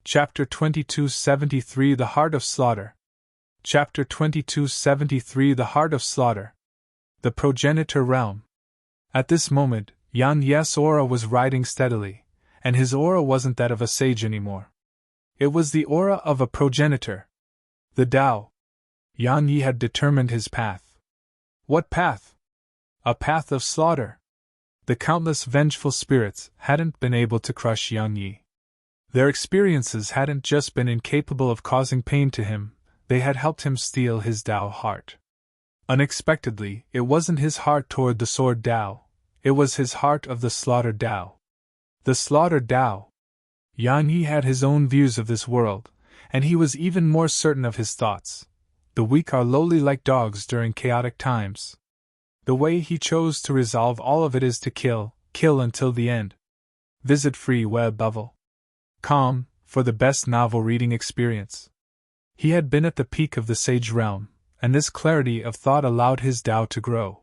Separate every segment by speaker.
Speaker 1: Chapter 2273 The Heart of Slaughter. Chapter 2273 The Heart of Slaughter. The Progenitor Realm. At this moment, Yan Ye's aura was riding steadily, and his aura wasn't that of a sage anymore. It was the aura of a progenitor. The Tao. Yan Yi had determined his path. What path? A path of slaughter. The countless vengeful spirits hadn't been able to crush Yan Yi. Their experiences hadn't just been incapable of causing pain to him, they had helped him steal his Tao heart. Unexpectedly, it wasn't his heart toward the sword Tao, it was his heart of the slaughtered Tao. The slaughtered Tao. Yan Yi had his own views of this world, and he was even more certain of his thoughts. The weak are lowly like dogs during chaotic times. The way he chose to resolve all of it is to kill until the end. Visit freeweb.com for the best novel reading experience. He had been at the peak of the sage realm, and this clarity of thought allowed his Tao to grow.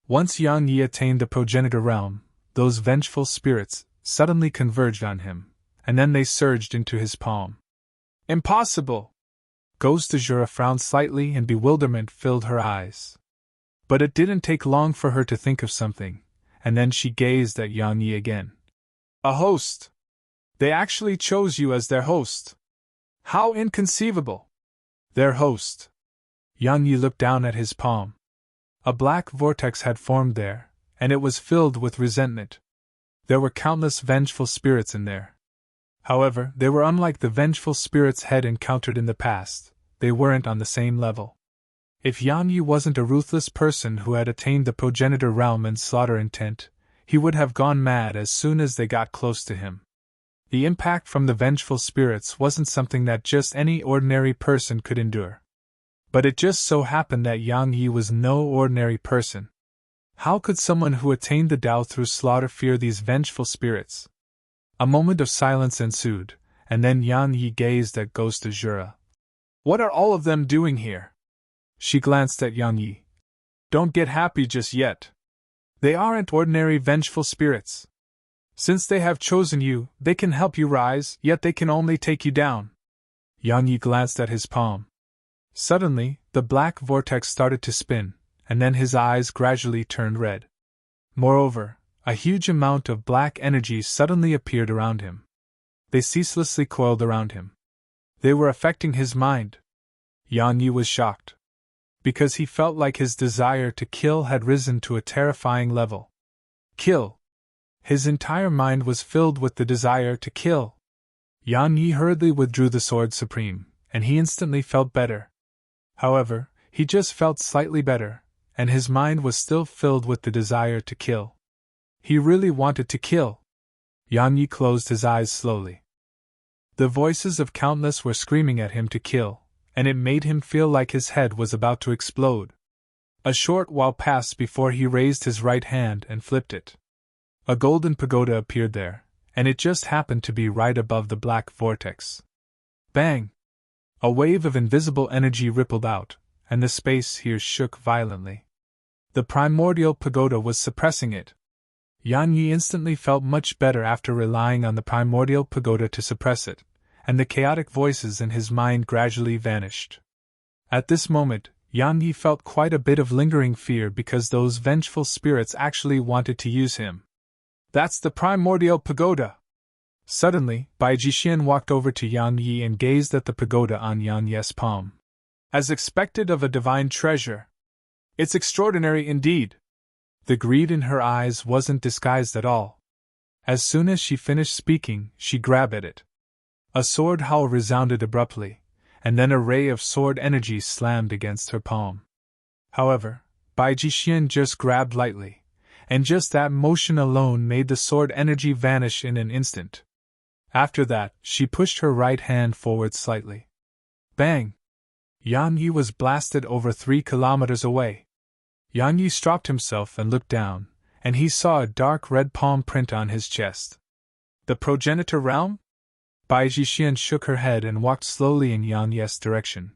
Speaker 1: Once Yan Yi attained the progenitor realm, those vengeful spirits suddenly converged on him, and then they surged into his palm. Impossible! Ghost Azura frowned slightly and bewilderment filled her eyes. But it didn't take long for her to think of something, and then she gazed at Yan Yi again. A host! They actually chose you as their host. How inconceivable! Their host. Yan Yi looked down at his palm. A black vortex had formed there, and it was filled with resentment. There were countless vengeful spirits in there. However, they were unlike the vengeful spirits had encountered in the past. They weren't on the same level. If Yan Yi wasn't a ruthless person who had attained the progenitor realm and slaughter intent, he would have gone mad as soon as they got close to him. The impact from the vengeful spirits wasn't something that just any ordinary person could endure. But it just so happened that Yan Yi was no ordinary person. How could someone who attained the Tao through slaughter fear these vengeful spirits? A moment of silence ensued, and then Yan Yi gazed at Ghost Azura. What are all of them doing here? She glanced at Yan Yi. Don't get happy just yet. They aren't ordinary vengeful spirits. Since they have chosen you, they can help you rise, yet they can only take you down. Yan Yi glanced at his palm. Suddenly, the black vortex started to spin, and then his eyes gradually turned red. Moreover, a huge amount of black energy suddenly appeared around him. They ceaselessly coiled around him. They were affecting his mind. Yan Yi was shocked. Because he felt like his desire to kill had risen to a terrifying level. Kill! His entire mind was filled with the desire to kill. Yan Yi hurriedly withdrew the sword supreme, and he instantly felt better. However, he just felt slightly better, and his mind was still filled with the desire to kill. He really wanted to kill. Yan Yi closed his eyes slowly. The voices of countless were screaming at him to kill, and it made him feel like his head was about to explode. A short while passed before he raised his right hand and flipped it. A golden pagoda appeared there, and it just happened to be right above the black vortex. Bang! A wave of invisible energy rippled out, and the space here shook violently. The primordial pagoda was suppressing it. Yan Yi instantly felt much better after relying on the primordial pagoda to suppress it, and the chaotic voices in his mind gradually vanished. At this moment, Yan Yi felt quite a bit of lingering fear because those vengeful spirits actually wanted to use him. That's the primordial pagoda! Suddenly, Bai Jixian walked over to Yan Yi and gazed at the pagoda on Yan Ye's palm. As expected of a divine treasure. It's extraordinary indeed. The greed in her eyes wasn't disguised at all. As soon as she finished speaking, she grabbed at it. A sword howl resounded abruptly, and then a ray of sword energy slammed against her palm. However, Bai Jixian just grabbed lightly, and just that motion alone made the sword energy vanish in an instant. After that, she pushed her right hand forward slightly. Bang! Yan Yi was blasted over 3 kilometers away. Yan Yi stopped himself and looked down, and he saw a dark red palm print on his chest. The progenitor realm? Bai Jixian shook her head and walked slowly in Yan Ye's direction.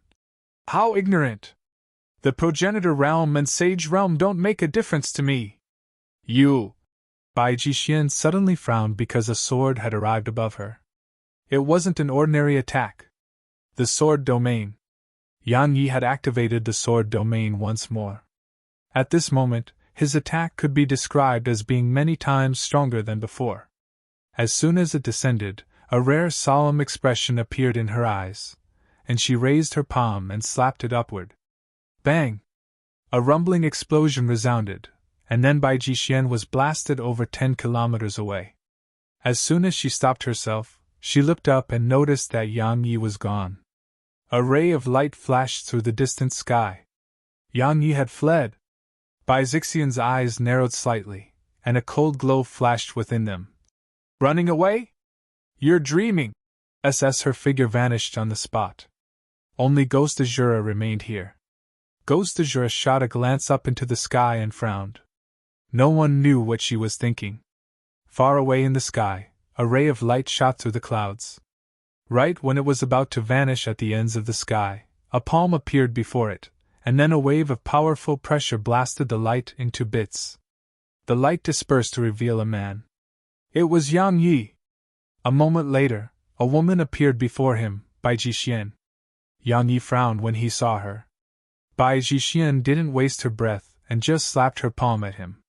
Speaker 1: How ignorant! The progenitor realm and sage realm don't make a difference to me. You! Bai Jixian suddenly frowned because a sword had arrived above her. It wasn't an ordinary attack. The sword domain. Yang Yi had activated the sword domain once more. At this moment, his attack could be described as being many times stronger than before. As soon as it descended, a rare solemn expression appeared in her eyes, and she raised her palm and slapped it upward. Bang! A rumbling explosion resounded, and then Bai Jixian was blasted over 10 kilometers away. As soon as she stopped herself, she looked up and noticed that Yang Yi was gone. A ray of light flashed through the distant sky. Yang Yi had fled. Bai Zixian's eyes narrowed slightly, and a cold glow flashed within them. Running away? You're dreaming! As her figure vanished on the spot. Only Ghost Azura remained here. Ghost Azura shot a glance up into the sky and frowned. No one knew what she was thinking. Far away in the sky, a ray of light shot through the clouds. Right when it was about to vanish at the ends of the sky, a palm appeared before it, and then a wave of powerful pressure blasted the light into bits. The light dispersed to reveal a man. It was Yang Yi. A moment later, a woman appeared before him, Bai Jixian. Yang Yi frowned when he saw her. Bai Jixian didn't waste her breath and just slapped her palm at him.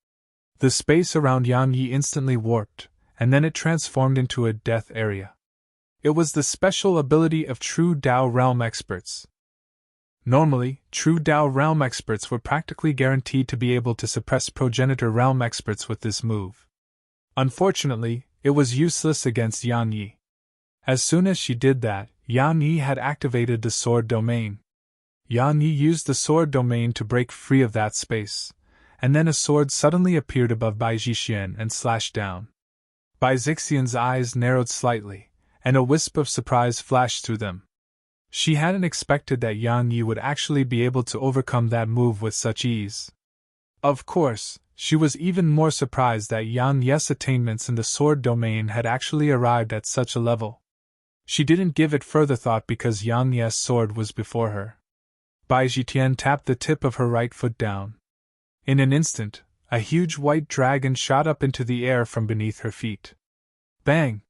Speaker 1: The space around Yang Yi instantly warped, and then it transformed into a death area. It was the special ability of true Dao realm experts. Normally, true Dao realm experts were practically guaranteed to be able to suppress progenitor realm experts with this move. Unfortunately, it was useless against Yang Yi. As soon as she did that, Yang Yi had activated the sword domain. Yang Yi used the sword domain to break free of that space, and then a sword suddenly appeared above Bai Jixian and slashed down. Bai Zixian's eyes narrowed slightly, and a wisp of surprise flashed through them. She hadn't expected that Yang Yi would actually be able to overcome that move with such ease. Of course, she was even more surprised that Yang Yi's attainments in the sword domain had actually arrived at such a level. She didn't give it further thought because Yang Yi's sword was before her. Bai Zhitian tapped the tip of her right foot down. In an instant, a huge white dragon shot up into the air from beneath her feet. Bang!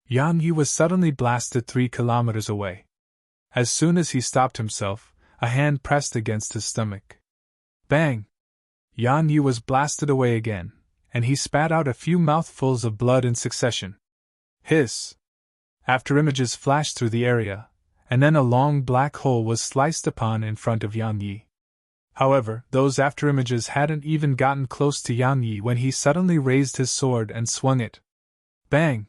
Speaker 1: Yang Yi was suddenly blasted 3 kilometers away. As soon as he stopped himself, a hand pressed against his stomach. Bang! Yang Yi was blasted away again, and he spat out a few mouthfuls of blood in succession. Hiss! Afterimages flashed through the area, and then a long black hole was sliced upon in front of Yang Yi. However, those afterimages hadn't even gotten close to Yang Yi when he suddenly raised his sword and swung it. Bang!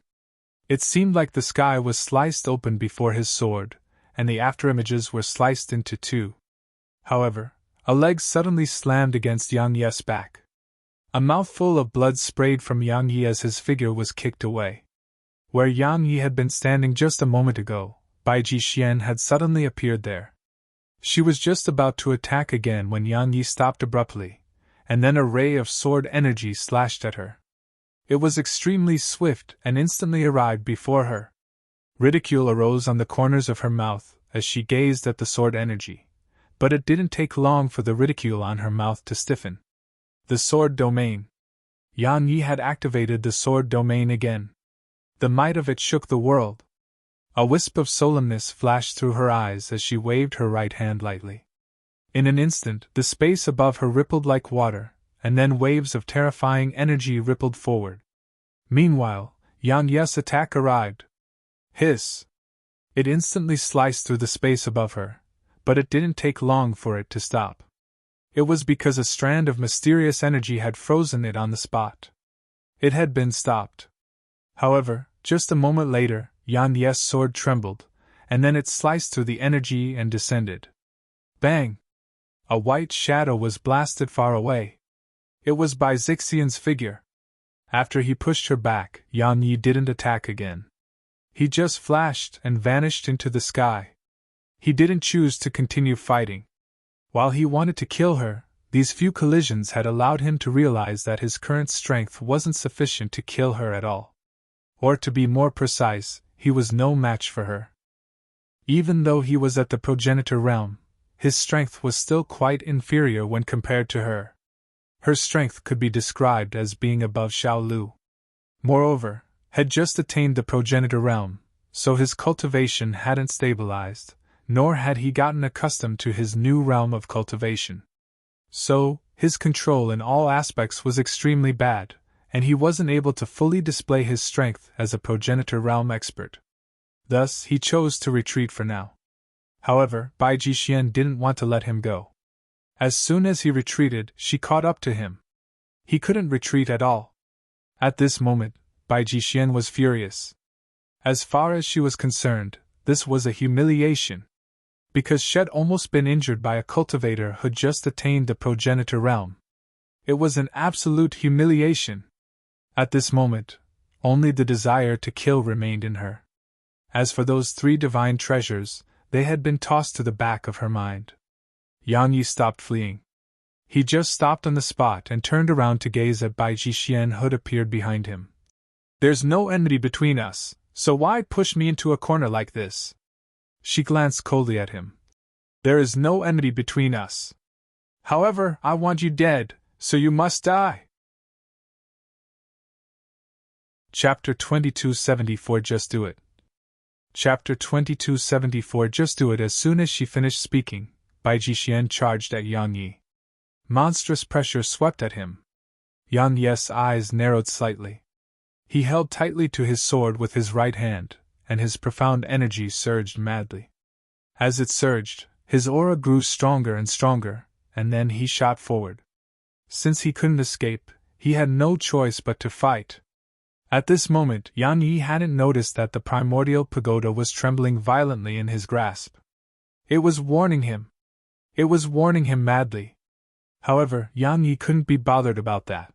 Speaker 1: It seemed like the sky was sliced open before his sword, and the afterimages were sliced into two. However, a leg suddenly slammed against Yang Yi's back. A mouthful of blood sprayed from Yang Yi as his figure was kicked away. Where Yang Yi had been standing just a moment ago, Bai Jixian had suddenly appeared there. She was just about to attack again when Yang Yi stopped abruptly, and then a ray of sword energy slashed at her. It was extremely swift and instantly arrived before her. Ridicule arose on the corners of her mouth as she gazed at the sword energy, but it didn't take long for the ridicule on her mouth to stiffen. The sword domain. Yang Yi had activated the sword domain again. The might of it shook the world. A wisp of solemnness flashed through her eyes as she waved her right hand lightly. In an instant, the space above her rippled like water, and then waves of terrifying energy rippled forward. Meanwhile, Yang Yi's attack arrived. Hiss! It instantly sliced through the space above her, but it didn't take long for it to stop. It was because a strand of mysterious energy had frozen it on the spot. It had been stopped. However, just a moment later, Yang Yi's sword trembled, and then it sliced through the energy and descended. Bang! A white shadow was blasted far away. It was Bai Zixian's figure. After he pushed her back, Yang Yi didn't attack again. He just flashed and vanished into the sky. He didn't choose to continue fighting. While he wanted to kill her, these few collisions had allowed him to realize that his current strength wasn't sufficient to kill her at all. Or to be more precise, he was no match for her. Even though he was at the progenitor realm, his strength was still quite inferior when compared to her. Her strength could be described as being above Xiao Lu. Moreover, had just attained the progenitor realm, so his cultivation hadn't stabilized, nor had he gotten accustomed to his new realm of cultivation. So, his control in all aspects was extremely bad, and he wasn't able to fully display his strength as a progenitor realm expert. Thus, he chose to retreat for now. However, Bai Jixian didn't want to let him go. As soon as he retreated, she caught up to him. He couldn't retreat at all. At this moment, Bai Jixian was furious. As far as she was concerned, this was a humiliation. Because she'd almost been injured by a cultivator who'd just attained the progenitor realm. It was an absolute humiliation. At this moment, only the desire to kill remained in her. As for those 3 divine treasures, they had been tossed to the back of her mind. Yang Yi stopped fleeing. He just stopped on the spot and turned around to gaze at Bai Jixian who'd appeared behind him. "There's no enmity between us, so why push me into a corner like this?" She glanced coldly at him. "There is no enmity between us. However, I want you dead, so you must die." Chapter 2274 Just Do It. Chapter 2274 Just Do It. As soon as she finished speaking, Bai Jixian charged at Yang Yi. Monstrous pressure swept at him. Yang Yi's eyes narrowed slightly. He held tightly to his sword with his right hand, and his profound energy surged madly. As it surged, his aura grew stronger and stronger, and then he shot forward. Since he couldn't escape, he had no choice but to fight. At this moment, Yang Yi hadn't noticed that the primordial pagoda was trembling violently in his grasp. It was warning him. It was warning him madly. However, Yang Yi couldn't be bothered about that.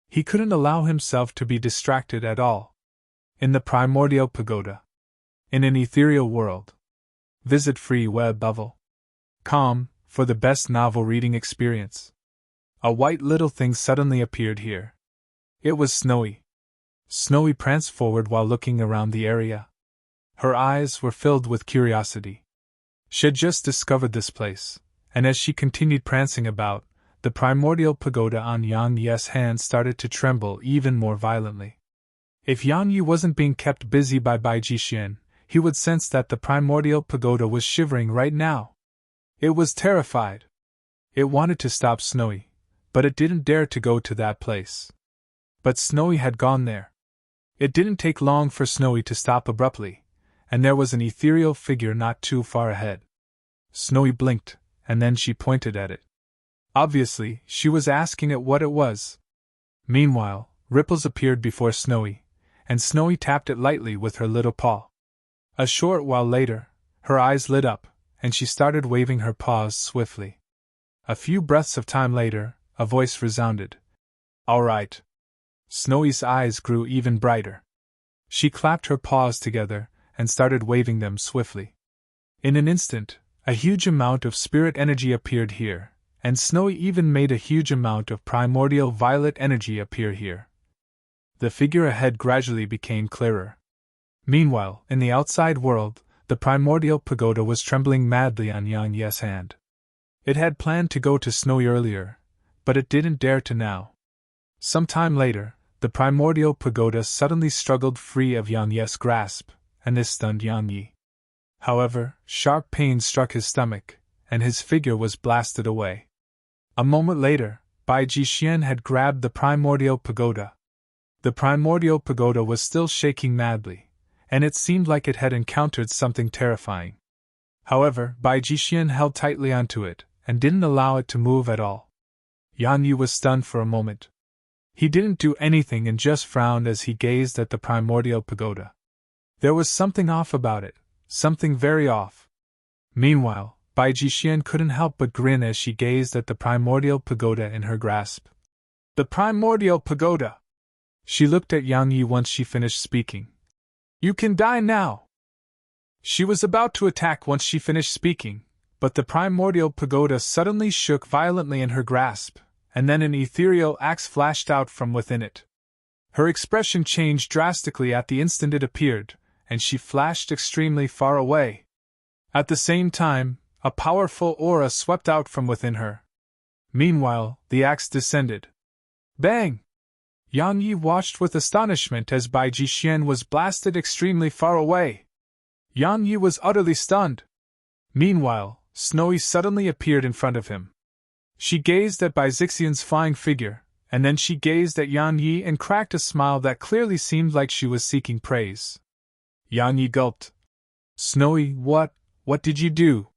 Speaker 1: He couldn't allow himself to be distracted at all. In the primordial pagoda. In an ethereal world. Visit freeweb.com for the best novel reading experience. A white little thing suddenly appeared here. It was Snowy. Snowy pranced forward while looking around the area. Her eyes were filled with curiosity. She had just discovered this place, and as she continued prancing about, the primordial pagoda on Yang Yi's hand started to tremble even more violently. If Yang Yi wasn't being kept busy by Bai Jixian, he would sense that the primordial pagoda was shivering right now. It was terrified. It wanted to stop Snowy, but it didn't dare to go to that place. But Snowy had gone there. It didn't take long for Snowy to stop abruptly, and there was an ethereal figure not too far ahead. Snowy blinked, and then she pointed at it. Obviously, she was asking it what it was. Meanwhile, ripples appeared before Snowy, and Snowy tapped it lightly with her little paw. A short while later, her eyes lit up, and she started waving her paws swiftly. A few breaths of time later, a voice resounded. "All right." Snowy's eyes grew even brighter. She clapped her paws together and started waving them swiftly. In an instant, a huge amount of spirit energy appeared here, and Snowy even made a huge amount of primordial violet energy appear here. The figure ahead gradually became clearer. Meanwhile, in the outside world, the primordial pagoda was trembling madly on Yang Yi's hand. It had planned to go to Snowy earlier, but it didn't dare to now. Some time later, the primordial pagoda suddenly struggled free of Yang Yi's grasp, and this stunned Yang Yi. However, sharp pain struck his stomach, and his figure was blasted away. A moment later, Bai Jixian had grabbed the primordial pagoda. The primordial pagoda was still shaking madly, and it seemed like it had encountered something terrifying. However, Bai Jixian held tightly onto it, and didn't allow it to move at all. Yang Yi was stunned for a moment. He didn't do anything and just frowned as he gazed at the primordial pagoda. There was something off about it, something very off. Meanwhile, Bai Jixian couldn't help but grin as she gazed at the primordial pagoda in her grasp. The primordial pagoda! She looked at Yang Yi once she finished speaking. "You can die now!" She was about to attack once she finished speaking, but the primordial pagoda suddenly shook violently in her grasp, and then an ethereal axe flashed out from within it. Her expression changed drastically at the instant it appeared, and she flashed extremely far away. At the same time, a powerful aura swept out from within her. Meanwhile, the axe descended. Bang! Yang Yi watched with astonishment as Bai Jixian was blasted extremely far away. Yan Yi was utterly stunned. Meanwhile, Snowy suddenly appeared in front of him. She gazed at Bai Zixian's flying figure, and then she gazed at Yan Yi and cracked a smile that clearly seemed like she was seeking praise. Yan Yi gulped. Snowy, what did you do?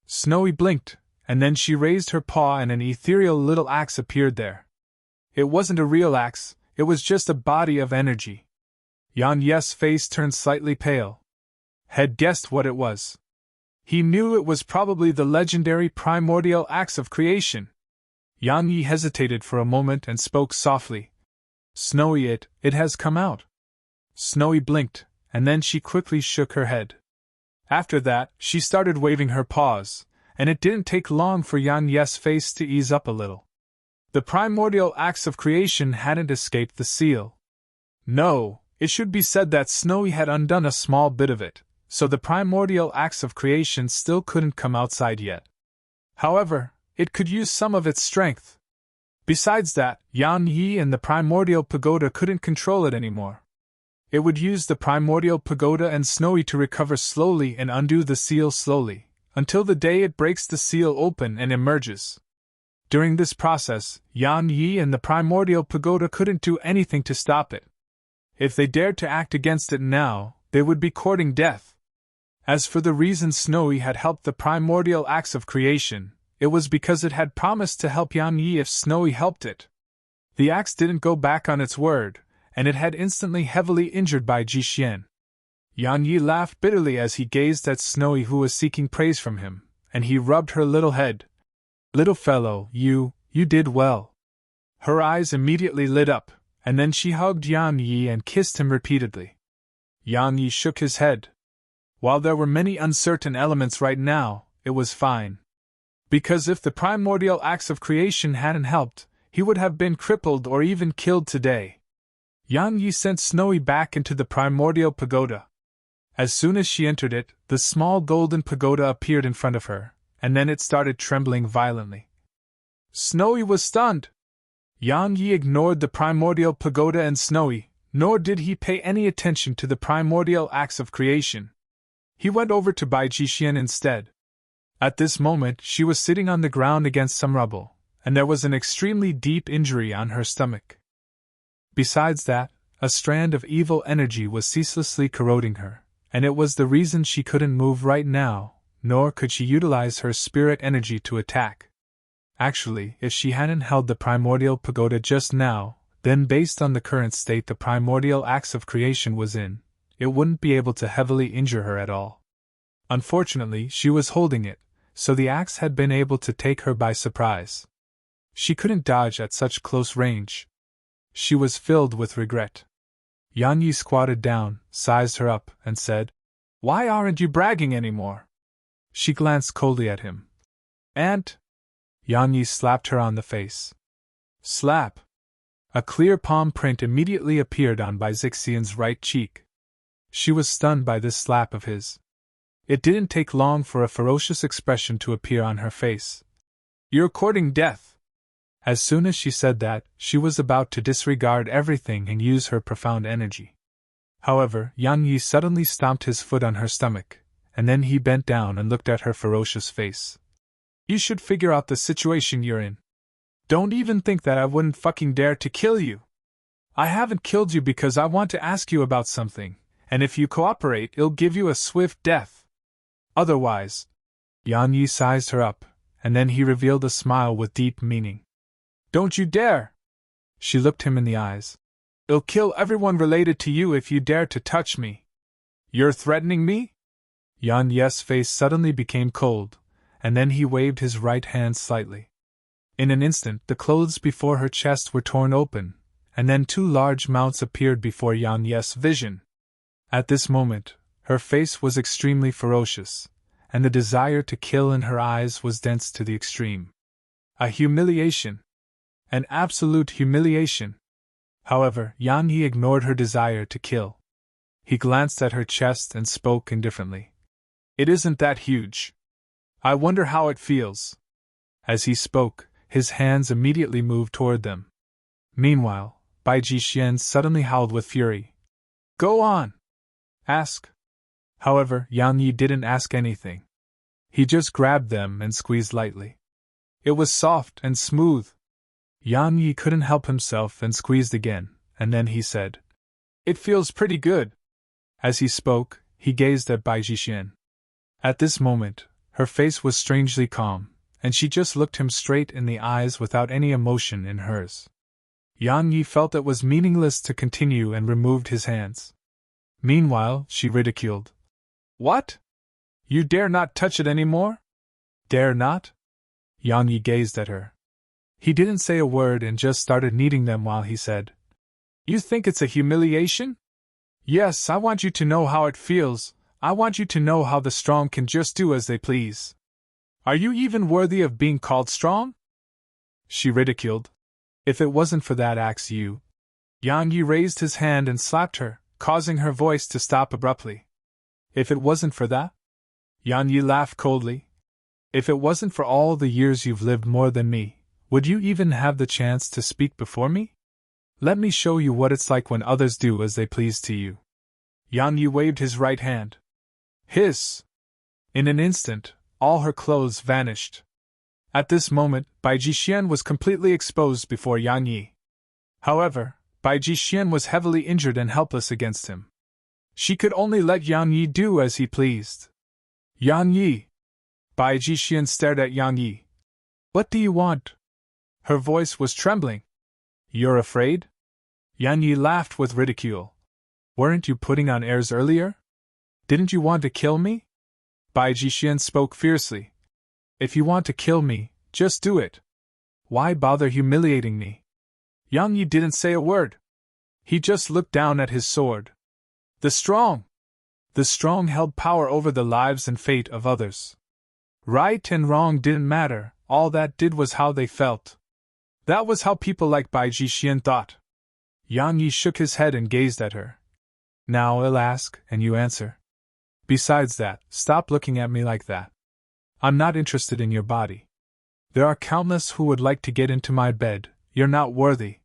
Speaker 1: Snowy blinked, and then she raised her paw and an ethereal little axe appeared there. It wasn't a real axe, it was just a body of energy. Yan Yi's face turned slightly pale. Had guessed what it was. He knew it was probably the legendary primordial axe of creation. Yan Yi hesitated for a moment and spoke softly. Snowy, it has come out. Snowy blinked, and then she quickly shook her head. After that, she started waving her paws, and it didn't take long for Yan Yi's face to ease up a little. The primordial axe of creation hadn't escaped the seal. No, it should be said that Snowy had undone a small bit of it, so the primordial axe of creation still couldn't come outside yet. However, it could use some of its strength. Besides that, Yan Yi and the primordial pagoda couldn't control it anymore. It would use the primordial pagoda and Snowy to recover slowly and undo the seal slowly, until the day it breaks the seal open and emerges. During this process, Yan Yi and the primordial pagoda couldn't do anything to stop it. If they dared to act against it now, they would be courting death. As for the reason Snowy had helped the primordial axe of creation, it was because it had promised to help Yan Yi if Snowy helped it. The axe didn't go back on its word, and it had instantly heavily injured Bai Zixian. Yan Yi laughed bitterly as he gazed at Snowy, who was seeking praise from him, and he rubbed her little head. Little fellow, you did well. Her eyes immediately lit up, and then she hugged Yan Yi and kissed him repeatedly. Yan Yi shook his head. While there were many uncertain elements right now, it was fine. Because if the primordial axe of creation hadn't helped, he would have been crippled or even killed today. Yan Yi sent Snowy back into the primordial pagoda. As soon as she entered it, the small golden pagoda appeared in front of her, and then it started trembling violently. Snowy was stunned. Yan Yi ignored the primordial pagoda and Snowy, nor did he pay any attention to the primordial axe of creation. He went over to Bai Zixian instead. At this moment, she was sitting on the ground against some rubble, and there was an extremely deep injury on her stomach. Besides that, a strand of evil energy was ceaselessly corroding her, and it was the reason she couldn't move right now, nor could she utilize her spirit energy to attack. Actually, if she hadn't held the primordial pagoda just now, then based on the current state the primordial axe of creation was in, it wouldn't be able to heavily injure her at all. Unfortunately, she was holding it, so the axe had been able to take her by surprise. She couldn't dodge at such close range. She was filled with regret. Yan Yi squatted down, sized her up, and said, "Why aren't you bragging anymore?" She glanced coldly at him. "Aunt?" Yan Yi slapped her on the face. Slap! A clear palm print immediately appeared on Bai Zixian's right cheek. She was stunned by this slap of his. It didn't take long for a ferocious expression to appear on her face. "You're courting death." As soon as she said that, she was about to disregard everything and use her profound energy. However, Yan Yi suddenly stomped his foot on her stomach, and then he bent down and looked at her ferocious face. "You should figure out the situation you're in. Don't even think that I wouldn't fucking dare to kill you. I haven't killed you because I want to ask you about something, and if you cooperate, it'll give you a swift death. Otherwise..." Yan Yi sized her up, and then he revealed a smile with deep meaning. "Don't you dare!" She looked him in the eyes. "It'll kill everyone related to you if you dare to touch me." "You're threatening me?" Yan Yi's face suddenly became cold, and then he waved his right hand slightly. In an instant, the clothes before her chest were torn open, and then two large mouths appeared before Yan Yi's vision. At this moment, her face was extremely ferocious, and the desire to kill in her eyes was dense to the extreme. A humiliation. An absolute humiliation. However, Yan Yi ignored her desire to kill. He glanced at her chest and spoke indifferently. "It isn't that huge. I wonder how it feels." As he spoke, his hands immediately moved toward them. Meanwhile, Bai Zixian suddenly howled with fury. "Go on! Ask! However, Yang Yi didn't ask anything. He just grabbed them and squeezed lightly. It was soft and smooth. Yang Yi couldn't help himself and squeezed again, and then he said, "It feels pretty good." As he spoke, he gazed at Bai Jixian. At this moment, her face was strangely calm, and she just looked him straight in the eyes without any emotion in hers. Yang Yi felt it was meaningless to continue and removed his hands. Meanwhile, she ridiculed. "What? You dare not touch it any more?" "Dare not?" Yang Yi gazed at her. He didn't say a word and just started kneading them while he said, "You think it's a humiliation? Yes, I want you to know how it feels. I want you to know how the strong can just do as they please. Are you even worthy of being called strong?" She ridiculed. "If it wasn't for that axe you—" Yang Yi raised his hand and slapped her, causing her voice to stop abruptly. "If it wasn't for that?" Yang Yi laughed coldly. "If it wasn't for all the years you've lived more than me, would you even have the chance to speak before me? Let me show you what it's like when others do as they please to you." Yang Yi waved his right hand. Hiss! In an instant, all her clothes vanished. At this moment, Bai Jixian was completely exposed before Yang Yi. However, Bai Jixian was heavily injured and helpless against him. She could only let Yang Yi do as he pleased. "Yang Yi!" Bai Jixian stared at Yang Yi. "What do you want?" Her voice was trembling. "You're afraid?" Yang Yi laughed with ridicule. "Weren't you putting on airs earlier? Didn't you want to kill me?" Bai Jixian spoke fiercely. "If you want to kill me, just do it. Why bother humiliating me?" Yang Yi didn't say a word. He just looked down at his sword. The strong! The strong held power over the lives and fate of others. Right and wrong didn't matter, all that did was how they felt. That was how people like Bai Jixian thought. Yang Yi shook his head and gazed at her. "Now I'll ask, and you answer. Besides that, stop looking at me like that. I'm not interested in your body. There are countless who would like to get into my bed. You're not worthy."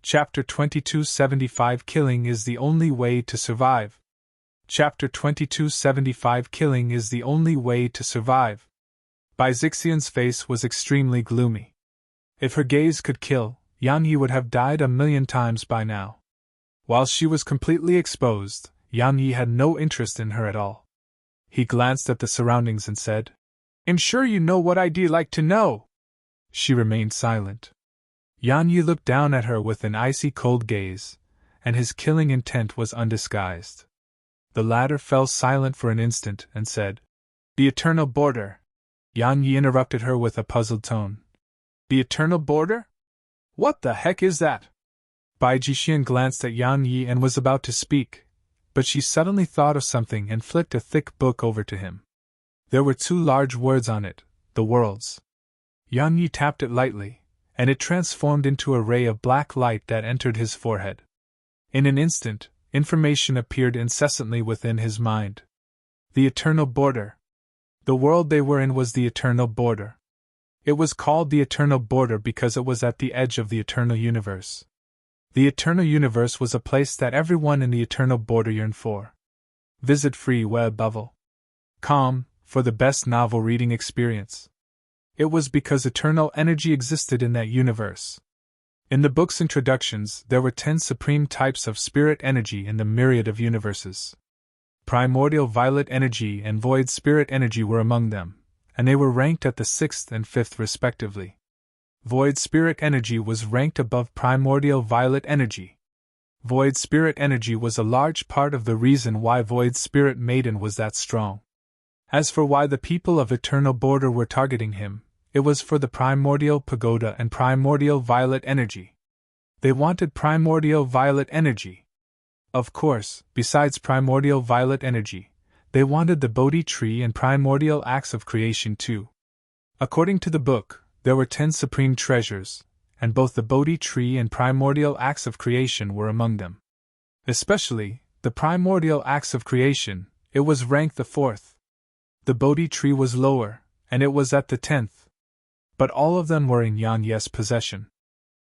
Speaker 1: Chapter 2275 Killing is the only way to survive. Chapter 2275 Killing is the only way to survive. Bai Zixian's face was extremely gloomy. If her gaze could kill, Yang Yi would have died 1,000,000 times by now. While she was completely exposed, Yang Yi had no interest in her at all. He glanced at the surroundings and said, "I'm sure you know what I'd like to know." She remained silent. Yang Yi looked down at her with an icy cold gaze, and his killing intent was undisguised. The latter fell silent for an instant and said, "The eternal border." Yang Yi interrupted her with a puzzled tone. "The eternal border? What the heck is that?" Bai Jixian glanced at Yang Yi and was about to speak, but she suddenly thought of something and flicked a thick book over to him. There were 2 large words on it, "The Worlds." Yang Yi tapped it lightly, and it transformed into a ray of black light that entered his forehead. In an instant, information appeared incessantly within his mind. The eternal border. The world they were in was the eternal border. It was called the eternal border because it was at the edge of the eternal universe. The eternal universe was a place that everyone in the eternal border yearned for. Visit freewebnovel.com for the best novel reading experience. It was because eternal energy existed in that universe. In the book's introductions, there were 10 supreme types of spirit energy in the myriad of universes. Primordial violet energy and void spirit energy were among them, and they were ranked at the 6th and 5th respectively. Void spirit energy was ranked above primordial violet energy. Void spirit energy was a large part of the reason why Void Spirit Maiden was that strong. As for why the people of Eternal Border were targeting him, it was for the primordial pagoda and primordial violet energy. They wanted primordial violet energy. Of course, besides primordial violet energy, they wanted the Bodhi tree and primordial acts of creation too. According to the book, there were 10 supreme treasures, and both the Bodhi tree and primordial acts of creation were among them. Especially, the primordial acts of creation, it was ranked the 4th. The Bodhi tree was lower, and it was at the 10th. But all of them were in Yang Yi's possession.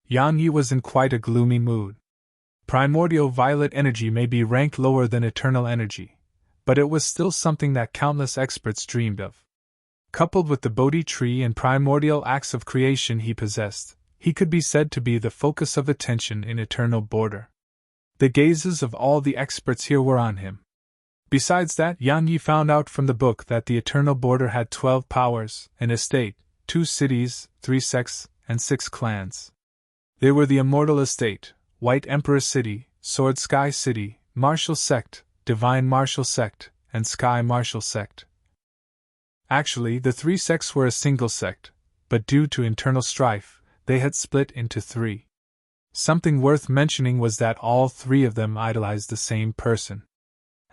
Speaker 1: Yang Yi was in quite a gloomy mood. Primordial violet energy may be ranked lower than eternal energy, but it was still something that countless experts dreamed of. Coupled with the Bodhi tree and primordial acts of creation he possessed, he could be said to be the focus of attention in eternal border. The gazes of all the experts here were on him. Besides that, Yang Yi found out from the book that the eternal border had 12 powers, an estate, 2 cities, 3 sects, and 6 clans. They were the Immortal Estate, White Emperor City, Sword Sky City, Martial Sect, Divine Martial Sect, and Sky Martial Sect. Actually, the 3 sects were a single sect, but due to internal strife, they had split into 3. Something worth mentioning was that all 3 of them idolized the same person.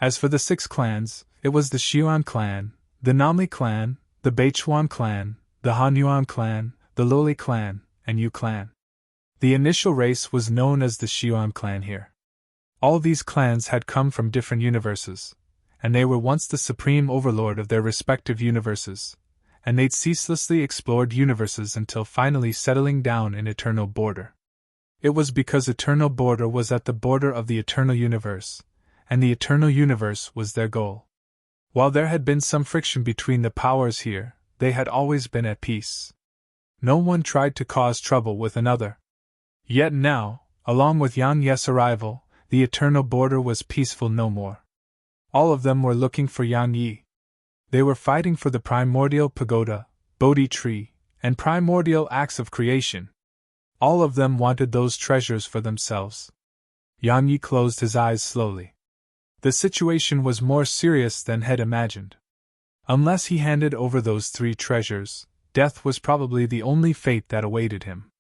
Speaker 1: As for the 6 clans, it was the Xiuan clan, the Namli clan, the Beichuan clan, the Hanyuan clan, the Loli clan, and Yu clan. The initial race was known as the Xiuan clan here. All these clans had come from different universes, and they were once the supreme overlord of their respective universes, and they'd ceaselessly explored universes until finally settling down in Eternal Border. It was because Eternal Border was at the border of the Eternal Universe, and the Eternal Universe was their goal. While there had been some friction between the powers here, they had always been at peace. No one tried to cause trouble with another. Yet now, along with Yang Yi's arrival, the Eternal Border was peaceful no more. All of them were looking for Yang Yi. They were fighting for the primordial pagoda, Bodhi tree, and primordial acts of creation. All of them wanted those treasures for themselves. Yang Yi closed his eyes slowly. The situation was more serious than had imagined. Unless he handed over those 3 treasures, death was probably the only fate that awaited him.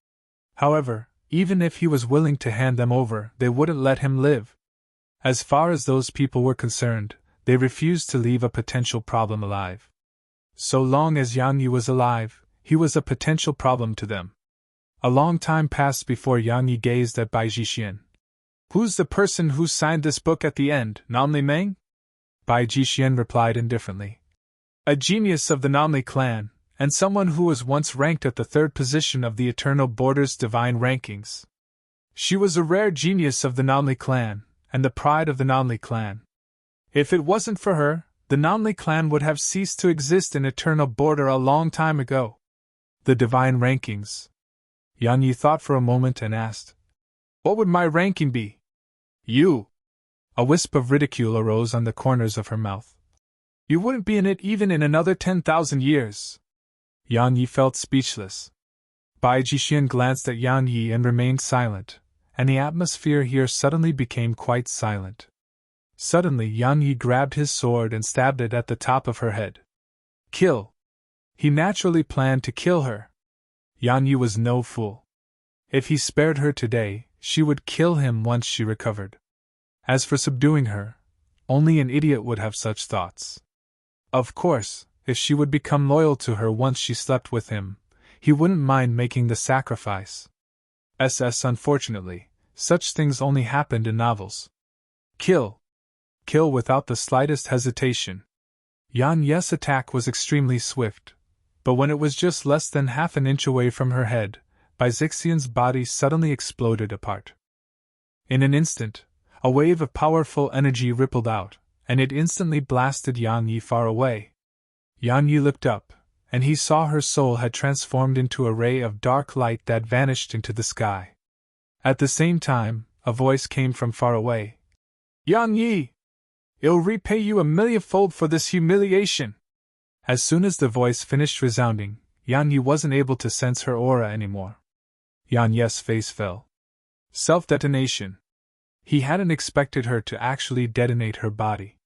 Speaker 1: However, even if he was willing to hand them over, they wouldn't let him live. As far as those people were concerned, they refused to leave a potential problem alive. So long as Yang Yi was alive, he was a potential problem to them. A long time passed before Yang Yi gazed at Bai Jixian. "Who's the person who signed this book at the end, Namli Meng?" Bai Jixian replied indifferently. "A genius of the Namli clan, and someone who was once ranked at the 3rd position of the Eternal Border's divine rankings. She was a rare genius of the Namli clan, and the pride of the Namli clan. If it wasn't for her, the Namli clan would have ceased to exist in Eternal Border a long time ago." The divine rankings. Yang Yi thought for a moment and asked, "What would my ranking be?" "You." A wisp of ridicule arose on the corners of her mouth. "You wouldn't be in it even in another 10,000 years. Yang Yi felt speechless. Bai Jixian glanced at Yang Yi and remained silent, and the atmosphere here suddenly became quite silent. Suddenly Yang Yi grabbed his sword and stabbed it at the top of her head. Kill! He naturally planned to kill her. Yang Yi was no fool. If he spared her today, she would kill him once she recovered. As for subduing her, only an idiot would have such thoughts. Of course, if she would become loyal to her once she slept with him, he wouldn't mind making the sacrifice. Unfortunately, such things only happened in novels. Kill! Kill without the slightest hesitation. Yang Yi's attack was extremely swift, but when it was just less than half an inch away from her head, Bai Jixian's body suddenly exploded apart. In an instant, a wave of powerful energy rippled out, and it instantly blasted Yang Yi far away. Yang Yi looked up, and he saw her soul had transformed into a ray of dark light that vanished into the sky. At the same time, a voice came from far away. "Yang Yi! It'll repay you 1,000,000-fold for this humiliation!" As soon as the voice finished resounding, Yang Yi wasn't able to sense her aura anymore. Yang Yi's face fell. Self-detonation. He hadn't expected her to actually detonate her body.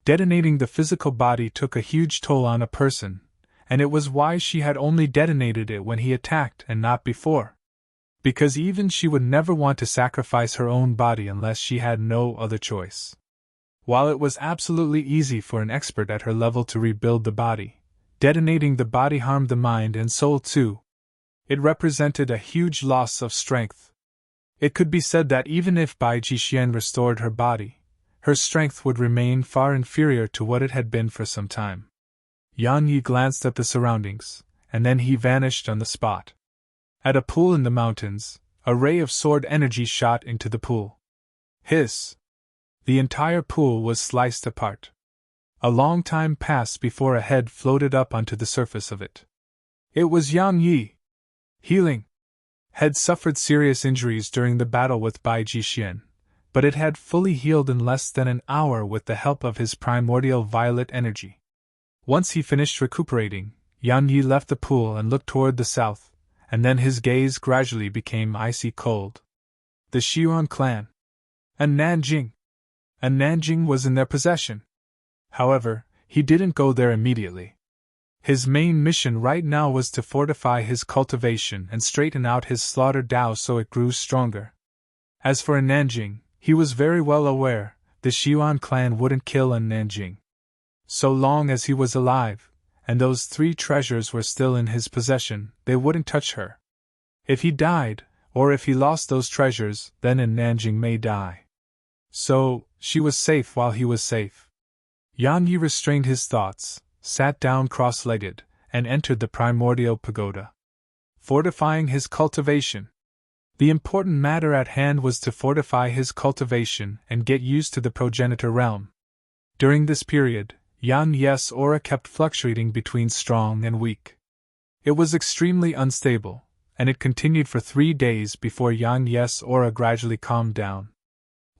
Speaker 1: Detonating the physical body took a huge toll on a person, and it was why she had only detonated it when he attacked and not before. Because even she would never want to sacrifice her own body unless she had no other choice. While it was absolutely easy for an expert at her level to rebuild the body, detonating the body harmed the mind and soul too. It represented a huge loss of strength. It could be said that even if Bai Jixian restored her body, her strength would remain far inferior to what it had been for some time. Yang Yi glanced at the surroundings, and then he vanished on the spot. At a pool in the mountains, a ray of sword energy shot into the pool. Hiss! The entire pool was sliced apart. A long time passed before a head floated up onto the surface of it. It was Yang Yi. Healing. Had suffered serious injuries during the battle with Bai Jixian, but it had fully healed in less than an hour with the help of his primordial violet energy. Once he finished recuperating, Yang Yi left the pool and looked toward the south, and then his gaze gradually became icy cold. The Xiuan clan. And Nanjing. And Nanjing was in their possession. However, he didn't go there immediately. His main mission right now was to fortify his cultivation and straighten out his slaughter Dao so it grew stronger. As for Nanjing, he was very well aware the Xiuan clan wouldn't kill Nanjing. So long as he was alive, and those 3 treasures were still in his possession, they wouldn't touch her. If he died, or if he lost those treasures, then Nanjing may die. So, she was safe while he was safe. Yang Yi restrained his thoughts, sat down cross-legged, and entered the primordial pagoda. Fortifying his cultivation. The important matter at hand was to fortify his cultivation and get used to the progenitor realm. During this period, Yang Yi's aura kept fluctuating between strong and weak. It was extremely unstable, and it continued for 3 days before Yang Yi's aura gradually calmed down.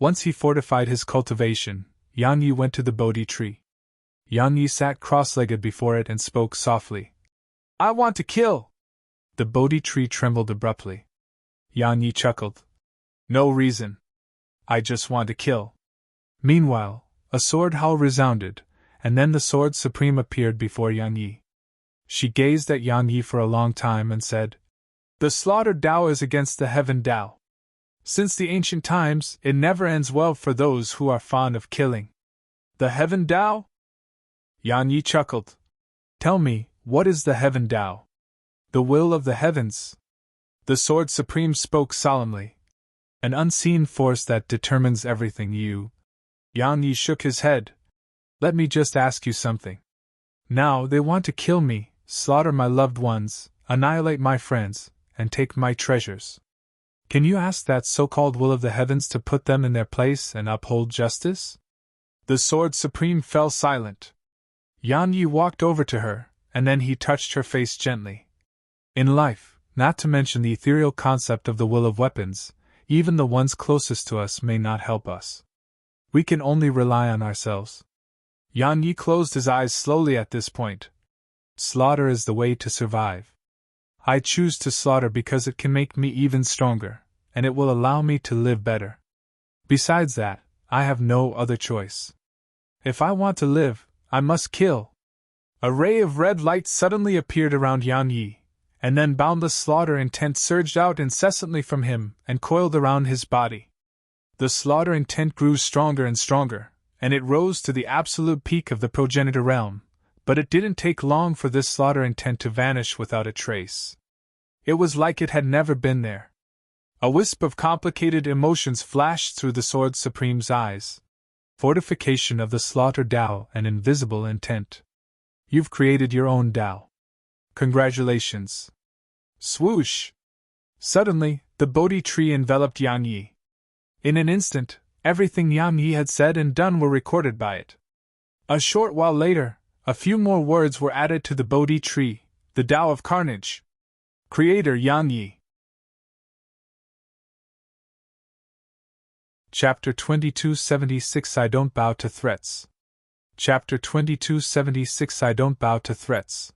Speaker 1: Once he fortified his cultivation, Yang Yi went to the Bodhi tree. Yang Yi sat cross-legged before it and spoke softly. "I want to kill!" The Bodhi tree trembled abruptly. Yang Yi chuckled. "No reason. I just want to kill." Meanwhile, a sword howl resounded, and then the Sword Supreme appeared before Yang Yi. She gazed at Yang Yi for a long time and said, "The slaughter Dao is against the heaven Dao. Since the ancient times, it never ends well for those who are fond of killing." "The heaven Dao?" Yang Yi chuckled. "Tell me, what is the heaven Dao?" "The will of the heavens." The Sword Supreme spoke solemnly. "An unseen force that determines everything you." Yang Yi shook his head. "Let me just ask you something. Now they want to kill me, slaughter my loved ones, annihilate my friends, and take my treasures. Can you ask that so-called will of the heavens to put them in their place and uphold justice?" The Sword Supreme fell silent. Yang Yi walked over to her, and then he touched her face gently. In life, not to mention the ethereal concept of the will of weapons, even the ones closest to us may not help us. We can only rely on ourselves. Yang Yi closed his eyes slowly at this point. Slaughter is the way to survive. I choose to slaughter because it can make me even stronger, and it will allow me to live better. Besides that, I have no other choice. If I want to live, I must kill. A ray of red light suddenly appeared around Yang Yi, and then boundless slaughter intent surged out incessantly from him and coiled around his body. The slaughter intent grew stronger and stronger, and it rose to the absolute peak of the progenitor realm, but it didn't take long for this slaughter intent to vanish without a trace. It was like it had never been there. A wisp of complicated emotions flashed through the Sword Supreme's eyes. Fortification of the slaughter Dao and invisible intent. You've created your own Dao. Congratulations. Swoosh! Suddenly, the Bodhi tree enveloped Yang Yi. In an instant, everything Yang Yi had said and done were recorded by it. A short while later, a few more words were added to the Bodhi tree, the Tao of Carnage. Creator Yang Yi. Chapter 2276 I Don't Bow to Threats. Chapter 2276 I Don't Bow to Threats.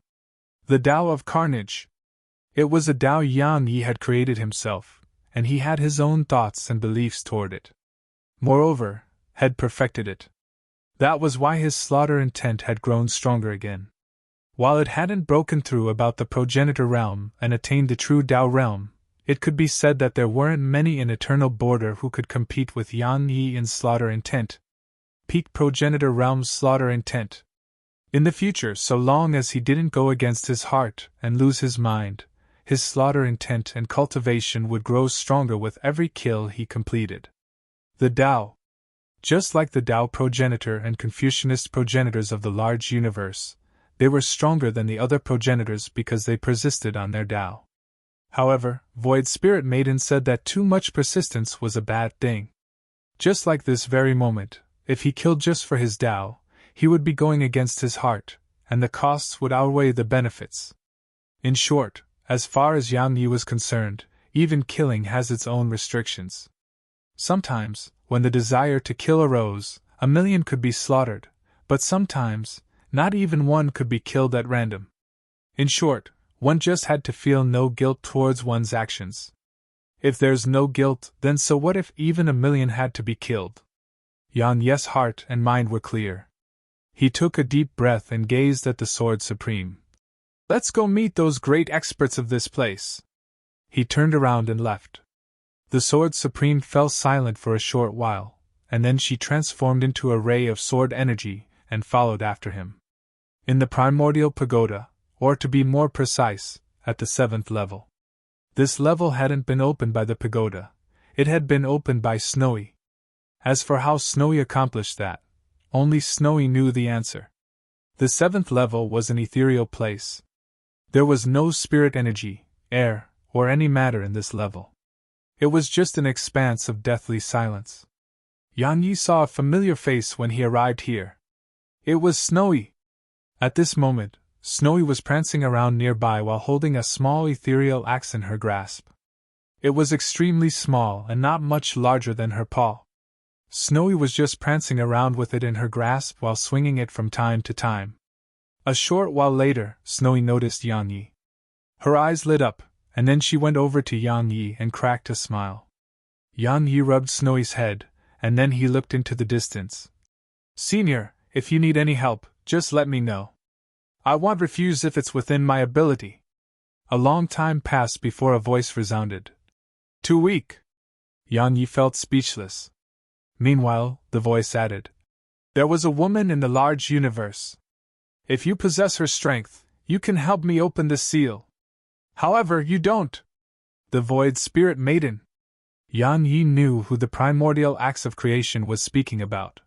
Speaker 1: The Tao of Carnage. It was a Tao Yang Yi had created himself, and he had his own thoughts and beliefs toward it. Moreover, had perfected it. That was why his slaughter intent had grown stronger again. While it hadn't broken through about the progenitor realm and attained the true Tao realm, it could be said that there weren't many in Eternal Border who could compete with Yang Yi in slaughter intent. Peak progenitor realm's slaughter intent. In the future, so long as he didn't go against his heart and lose his mind, his slaughter intent and cultivation would grow stronger with every kill he completed. The Tao. Just like the Tao progenitor and Confucianist progenitors of the large universe, they were stronger than the other progenitors because they persisted on their Tao. However, Void Spirit Maiden said that too much persistence was a bad thing. Just like this very moment, if he killed just for his Tao, he would be going against his heart, and the costs would outweigh the benefits. In short, as far as Yang Yi was concerned, even killing has its own restrictions. Sometimes, when the desire to kill arose, 1,000,000 could be slaughtered, but sometimes, not even one could be killed at random. In short, one just had to feel no guilt towards one's actions. If there's no guilt, then so what if even 1,000,000 had to be killed? Yang Yi's heart and mind were clear. He took a deep breath and gazed at the Sword Supreme. Let's go meet those great experts of this place. He turned around and left. The Sword Supreme fell silent for a short while, and then she transformed into a ray of sword energy and followed after him. In the primordial pagoda, or to be more precise, at the 7th level. This level hadn't been opened by the pagoda, it had been opened by Snowy. As for how Snowy accomplished that, only Snowy knew the answer. The 7th level was an ethereal place. There was no spirit energy, air, or any matter in this level. It was just an expanse of deathly silence. Yang Yi saw a familiar face when he arrived here. It was Snowy. At this moment, Snowy was prancing around nearby while holding a small ethereal axe in her grasp. It was extremely small and not much larger than her paw. Snowy was just prancing around with it in her grasp while swinging it from time to time. A short while later, Snowy noticed Yang Yi. Her eyes lit up, and then she went over to Yang Yi and cracked a smile. Yang Yi rubbed Snowy's head, and then he looked into the distance. Senior, if you need any help, just let me know. I won't refuse if it's within my ability. A long time passed before a voice resounded. Too weak. Yang Yi felt speechless. Meanwhile, the voice added. There was a woman in the large universe. If you possess her strength, you can help me open the seal. However, you don't. The Void Spirit Maiden. Yang Yi knew who the primordial acts of creation was speaking about.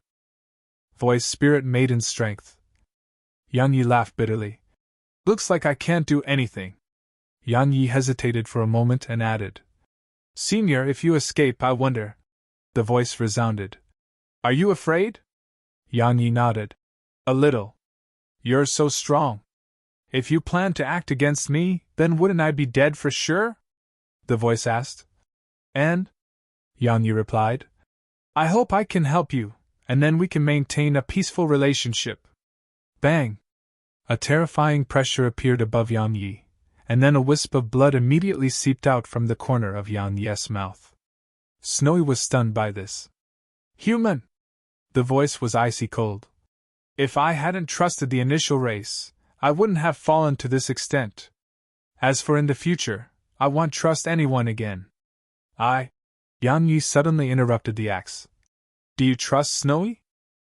Speaker 1: Void Spirit Maiden's strength. Yang Yi laughed bitterly. Looks like I can't do anything. Yang Yi hesitated for a moment and added. Senior, if you escape, I wonder. The voice resounded. Are you afraid? Yang Yi nodded. A little. You're so strong. If you plan to act against me, then wouldn't I be dead for sure? The voice asked. And? Yang Yi replied. I hope I can help you, and then we can maintain a peaceful relationship. Bang! A terrifying pressure appeared above Yang Yi, and then a wisp of blood immediately seeped out from the corner of Yang Yi's mouth. Snowy was stunned by this. Human! The voice was icy cold. If I hadn't trusted the initial race, I wouldn't have fallen to this extent. As for in the future, I won't trust anyone again. Yang Yi suddenly interrupted the axe. Do you trust Snowy?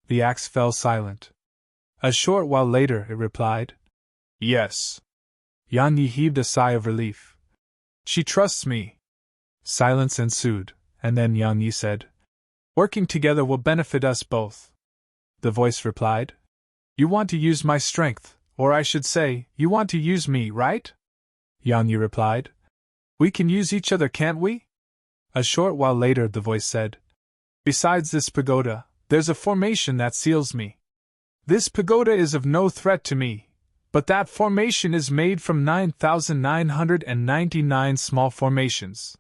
Speaker 1: The axe fell silent. A short while later it replied. Yes. Yang Yi heaved a sigh of relief. She trusts me. Silence ensued, and then Yang Yi said. Working together will benefit us both. The voice replied. You want to use my strength, or I should say, you want to use me, right? Yang Yi replied. We can use each other, can't we? A short while later the voice said. Besides this pagoda, there's a formation that seals me. This pagoda is of no threat to me, but that formation is made from 9,999 small formations.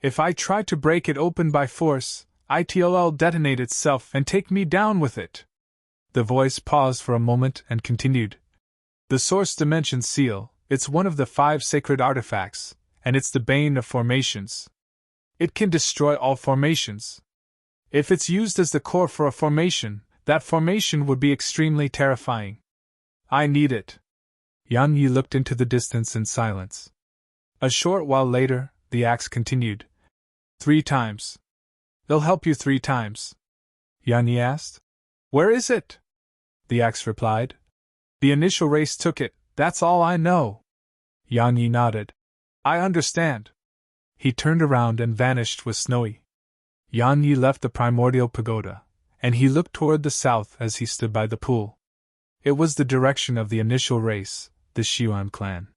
Speaker 1: If I try to break it open by force, it'll detonate itself and take me down with it. The voice paused for a moment and continued. The Source Dimension Seal, it's one of the 5 sacred artifacts, and it's the bane of formations. It can destroy all formations. If it's used as the core for a formation, that formation would be extremely terrifying. I need it. Yang Yi looked into the distance in silence. A short while later, the axe continued. 3 times. They'll help you 3 times. Yang Yi asked. Where is it? The axe replied. The initial race took it, that's all I know. Yang Yi nodded. I understand. He turned around and vanished with Snowy. Yang Yi left the primordial pagoda, and he looked toward the south as he stood by the pool. It was the direction of the initial race, the Xiuan clan.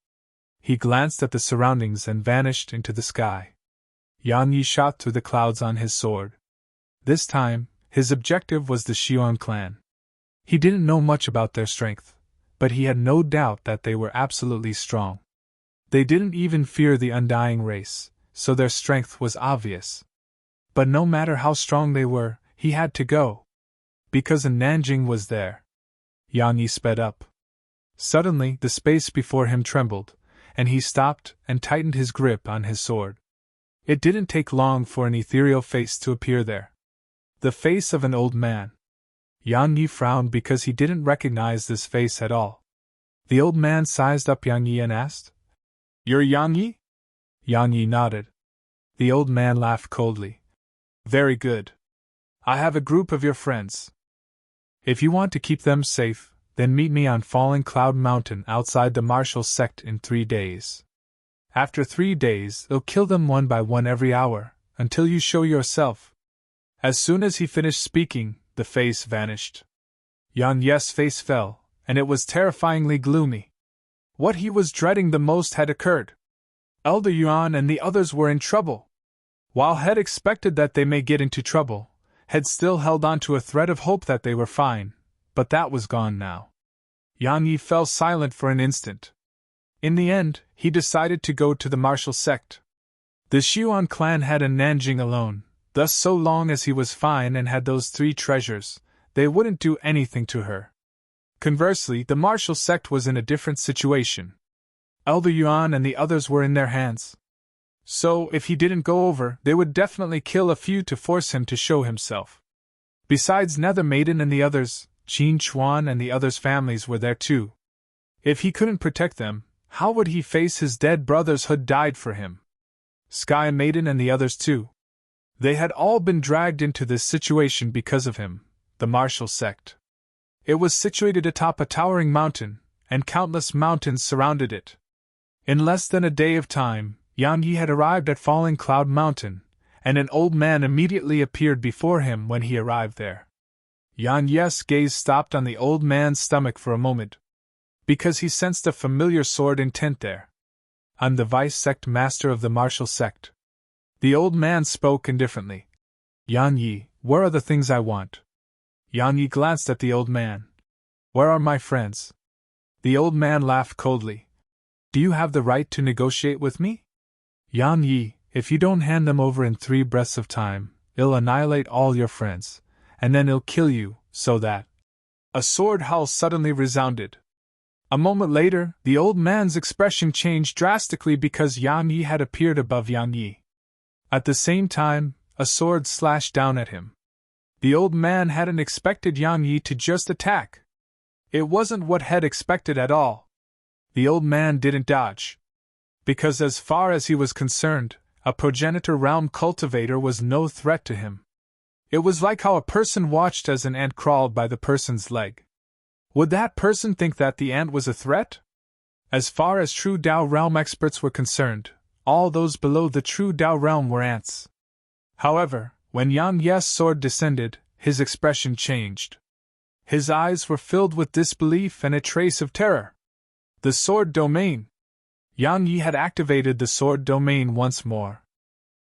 Speaker 1: He glanced at the surroundings and vanished into the sky. Yang Yi shot through the clouds on his sword. This time, his objective was the Xion clan. He didn't know much about their strength, but he had no doubt that they were absolutely strong. They didn't even fear the undying race, so their strength was obvious. But no matter how strong they were, he had to go. Because a Nanjing was there. Yang Yi sped up. Suddenly, the space before him trembled, and he stopped and tightened his grip on his sword. It didn't take long for an ethereal face to appear there. The face of an old man. Yang Yi frowned because he didn't recognize this face at all. The old man sized up Yang Yi and asked, "You're Yang Yi?" Yang Yi nodded. The old man laughed coldly. "Very good. I have a group of your friends. If you want to keep them safe, then meet me on Falling Cloud Mountain outside the martial sect in 3 days. After 3 days, you'll kill them one by one every hour, until you show yourself." As soon as he finished speaking, the face vanished. Yang Yi's face fell, and it was terrifyingly gloomy. What he was dreading the most had occurred. Elder Yuan and the others were in trouble. While Head expected that they may get into trouble, Head still held on to a thread of hope that they were fine, but that was gone now. Yang Yi fell silent for an instant. In the end, he decided to go to the martial sect. The Xion clan had a Nanjing alone, thus so long as he was fine and had those 3 treasures, they wouldn't do anything to her. Conversely, the martial sect was in a different situation. Elder Yuan and the others were in their hands. So, if he didn't go over, they would definitely kill a few to force him to show himself. Besides Nether Maiden and the others, Qin Chuan and the others' families were there too. If he couldn't protect them, how would he face his dead brothers who died for him? Sky Maiden and the others too. They had all been dragged into this situation because of him, the martial sect. It was situated atop a towering mountain, and countless mountains surrounded it. In less than a day of time, Yang Yi had arrived at Falling Cloud Mountain, and an old man immediately appeared before him when he arrived there. Yang Yi's gaze stopped on the old man's stomach for a moment, because he sensed a familiar sword intent there. "I'm the vice sect master of the martial sect." The old man spoke indifferently. "Yang Yi, where are the things I want?" Yang Yi glanced at the old man. "Where are my friends?" The old man laughed coldly. "Do you have the right to negotiate with me? Yang Yi, if you don't hand them over in 3 breaths of time, it'll annihilate all your friends, and then it'll kill you, so that—" A sword howl suddenly resounded. A moment later, the old man's expression changed drastically because Yang Yi had appeared above Yang Yi. At the same time, a sword slashed down at him. The old man hadn't expected Yang Yi to just attack. It wasn't what Head expected at all. The old man didn't dodge. Because as far as he was concerned, a progenitor realm cultivator was no threat to him. It was like how a person watched as an ant crawled by the person's leg. Would that person think that the ant was a threat? As far as true Dao realm experts were concerned, all those below the true Dao realm were ants. However, when Yang Yi's sword descended, his expression changed. His eyes were filled with disbelief and a trace of terror. The sword domain! Yang Yi had activated the sword domain once more.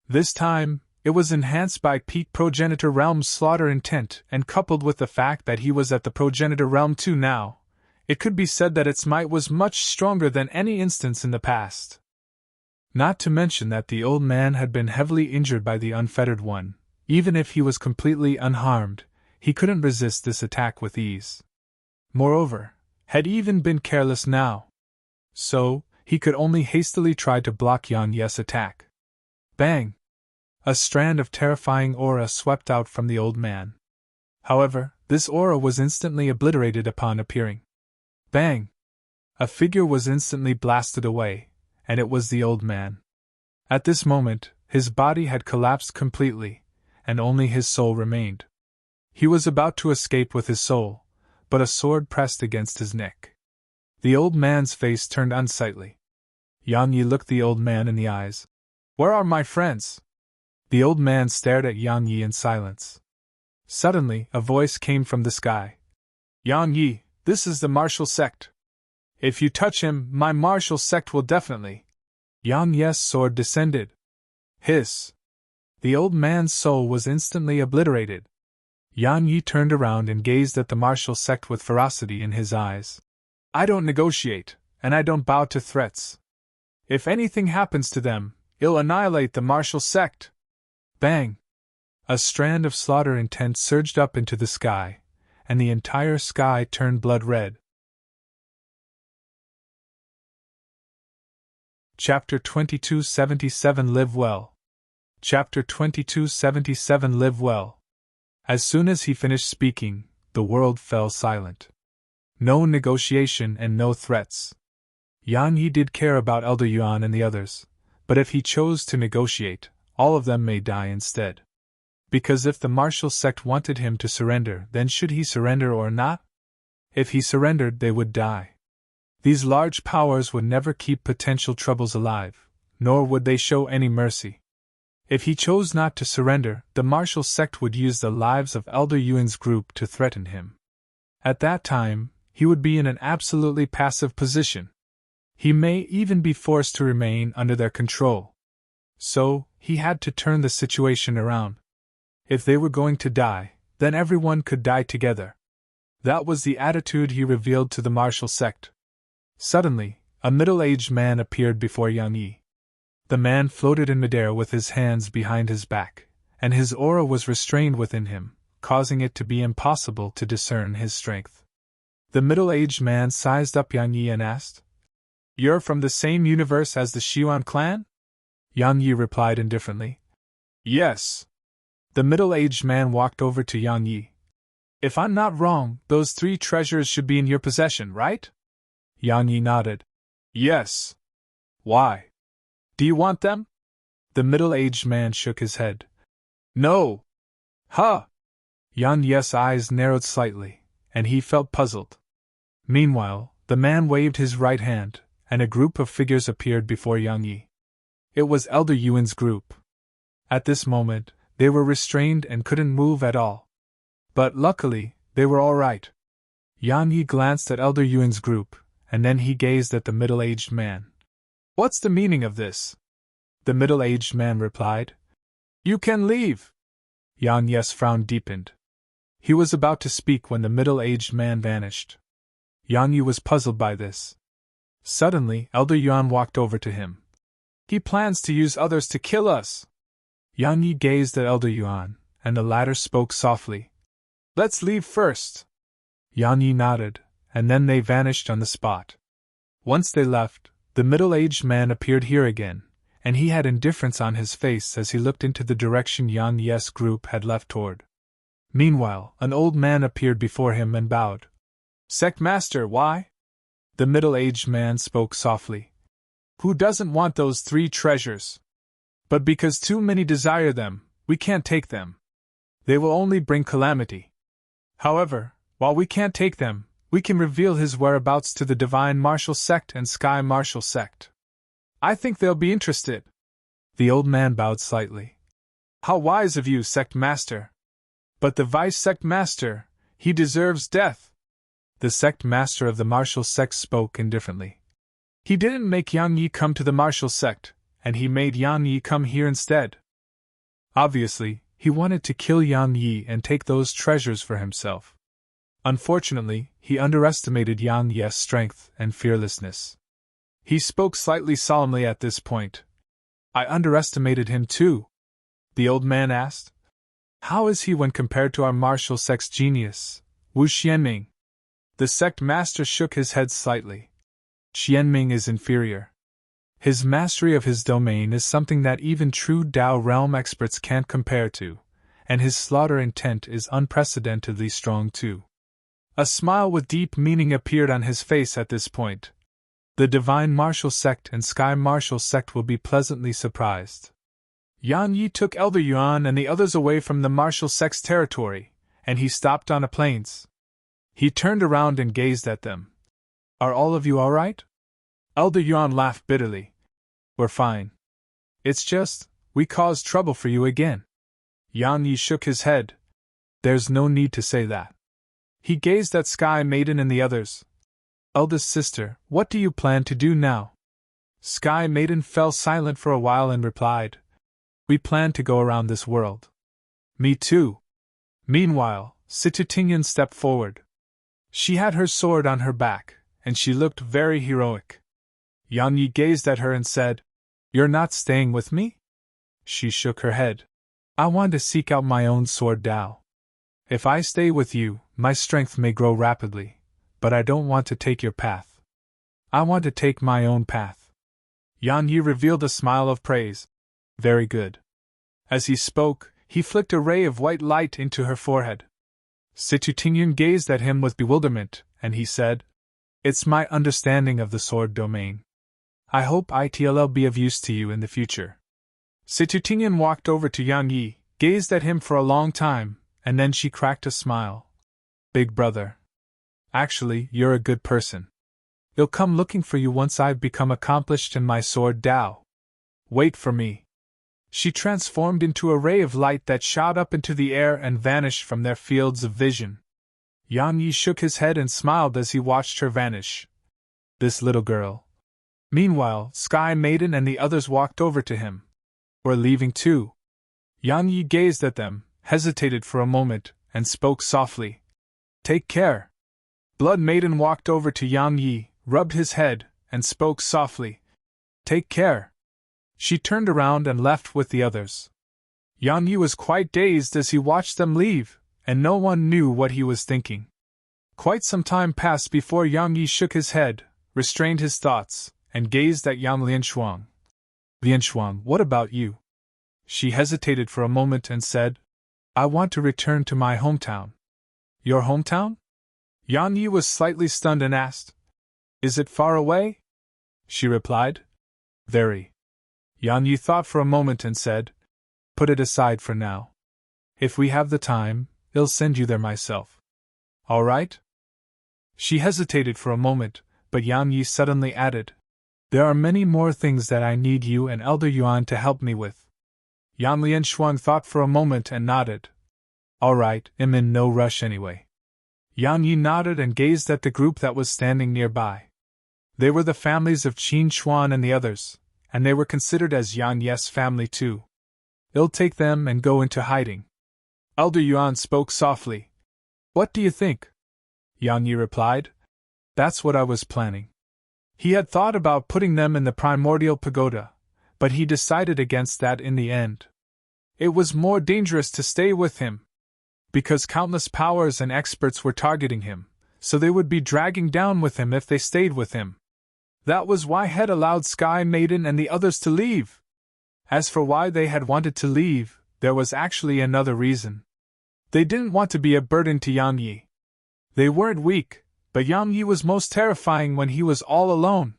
Speaker 1: This time, it was enhanced by peak progenitor realm's slaughter intent, and coupled with the fact that he was at the progenitor realm too now, it could be said that its might was much stronger than any instance in the past. Not to mention that the old man had been heavily injured by the unfettered one. Even if he was completely unharmed, he couldn't resist this attack with ease. Moreover, had even been careless now. So, he could only hastily try to block Yang Yi's attack. Bang! A strand of terrifying aura swept out from the old man. However, this aura was instantly obliterated upon appearing. Bang! A figure was instantly blasted away, and it was the old man. At this moment, his body had collapsed completely, and only his soul remained. He was about to escape with his soul, but a sword pressed against his neck. The old man's face turned unsightly. Yang Yi looked the old man in the eyes. "Where are my friends?" The old man stared at Yang Yi in silence. Suddenly, a voice came from the sky. "Yang Yi, this is the martial sect. If you touch him, my martial sect will definitely—" Yang Yi's sword descended. Hiss! The old man's soul was instantly obliterated. Yang Yi turned around and gazed at the martial sect with ferocity in his eyes. I don't negotiate, and I don't bow to threats. If anything happens to them, it'll annihilate the martial sect. Bang! A strand of slaughter intent surged up into the sky, and the entire sky turned blood red. Chapter 2277 Live Well. Chapter 2277 Live Well. As soon as he finished speaking, the world fell silent. No negotiation and no threats. Yang Yi did care about Elder Yuan and the others, but if he chose to negotiate, all of them may die instead. Because if the martial sect wanted him to surrender, then should he surrender or not? If he surrendered, they would die. These large powers would never keep potential troubles alive, nor would they show any mercy. If he chose not to surrender, the martial sect would use the lives of Elder Yuan's group to threaten him. At that time, he would be in an absolutely passive position. He may even be forced to remain under their control. So, he had to turn the situation around. If they were going to die, then everyone could die together. That was the attitude he revealed to the martial sect. Suddenly, a middle-aged man appeared before Yang Yi. The man floated in midair with his hands behind his back, and his aura was restrained within him, causing it to be impossible to discern his strength. The middle-aged man sized up Yang Yi and asked, "You're from the same universe as the Xiuan clan?" Yang Yi replied indifferently, "Yes." The middle-aged man walked over to Yang Yi. "If I'm not wrong, those 3 treasures should be in your possession, right?" Yang Yi nodded. "Yes." "Why? Do you want them?" The middle-aged man shook his head. "No." "Huh!" Yang Yi's eyes narrowed slightly, and he felt puzzled. Meanwhile, the man waved his right hand, and a group of figures appeared before Yang Yi. It was Elder Yuan's group. At this moment, they were restrained and couldn't move at all. But luckily, they were all right. Yang Yi glanced at Elder Yuan's group, and then he gazed at the middle-aged man. "What's the meaning of this?" The middle-aged man replied. "You can leave." Yang Yi's frown deepened. He was about to speak when the middle-aged man vanished. Yang Yi was puzzled by this. Suddenly, Elder Yuan walked over to him. "He plans to use others to kill us." Yang Yi gazed at Elder Yuan, and the latter spoke softly. "Let's leave first." Yang Yi nodded, and then they vanished on the spot. Once they left, the middle-aged man appeared here again, and he had indifference on his face as he looked into the direction Yang Yi's group had left toward. Meanwhile, an old man appeared before him and bowed. "Sect Master, why?" The middle-aged man spoke softly. "Who doesn't want those 3 treasures? But because too many desire them, we can't take them. They will only bring calamity. However, while we can't take them, we can reveal his whereabouts to the Divine Martial Sect and Sky Martial Sect. I think they'll be interested." The old man bowed slightly. "How wise of you, Sect Master! But the Vice Sect Master, he deserves death." The Sect Master of the Martial Sect spoke indifferently. "He didn't make Yang Yi come to the Martial Sect, and he made Yang Yi come here instead. Obviously, he wanted to kill Yang Yi and take those treasures for himself. Unfortunately, he underestimated Yang Yi's strength and fearlessness." He spoke slightly solemnly at this point. "I underestimated him too." The old man asked. "How is he when compared to our martial sect's genius, Wu Xianming?" The sect master shook his head slightly. "Xianming is inferior. His mastery of his domain is something that even true Dao realm experts can't compare to, and his slaughter intent is unprecedentedly strong too." A smile with deep meaning appeared on his face at this point. The Divine Martial Sect and Sky Martial Sect will be pleasantly surprised. Yang Yi took Elder Yuan and the others away from the Martial Sect's territory, and he stopped on a plains. He turned around and gazed at them. "Are all of you all right?" Elder Yuan laughed bitterly. "We're fine. It's just, we caused trouble for you again." Yang Yi shook his head. "There's no need to say that." He gazed at Sky Maiden and the others. "Eldest sister, what do you plan to do now?" Sky Maiden fell silent for a while and replied, We plan to go around this world. Me too. Meanwhile, Situtingyan stepped forward. She had her sword on her back, and she looked very heroic. Yang Yi gazed at her and said, "You're not staying with me?" She shook her head. "I want to seek out my own sword Tao. If I stay with you, my strength may grow rapidly, but I don't want to take your path. I want to take my own path." Yang Yi revealed a smile of praise. "Very good." As he spoke, he flicked a ray of white light into her forehead. Situtingyan gazed at him with bewilderment, and he said, "It's my understanding of the sword domain. I hope it'll be of use to you in the future." Situtingyan walked over to Yang Yi, gazed at him for a long time, and then she cracked a smile. "Big brother. Actually, you're a good person. You'll come looking for you once I've become accomplished in my sword Tao. Wait for me." She transformed into a ray of light that shot up into the air and vanished from their fields of vision. Yang Yi shook his head and smiled as he watched her vanish. This little girl. Meanwhile, Sky Maiden and the others walked over to him. "We're leaving too." Yang Yi gazed at them, hesitated for a moment, and spoke softly. "Take care." Blood Maiden walked over to Yang Yi, rubbed his head, and spoke softly. "Take care." She turned around and left with the others. Yang Yi was quite dazed as he watched them leave, and no one knew what he was thinking. Quite some time passed before Yang Yi shook his head, restrained his thoughts, and gazed at Yang Lianshuang. "Lianshuang, what about you?" She hesitated for a moment and said, "I want to return to my hometown." "Your hometown?" Yang Yi was slightly stunned and asked, "Is it far away?" She replied, "Very." Yang Yi thought for a moment and said, "Put it aside for now. If we have the time, I'll send you there myself." "All right?" She hesitated for a moment, but Yang Yi suddenly added, "There are many more things that I need you and Elder Yuan to help me with." Yang Lianshuang thought for a moment and nodded. "All right, I'm in no rush anyway." Yang Yi nodded and gazed at the group that was standing nearby. They were the families of Qin Chuan and the others, and they were considered as Yang Yi's family too. "I'll take them and go into hiding." Elder Yuan spoke softly. "What do you think?" Yang Yi replied, "That's what I was planning." He had thought about putting them in the primordial pagoda, but he decided against that in the end. It was more dangerous to stay with him, because countless powers and experts were targeting him, so they would be dragging down with him if they stayed with him. That was why he had allowed Sky Maiden and the others to leave. As for why they had wanted to leave, there was actually another reason. They didn't want to be a burden to Yang Yi. They weren't weak, but Yang Yi was most terrifying when he was all alone.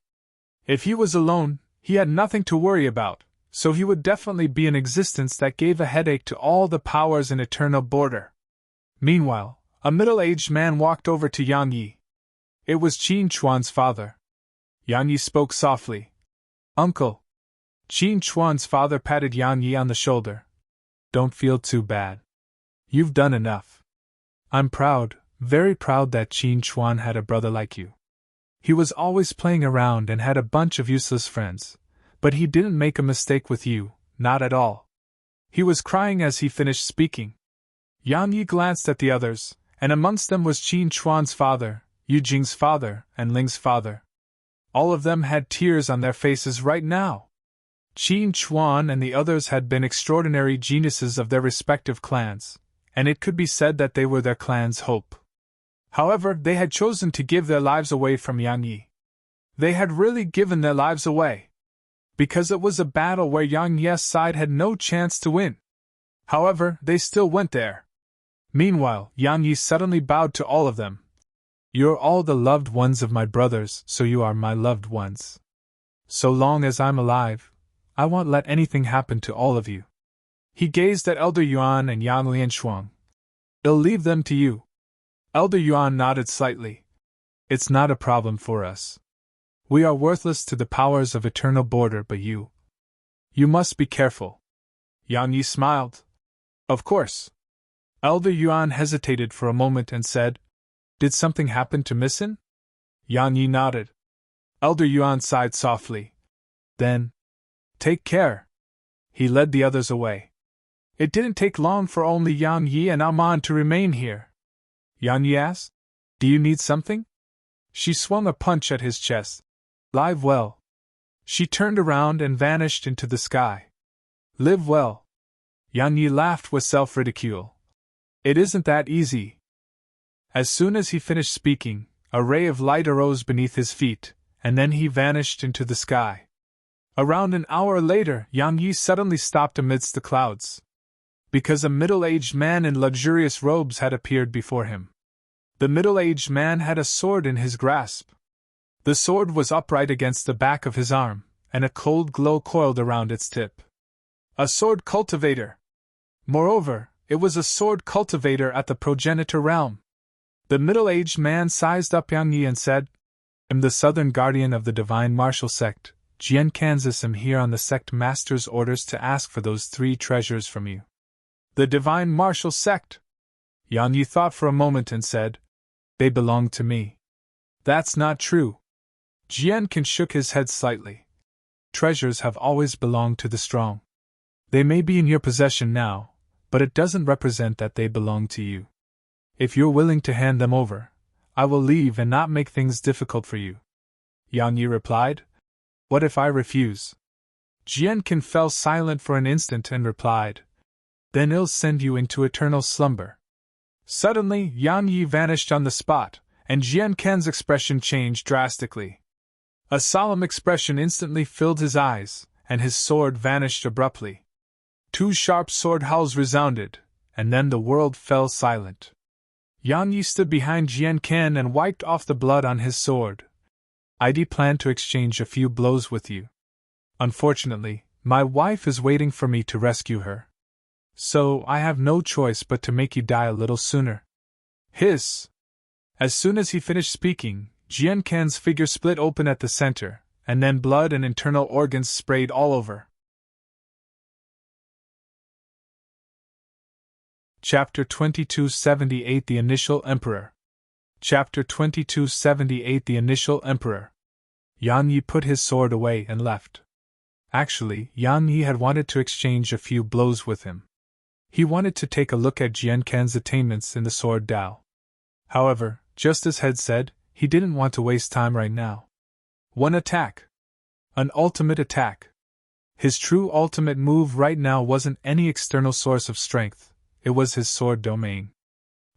Speaker 1: If he was alone, he had nothing to worry about, so he would definitely be an existence that gave a headache to all the powers in Eternal Border. Meanwhile, a middle-aged man walked over to Yang Yi. It was Qin Chuan's father. Yang Yi spoke softly. "Uncle." Qin Chuan's father patted Yang Yi on the shoulder. "Don't feel too bad. You've done enough. I'm proud, very proud that Qin Chuan had a brother like you. He was always playing around and had a bunch of useless friends, but he didn't make a mistake with you, not at all." He was crying as he finished speaking. Yang Yi glanced at the others, and amongst them was Qin Chuan's father, Yu Jing's father, and Ling's father. All of them had tears on their faces right now. Qin Chuan and the others had been extraordinary geniuses of their respective clans, and it could be said that they were their clan's hope. However, they had chosen to give their lives away from Yang Yi. They had really given their lives away, because it was a battle where Yang Yi's side had no chance to win. However, they still went there. Meanwhile, Yang Yi suddenly bowed to all of them. "You're all the loved ones of my brothers, so you are my loved ones. So long as I'm alive, I won't let anything happen to all of you." He gazed at Elder Yuan and Yang Lianshuang. "I'll leave them to you." Elder Yuan nodded slightly. "It's not a problem for us. We are worthless to the powers of Eternal Border, but you must be careful." Yang Yi smiled. "Of course." Elder Yuan hesitated for a moment and said, "Did something happen to Missin?" Yang Yi nodded. Elder Yuan sighed softly. "Then, take care." he led the others away. It didn't take long for only Yang Yi and Aman to remain here. Yang Yi asked, "Do you need something?" She swung a punch at his chest. "Live well." She turned around and vanished into the sky. "Live well." Yang Yi laughed with self-ridicule. "It isn't that easy." As soon as he finished speaking, a ray of light arose beneath his feet, and then he vanished into the sky. Around an hour later, Yang Yi suddenly stopped amidst the clouds. Because a middle-aged man in luxurious robes had appeared before him. The middle-aged man had a sword in his grasp. The sword was upright against the back of his arm, and a cold glow coiled around its tip. A sword cultivator! Moreover, it was a sword cultivator at the progenitor realm. The middle-aged man sized up Yang Yi and said, "I'm the southern guardian of the divine martial sect, Jian Kansas. I'm here on the sect master's orders to ask for those 3 treasures from you." The divine martial sect? Yang Yi thought for a moment and said, "They belong to me." "That's not true." Jian Kan shook his head slightly. "Treasures have always belonged to the strong. They may be in your possession now, but it doesn't represent that they belong to you. If you're willing to hand them over, I will leave and not make things difficult for you." Yang Yi replied, "What if I refuse?" Jian Kan fell silent for an instant and replied, "Then I'll send you into eternal slumber." Suddenly, Yang Yi vanished on the spot, and Jian Kan's expression changed drastically. A solemn expression instantly filled his eyes, and his sword vanished abruptly. 2 sharp sword howls resounded, and then the world fell silent. Yang Yi stood behind Jian Kan and wiped off the blood on his sword. "I'd planned to exchange a few blows with you. Unfortunately, my wife is waiting for me to rescue her. So I have no choice but to make you die a little sooner." Hiss! As soon as he finished speaking, Jian Kan's figure split open at the center, and then blood and internal organs sprayed all over. Chapter 2278 The Initial Emperor. Chapter 2278 The Initial Emperor. Yang Yi put his sword away and left. Actually, Yang Yi had wanted to exchange a few blows with him. He wanted to take a look at Jian Kan's attainments in the sword Dao. However, just as had said, he didn't want to waste time right now. One attack. An ultimate attack. His true ultimate move right now wasn't any external source of strength, it was his sword domain.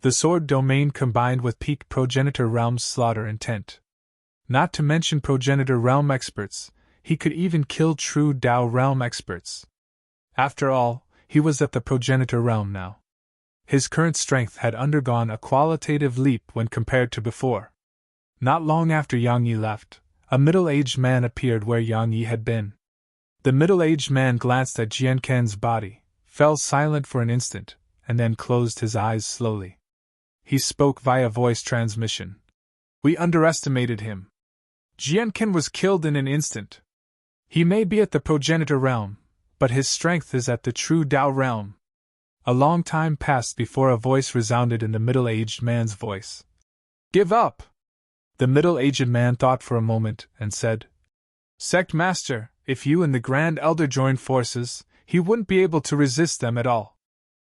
Speaker 1: The sword domain combined with peak progenitor realm's slaughter intent. Not to mention progenitor realm experts, he could even kill true Dao realm experts. After all, he was at the progenitor realm now. His current strength had undergone a qualitative leap when compared to before. Not long after Yang Yi left, a middle-aged man appeared where Yang Yi had been. The middle-aged man glanced at Jian Kan's body, fell silent for an instant, and then closed his eyes slowly. He spoke via voice transmission. "We underestimated him. Jian Kan was killed in an instant. He may be at the progenitor realm, but his strength is at the true Dao realm." A long time passed before a voice resounded in the middle-aged man's voice. "Give up!" The middle-aged man thought for a moment and said, "Sect Master, if you and the Grand Elder joined forces, he wouldn't be able to resist them at all.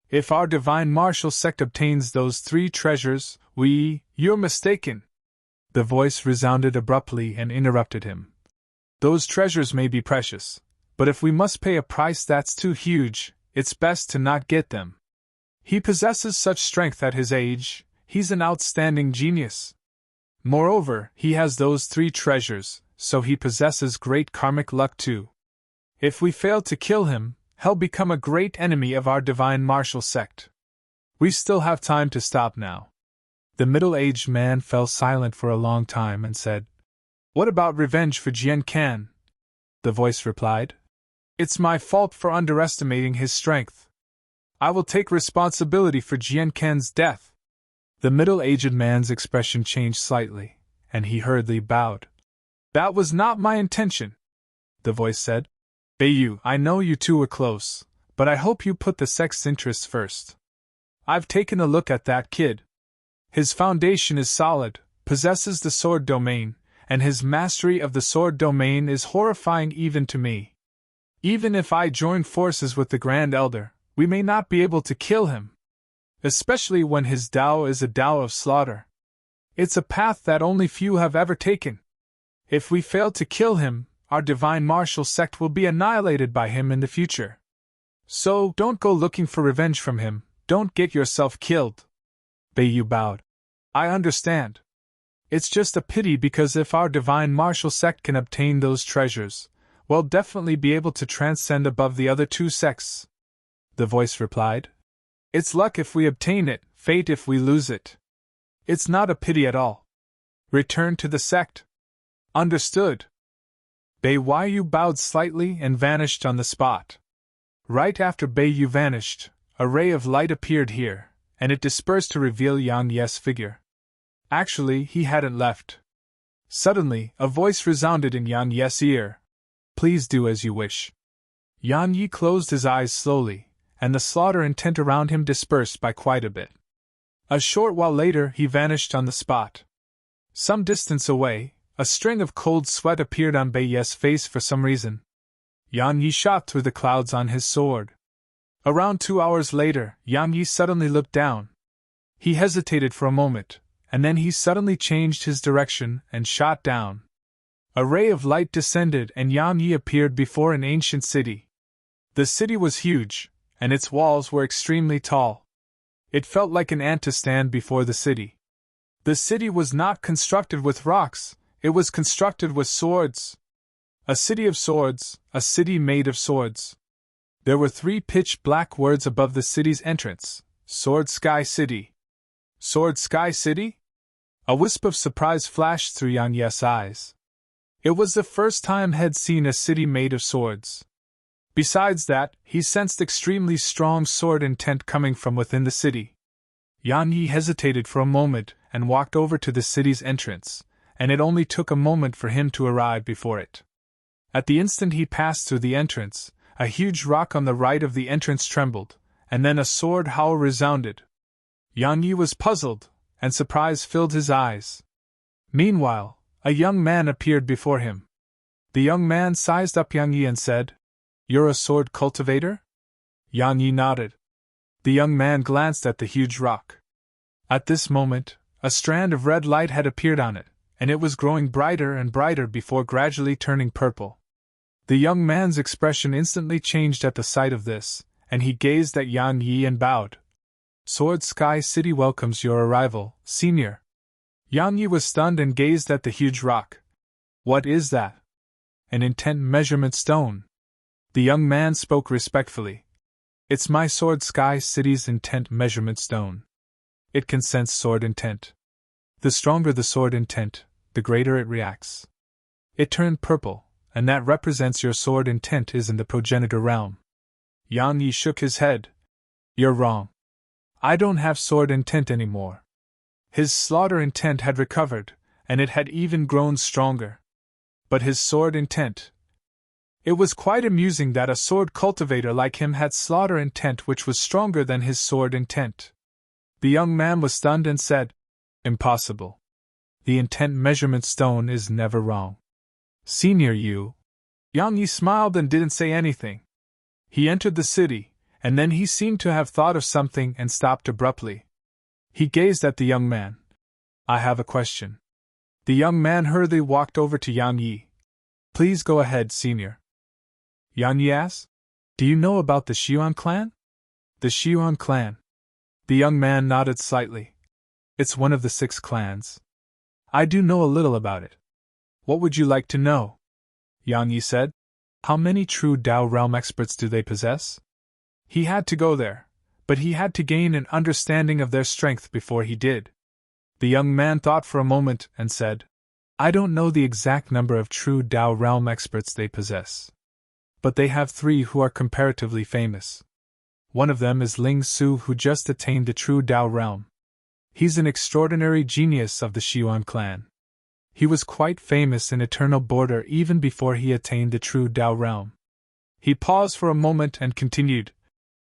Speaker 1: If our divine martial sect obtains those 3 treasures, you're mistaken." The voice resounded abruptly and interrupted him. "Those treasures may be precious, but if we must pay a price that's too huge, it's best to not get them. He possesses such strength at his age, he's an outstanding genius. Moreover, he has those 3 treasures, so he possesses great karmic luck too. If we fail to kill him, he'll become a great enemy of our divine martial sect. We still have time to stop now." The middle-aged man fell silent for a long time and said, "What about revenge for Jian Kan?" The voice replied, "It's my fault for underestimating his strength. I will take responsibility for Jian Kan's death." The middle-aged man's expression changed slightly, and he hurriedly bowed. "That was not my intention," the voice said. "Beiyu, I know you two were close, but I hope you put the sect's interests first. I've taken a look at that kid. His foundation is solid, possesses the sword domain, and his mastery of the sword domain is horrifying even to me. Even if I join forces with the Grand Elder, we may not be able to kill him. Especially when his Tao is a Tao of slaughter. It's a path that only few have ever taken. If we fail to kill him, our divine martial sect will be annihilated by him in the future. So, don't go looking for revenge from him, don't get yourself killed. Beiyu bowed. I understand. It's just a pity because if our divine martial sect can obtain those treasures, we'll definitely be able to transcend above the other two sects. The voice replied. It's luck if we obtain it, fate if we lose it. It's not a pity at all. Return to the sect. Understood. Beiyu bowed slightly and vanished on the spot. Right after Beiyu vanished, a ray of light appeared here, and it dispersed to reveal Yang Ye's figure. Actually, he hadn't left. Suddenly, a voice resounded in Yang Ye's ear. Please do as you wish. Yang Yi closed his eyes slowly, and the slaughter intent around him dispersed by quite a bit. A short while later, he vanished on the spot. Some distance away, a string of cold sweat appeared on Beiyu's face for some reason. Yang Yi shot through the clouds on his sword. Around 2 hours later, Yang Yi suddenly looked down. He hesitated for a moment, and then he suddenly changed his direction and shot down. A ray of light descended and Yang Yi appeared before an ancient city. The city was huge, and its walls were extremely tall. It felt like an ant to stand before the city. The city was not constructed with rocks, it was constructed with swords. A city of swords, a city made of swords. There were 3 pitch-black words above the city's entrance: Sword Sky City. Sword Sky City? A wisp of surprise flashed through Yang Ye's eyes. It was the first time he'd seen a city made of swords. Besides that, he sensed extremely strong sword intent coming from within the city. Yang Yi hesitated for a moment and walked over to the city's entrance, and it only took a moment for him to arrive before it. At the instant he passed through the entrance, a huge rock on the right of the entrance trembled, and then a sword howl resounded. Yang Yi was puzzled, and surprise filled his eyes. Meanwhile, a young man appeared before him. The young man sized up Yang Yi and said, "You're a sword cultivator?" Yang Yi nodded. The young man glanced at the huge rock. At this moment, a strand of red light had appeared on it, and it was growing brighter and brighter before gradually turning purple. The young man's expression instantly changed at the sight of this, and he gazed at Yang Yi and bowed. "Sword Sky City welcomes your arrival, senior." Yang Yi was stunned and gazed at the huge rock. "What is that?" "An intent measurement stone." The young man spoke respectfully. "It's my Sword Sky City's intent measurement stone. It can sense sword intent. The stronger the sword intent, the greater it reacts. It turned purple, and that represents your sword intent is in the progenitor realm." Yang Yi shook his head. "You're wrong. I don't have sword intent anymore." His slaughter intent had recovered, and it had even grown stronger. But his sword intent. It was quite amusing that a sword cultivator like him had slaughter intent which was stronger than his sword intent. The young man was stunned and said, "Impossible. The intent measurement stone is never wrong." "Senior you." Yang Yi smiled and didn't say anything. He entered the city, and then he seemed to have thought of something and stopped abruptly. He gazed at the young man. "I have a question." The young man hurriedly walked over to Yang Yi. "Please go ahead, senior." Yang Yi asked, "Do you know about the Xiuan clan?" "The Xiuan clan?" The young man nodded slightly. "It's one of the 6 clans. I do know a little about it." "What would you like to know?" Yang Yi said. "How many true Tao realm experts do they possess?" He had to go there, but he had to gain an understanding of their strength before he did. The young man thought for a moment and said, "I don't know the exact number of true Tao realm experts they possess. But they have 3 who are comparatively famous. One of them is Ling Su, who just attained the true Tao realm. He's an extraordinary genius of the Xiuan clan. He was quite famous in Eternal Border even before he attained the true Tao realm." He paused for a moment and continued.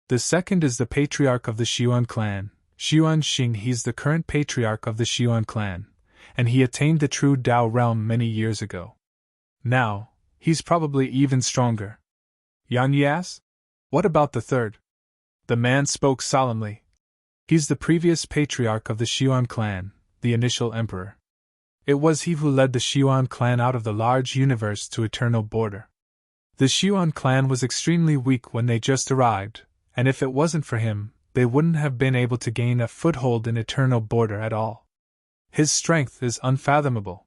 Speaker 1: "The second is the patriarch of the Xiuan clan, Xiuan Xing. He's the current patriarch of the Xiuan clan, and he attained the true Tao realm many years ago. Now, he's probably even stronger." Yang Yi asked. What about the third? The man spoke solemnly. He's the previous patriarch of the Xiuan clan, the initial emperor. It was he who led the Xiuan clan out of the large universe to eternal border. The Xiuan clan was extremely weak when they just arrived, and if it wasn't for him, they wouldn't have been able to gain a foothold in eternal border at all. His strength is unfathomable.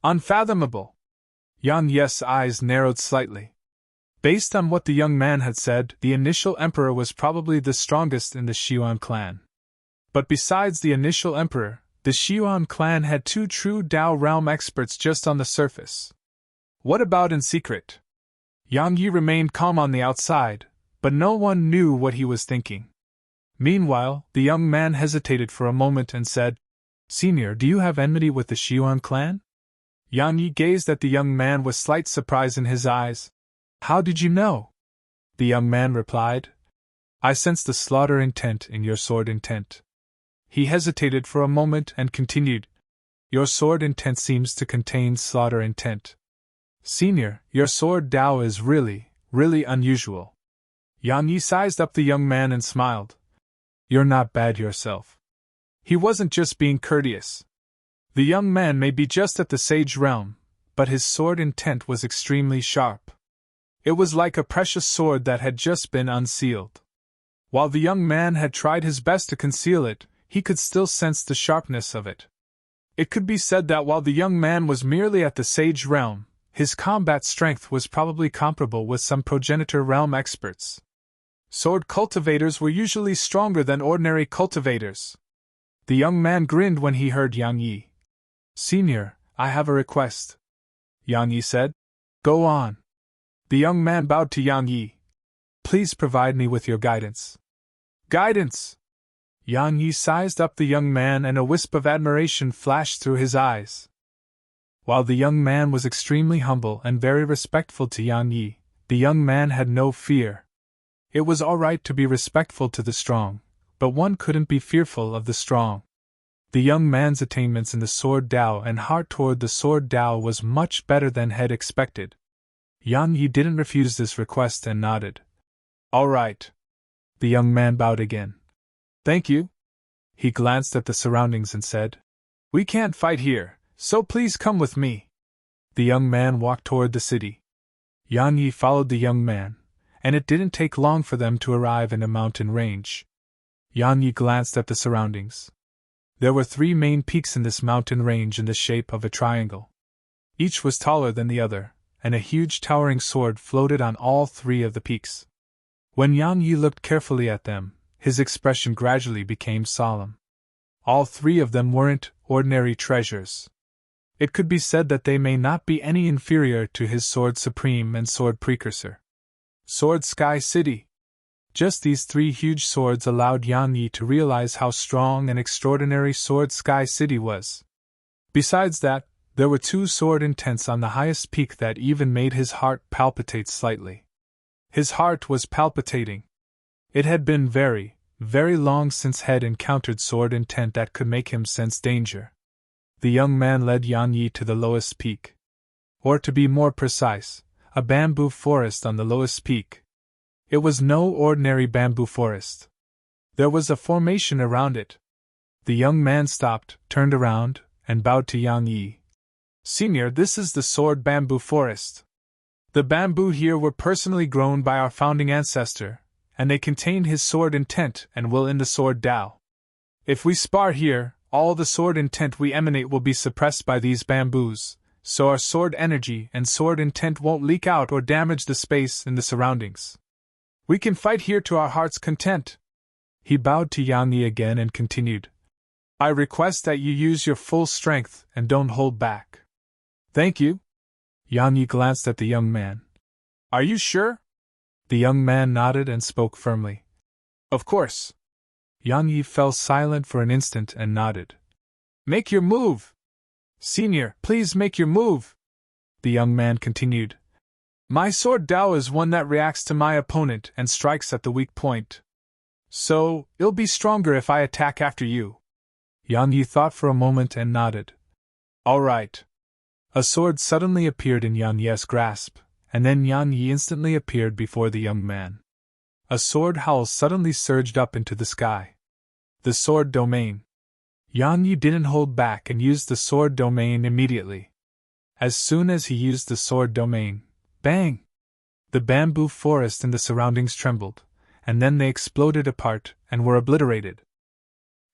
Speaker 1: Unfathomable! Yang Yi's eyes narrowed slightly. Based on what the young man had said, the initial emperor was probably the strongest in the Xiuan clan. But besides the initial emperor, the Xiuan clan had 2 true Dao realm experts just on the surface. What about in secret? Yang Yi remained calm on the outside, but no one knew what he was thinking. Meanwhile, the young man hesitated for a moment and said, Senior, do you have enmity with the Xiuan clan? Yang Yi gazed at the young man with slight surprise in his eyes. How did you know? The young man replied. I sensed the slaughter intent in your sword intent. He hesitated for a moment and continued. Your sword intent seems to contain slaughter intent. Senior, your sword Dao is really unusual. Yang Yi sized up the young man and smiled. You're not bad yourself. He wasn't just being courteous. The young man may be just at the sage realm, but his sword intent was extremely sharp. It was like a precious sword that had just been unsealed. While the young man had tried his best to conceal it, he could still sense the sharpness of it. It could be said that while the young man was merely at the sage realm, his combat strength was probably comparable with some progenitor realm experts. Sword cultivators were usually stronger than ordinary cultivators. The young man grinned when he heard Yang Yi. Senior, I have a request. Yang Yi said. Go on. The young man bowed to Yang Yi. Please provide me with your guidance. Guidance! Yang Yi sized up the young man and a wisp of admiration flashed through his eyes. While the young man was extremely humble and very respectful to Yang Yi, the young man had no fear. It was all right to be respectful to the strong, but one couldn't be fearful of the strong. The young man's attainments in the sword Dao and heart toward the sword Dao was much better than had expected. Yang Yi didn't refuse this request and nodded. All right. The young man bowed again. Thank you. He glanced at the surroundings and said, We can't fight here, so please come with me. The young man walked toward the city. Yang Yi followed the young man, and it didn't take long for them to arrive in a mountain range. Yang Yi glanced at the surroundings. There were 3 main peaks in this mountain range in the shape of a triangle. Each was taller than the other, and a huge towering sword floated on all 3 of the peaks. When Yang Yi looked carefully at them, his expression gradually became solemn. All 3 of them weren't ordinary treasures. It could be said that they may not be any inferior to his Sword Supreme and Sword Precursor. Sword Sky City. Just these 3 huge swords allowed Yang Yi to realize how strong and extraordinary Sword Sky City was. Besides that, there were 2 sword intents on the highest peak that even made his heart palpitate slightly. His heart was palpitating. It had been very long since he had encountered sword intent that could make him sense danger. The young man led Yang Yi to the lowest peak. Or to be more precise, a bamboo forest on the lowest peak. It was no ordinary bamboo forest. There was a formation around it. The young man stopped, turned around, and bowed to Yang Yi. Senior, this is the sword bamboo forest. The bamboo here were personally grown by our founding ancestor, and they contain his sword intent and will in the sword Dao. If we spar here, all the sword intent we emanate will be suppressed by these bamboos, so our sword energy and sword intent won't leak out or damage the space in the surroundings. We can fight here to our heart's content. He bowed to Yang Yi again and continued. I request that you use your full strength and don't hold back. Thank you. Yang Yi glanced at the young man. Are you sure? The young man nodded and spoke firmly. Of course. Yang Yi fell silent for an instant and nodded. Make your move! Senior, please make your move! The young man continued. My sword Dao is one that reacts to my opponent and strikes at the weak point. So, it'll be stronger if I attack after you. Yang Yi thought for a moment and nodded. All right. A sword suddenly appeared in Yang Yi's grasp, and then Yang Yi instantly appeared before the young man. A sword howl suddenly surged up into the sky. The sword domain. Yang Yi didn't hold back and used the sword domain immediately. As soon as he used the sword domain, bang! The bamboo forest and the surroundings trembled, and then they exploded apart and were obliterated.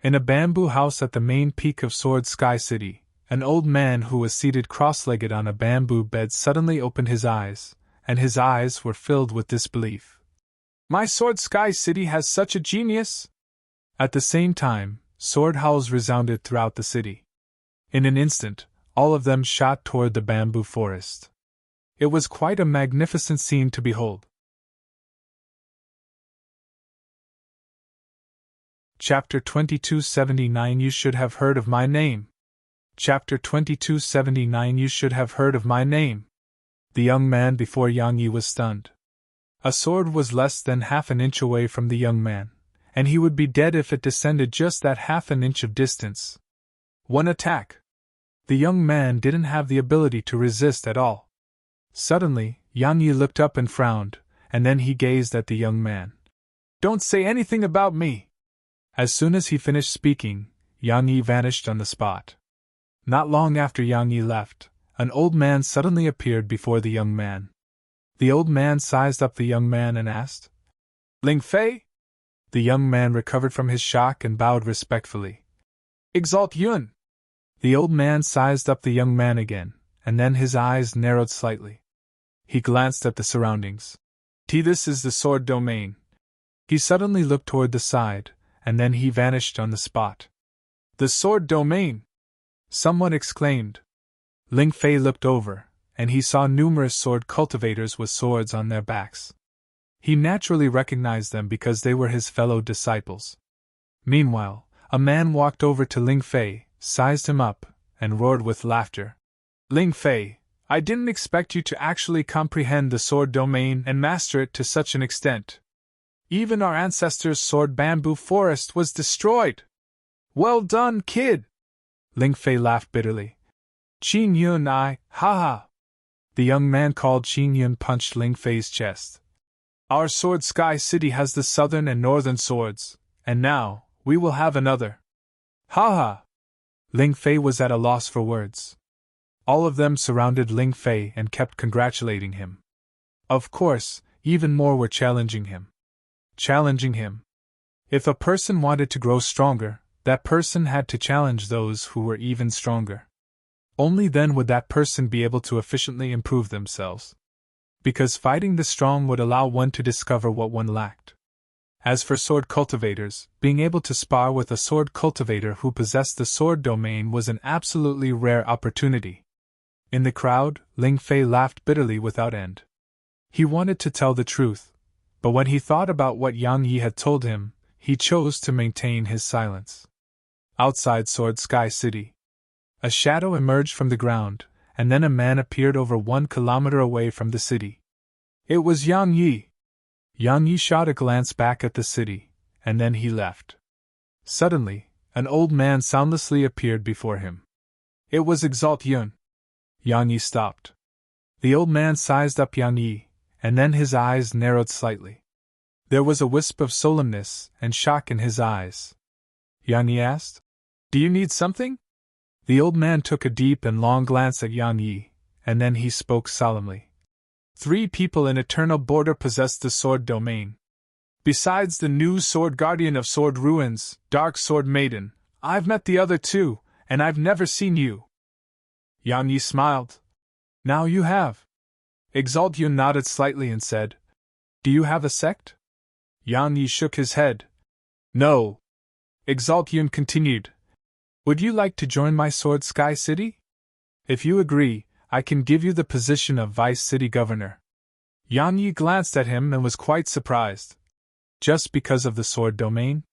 Speaker 1: In a bamboo house at the main peak of Sword Sky City, an old man who was seated cross-legged on a bamboo bed suddenly opened his eyes, and his eyes were filled with disbelief. My Sword Sky City has such a genius! At the same time, sword howls resounded throughout the city. In an instant, all of them shot toward the bamboo forest. It was quite a magnificent scene to behold. Chapter 2279 You should have heard of my name. Chapter 2279 You should have heard of my name. The young man before Yang Yi was stunned. A sword was less than half an inch away from the young man, and he would be dead if it descended just that half an inch of distance. One attack. The young man didn't have the ability to resist at all. Suddenly, Yang Yi looked up and frowned, and then he gazed at the young man. Don't say anything about me! As soon as he finished speaking, Yang Yi vanished on the spot. Not long after Yang Yi left, an old man suddenly appeared before the young man. The old man sized up the young man and asked, Ling Fei? The young man recovered from his shock and bowed respectfully. Exalt Yun! The old man sized up the young man again, and then his eyes narrowed slightly. He glanced at the surroundings. This is the sword domain. He suddenly looked toward the side, and then he vanished on the spot. The sword domain! Someone exclaimed. Ling Fei looked over, and he saw numerous sword cultivators with swords on their backs. He naturally recognized them because they were his fellow disciples. Meanwhile, a man walked over to Ling Fei, sized him up, and roared with laughter. Ling Fei, I didn't expect you to actually comprehend the sword domain and master it to such an extent. Even our ancestors' sword bamboo forest was destroyed. Well done, kid! Ling Fei laughed bitterly. Qing Yun ha ha! The young man called Qing Yun punched Ling Fei's chest. Our Sword Sky City has the southern and northern swords, and now, we will have another. Ha ha! Ling Fei was at a loss for words. All of them surrounded Ling Fei and kept congratulating him. Of course, even more were challenging him. Challenging him. If a person wanted to grow stronger, that person had to challenge those who were even stronger. Only then would that person be able to efficiently improve themselves. Because fighting the strong would allow one to discover what one lacked. As for sword cultivators, being able to spar with a sword cultivator who possessed the sword domain was an absolutely rare opportunity. In the crowd, Ling Fei laughed bitterly without end. He wanted to tell the truth, but when he thought about what Yang Yi had told him, he chose to maintain his silence. Outside Sword Sky City, a shadow emerged from the ground, and then a man appeared over 1 kilometer away from the city. It was Yang Yi. Yang Yi shot a glance back at the city, and then he left. Suddenly, an old man soundlessly appeared before him. It was Exalt Yun. Yang Yi stopped. The old man sized up Yang Yi, and then his eyes narrowed slightly. There was a wisp of solemnness and shock in his eyes. Yang Yi asked, Do you need something? The old man took a deep and long glance at Yang Yi, and then he spoke solemnly. 3 people in Eternal Border possess the sword domain. Besides the new sword guardian of sword ruins, Dark Sword Maiden, I've met the other 2, and I've never seen you. Yang Yi smiled. Now you have. Exalt Yun nodded slightly and said, Do you have a sect? Yang Yi shook his head. No. Exalt Yun continued. Would you like to join my Sword Sky City? If you agree, I can give you the position of Vice City Governor. Yang Yi glanced at him and was quite surprised. Just because of the sword domain?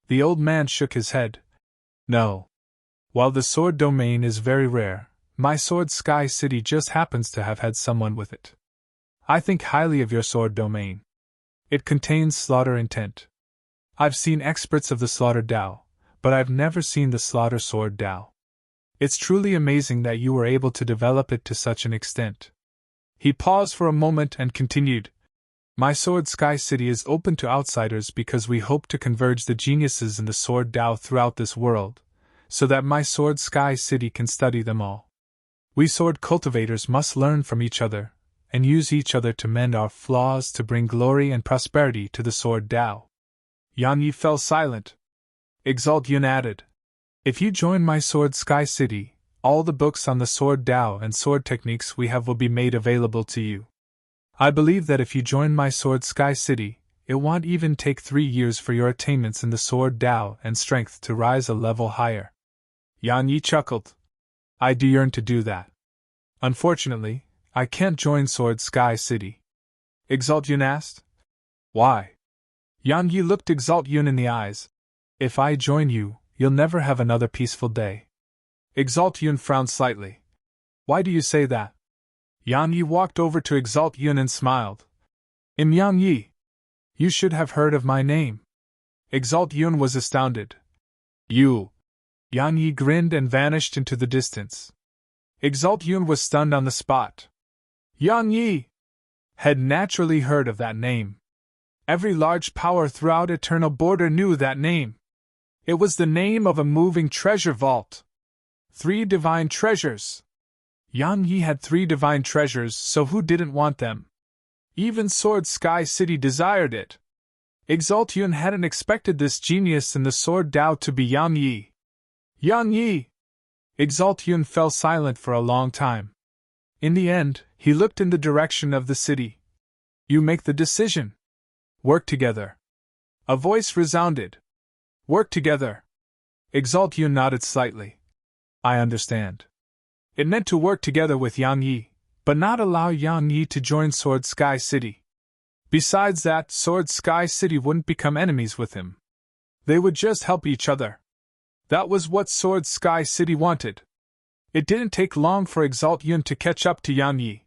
Speaker 1: The old man shook his head. No. While the sword domain is very rare, my Sword Sky City just happens to have had someone with it. I think highly of your sword domain. It contains slaughter intent. I've seen experts of the slaughter Dao, but I've never seen the slaughter sword Dao. It's truly amazing that you were able to develop it to such an extent. He paused for a moment and continued. My Sword Sky City is open to outsiders because we hope to converge the geniuses in the Sword Tao throughout this world, so that my Sword Sky City can study them all. We sword cultivators must learn from each other, and use each other to mend our flaws to bring glory and prosperity to the Sword Tao. Yan Yi fell silent. Exalt Yun added, if you join my Sword Sky City, all the books on the Sword Tao and sword techniques we have will be made available to you. I believe that if you join my Sword Sky City, it won't even take 3 years for your attainments in the Sword Tao and strength to rise a level higher. Yan Yi chuckled. I do yearn to do that. Unfortunately, I can't join Sword Sky City. Exalt Yun asked. Why? Yan Yi looked Exalt Yun in the eyes. If I join you, you'll never have another peaceful day. Exalt Yun frowned slightly. Why do you say that? Yan Yi walked over to Exalt Yun and smiled. Yang Yi. You should have heard of my name. Exalt Yun was astounded. You. Yan Yi grinned and vanished into the distance. Exalt Yun was stunned on the spot. Yang Yi had naturally heard of that name. Every large power throughout Eternal Border knew that name. It was the name of a moving treasure vault. 3 divine treasures. Yang Yi had 3 divine treasures, so who didn't want them? Even Sword Sky City desired it. Exalt Yun hadn't expected this genius in the Sword Tao to be Yang Yi. Yang Yi! Exalt Yun fell silent for a long time. In the end, he looked in the direction of the city. You make the decision. Work together. A voice resounded. Work together. Exalt Yun nodded slightly. I understand. It meant to work together with Yang Yi, but not allow Yang Yi to join Sword Sky City. Besides that, Sword Sky City wouldn't become enemies with him. They would just help each other. That was what Sword Sky City wanted. It didn't take long for Exalt Yun to catch up to Yang Yi.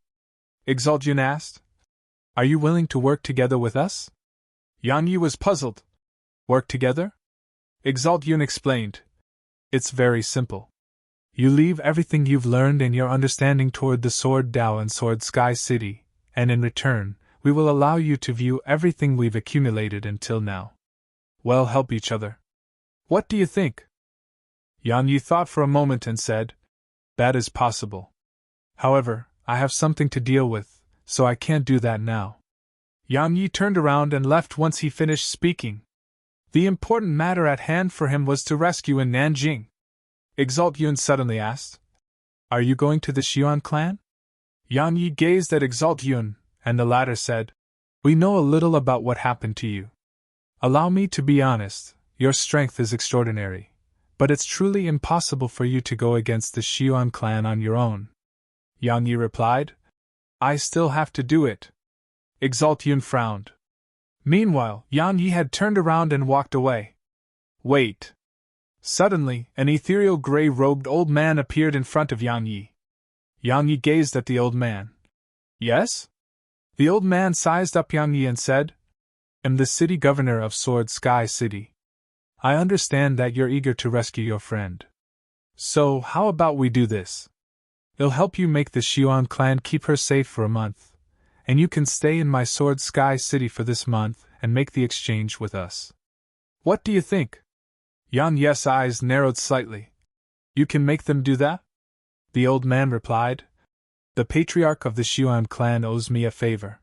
Speaker 1: Exalt Yun asked, Are you willing to work together with us? Yang Yi was puzzled. Work together? Exalt Yun explained. It's very simple. You leave everything you've learned and your understanding toward the Sword Tao and Sword Sky City, and in return, we will allow you to view everything we've accumulated until now. We'll help each other. What do you think? Yang Yi thought for a moment and said, That is possible. However, I have something to deal with, so I can't do that now. Yang Yi turned around and left once he finished speaking. The important matter at hand for him was to rescue in Nanjing. Exalt Yun suddenly asked, Are you going to the Xiuan clan? Yang Yi gazed at Exalt Yun, and the latter said, We know a little about what happened to you. Allow me to be honest, your strength is extraordinary, but it's truly impossible for you to go against the Xiuan clan on your own. Yang Yi replied, I still have to do it. Exalt Yun frowned. Meanwhile, Yang Yi had turned around and walked away. Wait. Suddenly, an ethereal gray-robed old man appeared in front of Yang Yi. Yang Yi gazed at the old man. Yes? The old man sized up Yang Yi and said, I'm the city governor of Sword Sky City. I understand that you're eager to rescue your friend. So, how about we do this? It'll help you make the Xiuan clan keep her safe for a month, and you can stay in my Sword Sky City for this month and make the exchange with us. What do you think? Yang Yi's eyes narrowed slightly. You can make them do that? The old man replied. The patriarch of the Xiuan clan owes me a favor.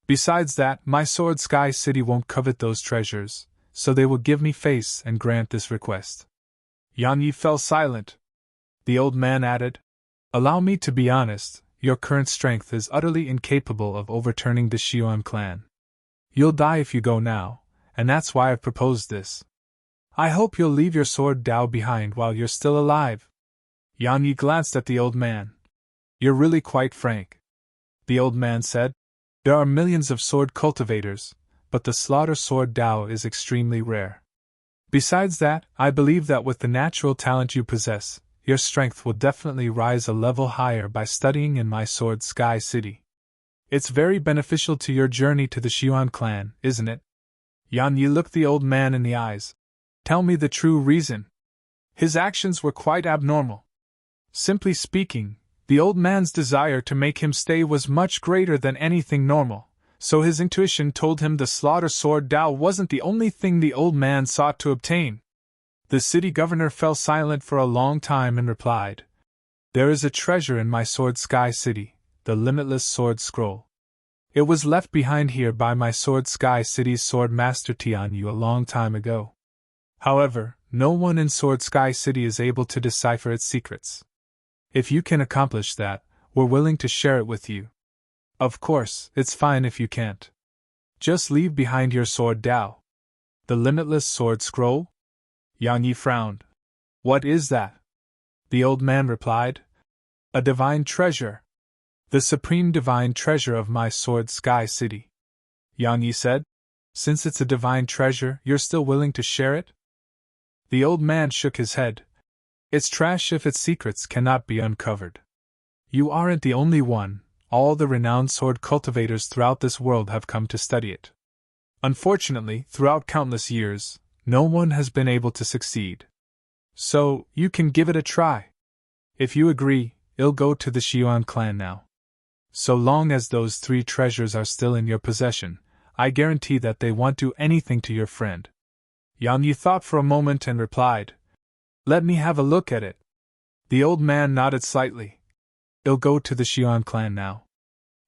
Speaker 1: Besides that, my Sword Sky City won't covet those treasures, so they will give me face and grant this request. Yang Yi fell silent. The old man added, Allow me to be honest, your current strength is utterly incapable of overturning the Xiuan clan. You'll die if you go now, and that's why I've proposed this. I hope you'll leave your Sword Tao behind while you're still alive. Yang Yi glanced at the old man. You're really quite frank. The old man said, There are millions of sword cultivators, but the slaughter Sword Tao is extremely rare. Besides that, I believe that with the natural talent you possess, your strength will definitely rise a level higher by studying in my Sword Sky City. It's very beneficial to your journey to the Xiuan clan, isn't it? Yang Yi looked the old man in the eyes. Tell me the true reason. His actions were quite abnormal. Simply speaking, The old man's desire to make him stay was much greater than anything normal, so his intuition told him the slaughter sword Dao wasn't the only thing the old man sought to obtain. The city governor fell silent for a long time and replied, "There is a treasure in my sword Sky City, the limitless sword scroll. It was left behind here by my sword Sky City's sword master Tianyu a long time ago. However, no one in Sword Sky City is able to decipher its secrets. If you can accomplish that, we're willing to share it with you. Of course, it's fine if you can't. Just leave behind your sword Dao." "The limitless sword scroll?" Yang Yi frowned. "What is that?" The old man replied, "A divine treasure. The supreme divine treasure of my sword Sky City." Yang Yi said, "Since it's a divine treasure, you're still willing to share it?" The old man shook his head. "It's trash if its secrets cannot be uncovered. You aren't the only one, all the renowned sword cultivators throughout this world have come to study it. Unfortunately, throughout countless years, no one has been able to succeed. So, you can give it a try. If you agree, it'll go to the Xiuan clan now. So long as those 3 treasures are still in your possession, I guarantee that they won't do anything to your friend." Yang Yi thought for a moment and replied, "Let me have a look at it." The old man nodded slightly. "It'll go to the Xiuan clan now.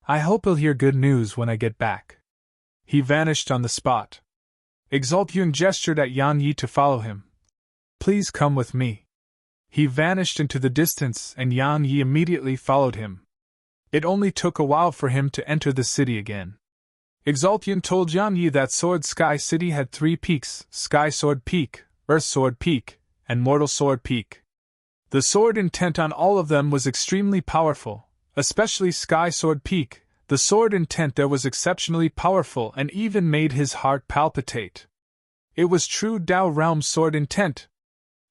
Speaker 1: I hope he'll hear good news when I get back." He vanished on the spot. Exalt-Yun gestured at Yang Yi to follow him. "Please come with me." He vanished into the distance and Yang Yi immediately followed him. It only took a while for him to enter the city again. Exalt-Yun told Yang Yi that Sword Sky City had 3 peaks: Sky Sword Peak, Earth Sword Peak, and Mortal Sword Peak. The sword intent on all of them was extremely powerful, especially Sky Sword Peak. The sword intent there was exceptionally powerful and even made his heart palpitate. It was true Dao Realm sword intent.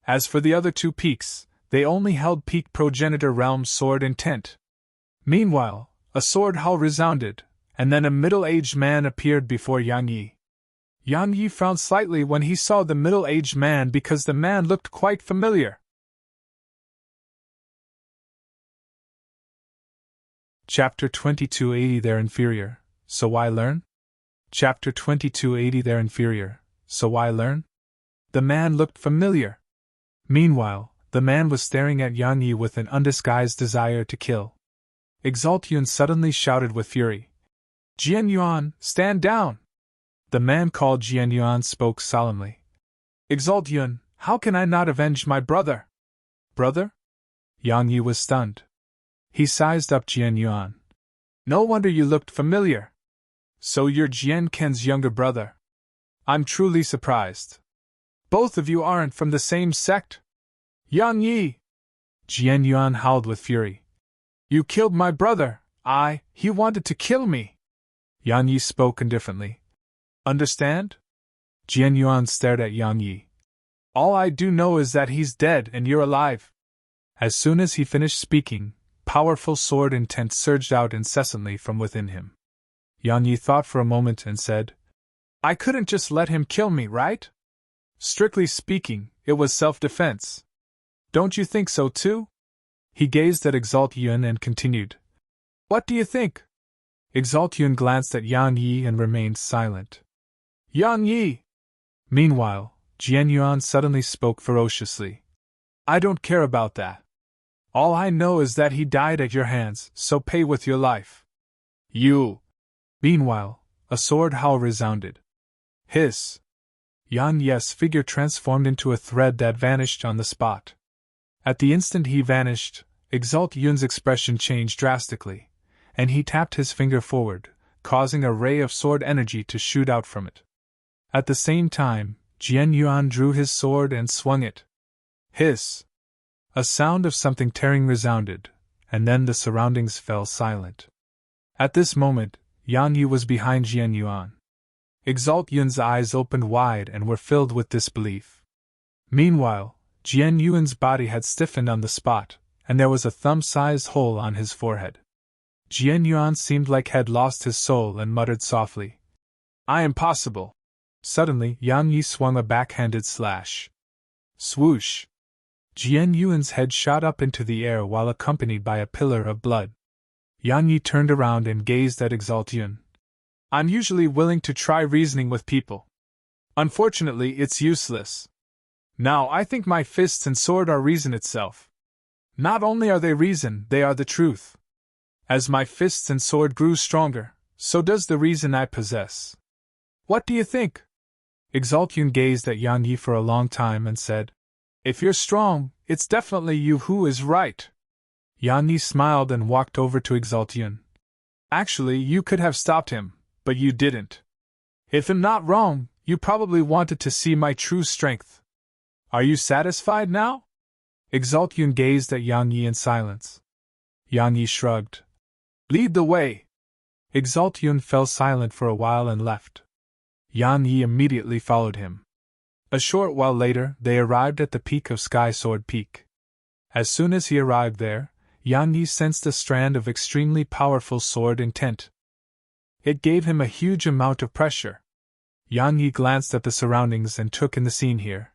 Speaker 1: As for the other 2 peaks, they only held peak progenitor realm sword intent. Meanwhile, a sword howl resounded, and then a middle-aged man appeared before Yang Yi. Yang Yi frowned slightly when he saw the middle-aged man because the man looked quite familiar. Chapter 2280 They're inferior, so why learn? Chapter 2280 They're inferior, so why learn? The man looked familiar. Meanwhile, the man was staring at Yang Yi with an undisguised desire to kill. Exalt-Yun suddenly shouted with fury, "Jian Yuan, stand down!" The man called Jian Yuan spoke solemnly. "Exalt-Yun, how can I not avenge my brother?" "Brother?" Yang Yi was stunned. He sized up Jian Yuan. "No wonder you looked familiar. So you're Jian Ken's younger brother. I'm truly surprised. Both of you aren't from the same sect?" "Yang Yi!" Jian Yuan howled with fury. "You killed my brother! He wanted to kill me!" Yang Yi spoke indifferently. "Understand?" Jian Yuan stared at Yang Yi. "All I do know is that he's dead and you're alive." As soon as he finished speaking, powerful sword intent surged out incessantly from within him. Yang Yi thought for a moment and said, "I couldn't just let him kill me, right? Strictly speaking, it was self-defense. Don't you think so too?" He gazed at Exalt-Yun and continued, "What do you think?" Exalt-Yun glanced at Yang Yi and remained silent. "Yang Yi!" Meanwhile, Jian Yuan suddenly spoke ferociously. "I don't care about that. All I know is that he died at your hands, so pay with your life." "You!" Meanwhile, a sword howl resounded. Hiss! Yang Yi's figure transformed into a thread that vanished on the spot. At the instant he vanished, Exalt-Yun's expression changed drastically, and he tapped his finger forward, causing a ray of sword energy to shoot out from it. At the same time, Jian Yuan drew his sword and swung it. Hiss! A sound of something tearing resounded, and then the surroundings fell silent. At this moment, Yang Yi was behind Jian Yuan. Exalt-Yun's eyes opened wide and were filled with disbelief. Meanwhile, Jian Yuan's body had stiffened on the spot, and there was a thumb-sized hole on his forehead. Jian Yuan seemed like had lost his soul and muttered softly, "Impossible!" Suddenly, Yang Yi swung a backhanded slash. Swoosh! Jian Yuan's head shot up into the air while accompanied by a pillar of blood. Yang Yi turned around and gazed at Exalt-Yun. I'm usually willing to try reasoning with people. Unfortunately, it's useless. Now I think my fists and sword are reason itself. Not only are they reason, they are the truth. As my fists and sword grew stronger, so does the reason I possess. What do you think? Exalt-Yun gazed at Yang Yi for a long time and said, If you're strong, it's definitely you who is right. Yang Yi smiled and walked over to Exalt-Yun. Actually, you could have stopped him, but you didn't. If I'm not wrong, you probably wanted to see my true strength. Are you satisfied now? Exalt-Yun gazed at Yang Yi in silence. Yang Yi shrugged. Lead the way. Exalt-Yun fell silent for a while and left. Yang Yi immediately followed him. A short while later, they arrived at the peak of Sky Sword Peak. As soon as he arrived there, Yang Yi sensed a strand of extremely powerful sword intent. It gave him a huge amount of pressure. Yang Yi glanced at the surroundings and took in the scene here.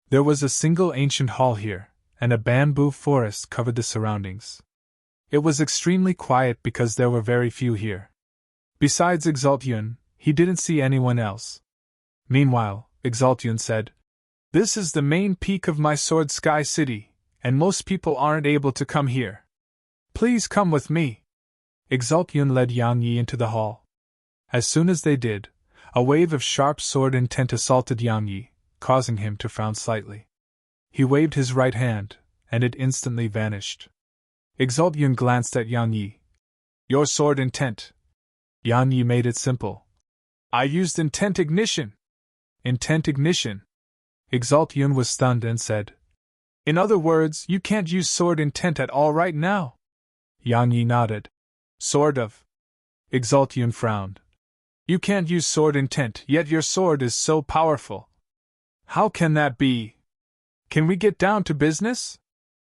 Speaker 1: There was a single ancient hall here, and a bamboo forest covered the surroundings. It was extremely quiet because there were very few here. Besides Exalt-Yun, he didn't see anyone else. Meanwhile, Exalt-Yun said, This is the main peak of my Sword Sky City, and most people aren't able to come here. Please come with me. Exalt-Yun led Yang Yi into the hall. As soon as they did, a wave of sharp sword intent assaulted Yang Yi, causing him to frown slightly. He waved his right hand, and it instantly vanished. Exalt-Yun glanced at Yang Yi. Your sword intent. Yang Yi made it simple. I used intent ignition. Intent ignition. Exalt-Yun was stunned and said, In other words, you can't use sword intent at all right now. Yang Yi nodded. Sort of. Exalt-Yun frowned. You can't use sword intent, yet your sword is so powerful. How can that be? Can we get down to business?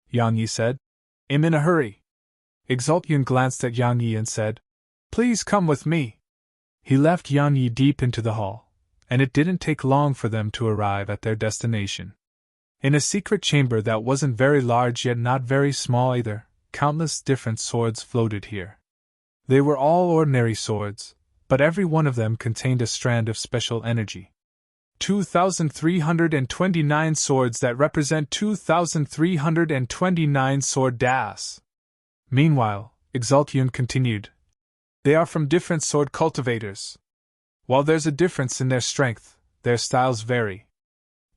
Speaker 1: Yang Yi said. I'm in a hurry. Exalt-Yun glanced at Yang Yi and said, Please come with me. He left Yang Yi deep into the hall, and it didn't take long for them to arrive at their destination. In a secret chamber that wasn't very large yet not very small either, countless different swords floated here. They were all ordinary swords, but every one of them contained a strand of special energy. 2,329 swords that represent 2,329 sword das. Meanwhile, Exalt-Yun continued. They are from different sword cultivators. While there's a difference in their strength, their styles vary.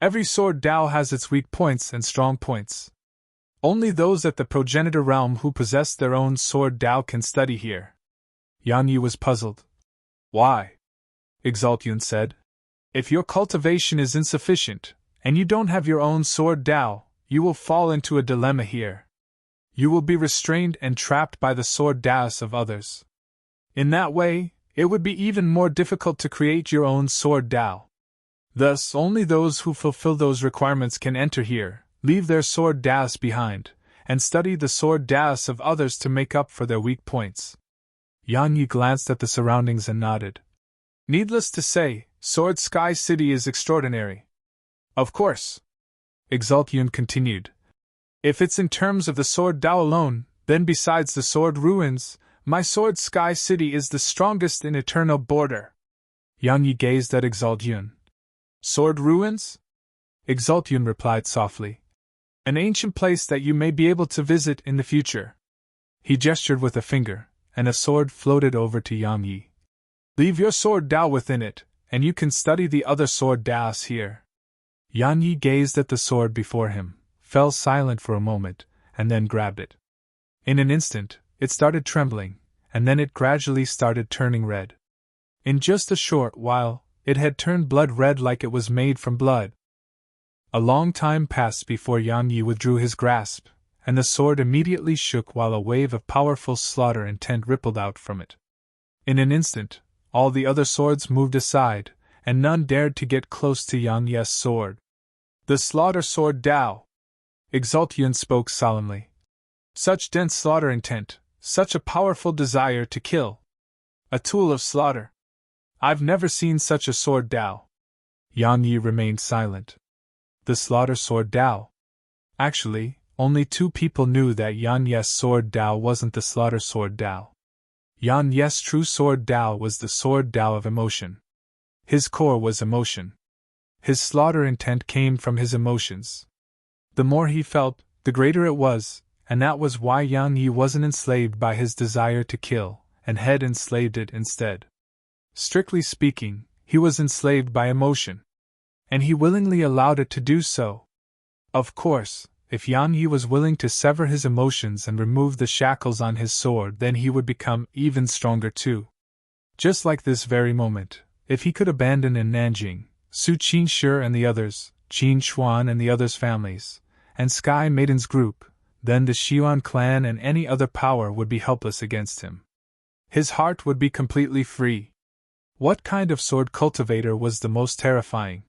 Speaker 1: Every sword Dao has its weak points and strong points. Only those at the progenitor realm who possess their own sword Dao can study here. Yang Yi was puzzled. Why? Exalt-Yun said. If your cultivation is insufficient, and you don't have your own sword Dao, you will fall into a dilemma here. You will be restrained and trapped by the sword Daos of others. In that way, it would be even more difficult to create your own sword Dao. Thus, only those who fulfill those requirements can enter here, leave their sword Daos behind, and study the sword Daos of others to make up for their weak points. Yang Yi glanced at the surroundings and nodded. Needless to say, Sword Sky City is extraordinary. Of course. Exalt-Yun continued. If it's in terms of the sword Dao alone, then besides the sword ruins, my Sword Sky City is the strongest in eternal border. Yang Yi gazed at Exalt-Yun. Sword ruins? Exalt-Yun replied softly. An ancient place that you may be able to visit in the future. He gestured with a finger, and a sword floated over to Yang Yi. Leave your sword Dao within it, and you can study the other sword Daos here. Yang Yi gazed at the sword before him, fell silent for a moment, and then grabbed it. In an instant, it started trembling, and then it gradually started turning red. In just a short while, it had turned blood red like it was made from blood. A long time passed before Yang Yi withdrew his grasp, and the sword immediately shook while a wave of powerful slaughter intent rippled out from it. In an instant, all the other swords moved aside, and none dared to get close to Yang Yi's sword. The slaughter sword Dao. Exalt-Yun spoke solemnly. Such dense slaughter intent, such a powerful desire to kill. A tool of slaughter. I've never seen such a sword Dao. Yang Yi remained silent. The slaughter sword Dao. Actually, only two people knew that Yan Ye's sword Dao wasn't the slaughter sword Dao. Yan Ye's true sword Dao was the sword Dao of emotion. His core was emotion. His slaughter intent came from his emotions. The more he felt, the greater it was, and that was why Yang Yi wasn't enslaved by his desire to kill, and had enslaved it instead. Strictly speaking, he was enslaved by emotion. And he willingly allowed it to do so. Of course, if Yang Yi was willing to sever his emotions and remove the shackles on his sword, then he would become even stronger too. Just like this very moment, if he could abandon in Nanjing, Su Qinshi and the others, Qin Xuan and the others' families, and Sky Maiden's group, then the Xiuan clan and any other power would be helpless against him. His heart would be completely free. What kind of sword cultivator was the most terrifying?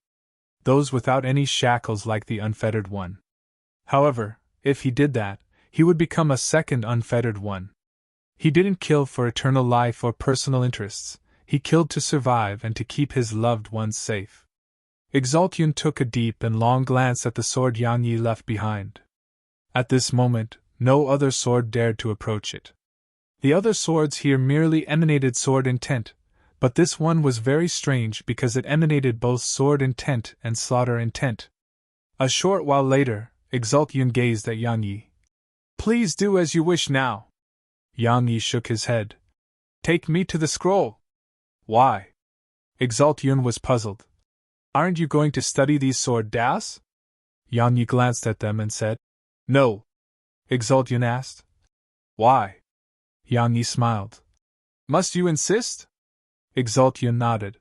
Speaker 1: Those without any shackles like the unfettered one. However, if he did that, he would become a second unfettered one. He didn't kill for eternal life or personal interests, he killed to survive and to keep his loved ones safe. Exaltian took a deep and long glance at the sword Yang Yi left behind. At this moment, no other sword dared to approach it. The other swords here merely emanated sword intent, but this one was very strange because it emanated both sword intent and slaughter intent. A short while later, Exaltian gazed at Yang Yi. "Please do as you wish now." Yang Yi shook his head. "Take me to the scroll." "Why?" Exaltian was puzzled. "Aren't you going to study these sword das?" Yang Yi glanced at them and said, "No." Exaltian asked, "Why?" Yang Yi smiled. "Must you insist?" Exaltian nodded.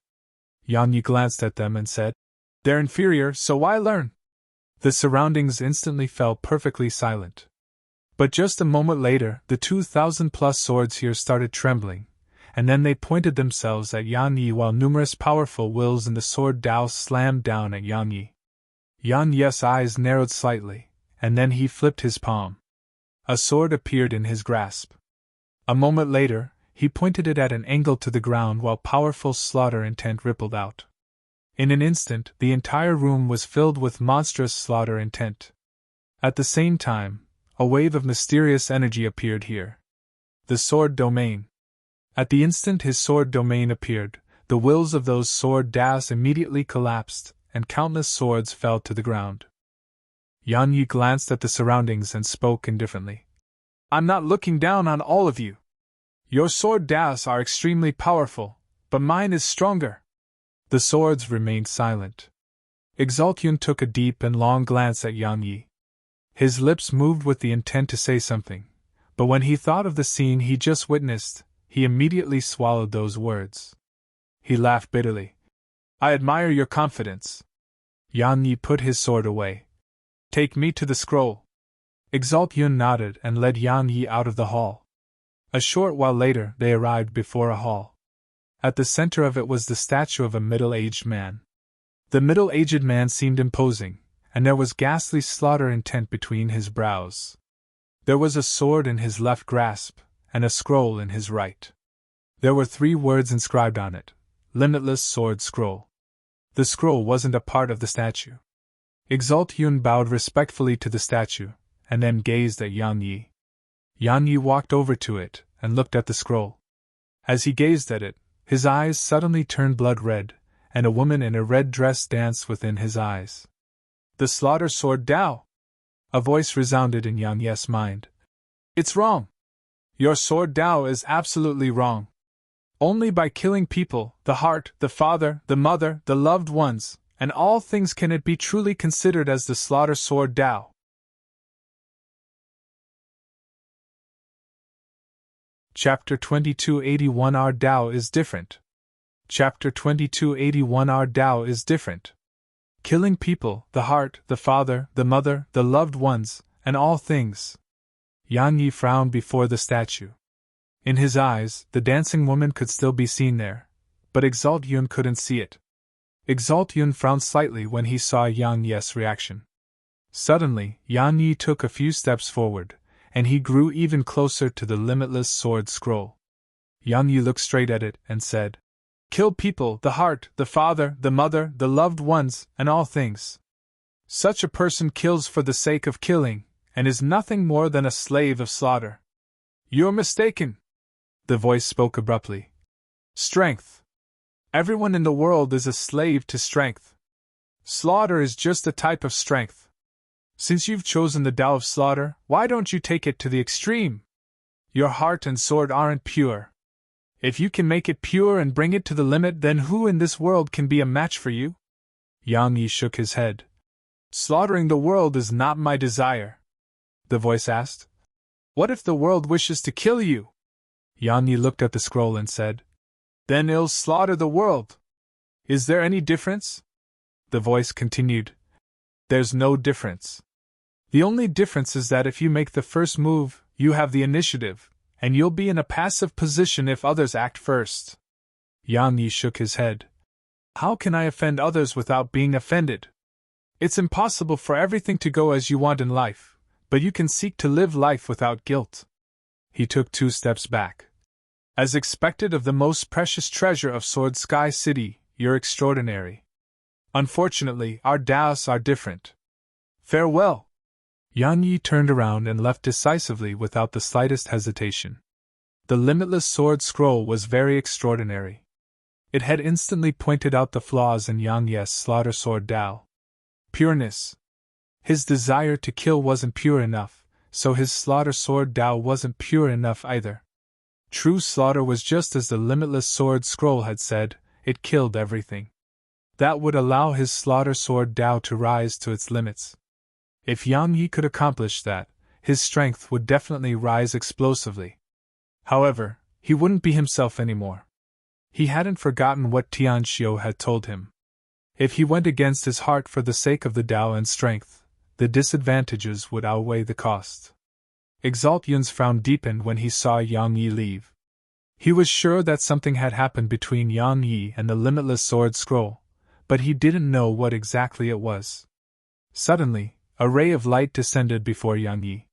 Speaker 1: Yang Yi glanced at them and said, "They're inferior, so why learn?" The surroundings instantly fell perfectly silent. But just a moment later, the 2,000+ swords here started trembling, and then they pointed themselves at Yang Yi while numerous powerful wills in the sword Dao slammed down at Yang Yi. Yang Yi's eyes narrowed slightly, and then he flipped his palm. A sword appeared in his grasp. A moment later, he pointed it at an angle to the ground while powerful slaughter intent rippled out. In an instant, the entire room was filled with monstrous slaughter intent. At the same time, a wave of mysterious energy appeared here. The sword domain. At the instant his sword domain appeared, the wills of those sword das immediately collapsed, and countless swords fell to the ground. Yang Yi glanced at the surroundings and spoke indifferently. "I'm not looking down on all of you. Your sword das are extremely powerful, but mine is stronger." The swords remained silent. Exaltian took a deep and long glance at Yang Yi. His lips moved with the intent to say something, but when he thought of the scene he just witnessed, he immediately swallowed those words. He laughed bitterly. "I admire your confidence." Yang Yi put his sword away. "Take me to the scroll." Exaltian nodded and led Yang Yi out of the hall. A short while later, they arrived before a hall. At the center of it was the statue of a middle-aged man. The middle-aged man seemed imposing, and there was ghastly slaughter intent between his brows. There was a sword in his left grasp, and a scroll in his right. There were 3 words inscribed on it: Limitless Sword Scroll. The scroll wasn't a part of the statue. Exaltian bowed respectfully to the statue, and then gazed at Yang Yi. Yang Yi walked over to it, and looked at the scroll. As he gazed at it, his eyes suddenly turned blood red, and a woman in a red dress danced within his eyes. "The slaughter sword Dao!" A voice resounded in Yang Yi's mind. "It's wrong! Your sword Dao is absolutely wrong. Only by killing people, the heart, the father, the mother, the loved ones, and all things can it be truly considered as the slaughter sword Dao." Chapter 2281 Our Dao is different. Chapter 2281 Our Dao is different. Killing people, the heart, the father, the mother, the loved ones, and all things. Yang Yi frowned before the statue. In his eyes, the dancing woman could still be seen there, but Exaltian couldn't see it. Exaltian frowned slightly when he saw Yang Yi's reaction. Suddenly, Yang Yi took a few steps forward, and he grew even closer to the limitless sword scroll. Yang Yi looked straight at it and said, "Kill people, the heart, the father, the mother, the loved ones, and all things." Such a person kills for the sake of killing, and is nothing more than a slave of slaughter. You're mistaken. The voice spoke abruptly. Strength. Everyone in the world is a slave to strength. Slaughter is just a type of strength. Since you've chosen the Tao of slaughter, why don't you take it to the extreme? Your heart and sword aren't pure. If you can make it pure and bring it to the limit, then who in this world can be a match for you? Yang Yi shook his head. Slaughtering the world is not my desire. The voice asked. What if the world wishes to kill you? Yang Yi looked at the scroll and said, Then it'll slaughter the world. Is there any difference? The voice continued. There's no difference. The only difference is that if you make the first move, you have the initiative, and you'll be in a passive position if others act first. Yang Yi shook his head. How can I offend others without being offended? It's impossible for everything to go as you want in life, but you can seek to live life without guilt. He took 2 steps back. As expected of the most precious treasure of Sword Sky City, you're extraordinary. Unfortunately, our Taoists are different. Farewell! Yang Yi turned around and left decisively without the slightest hesitation. The limitless sword scroll was very extraordinary. It had instantly pointed out the flaws in Yang Yi's slaughter sword Tao. Pureness. His desire to kill wasn't pure enough, so his slaughter sword Tao wasn't pure enough either. True slaughter was just as the limitless sword scroll had said, it killed everything. That would allow his slaughter sword Tao to rise to its limits. If Yang Yi could accomplish that, his strength would definitely rise explosively. However, he wouldn't be himself anymore. He hadn't forgotten what Tianxiu had told him. If he went against his heart for the sake of the Tao and strength, the disadvantages would outweigh the cost. Exalt Yun's frown deepened when he saw Yang Yi leave. He was sure that something had happened between Yang Yi and the limitless sword scroll, but he didn't know what exactly it was. Suddenly, a ray of light descended before Yang Yi.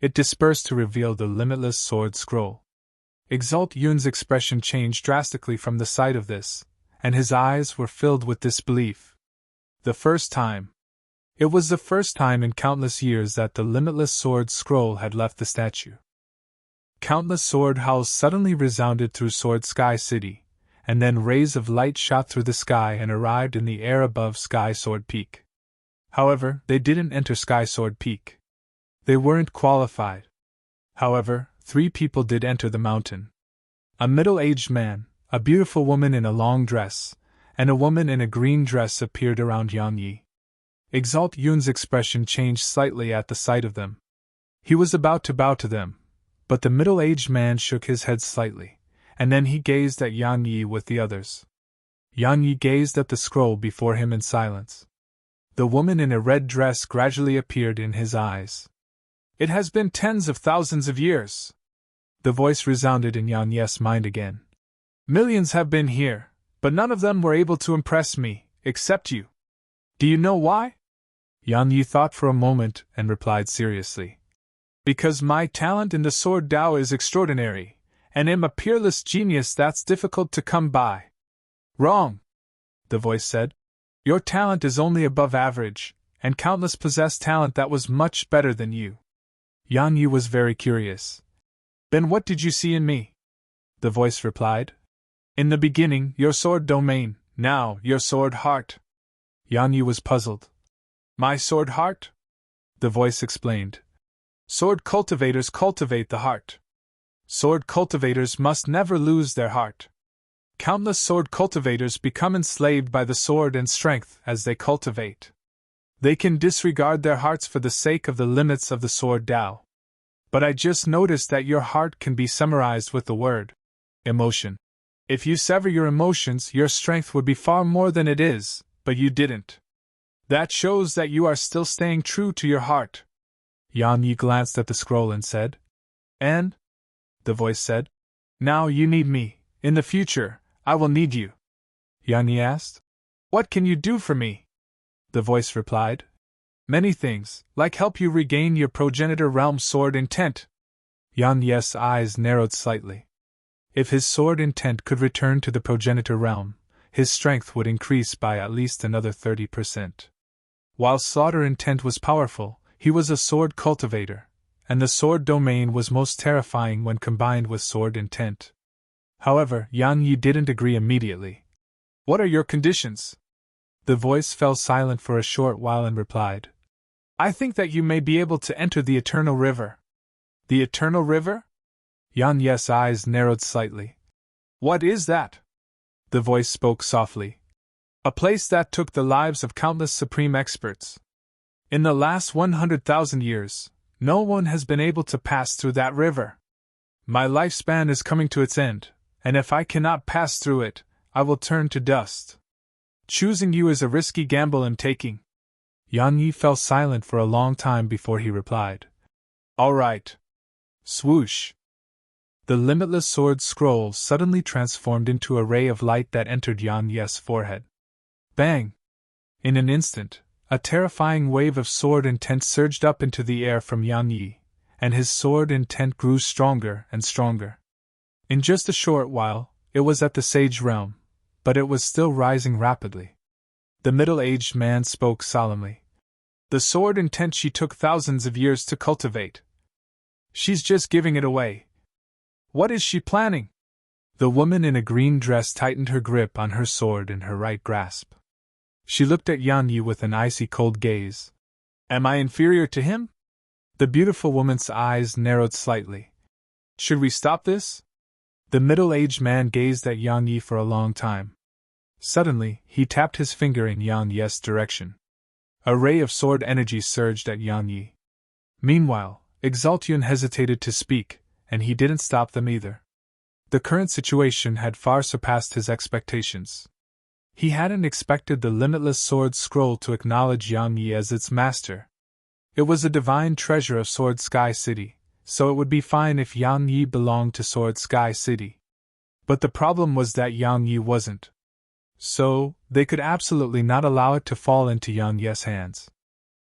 Speaker 1: It dispersed to reveal the limitless sword scroll. Exalt Yun's expression changed drastically from the sight of this, and his eyes were filled with disbelief. The first time. It was the first time in countless years that the limitless sword scroll had left the statue. Countless sword howls suddenly resounded through Sword Sky City, and then rays of light shot through the sky and arrived in the air above Sky Sword Peak. However, they didn't enter Sky Sword Peak. They weren't qualified. However, 3 people did enter the mountain. A middle-aged man, a beautiful woman in a long dress, and a woman in a green dress appeared around Yang Yi. Exalt Yun's expression changed slightly at the sight of them. He was about to bow to them, but the middle-aged man shook his head slightly, and then he gazed at Yang Yi with the others. Yang Yi gazed at the scroll before him in silence. The woman in a red dress gradually appeared in his eyes. It has been tens of thousands of years. The voice resounded in Yang Yi's mind again. Millions have been here, but none of them were able to impress me, except you. Do you know why? Yang Yi thought for a moment and replied seriously. Because my talent in the sword Tao is extraordinary, and am a peerless genius that's difficult to come by. Wrong, the voice said. Your talent is only above average, and countless possess talent that was much better than you. Yang Yi was very curious. Then what did you see in me? The voice replied. In the beginning, your sword domain, now, your sword heart. Yang Yi was puzzled. My sword heart? The voice explained. Sword cultivators cultivate the heart. Sword cultivators must never lose their heart. Countless sword cultivators become enslaved by the sword and strength as they cultivate. They can disregard their hearts for the sake of the limits of the sword Tao. But I just noticed that your heart can be summarized with the word emotion. If you sever your emotions, your strength would be far more than it is, but you didn't. That shows that you are still staying true to your heart. Yang Yi glanced at the scroll and said. And? The voice said. Now you need me. In the future, I will need you. Yang Yi asked. What can you do for me? The voice replied. Many things, like help you regain your progenitor realm sword intent. Yang Yi's eyes narrowed slightly. If his sword intent could return to the progenitor realm, his strength would increase by at least another 30%. While sword intent was powerful, he was a sword cultivator, and the sword domain was most terrifying when combined with sword intent. However, Yang Yi didn't agree immediately. "What are your conditions?" The voice fell silent for a short while and replied, "I think that you may be able to enter the Eternal River." "The Eternal River?" Yang Yi's eyes narrowed slightly. "What is that?" The voice spoke softly. "A place that took the lives of countless supreme experts. In the last 100,000 years, no one has been able to pass through that river. My lifespan is coming to its end, and if I cannot pass through it, I will turn to dust. Choosing you is a risky gamble I'm taking." Yang Yi fell silent for a long time before he replied, "All right." Swoosh! The limitless sword scroll suddenly transformed into a ray of light that entered Yang Yi's forehead. Bang! In an instant, a terrifying wave of sword intent surged up into the air from Yang Yi, and his sword intent grew stronger and stronger. In just a short while, it was at the sage realm, but it was still rising rapidly. The middle-aged man spoke solemnly. "The sword intent she took thousands of years to cultivate. She's just giving it away. What is she planning?" The woman in a green dress tightened her grip on her sword in her right grasp. She looked at Yang Yi with an icy cold gaze. "Am I inferior to him?" The beautiful woman's eyes narrowed slightly. "Should we stop this?" The middle-aged man gazed at Yang Yi for a long time. Suddenly, he tapped his finger in Yang Yi's direction. A ray of sword energy surged at Yang Yi. Meanwhile, Exaltian hesitated to speak, and he didn't stop them either. The current situation had far surpassed his expectations. He hadn't expected the limitless sword scroll to acknowledge Yang Yi as its master. It was a divine treasure of Sword Sky City, so it would be fine if Yang Yi belonged to Sword Sky City. But the problem was that Yang Yi wasn't. So, they could absolutely not allow it to fall into Yang Yi's hands.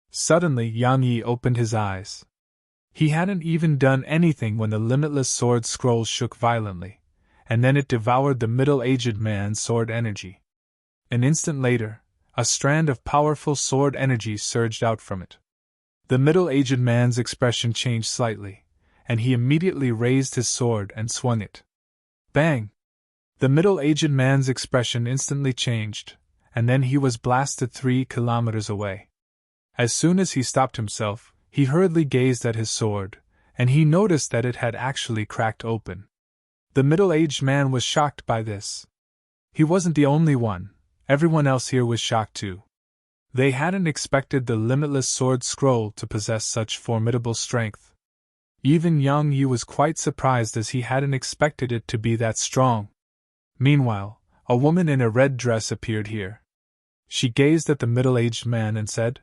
Speaker 1: Suddenly, Yang Yi opened his eyes. He hadn't even done anything when the limitless sword scroll shook violently, and then it devoured the middle-aged man's sword energy. An instant later, a strand of powerful sword energy surged out from it. The middle-aged man's expression changed slightly, and he immediately raised his sword and swung it. Bang! The middle-aged man's expression instantly changed, and then he was blasted 3 kilometers away. As soon as he stopped himself, he hurriedly gazed at his sword, and he noticed that it had actually cracked open. The middle-aged man was shocked by this. He wasn't the only one, everyone else here was shocked too. They hadn't expected the limitless sword scroll to possess such formidable strength. Even Yang Yi was quite surprised as he hadn't expected it to be that strong. Meanwhile, a woman in a red dress appeared here. She gazed at the middle-aged man and said,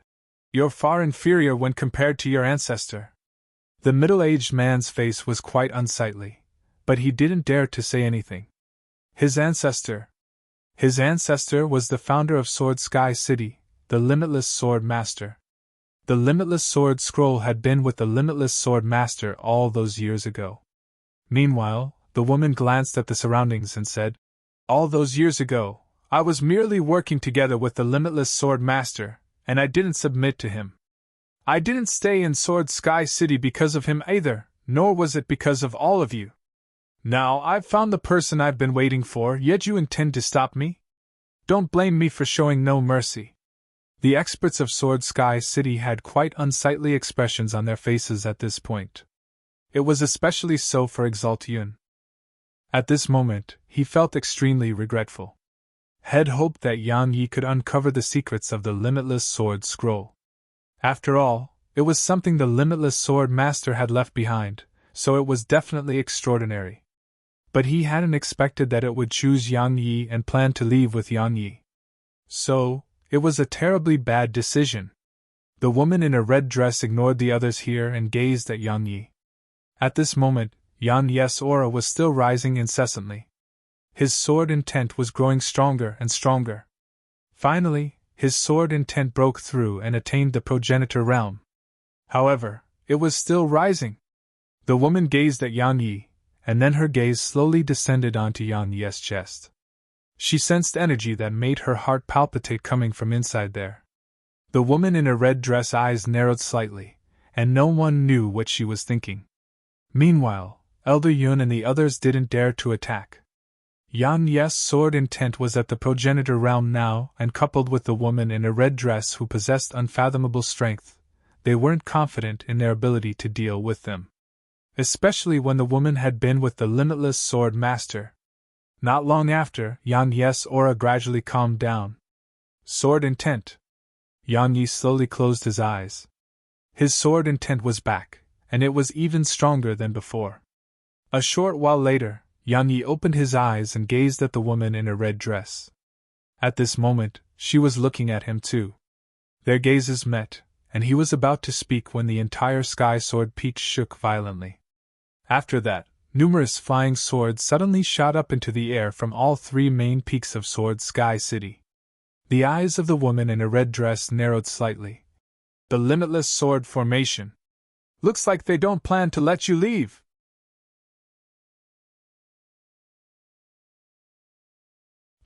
Speaker 1: "You're far inferior when compared to your ancestor." The middle-aged man's face was quite unsightly, but he didn't dare to say anything. His ancestor was the founder of Sword Sky City, the Limitless Sword Master. The Limitless Sword Scroll had been with the Limitless Sword Master all those years ago. Meanwhile, the woman glanced at the surroundings and said, "All those years ago, I was merely working together with the Limitless Sword Master, and I didn't submit to him. I didn't stay in Sword Sky City because of him either, nor was it because of all of you. Now I've found the person I've been waiting for, yet you intend to stop me? Don't blame me for showing no mercy." The experts of Sword Sky City had quite unsightly expressions on their faces at this point. It was especially so for Exaltian. At this moment, he felt extremely regretful. Had hoped that Yang Yi could uncover the secrets of the Limitless Sword Scroll. After all, it was something the Limitless Sword Master had left behind, so it was definitely extraordinary. But he hadn't expected that it would choose Yang Yi and plan to leave with Yang Yi. So, it was a terribly bad decision. The woman in a red dress ignored the others here and gazed at Yang Yi. At this moment, Yang Yi's aura was still rising incessantly. His sword intent was growing stronger and stronger. Finally, his sword intent broke through and attained the progenitor realm. However, it was still rising. The woman gazed at Yang Yi, and then her gaze slowly descended onto Yang Yi's chest. She sensed energy that made her heart palpitate coming from inside there. The woman in her red dress eyes narrowed slightly, and no one knew what she was thinking. Meanwhile, Elder Yun and the others didn't dare to attack. Yan Ye's sword intent was at the progenitor realm now, and coupled with the woman in a red dress who possessed unfathomable strength, they weren't confident in their ability to deal with them. Especially when the woman had been with the limitless sword master. Not long after, Yan Ye's aura gradually calmed down. Sword intent. Yang Yi slowly closed his eyes. His sword intent was back, and it was even stronger than before. A short while later, Yang Yi opened his eyes and gazed at the woman in a red dress. At this moment, she was looking at him too. Their gazes met, and he was about to speak when the entire sky sword peak shook violently. After that, numerous flying swords suddenly shot up into the air from all three main peaks of Sword Sky City. The eyes of the woman in a red dress narrowed slightly. The limitless sword formation. Looks like they don't plan to let you leave.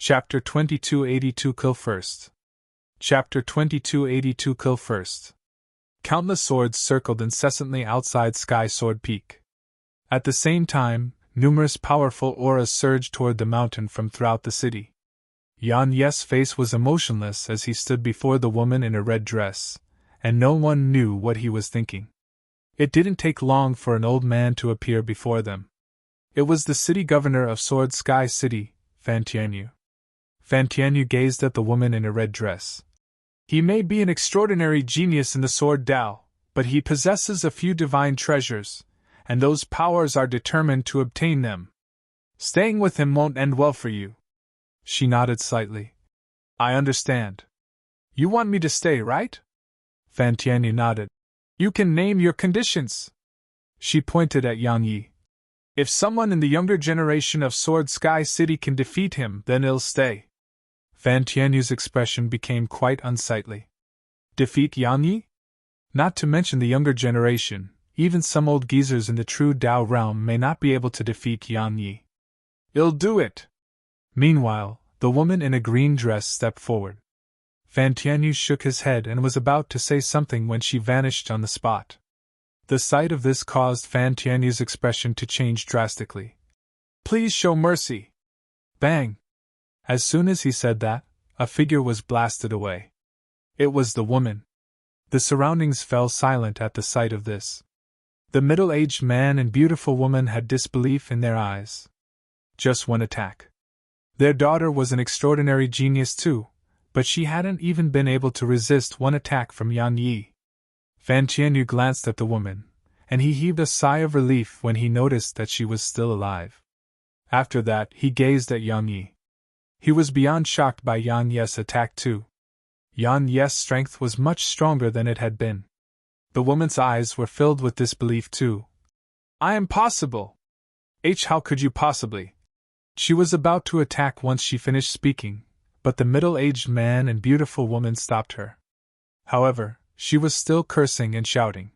Speaker 1: Chapter 2282 Kill First. Chapter 2282 Kill First. Countless swords circled incessantly outside Sky Sword Peak. At the same time, numerous powerful auras surged toward the mountain from throughout the city. Yan Ye's face was emotionless as he stood before the woman in a red dress, and no one knew what he was thinking. It didn't take long for an old man to appear before them. It was the city governor of Sword Sky City, Fan Tianyu. Fan Tianyu gazed at the woman in a red dress. He may be an extraordinary genius in the Sword Dao, but he possesses a few divine treasures, and those powers are determined to obtain them. Staying with him won't end well for you. She nodded slightly. I understand. You want me to stay, right? Fan Tianyu nodded. You can name your conditions. She pointed at Yang Yi. If someone in the younger generation of Sword Sky City can defeat him, then he'll stay. Fan Tianyu's expression became quite unsightly. Defeat Yang Yi? Not to mention the younger generation, even some old geezers in the true Dao realm may not be able to defeat Yang Yi. He'll do it. Meanwhile, the woman in a green dress stepped forward. Fan Tianyu shook his head and was about to say something when she vanished on the spot. The sight of this caused Fan Tianyu's expression to change drastically. Please show mercy. Bang! As soon as he said that, a figure was blasted away. It was the woman. The surroundings fell silent at the sight of this. The middle-aged man and beautiful woman had disbelief in their eyes. Just one attack. Their daughter was an extraordinary genius too, but she hadn't even been able to resist one attack from Yang Yi. Fan Tianyu glanced at the woman, and he heaved a sigh of relief when he noticed that she was still alive. After that, he gazed at Yang Yi. He was beyond shocked by Yang Ye's attack too. Yang Ye's strength was much stronger than it had been. The woman's eyes were filled with disbelief too. I am possible! How could you possibly? She was about to attack once she finished speaking, but the middle-aged man and beautiful woman stopped her. However, she was still cursing and shouting.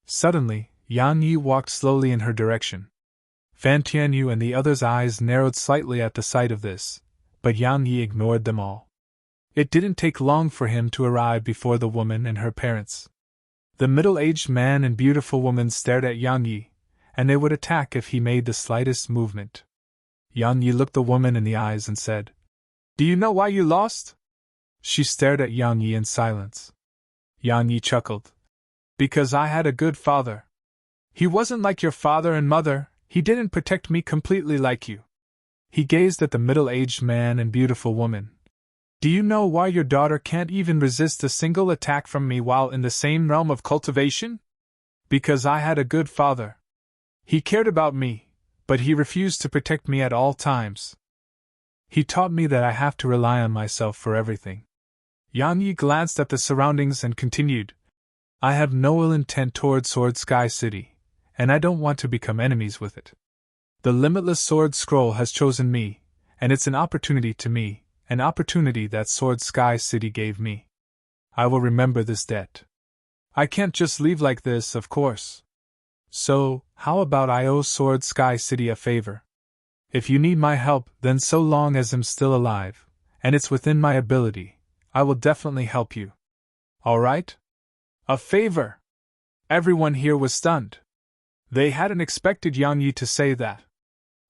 Speaker 1: Suddenly, Yang Yi walked slowly in her direction. Fan Tianyu and the others' eyes narrowed slightly at the sight of this, but Yang Yi ignored them all. It didn't take long for him to arrive before the woman and her parents. The middle-aged man and beautiful woman stared at Yang Yi, and they would attack if he made the slightest movement. Yang Yi looked the woman in the eyes and said, Do you know why you lost? She stared at Yang Yi in silence. Yang Yi chuckled. Because I had a good father. He wasn't like your father and mother, he didn't protect me completely like you. He gazed at the middle-aged man and beautiful woman. Do you know why your daughter can't even resist a single attack from me while in the same realm of cultivation? Because I had a good father. He cared about me, but he refused to protect me at all times. He taught me that I have to rely on myself for everything. Yang Yi glanced at the surroundings and continued, I have no ill intent toward Sword Sky City, and I don't want to become enemies with it. The Limitless Sword Scroll has chosen me, and it's an opportunity to me, an opportunity that Sword Sky City gave me. I will remember this debt. I can't just leave like this, of course. So, how about I owe Sword Sky City a favor? If you need my help, then so long as I'm still alive, and it's within my ability, I will definitely help you. All right? A favor. Everyone here was stunned. They hadn't expected Yang Yi to say that.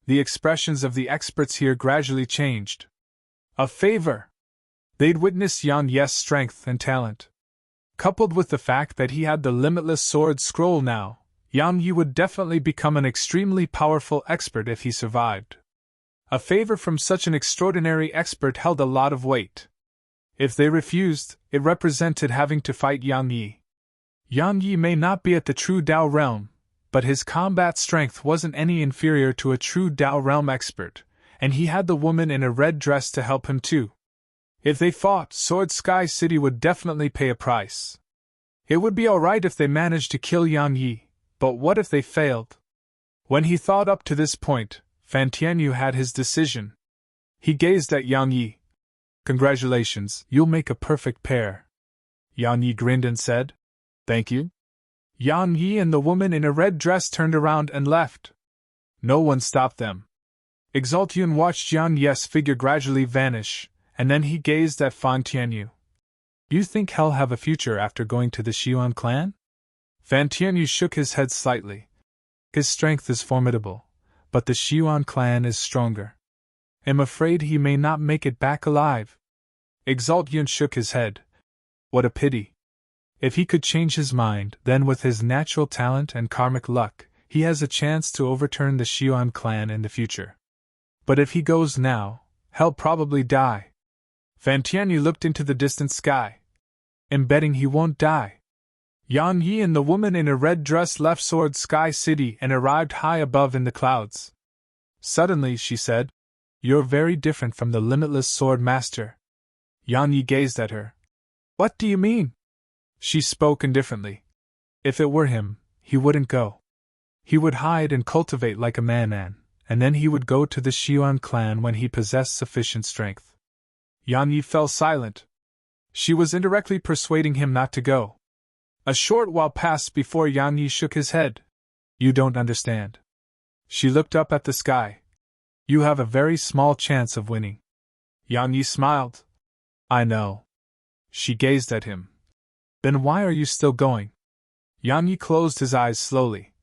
Speaker 1: The expressions of the experts here gradually changed. A favor. They'd witnessed Yang Yi's strength and talent. Coupled with the fact that he had the limitless sword scroll now, Yang Yi would definitely become an extremely powerful expert if he survived. A favor from such an extraordinary expert held a lot of weight. If they refused, it represented having to fight Yang Yi. Yang Yi may not be at the true Dao realm, but his combat strength wasn't any inferior to a true Dao realm expert, and he had the woman in a red dress to help him too. If they fought, Sword Sky City would definitely pay a price. It would be alright if they managed to kill Yang Yi, but what if they failed? When he thought up to this point, Fan Tianyu had his decision. He gazed at Yang Yi. Congratulations, you'll make a perfect pair. Yang Yi grinned and said, Thank you. Yang Yi and the woman in a red dress turned around and left. No one stopped them. Exaltian watched Yang Yi's figure gradually vanish, and then he gazed at Fan Tianyu. You think he'll have a future after going to the Xiuan clan? Fan Tianyu shook his head slightly. His strength is formidable, but the Xiuan clan is stronger. I'm afraid he may not make it back alive. Exaltian shook his head. What a pity. If he could change his mind, then with his natural talent and karmic luck, he has a chance to overturn the Xiuan clan in the future. But if he goes now, he'll probably die. Fan Tianyu looked into the distant sky. I'm betting he won't die. Yang Yi and the woman in a red dress left Sword Sky City and arrived high above in the clouds. Suddenly, she said, You're very different from the limitless sword master. Yang Yi gazed at her. What do you mean? She spoke indifferently. If it were him, he wouldn't go. He would hide and cultivate like a man, and then he would go to the Xiuan clan when he possessed sufficient strength. Yang Yi fell silent. She was indirectly persuading him not to go. A short while passed before Yang Yi shook his head. You don't understand. She looked up at the sky. You have a very small chance of winning. Yang Yi smiled. I know. She gazed at him. Then why are you still going? Yang Yi closed his eyes slowly.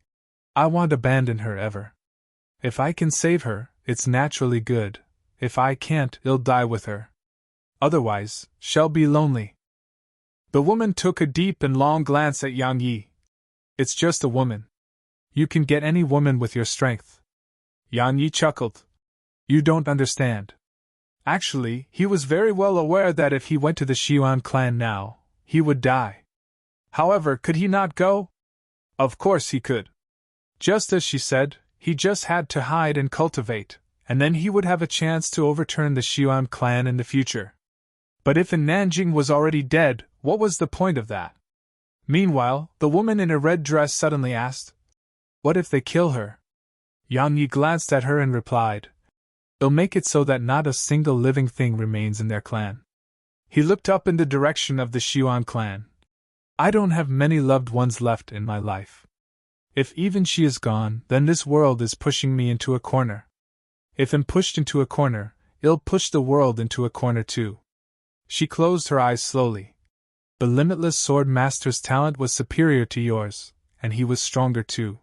Speaker 1: I won't abandon her ever. If I can save her, it's naturally good. If I can't, I'll die with her. Otherwise, she'll be lonely. The woman took a deep and long glance at Yang Yi. It's just a woman. You can get any woman with your strength. Yang Yi chuckled. You don't understand. Actually, he was very well aware that if he went to the Xiuan clan now, he would die. However, could he not go? Of course he could. Just as she said, he just had to hide and cultivate, and then he would have a chance to overturn the Xiuan clan in the future. But if Nanjing was already dead, what was the point of that? Meanwhile, the woman in a red dress suddenly asked, What if they kill her? Yang Yi glanced at her and replied, They'll make it so that not a single living thing remains in their clan. He looked up in the direction of the Xiuan clan. I don't have many loved ones left in my life. If even she is gone, then this world is pushing me into a corner. If I'm pushed into a corner, it'll push the world into a corner too. She closed her eyes slowly. The limitless sword master's talent was superior to yours, and he was stronger too.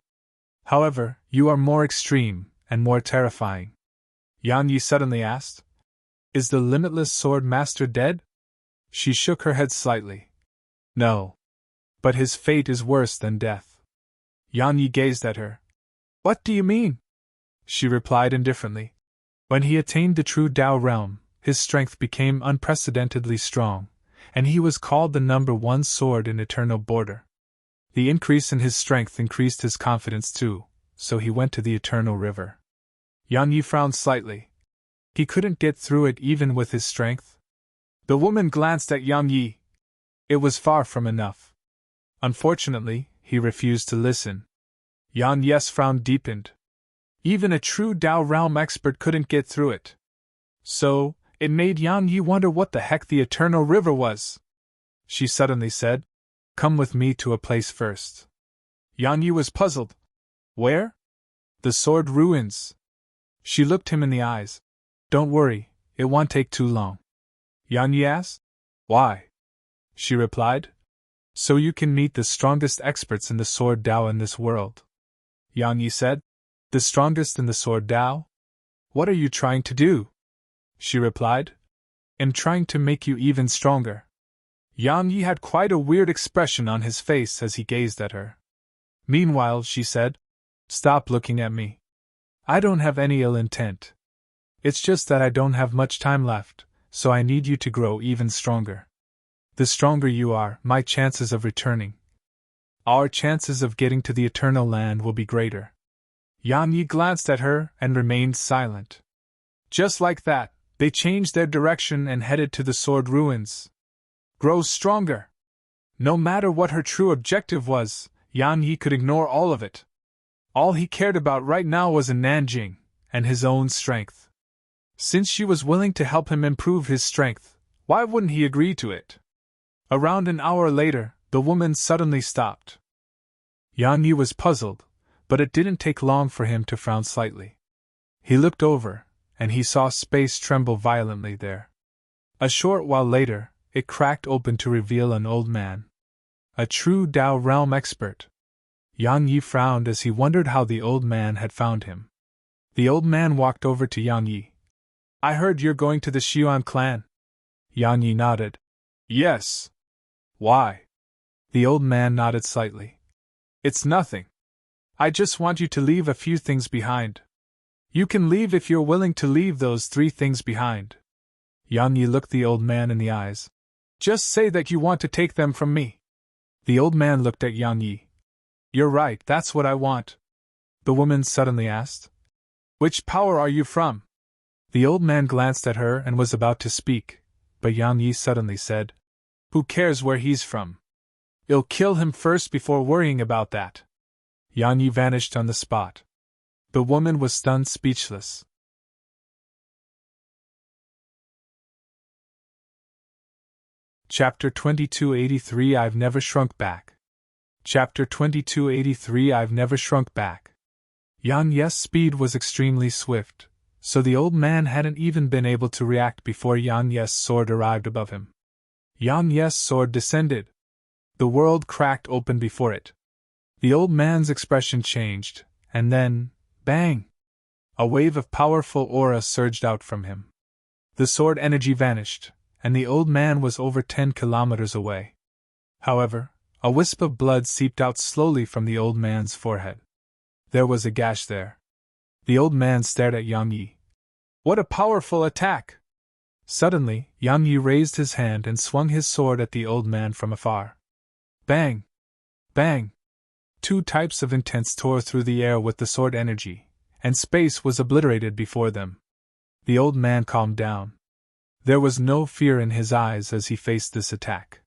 Speaker 1: However, you are more extreme, and more terrifying. Yang Yi suddenly asked, Is the limitless sword master dead? She shook her head slightly. No. But his fate is worse than death. Yang Yi gazed at her. What do you mean? She replied indifferently. When he attained the true Dao realm, his strength became unprecedentedly strong, and he was called the #1 sword in Eternal Border. The increase in his strength increased his confidence too, so he went to the Eternal River. Yang Yi frowned slightly. He couldn't get through it even with his strength. The woman glanced at Yang Yi. It was far from enough. Unfortunately, he refused to listen. Yang Yi's frown deepened. Even a true Dao realm expert couldn't get through it. So, it made Yang Yi wonder what the heck the Eternal River was. She suddenly said, Come with me to a place first. Yang Yi was puzzled. Where? The sword ruins. She looked him in the eyes. Don't worry, it won't take too long. Yang Yi asked. Why? She replied. So you can meet the strongest experts in the sword Dao in this world. Yang Yi said. The strongest in the sword Dao? What are you trying to do? She replied. I'm trying to make you even stronger. Yang Yi had quite a weird expression on his face as he gazed at her. Meanwhile, she said, Stop looking at me. I don't have any ill intent. It's just that I don't have much time left, so I need you to grow even stronger. The stronger you are, my chances of returning. Our chances of getting to the eternal land will be greater. Yang Yi glanced at her and remained silent. Just like that, they changed their direction and headed to the sword ruins. Grow stronger! No matter what her true objective was, Yang Yi could ignore all of it. All he cared about right now was Nanjing and his own strength. Since she was willing to help him improve his strength, why wouldn't he agree to it? Around an hour later, the woman suddenly stopped. Yang Yi was puzzled, but it didn't take long for him to frown slightly. He looked over, and he saw space tremble violently there. A short while later, it cracked open to reveal an old man. A true Dao realm expert. Yang Yi frowned as he wondered how the old man had found him. The old man walked over to Yang Yi. I heard you're going to the Xiuan clan. Yang Yi nodded. Yes. Why? The old man nodded slightly. It's nothing. I just want you to leave a few things behind. You can leave if you're willing to leave those 3 things behind. Yang Yi looked the old man in the eyes. Just say that you want to take them from me. The old man looked at Yang Yi. You're right, that's what I want. The woman suddenly asked. Which power are you from? The old man glanced at her and was about to speak, but Yang Yi suddenly said, Who cares where he's from? You'll kill him first before worrying about that. Yang Yi vanished on the spot. The woman was stunned speechless. Chapter 2283 I've Never Shrunk Back. Chapter 2283 I've Never Shrunk Back. Yang Yi's speed was extremely swift, so the old man hadn't even been able to react before Yang Yi's sword arrived above him. Yang Yi's sword descended. The world cracked open before it. The old man's expression changed, and then, bang! A wave of powerful aura surged out from him. The sword energy vanished, and the old man was over 10 kilometers away. However, a wisp of blood seeped out slowly from the old man's forehead. There was a gash there. The old man stared at Yang Yi. What a powerful attack! Suddenly, Yang Yi raised his hand and swung his sword at the old man from afar. Bang! Bang! 2 types of intense tore through the air with the sword energy, and space was obliterated before them. The old man calmed down. There was no fear in his eyes as he faced this attack.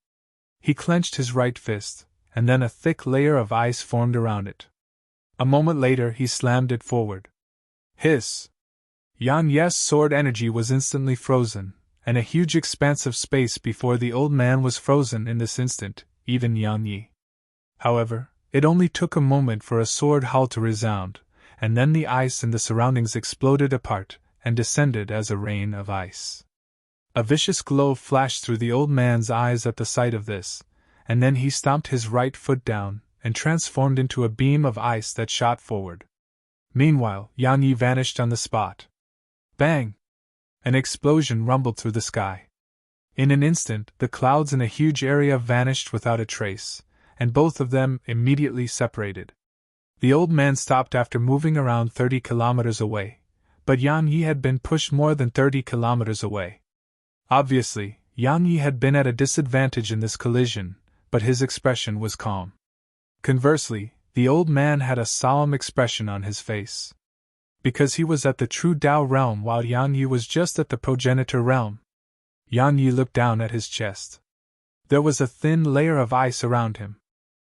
Speaker 1: He clenched his right fist, and then a thick layer of ice formed around it. A moment later he slammed it forward. Hiss! Yang Yi's sword energy was instantly frozen, and a huge expanse of space before the old man was frozen in this instant, even Yang Yi. However, it only took a moment for a sword howl to resound, and then the ice in the surroundings exploded apart and descended as a rain of ice. A vicious glow flashed through the old man's eyes at the sight of this, and then he stomped his right foot down and transformed into a beam of ice that shot forward. Meanwhile, Yang Yi vanished on the spot. Bang! An explosion rumbled through the sky. In an instant, the clouds in a huge area vanished without a trace, and both of them immediately separated. The old man stopped after moving around 30 kilometers away, but Yang Yi had been pushed more than 30 kilometers away. Obviously, Yang Yi had been at a disadvantage in this collision, but his expression was calm. Conversely, the old man had a solemn expression on his face. Because he was at the true Dao realm while Yang Yi was just at the progenitor realm. Yang Yi looked down at his chest. There was a thin layer of ice around him.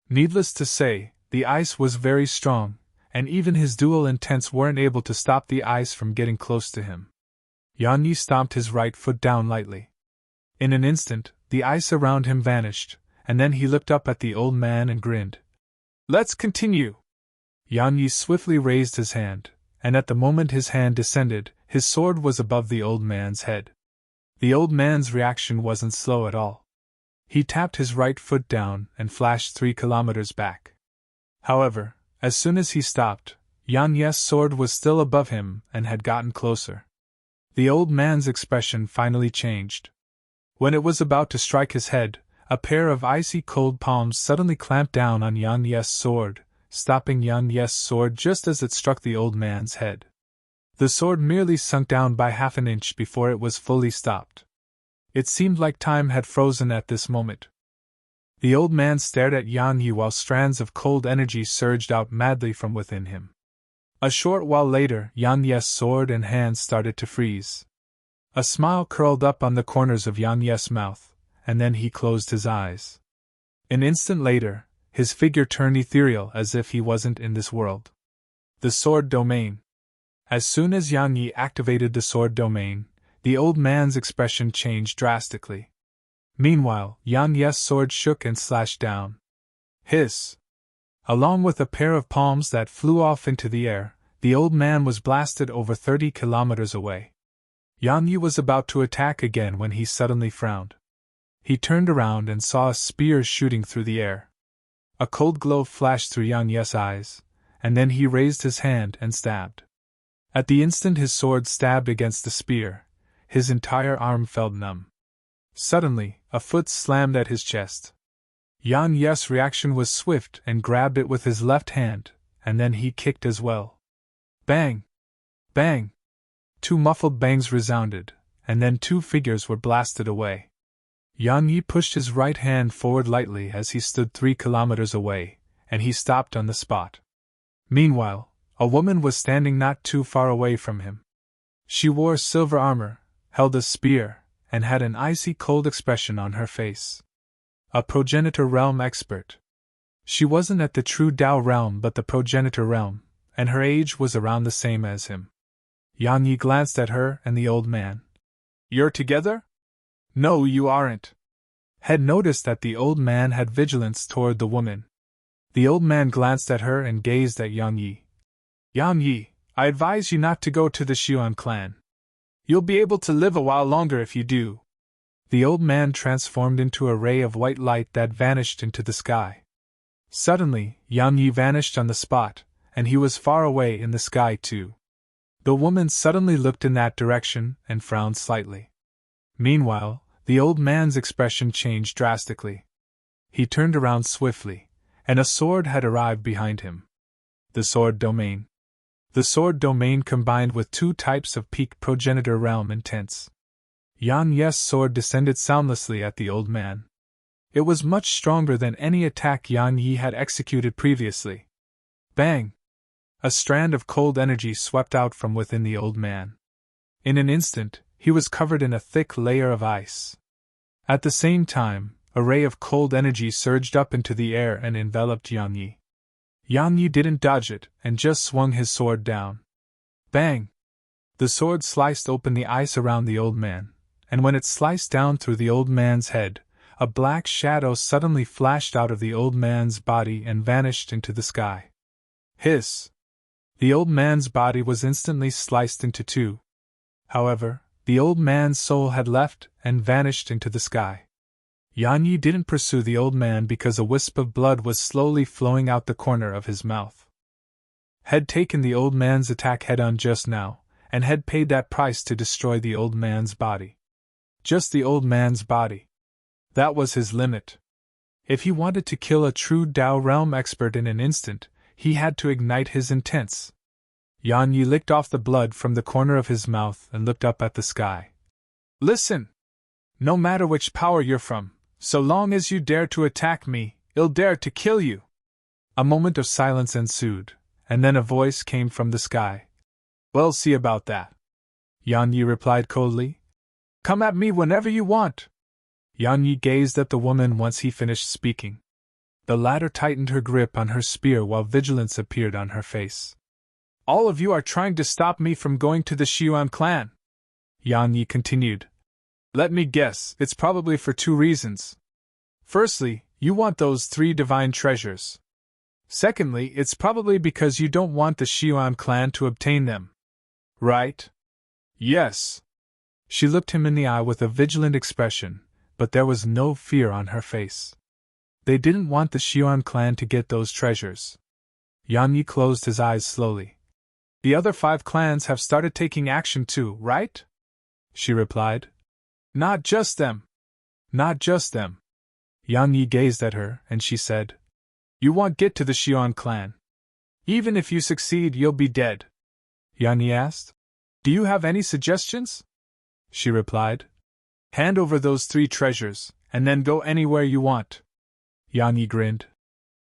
Speaker 1: Needless to say, the ice was very strong, and even his dual intents weren't able to stop the ice from getting close to him. Yang Yi stomped his right foot down lightly. In an instant, the ice around him vanished, and then he looked up at the old man and grinned. Let's continue! Yang Yi swiftly raised his hand, and at the moment his hand descended, his sword was above the old man's head. The old man's reaction wasn't slow at all. He tapped his right foot down and flashed 3 kilometers back. However, as soon as he stopped, Yan Ye's sword was still above him and had gotten closer. The old man's expression finally changed. When it was about to strike his head, a pair of icy cold palms suddenly clamped down on Yan Ye's sword, stopping Yan Ye's sword just as it struck the old man's head. The sword merely sunk down by half an inch before it was fully stopped. It seemed like time had frozen at this moment. The old man stared at Yan Yi while strands of cold energy surged out madly from within him. A short while later, Yan Ye's sword and hands started to freeze. A smile curled up on the corners of Yan Ye's mouth, and then he closed his eyes. An instant later, his figure turned ethereal as if he wasn't in this world. The sword domain. As soon as Yan Yi activated the sword domain, the old man's expression changed drastically. Meanwhile, Yan Ye's sword shook and slashed down. Hiss! Along with a pair of palms that flew off into the air, the old man was blasted over 30 kilometers away. Yan Yi was about to attack again when he suddenly frowned. He turned around and saw a spear shooting through the air. A cold glow flashed through Yan Ye's eyes, and then he raised his hand and stabbed. At the instant his sword stabbed against the spear, his entire arm felt numb. Suddenly, a foot slammed at his chest. Yan Ye's reaction was swift and grabbed it with his left hand, and then he kicked as well. Bang! Bang! 2 muffled bangs resounded, and then 2 figures were blasted away. Yan Yi pushed his right hand forward lightly as he stood 3 kilometers away, and he stopped on the spot. Meanwhile, a woman was standing not too far away from him. She wore silver armor, held a spear, and had an icy cold expression on her face. A progenitor realm expert. She wasn't at the true Tao realm but the progenitor realm, and her age was around the same as him. Yan Yi glanced at her and the old man. You're together? No, you aren't. Had noticed that the old man had vigilance toward the woman. The old man glanced at her and gazed at Yan Yi. Yan Yi, I advise you not to go to the Xiuan clan. You'll be able to live a while longer if you do. The old man transformed into a ray of white light that vanished into the sky. Suddenly, Yan Yi vanished on the spot, and he was far away in the sky too. The woman suddenly looked in that direction and frowned slightly. Meanwhile, the old man's expression changed drastically. He turned around swiftly, and a sword had arrived behind him. The sword domain. The sword domain combined with 2 types of peak progenitor realm intents. Yan Ye's sword descended soundlessly at the old man. It was much stronger than any attack Yan Yi had executed previously. Bang! A strand of cold energy swept out from within the old man. In an instant, he was covered in a thick layer of ice. At the same time, a ray of cold energy surged up into the air and enveloped Yan Yi. Yan Yi didn't dodge it and just swung his sword down. Bang! The sword sliced open the ice around the old man, and when it sliced down through the old man's head, a black shadow suddenly flashed out of the old man's body and vanished into the sky. Hiss! The old man's body was instantly sliced into 2. However, the old man's soul had left and vanished into the sky. Yan Yi didn't pursue the old man because a wisp of blood was slowly flowing out the corner of his mouth. Had taken the old man's attack head-on just now, and had paid that price to destroy the old man's body. Just the old man's body. That was his limit. If he wanted to kill a true Tao realm expert in an instant, he had to ignite his intents. Yan Yi licked off the blood from the corner of his mouth and looked up at the sky. Listen! No matter which power you're from, so long as you dare to attack me, I'll dare to kill you. A moment of silence ensued, and then a voice came from the sky. We'll see about that. Yan Yi replied coldly. Come at me whenever you want. Yan Yi gazed at the woman once he finished speaking. The latter tightened her grip on her spear while vigilance appeared on her face. All of you are trying to stop me from going to the Xiuan clan. Yan Yi continued. Let me guess, it's probably for 2 reasons. Firstly, you want those 3 divine treasures. Secondly, it's probably because you don't want the Xiuan clan to obtain them. Right? Yes. She looked him in the eye with a vigilant expression, but there was no fear on her face. They didn't want the Xian clan to get those treasures. Yang Yi closed his eyes slowly. The other 5 clans have started taking action too, right? She replied. Not just them. Not just them. Yang Yi gazed at her, and she said, You won't get to the Xian clan. Even if you succeed, you'll be dead. Yang Yi asked, Do you have any suggestions? She replied, Hand over those 3 treasures, and then go anywhere you want. Yang Yi grinned.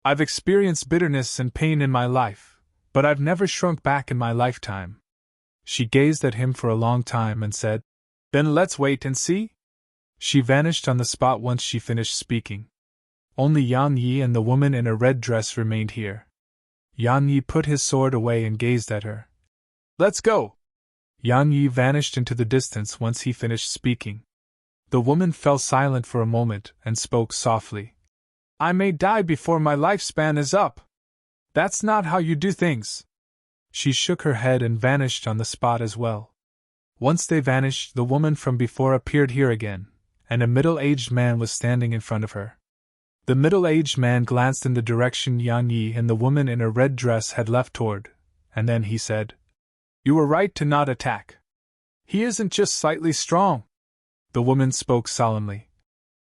Speaker 1: I've experienced bitterness and pain in my life, but I've never shrunk back in my lifetime. She gazed at him for a long time and said, Then let's wait and see? She vanished on the spot once she finished speaking. Only Yang Yi and the woman in a red dress remained here. Yang Yi put his sword away and gazed at her. Let's go! Yang Yi vanished into the distance once he finished speaking. The woman fell silent for a moment and spoke softly. I may die before my lifespan is up. That's not how you do things. She shook her head and vanished on the spot as well. Once they vanished, the woman from before appeared here again, and a middle-aged man was standing in front of her. The middle-aged man glanced in the direction Yang Yi and the woman in a red dress had left toward, and then he said, You were right to not attack. He isn't just slightly strong. The woman spoke solemnly.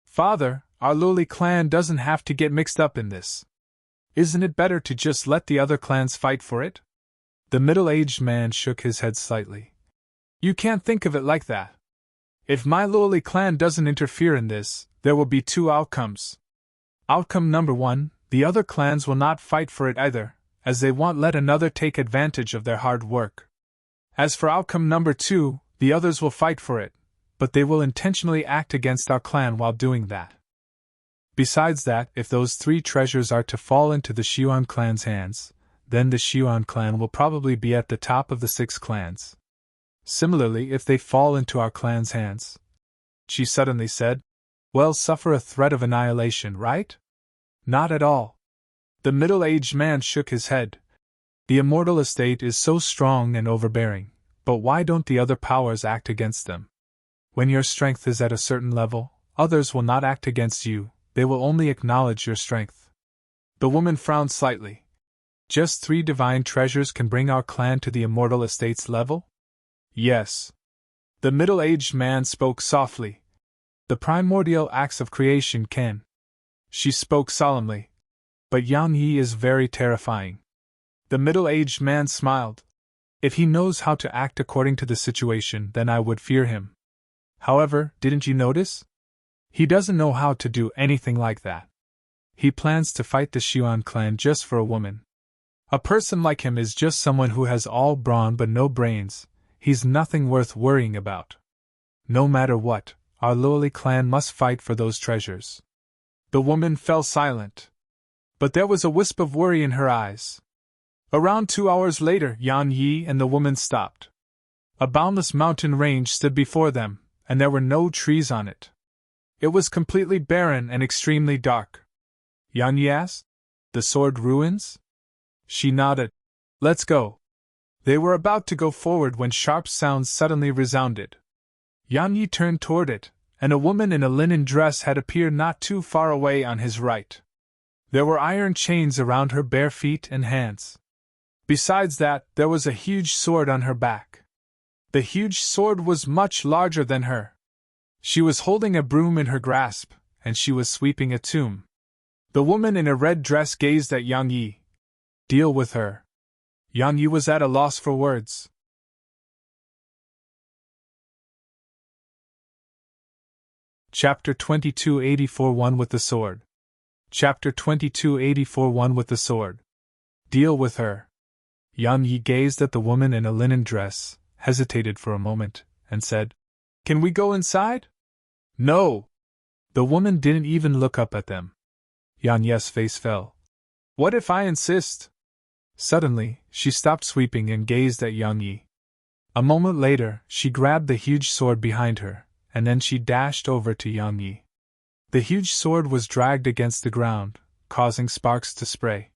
Speaker 1: Father, our lowly clan doesn't have to get mixed up in this. Isn't it better to just let the other clans fight for it? The middle-aged man shook his head slightly. You can't think of it like that. If my lowly clan doesn't interfere in this, there will be 2 outcomes. Outcome number 1, the other clans will not fight for it either, as they won't let another take advantage of their hard work. As for outcome number 2, the others will fight for it, but they will intentionally act against our clan while doing that. Besides that, if those 3 treasures are to fall into the Xian clan's hands, then the Xian clan will probably be at the top of the 6 clans. Similarly, if they fall into our clan's hands, she suddenly said, We'll suffer a threat of annihilation, right? Not at all. The middle-aged man shook his head. The immortal estate is so strong and overbearing, but why don't the other powers act against them? When your strength is at a certain level, others will not act against you, they will only acknowledge your strength. The woman frowned slightly. Just 3 divine treasures can bring our clan to the immortal estate's level? Yes. The middle-aged man spoke softly. The primordial acts of creation can. She spoke solemnly. But Yang Yi is very terrifying. The middle-aged man smiled. If he knows how to act according to the situation, then I would fear him. However, didn't you notice? He doesn't know how to do anything like that. He plans to fight the Xian clan just for a woman. A person like him is just someone who has all brawn but no brains. He's nothing worth worrying about. No matter what, our lowly clan must fight for those treasures. The woman fell silent. But there was a wisp of worry in her eyes. Around 2 hours later, Yang Yi and the woman stopped. A boundless mountain range stood before them, and there were no trees on it. It was completely barren and extremely dark. Yang Yi asked, The sword ruins? She nodded. Let's go. They were about to go forward when sharp sounds suddenly resounded. Yang Yi turned toward it, and a woman in a linen dress had appeared not too far away on his right. There were iron chains around her bare feet and hands. Besides that, there was a huge sword on her back. The huge sword was much larger than her. She was holding a broom in her grasp, and she was sweeping a tomb. The woman in a red dress gazed at Yang Yi. Deal with her. Yang Yi was at a loss for words. Chapter 2284 One with the Sword. Chapter 2284 One with the Sword. Deal with her. Yang Yi gazed at the woman in a linen dress, hesitated for a moment, and said, Can we go inside? No. The woman didn't even look up at them. Yang Yi's face fell. What if I insist? Suddenly, she stopped sweeping and gazed at Yang Yi. A moment later, she grabbed the huge sword behind her, and then she dashed over to Yang Yi. The huge sword was dragged against the ground, causing sparks to spray.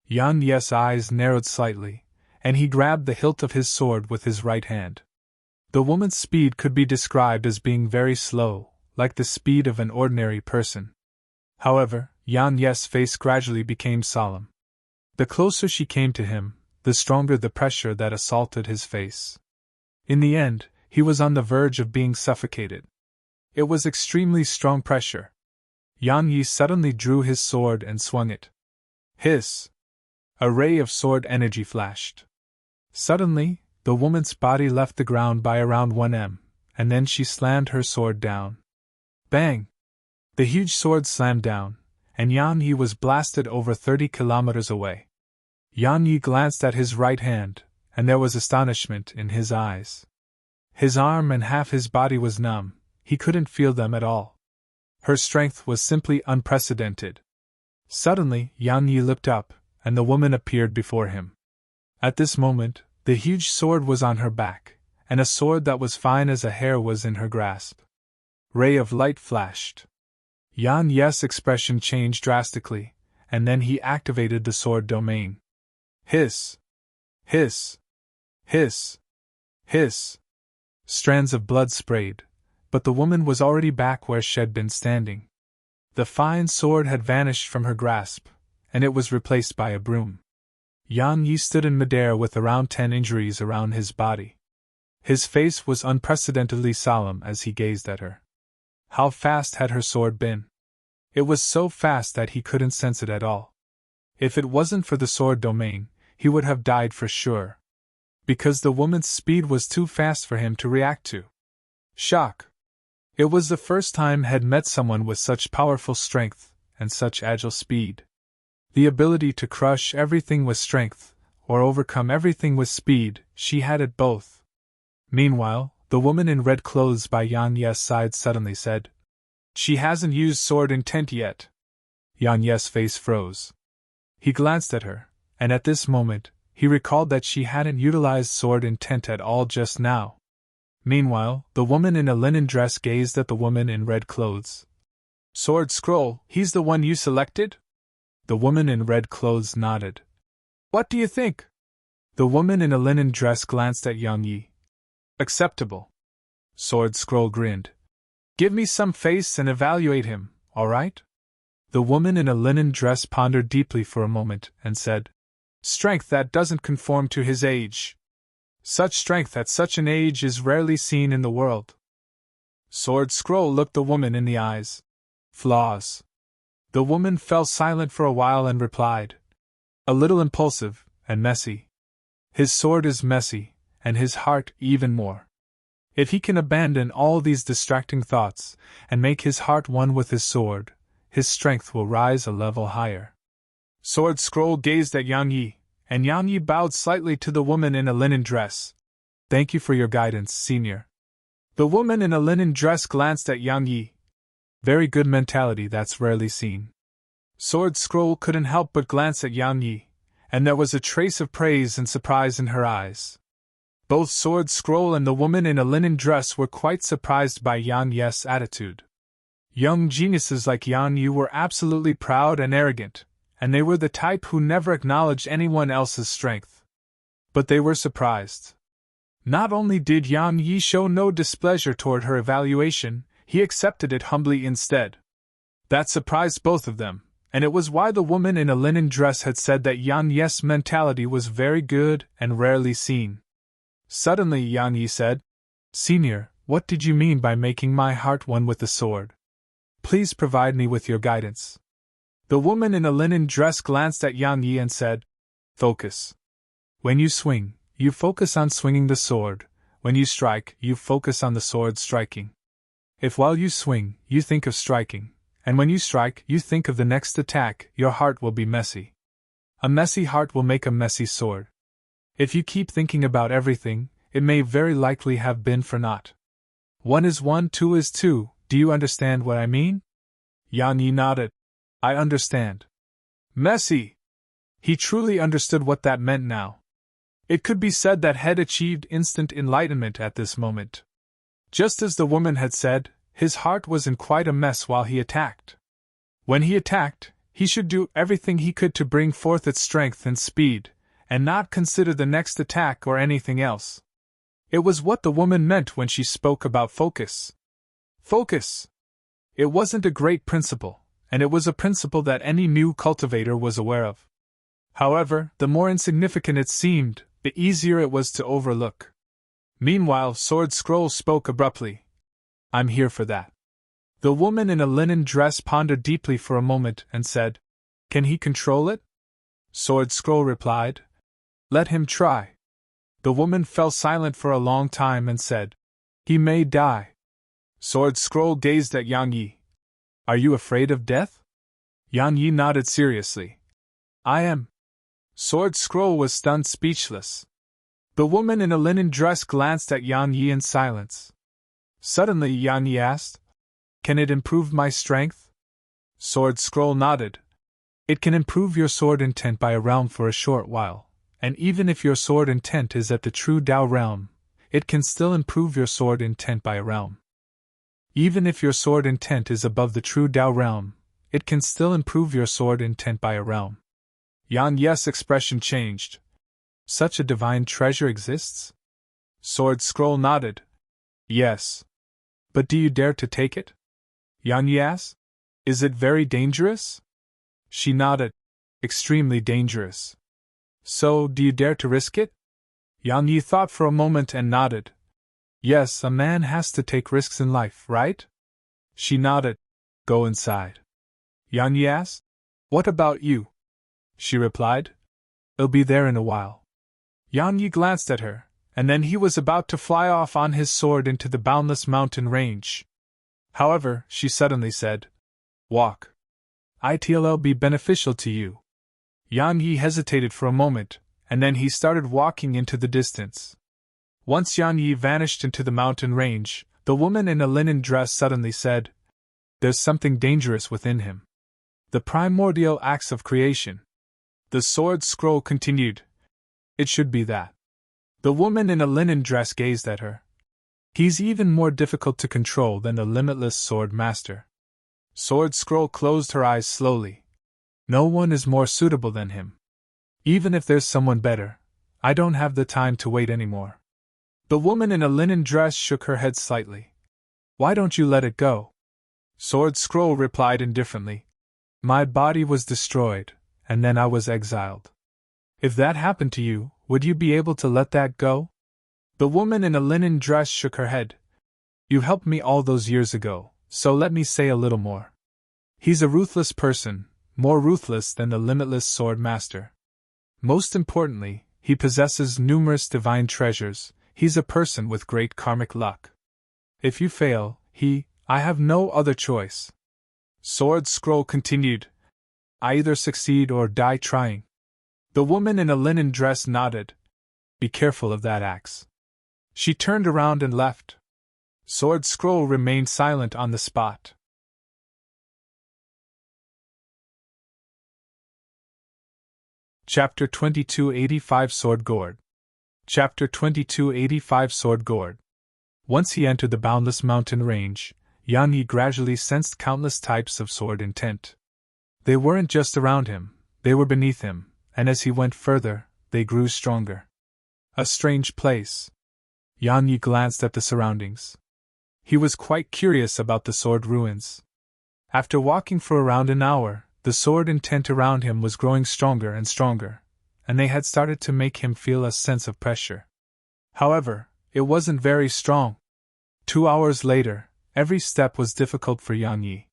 Speaker 1: Yang Yi's eyes narrowed slightly, and he grabbed the hilt of his sword with his right hand. The woman's speed could be described as being very slow, like the speed of an ordinary person. However, Yan Ye's face gradually became solemn. The closer she came to him, the stronger the pressure that assaulted his face. In the end, he was on the verge of being suffocated. It was extremely strong pressure. Yan Yi suddenly drew his sword and swung it. Hiss! A ray of sword energy flashed. Suddenly, the woman's body left the ground by around 1 m, and then she slammed her sword down. Bang! The huge sword slammed down, and Yan Yi was blasted over 30 kilometers away. Yan Yi glanced at his right hand, and there was astonishment in his eyes. His arm and half his body was numb, he couldn't feel them at all. Her strength was simply unprecedented. Suddenly, Yan Yi looked up, and the woman appeared before him. At this moment, the huge sword was on her back, and a sword that was fine as a hair was in her grasp. Ray of light flashed. Yan Ye's expression changed drastically, and then he activated the sword domain. Hiss! Hiss! Hiss! Hiss! Strands of blood sprayed, but the woman was already back where she'd been standing. The fine sword had vanished from her grasp, and it was replaced by a broom. Yan Yi stood in midair with around 10 injuries around his body. His face was unprecedentedly solemn as he gazed at her. How fast had her sword been? It was so fast that he couldn't sense it at all. If it wasn't for the sword domain, he would have died for sure. Because the woman's speed was too fast for him to react to. Shock! It was the first time he had met someone with such powerful strength and such agile speed. The ability to crush everything with strength, or overcome everything with speed, she had it both. Meanwhile, the woman in red clothes by Yan Ye's side suddenly said, "She hasn't used sword intent yet." Yan Ye's face froze. He glanced at her, and at this moment, he recalled that she hadn't utilized sword intent at all just now. Meanwhile, the woman in a linen dress gazed at the woman in red clothes. "Sword Scroll, he's the one you selected?" The woman in red clothes nodded. "What do you think?" The woman in a linen dress glanced at Yang Yi. "Acceptable." Sword Scroll grinned. "Give me some face and evaluate him, all right?" The woman in a linen dress pondered deeply for a moment and said, "Strength that doesn't conform to his age. Such strength at such an age is rarely seen in the world." Sword Scroll looked the woman in the eyes. "Flaws." The woman fell silent for a while and replied, "A little impulsive, and messy. His sword is messy, and his heart even more. If he can abandon all these distracting thoughts, and make his heart one with his sword, his strength will rise a level higher." Sword Scroll gazed at Yang Yi, and Yang Yi bowed slightly to the woman in a linen dress. "Thank you for your guidance, senior." The woman in a linen dress glanced at Yang Yi. "Very good mentality that's rarely seen." Sword Scroll couldn't help but glance at Yang Yi, and there was a trace of praise and surprise in her eyes. Both Sword Scroll and the woman in a linen dress were quite surprised by Yang Yi's attitude. Young geniuses like Yang Yi were absolutely proud and arrogant, and they were the type who never acknowledged anyone else's strength. But they were surprised. Not only did Yang Yi show no displeasure toward her evaluation, he accepted it humbly instead. That surprised both of them, and it was why the woman in a linen dress had said that Yang Yi's mentality was very good and rarely seen. Suddenly Yang Yi said, "Senior, what did you mean by making my heart one with the sword? Please provide me with your guidance." The woman in a linen dress glanced at Yang Yi and said, "Focus. When you swing, you focus on swinging the sword. When you strike, you focus on the sword striking. If while you swing, you think of striking, and when you strike, you think of the next attack, your heart will be messy. A messy heart will make a messy sword. If you keep thinking about everything, it may very likely have been for naught. 1 is 1, 2 is 2, do you understand what I mean?" Yang Yi nodded. "I understand." Messy! He truly understood what that meant now. It could be said that he had achieved instant enlightenment at this moment. Just as the woman had said, his heart was in quite a mess while he attacked. When he attacked, he should do everything he could to bring forth its strength and speed, and not consider the next attack or anything else. It was what the woman meant when she spoke about focus. Focus! It wasn't a great principle, and it was a principle that any new cultivator was aware of. However, the more insignificant it seemed, the easier it was to overlook. Meanwhile, Sword Scroll spoke abruptly. I'm here for that. The woman in a linen dress pondered deeply for a moment and said, Can he control it? Sword Scroll replied, Let him try. The woman fell silent for a long time and said, He may die. Sword Scroll gazed at Yang Yi. Are you afraid of death? Yang Yi nodded seriously. I am. Sword Scroll was stunned speechless. The woman in a linen dress glanced at Yang Yi in silence. Suddenly Yang Yi asked, Can it improve my strength? Sword Scroll nodded. It can improve your sword intent by a realm for a short while, and even if your sword intent is at the true Tao realm, it can still improve your sword intent by a realm. Even if your sword intent is above the true Tao realm, it can still improve your sword intent by a realm. Yang Yi's expression changed. Such a divine treasure exists? Sword Scroll nodded. Yes. But do you dare to take it? Yang Yi asked. Is it very dangerous? She nodded. Extremely dangerous. So, do you dare to risk it? Yang Yi thought for a moment and nodded. Yes, a man has to take risks in life, right? She nodded. Go inside. Yang Yi asked. What about you? She replied. I'll be there in a while. Yang Yi glanced at her, and then he was about to fly off on his sword into the boundless mountain range. However, she suddenly said, Walk. It'll be beneficial to you. Yang Yi hesitated for a moment, and then he started walking into the distance. Once Yang Yi vanished into the mountain range, the woman in a linen dress suddenly said, There's something dangerous within him. The primordial acts of creation. The Sword Scroll continued. It should be that. The woman in a linen dress gazed at her. He's even more difficult to control than the limitless sword master. Sword Scroll closed her eyes slowly. No one is more suitable than him. Even if there's someone better, I don't have the time to wait anymore. The woman in a linen dress shook her head slightly. Why don't you let it go? Sword Scroll replied indifferently. My body was destroyed, and then I was exiled. If that happened to you, would you be able to let that go? The woman in a linen dress shook her head. You helped me all those years ago, so let me say a little more. He's a ruthless person, more ruthless than the limitless sword master. Most importantly, he possesses numerous divine treasures. He's a person with great karmic luck. If you fail, I have no other choice. Sword Scroll continued. I either succeed or die trying. The woman in a linen dress nodded. Be careful of that axe. She turned around and left. Sword Scroll remained silent on the spot. Chapter 2285 Sword Gourd. Chapter 2285 Sword Gourd. Once he entered the boundless mountain range, Yang Yi gradually sensed countless types of sword intent. They weren't just around him, they were beneath him, and as he went further, they grew stronger. A strange place. Yang Yi glanced at the surroundings. He was quite curious about the sword ruins. After walking for around an hour, the sword intent around him was growing stronger and stronger, and they had started to make him feel a sense of pressure. However, it wasn't very strong. 2 hours later, every step was difficult for Yang Yi.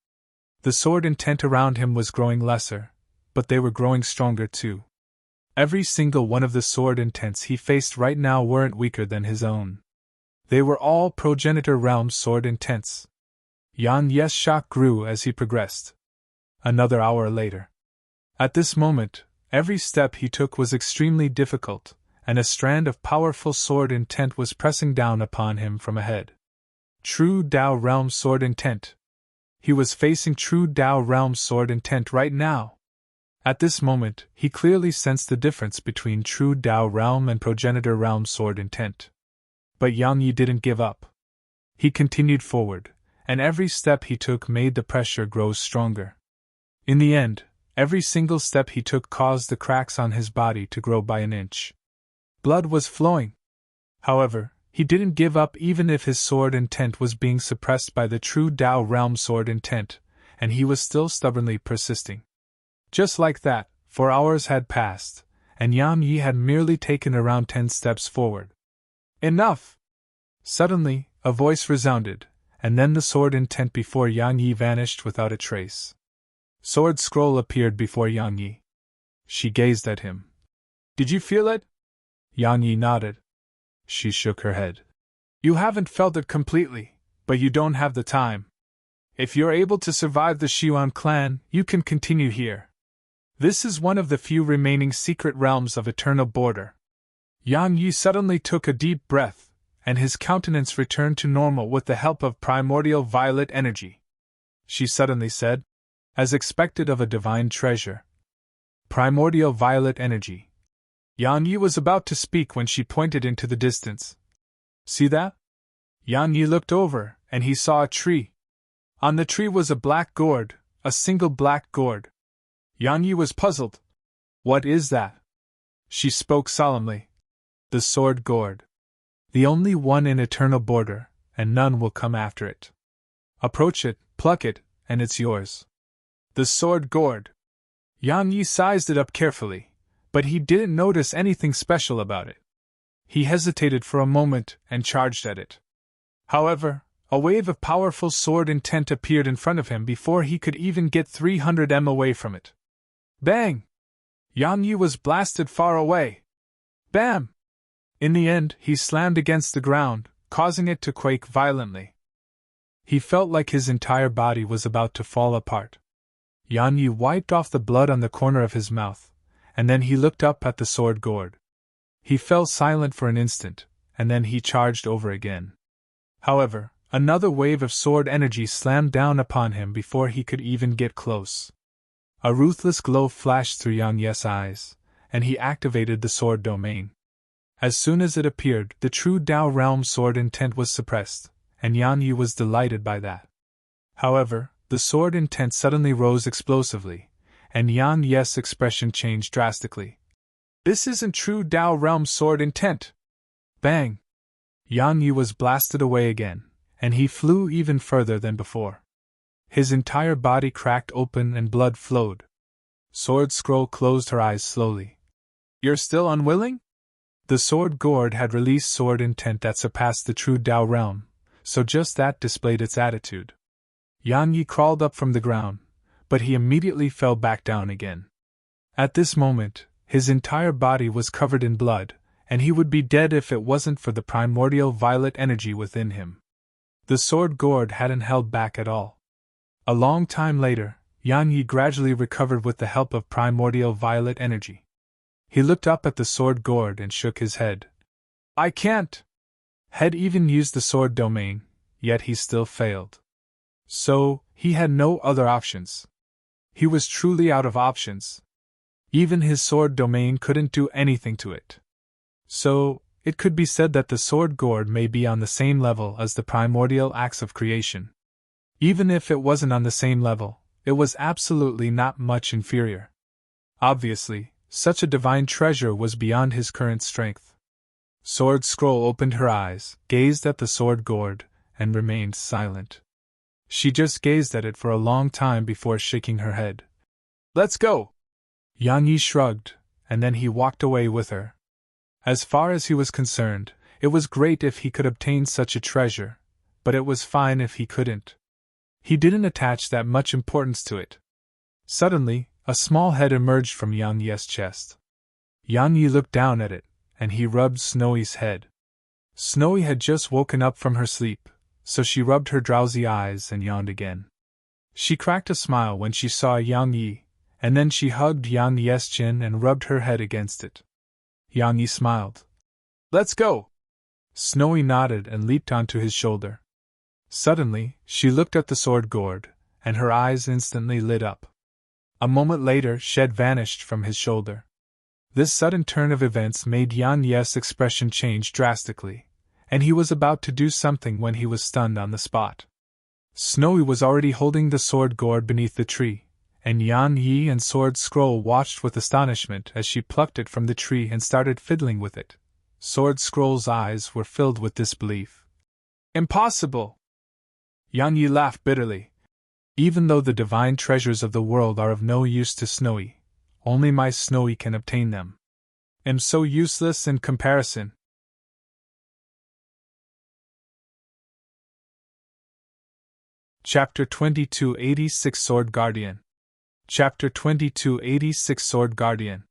Speaker 1: The sword intent around him was growing lesser, but they were growing stronger too. Every single one of the sword intents he faced right now weren't weaker than his own. They were all progenitor realm sword intents. Yang Yi's shock grew as he progressed. Another hour later. At this moment, every step he took was extremely difficult, and a strand of powerful sword intent was pressing down upon him from ahead. True Tao realm sword intent. He was facing true Tao realm sword intent right now. At this moment, he clearly sensed the difference between true Tao realm and progenitor realm sword intent. But Yang Yi didn't give up. He continued forward, and every step he took made the pressure grow stronger. In the end, every single step he took caused the cracks on his body to grow by an inch. Blood was flowing. However, he didn't give up even if his sword intent was being suppressed by the true Tao realm sword intent, and he was still stubbornly persisting. Just like that, 4 hours had passed, and Yang Yi had merely taken around 10 steps forward. Enough! Suddenly, a voice resounded, and then the sword intent before Yang Yi vanished without a trace. Sword scroll appeared before Yang Yi. She gazed at him. Did you feel it? Yang Yi nodded. She shook her head. You haven't felt it completely, but you don't have the time. If you're able to survive the Xiuan clan, you can continue here. This is one of the few remaining secret realms of eternal border. Yang Yi suddenly took a deep breath, and his countenance returned to normal with the help of primordial violet energy. She suddenly said, as expected of a divine treasure. Primordial violet energy. Yang Yi was about to speak when she pointed into the distance. See that? Yang Yi looked over, and he saw a tree. On the tree was a black gourd, a single black gourd. Yang Yi was puzzled. What is that? She spoke solemnly. The sword gourd. The only one in eternal border, and none will come after it. Approach it, pluck it, and it's yours. The sword gourd. Yang Yi sized it up carefully, but he didn't notice anything special about it. He hesitated for a moment and charged at it. However, a wave of powerful sword intent appeared in front of him before he could even get 300 m away from it. Bang! Yang Yi was blasted far away. Bam! In the end, he slammed against the ground, causing it to quake violently. He felt like his entire body was about to fall apart. Yang Yi wiped off the blood on the corner of his mouth, and then he looked up at the sword gourd. He fell silent for an instant, and then he charged over again. However, another wave of sword energy slammed down upon him before he could even get close. A ruthless glow flashed through Yang Yi's eyes, and he activated the sword domain. As soon as it appeared, the true Tao realm sword intent was suppressed, and Yang Yi was delighted by that. However, the sword intent suddenly rose explosively, and Yang Yi's expression changed drastically. This isn't true Tao realm sword intent! Bang! Yang Yi was blasted away again, and he flew even further than before. His entire body cracked open and blood flowed. Sword Scroll closed her eyes slowly. You're still unwilling? The sword gourd had released sword intent that surpassed the true Tao realm, so just that displayed its attitude. Yang Yi crawled up from the ground, but he immediately fell back down again. At this moment, his entire body was covered in blood, and he would be dead if it wasn't for the primordial violet energy within him. The sword gourd hadn't held back at all. A long time later, Yang Yi gradually recovered with the help of primordial violet energy. He looked up at the sword gourd and shook his head. I can't! Had even used the sword domain, yet he still failed. So, he had no other options. He was truly out of options. Even his sword domain couldn't do anything to it. So, it could be said that the sword gourd may be on the same level as the primordial acts of creation. Even if it wasn't on the same level, it was absolutely not much inferior. Obviously, such a divine treasure was beyond his current strength. Sword Scroll opened her eyes, gazed at the sword gourd, and remained silent. She just gazed at it for a long time before shaking her head. Let's go! Yang Yi shrugged, and then he walked away with her. As far as he was concerned, it was great if he could obtain such a treasure, but it was fine if he couldn't. He didn't attach that much importance to it. Suddenly, a small head emerged from Yang Yi's chest. Yang Yi looked down at it, and he rubbed Snowy's head. Snowy had just woken up from her sleep, so she rubbed her drowsy eyes and yawned again. She cracked a smile when she saw Yang Yi, and then she hugged Yang Yi's chin and rubbed her head against it. Yang Yi smiled. Let's go! Snowy nodded and leaped onto his shoulder. Suddenly, she looked at the sword gourd, and her eyes instantly lit up. A moment later, Shed vanished from his shoulder. This sudden turn of events made Yang Yi's expression change drastically, and he was about to do something when he was stunned on the spot. Snowy was already holding the sword gourd beneath the tree, and Yang Yi and Sword Scroll watched with astonishment as she plucked it from the tree and started fiddling with it, Sword Scroll's eyes were filled with disbelief. Impossible! Yang Yi laughed bitterly. Even though the divine treasures of the world are of no use to Snowy, only my Snowy can obtain them. Am so useless in comparison. Chapter 2286 Sword Guardian. Chapter 2286 Sword Guardian.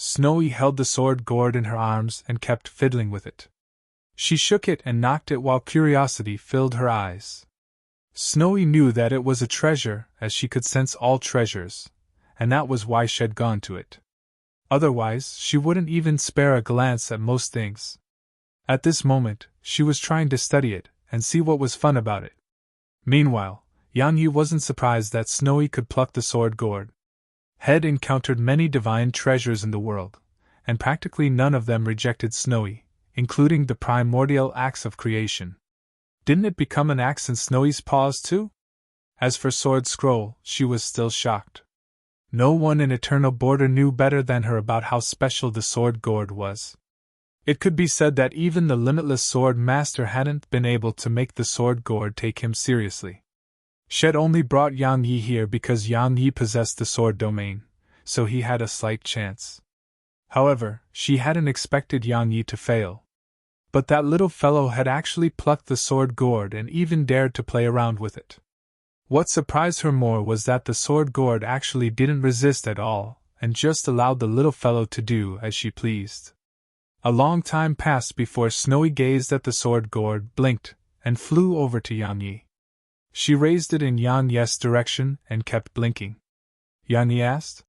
Speaker 1: Snowy held the sword gourd in her arms and kept fiddling with it. She shook it and knocked it while curiosity filled her eyes. Snowy knew that it was a treasure, as she could sense all treasures, and that was why she had gone to it. Otherwise, she wouldn't even spare a glance at most things. At this moment, she was trying to study it and see what was fun about it. Meanwhile, Yang Yi wasn't surprised that Snowy could pluck the sword gourd. Had encountered many divine treasures in the world, and practically none of them rejected Snowy, including the primordial axe of creation. Didn't it become an axe in Snowy's paws too? As for Sword Scroll, she was still shocked. No one in Eternal Border knew better than her about how special the sword gourd was. It could be said that even the limitless sword master hadn't been able to make the sword gourd take him seriously. Shed only brought Yang Yi here because Yang Yi possessed the sword domain, so he had a slight chance. However, she hadn't expected Yang Yi to fail. But that little fellow had actually plucked the sword gourd and even dared to play around with it. What surprised her more was that the sword gourd actually didn't resist at all, and just allowed the little fellow to do as she pleased. A long time passed before Snowy gazed at the sword gourd, blinked, and flew over to Yang Yi. She raised it in Yang Yi's direction and kept blinking. Yang Yi asked,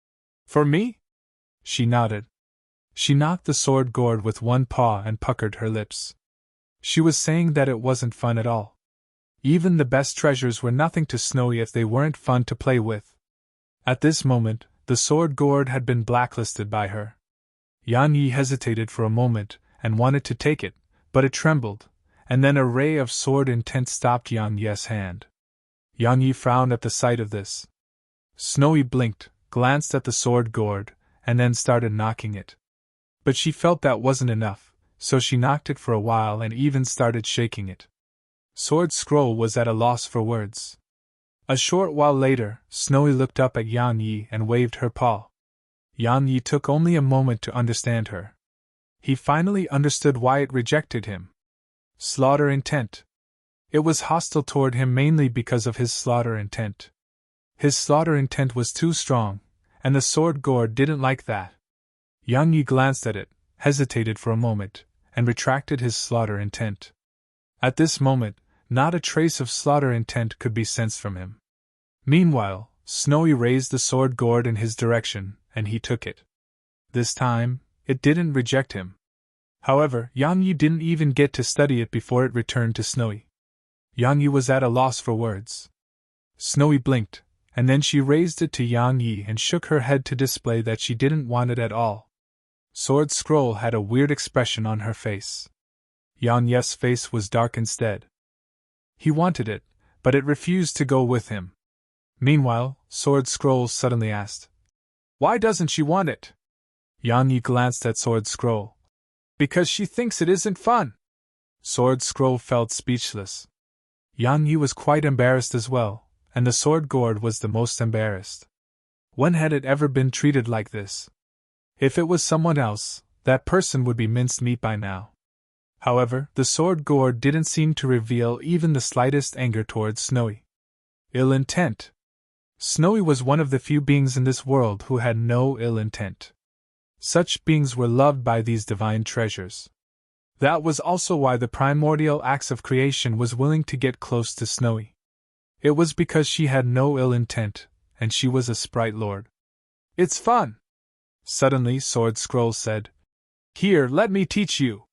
Speaker 1: "For me?" She nodded. She knocked the sword gourd with one paw and puckered her lips. She was saying that it wasn't fun at all. Even the best treasures were nothing to Snowy if they weren't fun to play with. At this moment, the sword gourd had been blacklisted by her. Yang Yi hesitated for a moment and wanted to take it, but it trembled, and then a ray of sword intent stopped Yang Yi's hand. Yang Yi frowned at the sight of this. Snowy blinked, glanced at the sword gourd, and then started knocking it. But she felt that wasn't enough, so she knocked it for a while and even started shaking it. Sword Scroll was at a loss for words. A short while later, Snowy looked up at Yang Yi and waved her paw. Yang Yi took only a moment to understand her. He finally understood why it rejected him. Slaughter intent. It was hostile toward him mainly because of his slaughter intent. His slaughter intent was too strong, and the sword gourd didn't like that. Yang Yi glanced at it, hesitated for a moment, and retracted his slaughter intent. At this moment, not a trace of slaughter intent could be sensed from him. Meanwhile, Snowy raised the sword gourd in his direction, and he took it. This time, it didn't reject him. However, Yang Yi didn't even get to study it before it returned to Snowy. Yang Yi was at a loss for words. Snowy blinked, and then she raised it to Yang Yi and shook her head to display that she didn't want it at all. Sword Scroll had a weird expression on her face. Yang Yi's face was dark instead. He wanted it, but it refused to go with him. Meanwhile, Sword Scroll suddenly asked, "Why doesn't she want it?" Yang Yi glanced at Sword Scroll. "Because she thinks it isn't fun." Sword Scroll felt speechless. Yang Yi was quite embarrassed as well, and the sword gourd was the most embarrassed. When had it ever been treated like this? If it was someone else, that person would be minced meat by now. However, the sword gourd didn't seem to reveal even the slightest anger towards Snowy. Ill intent. Snowy was one of the few beings in this world who had no ill intent. Such beings were loved by these divine treasures. That was also why the primordial axe of creation was willing to get close to Snowy. It was because she had no ill intent, and she was a sprite lord. "It's fun!" Suddenly Sword Scroll said. "Here, let me teach you."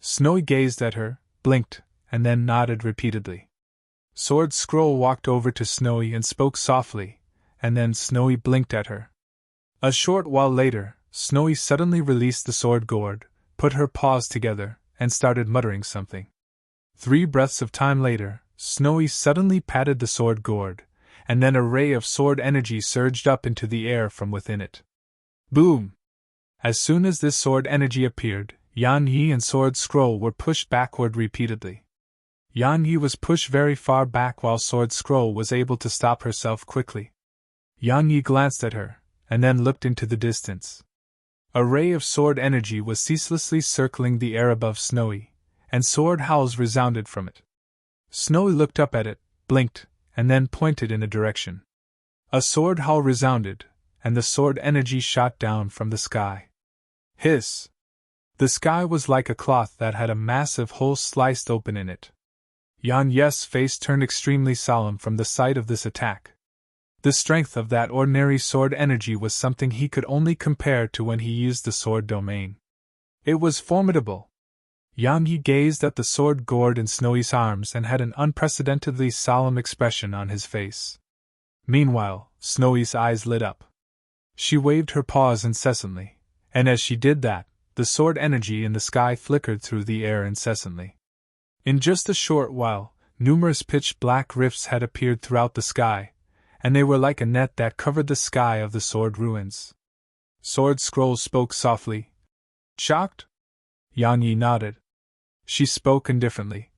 Speaker 1: Snowy gazed at her, blinked, and then nodded repeatedly. Sword Scroll walked over to Snowy and spoke softly, and then Snowy blinked at her. A short while later, Snowy suddenly released the sword gourd, put her paws together, and started muttering something. 3 breaths of time later, Snowy suddenly patted the sword gourd, and then a ray of sword energy surged up into the air from within it. Boom! As soon as this sword energy appeared, Yan Yi and Sword Scroll were pushed backward repeatedly. Yan Yi was pushed very far back while Sword Scroll was able to stop herself quickly. Yan Yi glanced at her, and then looked into the distance. A ray of sword energy was ceaselessly circling the air above Snowy, and sword howls resounded from it. Snowy looked up at it, blinked, and then pointed in a direction. A sword howl resounded, and the sword energy shot down from the sky. Hiss! The sky was like a cloth that had a massive hole sliced open in it. Yan Yi's face turned extremely solemn from the sight of this attack. The strength of that ordinary sword energy was something he could only compare to when he used the sword domain. It was formidable. Yan Yi gazed at the sword gourd in Snowy's arms and had an unprecedentedly solemn expression on his face. Meanwhile, Snowy's eyes lit up. She waved her paws incessantly, and as she did that, the sword energy in the sky flickered through the air incessantly. In just a short while, numerous pitch-black rifts had appeared throughout the sky, and they were like a net that covered the sky of the sword ruins. Sword Scroll spoke softly. Shocked? Yan Yi nodded. She spoke indifferently.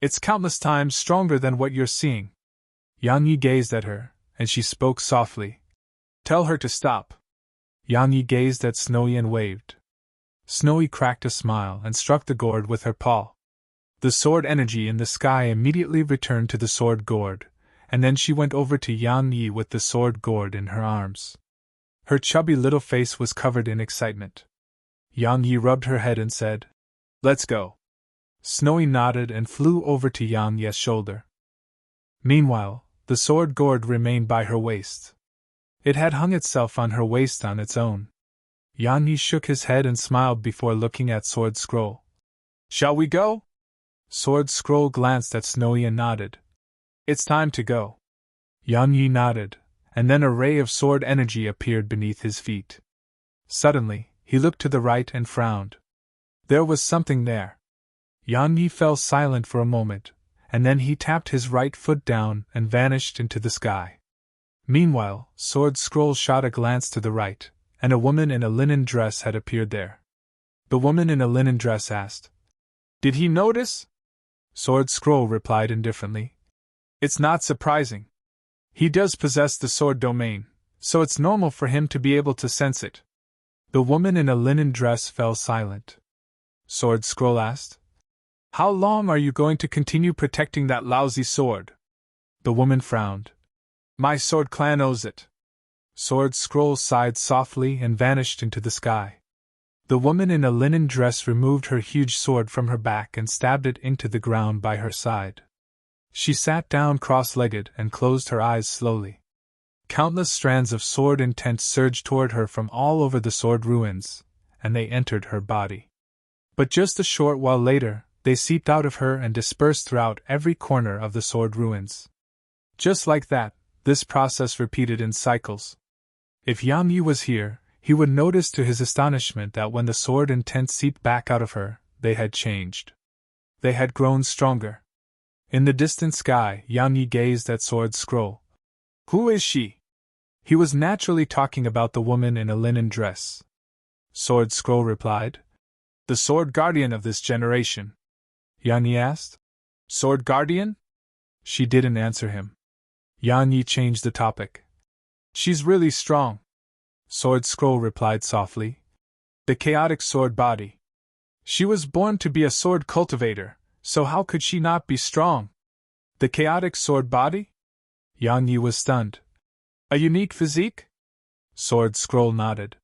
Speaker 1: It's countless times stronger than what you're seeing. Yan Yi gazed at her, and she spoke softly. Tell her to stop. Yan Yi gazed at Snowy and waved. Snowy cracked a smile and struck the gourd with her paw. The sword energy in the sky immediately returned to the sword gourd, and then she went over to Yan Yi with the sword gourd in her arms. Her chubby little face was covered in excitement. Yan Yi rubbed her head and said, Let's go. Snowy nodded and flew over to Yan Yi's shoulder. Meanwhile, the sword gourd remained by her waist. It had hung itself on her waist on its own. Yan Yi shook his head and smiled before looking at Sword Scroll. Shall we go? Sword Scroll glanced at Snowy and nodded. It's time to go. Yan Yi nodded, and then a ray of sword energy appeared beneath his feet. Suddenly, he looked to the right and frowned. There was something there. Yan Yi fell silent for a moment, and then he tapped his right foot down and vanished into the sky. Meanwhile, Sword Scroll shot a glance to the right, and a woman in a linen dress had appeared there. The woman in a linen dress asked, Did he notice? Sword Scroll replied indifferently. It's not surprising. He does possess the sword domain, so it's normal for him to be able to sense it. The woman in a linen dress fell silent. Sword Scroll asked, How long are you going to continue protecting that lousy sword? The woman frowned. My sword clan owes it. Sword Scroll sighed softly and vanished into the sky. The woman in a linen dress removed her huge sword from her back and stabbed it into the ground by her side. She sat down cross-legged and closed her eyes slowly. Countless strands of sword intent surged toward her from all over the sword ruins, and they entered her body. But just a short while later, they seeped out of her and dispersed throughout every corner of the sword ruins. Just like that, this process repeated in cycles. If Yan Yi was here, he would notice to his astonishment that when the sword intent seeped back out of her, they had changed. They had grown stronger. In the distant sky, Yan Yi gazed at Sword Scroll. Who is she? He was naturally talking about the woman in a linen dress. Sword Scroll replied. The sword guardian of this generation. Yan Yi asked. Sword guardian? She didn't answer him. Yan Yi changed the topic. She's really strong. Sword Scroll replied softly. The chaotic sword body. She was born to be a sword cultivator, so how could she not be strong? The chaotic sword body? Yan Yi was stunned. A unique physique? Sword Scroll nodded.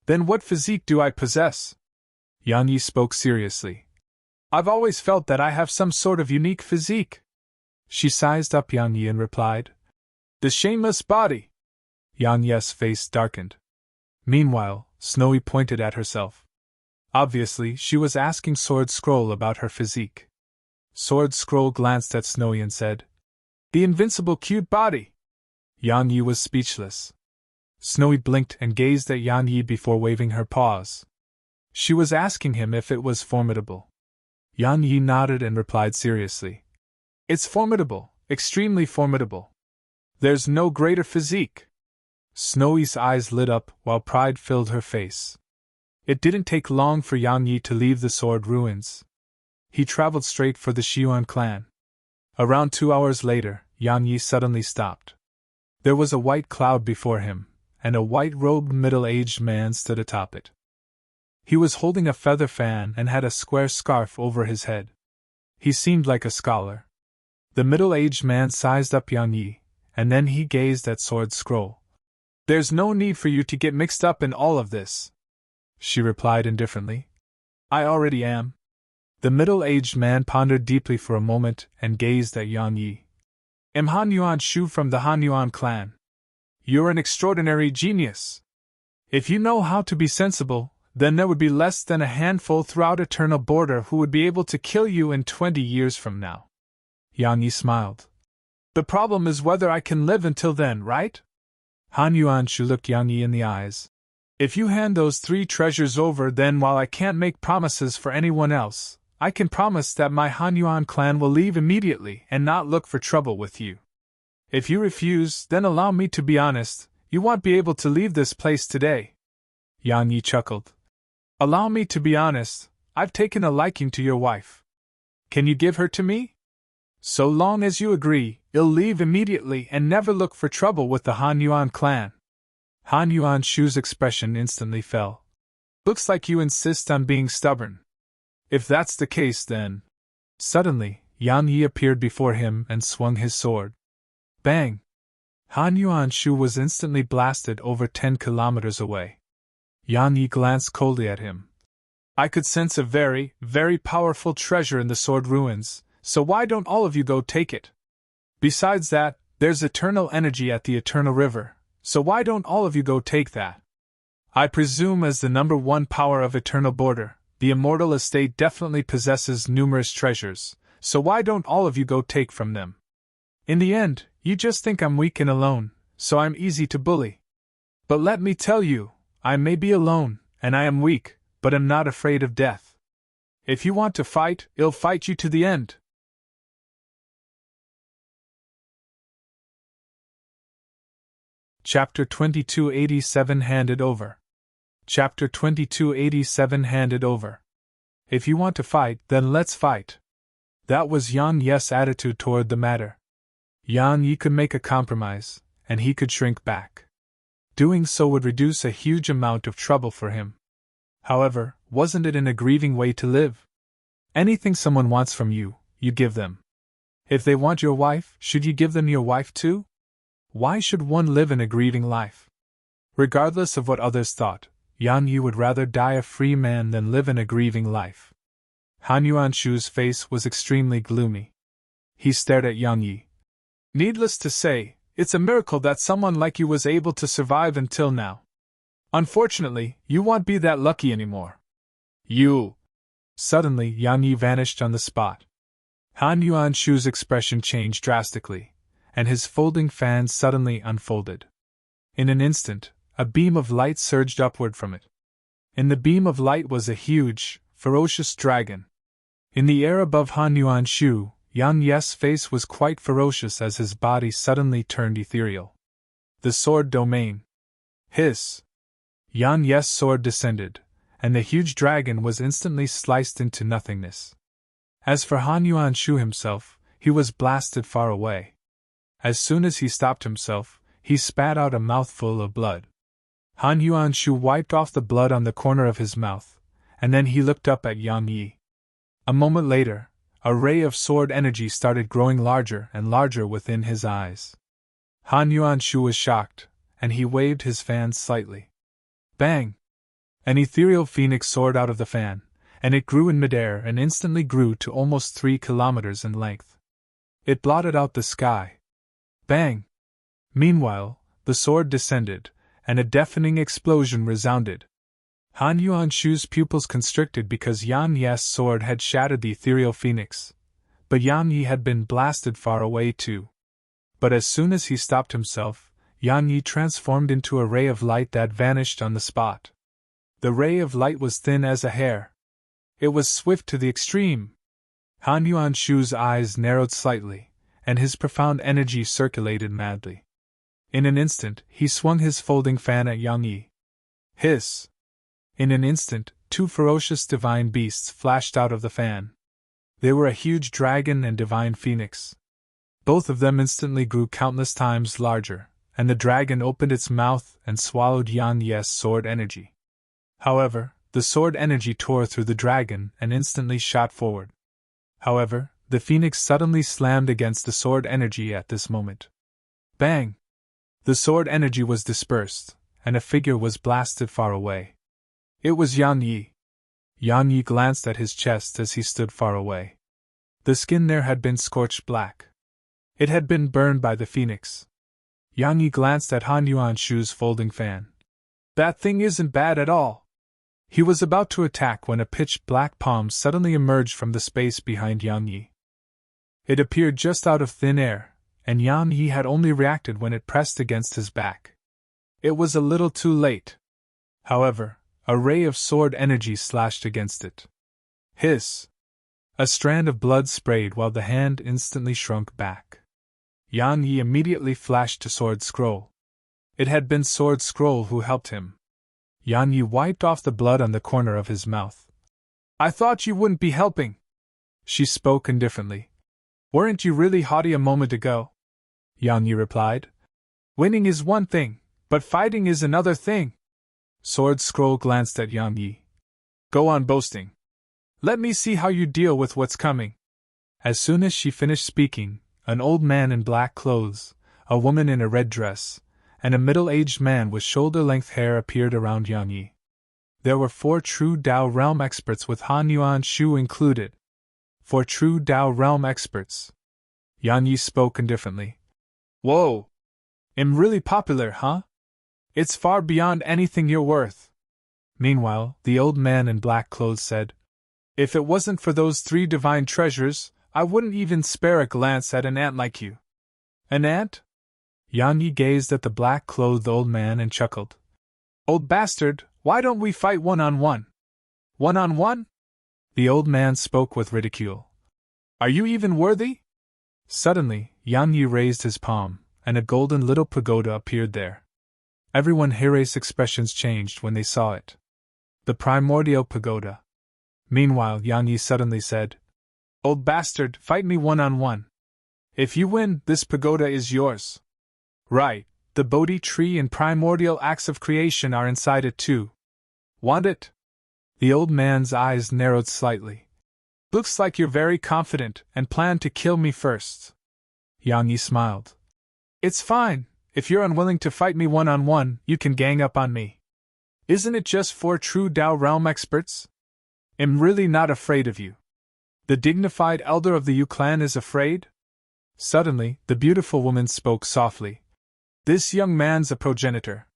Speaker 1: Then what physique do I possess? Yan Yi spoke seriously. I've always felt that I have some sort of unique physique. She sized up Yan Yi and replied. The shameless body. Yan Yi's face darkened. Meanwhile, Snowy pointed at herself. Obviously, she was asking Sword Scroll about her physique. Sword Scroll glanced at Snowy and said, The invincible cute body. Yan Yi was speechless. Snowy blinked and gazed at Yan Yi before waving her paws. She was asking him if it was formidable. Yan Yi nodded and replied seriously. It's formidable, extremely formidable. There's no greater physique. Snowy's eyes lit up while pride filled her face. It didn't take long for Yang Yi to leave the sword ruins. He traveled straight for the Xiuan clan. Around 2 hours later, Yang Yi suddenly stopped. There was a white cloud before him, and a white-robed middle-aged man stood atop it. He was holding a feather fan and had a square scarf over his head. He seemed like a scholar. The middle-aged man sized up Yang Yi, and then he gazed at Sword Scroll. "There's no need for you to get mixed up in all of this," she replied indifferently. "I already am." The middle-aged man pondered deeply for a moment and gazed at Yang Yi. "I'm Han Yuan Shu from the Han Yuan clan. You're an extraordinary genius. If you know how to be sensible, then there would be less than a handful throughout Eternal Border who would be able to kill you in 20 years from now." Yang Yi smiled. "The problem is whether I can live until then, right?" Han Yuan Shu looked Yang Yi in the eyes. "If you hand those 3 treasures over, then while I can't make promises for anyone else, I can promise that my Han Yuan clan will leave immediately and not look for trouble with you. If you refuse, then allow me to be honest, you won't be able to leave this place today." Yang Yi chuckled. "Allow me to be honest, I've taken a liking to your wife. Can you give her to me? So long as you agree, you'll leave immediately and never look for trouble with the Han Yuan clan." Han Yuan Shu's expression instantly fell. "Looks like you insist on being stubborn. If that's the case, then—" Suddenly, Yang Yi appeared before him and swung his sword. Bang! Han Yuan Shu was instantly blasted over 10 kilometers away. Yang Yi glanced coldly at him. "I could sense a very, very powerful treasure in the sword ruins, so why don't all of you go take it? Besides that, there's eternal energy at the Eternal River, so why don't all of you go take that? I presume as the number 1 power of Eternal Border, the Immortal Estate definitely possesses numerous treasures, so why don't all of you go take from them? In the end, you just think I'm weak and alone, so I'm easy to bully. But let me tell you, I may be alone, and I am weak, but am not afraid of death. If you want to fight, I'll fight you to the end." Chapter 2287 Handed Over. Chapter 2287 Handed Over. If you want to fight, then let's fight. That was Yang Yi's attitude toward the matter. Yang Yi could make a compromise, and he could shrink back. Doing so would reduce a huge amount of trouble for him. However, wasn't it an aggrieving way to live? Anything someone wants from you, you give them. If they want your wife, should you give them your wife too? Why should one live an aggrieving life? Regardless of what others thought, Yang Yi would rather die a free man than live an aggrieving life. Han Yuan Shu's face was extremely gloomy. He stared at Yang Yi. "Needless to say, it's a miracle that someone like you was able to survive until now. Unfortunately, you won't be that lucky anymore. You—" Suddenly, Yang Yi vanished on the spot. Han Yuan Shu's expression changed drastically, and his folding fan suddenly unfolded. In an instant, a beam of light surged upward from it. In the beam of light was a huge, ferocious dragon. In the air above Han Yuan Shu, Yang Yi's face was quite ferocious as his body suddenly turned ethereal. The sword domain. Hiss! Yang Yi's sword descended, and the huge dragon was instantly sliced into nothingness. As for Han Yuan Shu himself, he was blasted far away. As soon as he stopped himself, he spat out a mouthful of blood. Han Yuan Shu wiped off the blood on the corner of his mouth, and then he looked up at Yang Yi. A moment later, a ray of sword energy started growing larger and larger within his eyes. Han Yuan Shu was shocked, and he waved his fan slightly. Bang! An ethereal phoenix soared out of the fan, and it grew in midair and instantly grew to almost 3 kilometers in length. It blotted out the sky. Bang! Meanwhile, the sword descended, and a deafening explosion resounded. Han Yuan Shu's pupils constricted because Yang Yi's sword had shattered the ethereal phoenix, but Yang Yi had been blasted far away too. But as soon as he stopped himself, Yang Yi transformed into a ray of light that vanished on the spot. The ray of light was thin as a hair. It was swift to the extreme. Han Yuan Shu's eyes narrowed slightly, and his profound energy circulated madly. In an instant, he swung his folding fan at Yang Yi. Hiss! In an instant, two ferocious divine beasts flashed out of the fan. They were a huge dragon and divine phoenix. Both of them instantly grew countless times larger, and the dragon opened its mouth and swallowed Yang Yi's sword energy. However, the sword energy tore through the dragon and instantly shot forward. However, the phoenix suddenly slammed against the sword energy at this moment. Bang! The sword energy was dispersed, and a figure was blasted far away. It was Yang Yi. Yang Yi glanced at his chest as he stood far away. The skin there had been scorched black. It had been burned by the phoenix. Yang Yi glanced at Han Yuanshu's folding fan. That thing isn't bad at all. He was about to attack when a pitch-black palm suddenly emerged from the space behind Yang Yi. It appeared just out of thin air, and Yang Yi had only reacted when it pressed against his back. It was a little too late. However, a ray of sword energy slashed against it. Hiss! A strand of blood sprayed while the hand instantly shrunk back. Yang Yi immediately flashed to Sword Scroll. It had been Sword Scroll who helped him. Yang Yi wiped off the blood on the corner of his mouth. I thought you wouldn't be helping. She spoke indifferently. Weren't you really haughty a moment ago? Yang Yi replied. Winning is one thing, but fighting is another thing. Sword Scroll glanced at Yang Yi. Go on boasting. Let me see how you deal with what's coming. As soon as she finished speaking, an old man in black clothes, a woman in a red dress, and a middle-aged man with shoulder-length hair appeared around Yang Yi. There were 4 true Dao Realm experts with Han Yuanshu included. 4 true Dao Realm experts. Yang Yi spoke indifferently. Whoa! I'm really popular, huh? It's far beyond anything you're worth. Meanwhile, the old man in black clothes said, If it wasn't for those 3 divine treasures, I wouldn't even spare a glance at an ant like you. An ant? Yang Yi gazed at the black-clothed old man and chuckled. Old bastard, why don't we fight one-on-one? One-on-one? The old man spoke with ridicule. Are you even worthy? Suddenly, Yang Yi raised his palm, and a golden little pagoda appeared there. Everyone Hirei's expressions changed when they saw it. The primordial pagoda. Meanwhile, Yang Yi suddenly said, Old bastard, fight me one-on-one. If you win, this pagoda is yours. Right, the Bodhi tree and primordial acts of creation are inside it too. Want it? The old man's eyes narrowed slightly. Looks like you're very confident and plan to kill me first. Yang Yi smiled. It's fine, if you're unwilling to fight me one-on-one, you can gang up on me. Isn't it just 4 true Dao Realm experts? I'm really not afraid of you. The dignified elder of the Yu clan is afraid? Suddenly, the beautiful woman spoke softly. This young man's a progenitor.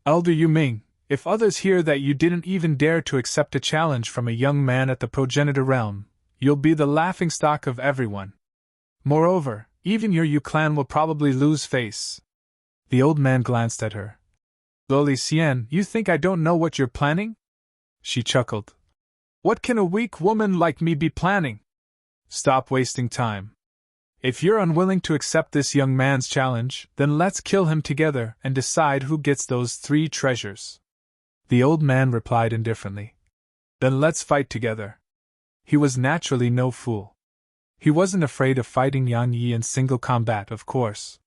Speaker 1: Elder Yu Ming, if others hear that you didn't even dare to accept a challenge from a young man at the progenitor realm, you'll be the laughingstock of everyone. Moreover, even your Yu clan will probably lose face. The old man glanced at her. Loli Xian, you think I don't know what you're planning? She chuckled. What can a weak woman like me be planning? Stop wasting time. If you're unwilling to accept this young man's challenge, then let's kill him together and decide who gets those 3 treasures. The old man replied indifferently. Then let's fight together. He was naturally no fool. He wasn't afraid of fighting Yang Yi in single combat, of course.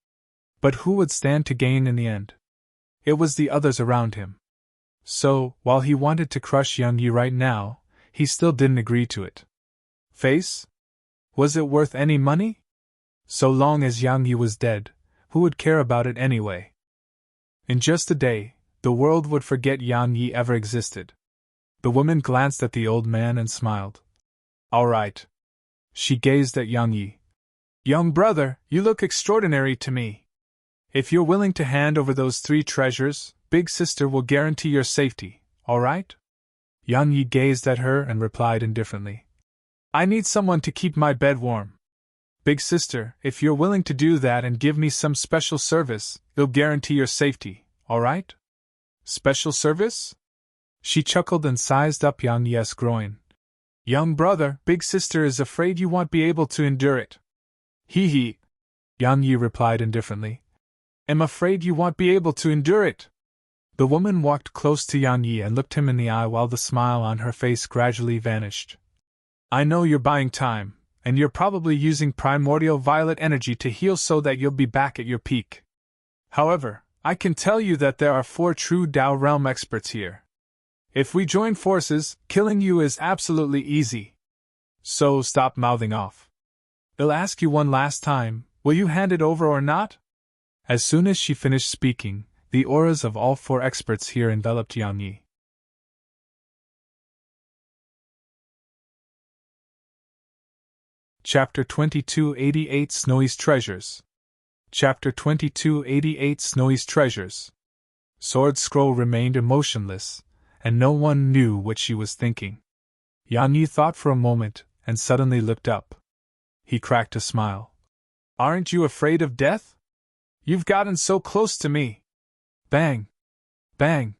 Speaker 1: But who would stand to gain in the end? It was the others around him. So, while he wanted to crush Yang Yi right now, he still didn't agree to it. Face? Was it worth any money? So long as Yang Yi was dead, who would care about it anyway? In just a day, the world would forget Yang Yi ever existed. The woman glanced at the old man and smiled. All right. She gazed at Yang Yi. Young brother, you look extraordinary to me. If you're willing to hand over those 3 treasures, big sister will guarantee your safety, all right? Yang Yi gazed at her and replied indifferently. I need someone to keep my bed warm. Big sister, if you're willing to do that and give me some special service, it'll guarantee your safety, all right? Special service? She chuckled and sized up Yang Yi's groin. Young brother, big sister is afraid you won't be able to endure it. Hee hee. Yang Yi replied indifferently. I'm afraid you won't be able to endure it. The woman walked close to Yang Yi and looked him in the eye while the smile on her face gradually vanished. I know you're buying time, and you're probably using primordial violet energy to heal so that you'll be back at your peak. However, I can tell you that there are 4 true Dao realm experts here. If we join forces, killing you is absolutely easy. So stop mouthing off. I'll ask you one last time, will you hand it over or not? As soon as she finished speaking, the auras of all 4 experts here enveloped Yang Yi. Chapter 2288 Snowy's Treasures. Chapter 2288 Snowy's Treasures. Sword Scroll remained emotionless, and no one knew what she was thinking. Yang Yi thought for a moment, and suddenly looked up. He cracked a smile. Aren't you afraid of death? You've gotten so close to me. Bang! Bang!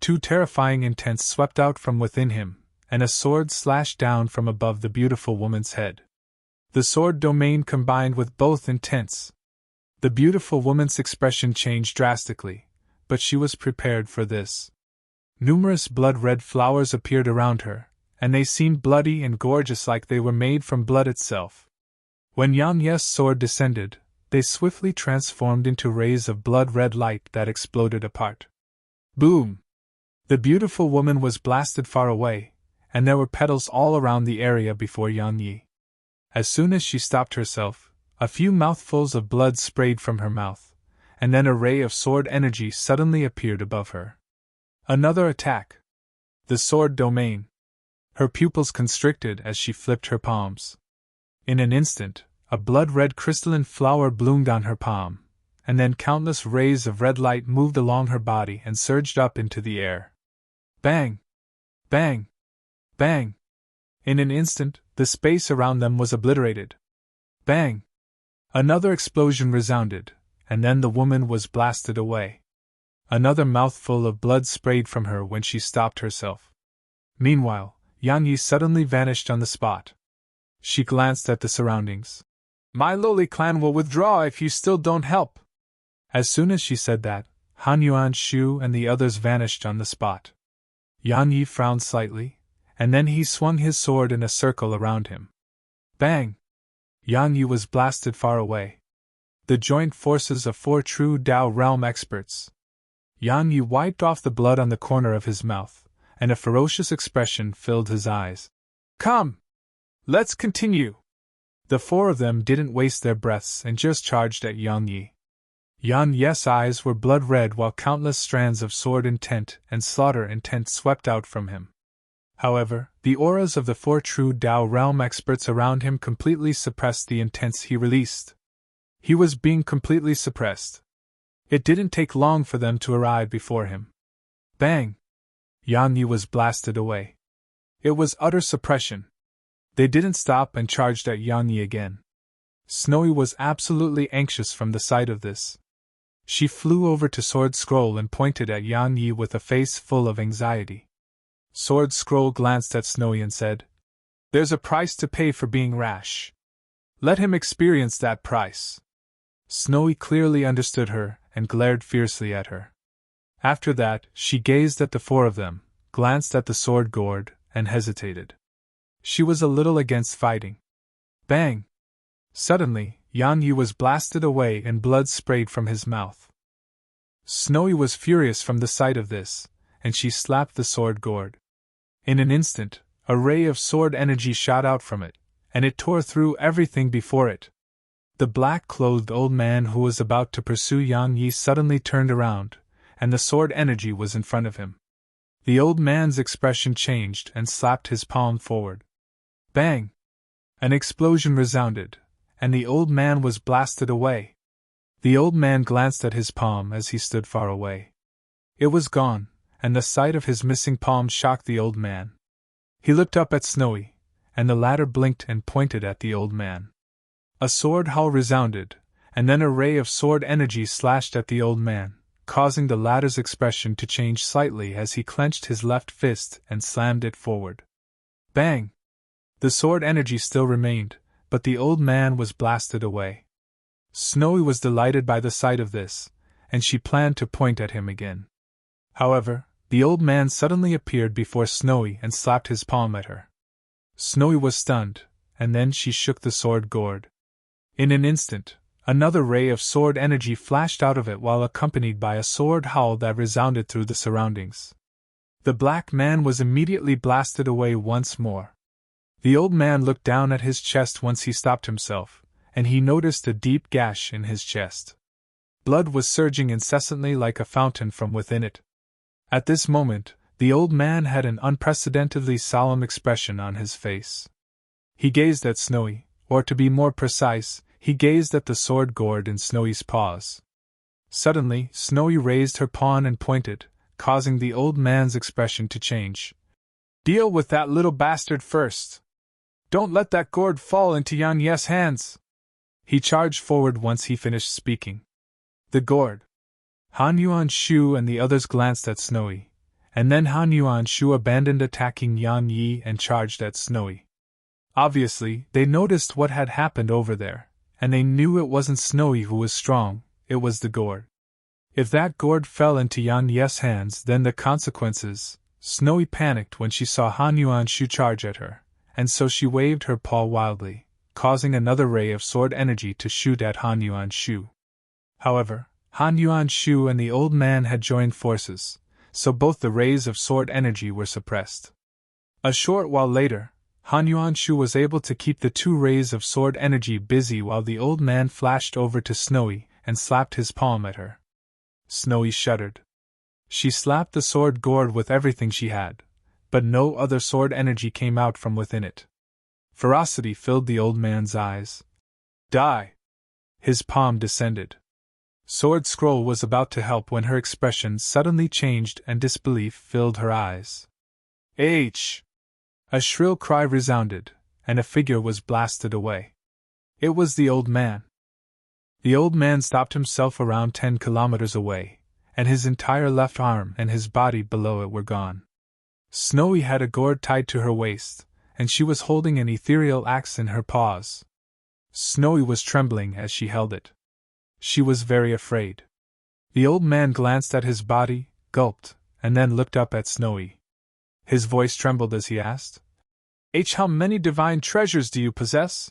Speaker 1: 2 terrifying intents swept out from within him, and a sword slashed down from above the beautiful woman's head. The sword domain combined with both intents. The beautiful woman's expression changed drastically, but she was prepared for this. Numerous blood-red flowers appeared around her, and they seemed bloody and gorgeous like they were made from blood itself. When Yang Yi's sword descended, they swiftly transformed into rays of blood-red light that exploded apart. Boom! The beautiful woman was blasted far away, and there were petals all around the area before Yang Yi. As soon as she stopped herself, a few mouthfuls of blood sprayed from her mouth, and then a ray of sword energy suddenly appeared above her. Another attack! The sword domain! Her pupils constricted as she flipped her palms. In an instant, a blood-red crystalline flower bloomed on her palm, and then countless rays of red light moved along her body and surged up into the air. Bang! Bang! Bang! In an instant, the space around them was obliterated. Bang! Another explosion resounded, and then the woman was blasted away. Another mouthful of blood sprayed from her when she stopped herself. Meanwhile, Yang Yi suddenly vanished on the spot. She glanced at the surroundings. My lowly clan will withdraw if you still don't help. As soon as she said that, Han Yuan Shu and the others vanished on the spot. Yang Yi frowned slightly, and then he swung his sword in a circle around him. Bang! Yang Yi was blasted far away. The joint forces of 4 true Dao realm experts. Yang Yi wiped off the blood on the corner of his mouth, and a ferocious expression filled his eyes. Come! Let's continue! The 4 of them didn't waste their breaths and just charged at Yang Yi. Yang Yi's eyes were blood-red while countless strands of sword intent and slaughter intent swept out from him. However, the auras of the 4 true Dao realm experts around him completely suppressed the intents he released. He was being completely suppressed. It didn't take long for them to arrive before him. Bang! Yang Yi was blasted away. It was utter suppression. They didn't stop and charged at Yang Yi again. Snowy was absolutely anxious from the sight of this. She flew over to Sword Scroll and pointed at Yang Yi with a face full of anxiety. Sword Scroll glanced at Snowy and said, There's a price to pay for being rash. Let him experience that price. Snowy clearly understood her and glared fiercely at her. After that, she gazed at the 4 of them, glanced at the sword gourd, and hesitated. She was a little against fighting. Bang! Suddenly, Yang Yi was blasted away and blood sprayed from his mouth. Snowy was furious from the sight of this, and she slapped the sword gourd. In an instant, a ray of sword energy shot out from it, and it tore through everything before it. The black-clothed old man who was about to pursue Yang Yi suddenly turned around, and the sword energy was in front of him. The old man's expression changed and slapped his palm forward. Bang! An explosion resounded, and the old man was blasted away. The old man glanced at his palm as he stood far away. It was gone, and the sight of his missing palm shocked the old man. He looked up at Snowy, and the latter blinked and pointed at the old man. A sword howl resounded, and then a ray of sword energy slashed at the old man, causing the latter's expression to change slightly as he clenched his left fist and slammed it forward. Bang! The sword energy still remained, but the old man was blasted away. Snowy was delighted by the sight of this, and she planned to point at him again. However, the old man suddenly appeared before Snowy and slapped his palm at her. Snowy was stunned, and then she shook the sword gourd. In an instant, another ray of sword energy flashed out of it while accompanied by a sword howl that resounded through the surroundings. The black man was immediately blasted away once more. The old man looked down at his chest once he stopped himself, and he noticed a deep gash in his chest. Blood was surging incessantly like a fountain from within it. At this moment, the old man had an unprecedentedly solemn expression on his face. He gazed at Snowy, or to be more precise, he gazed at the sword gourd in Snowy's paws. Suddenly, Snowy raised her pawn and pointed, causing the old man's expression to change. "Deal with that little bastard first. Don't let that gourd fall into Yan Ye's hands." He charged forward once he finished speaking. The gourd. Han Yuan-shu and the others glanced at Snowy, and then Han Yuan-shu abandoned attacking Yan Yi and charged at Snowy. Obviously, they noticed what had happened over there, and they knew it wasn't Snowy who was strong, it was the gourd. If that gourd fell into Yan Ye's hands, then the consequences. Snowy panicked when she saw Han Yuan-shu charge at her, and so she waved her paw wildly, causing another ray of sword energy to shoot at Han Yuan-shu. However, Han Yuan-shu and the old man had joined forces, so both the rays of sword energy were suppressed. A short while later, Han Yuan-shu was able to keep the two rays of sword energy busy while the old man flashed over to Snowy and slapped his palm at her. Snowy shuddered. She slapped the sword gourd with everything she had, but no other sword energy came out from within it. Ferocity filled the old man's eyes. "Die!" His palm descended. Sword Scroll was about to help when her expression suddenly changed and disbelief filled her eyes. "H!" A shrill cry resounded, and a figure was blasted away. It was the old man. The old man stopped himself around 10 kilometers away, and his entire left arm and his body below it were gone. Snowy had a gourd tied to her waist, and she was holding an ethereal axe in her paws. Snowy was trembling as she held it. She was very afraid. The old man glanced at his body, gulped, and then looked up at Snowy. His voice trembled as he asked, "H, how many divine treasures do you possess?"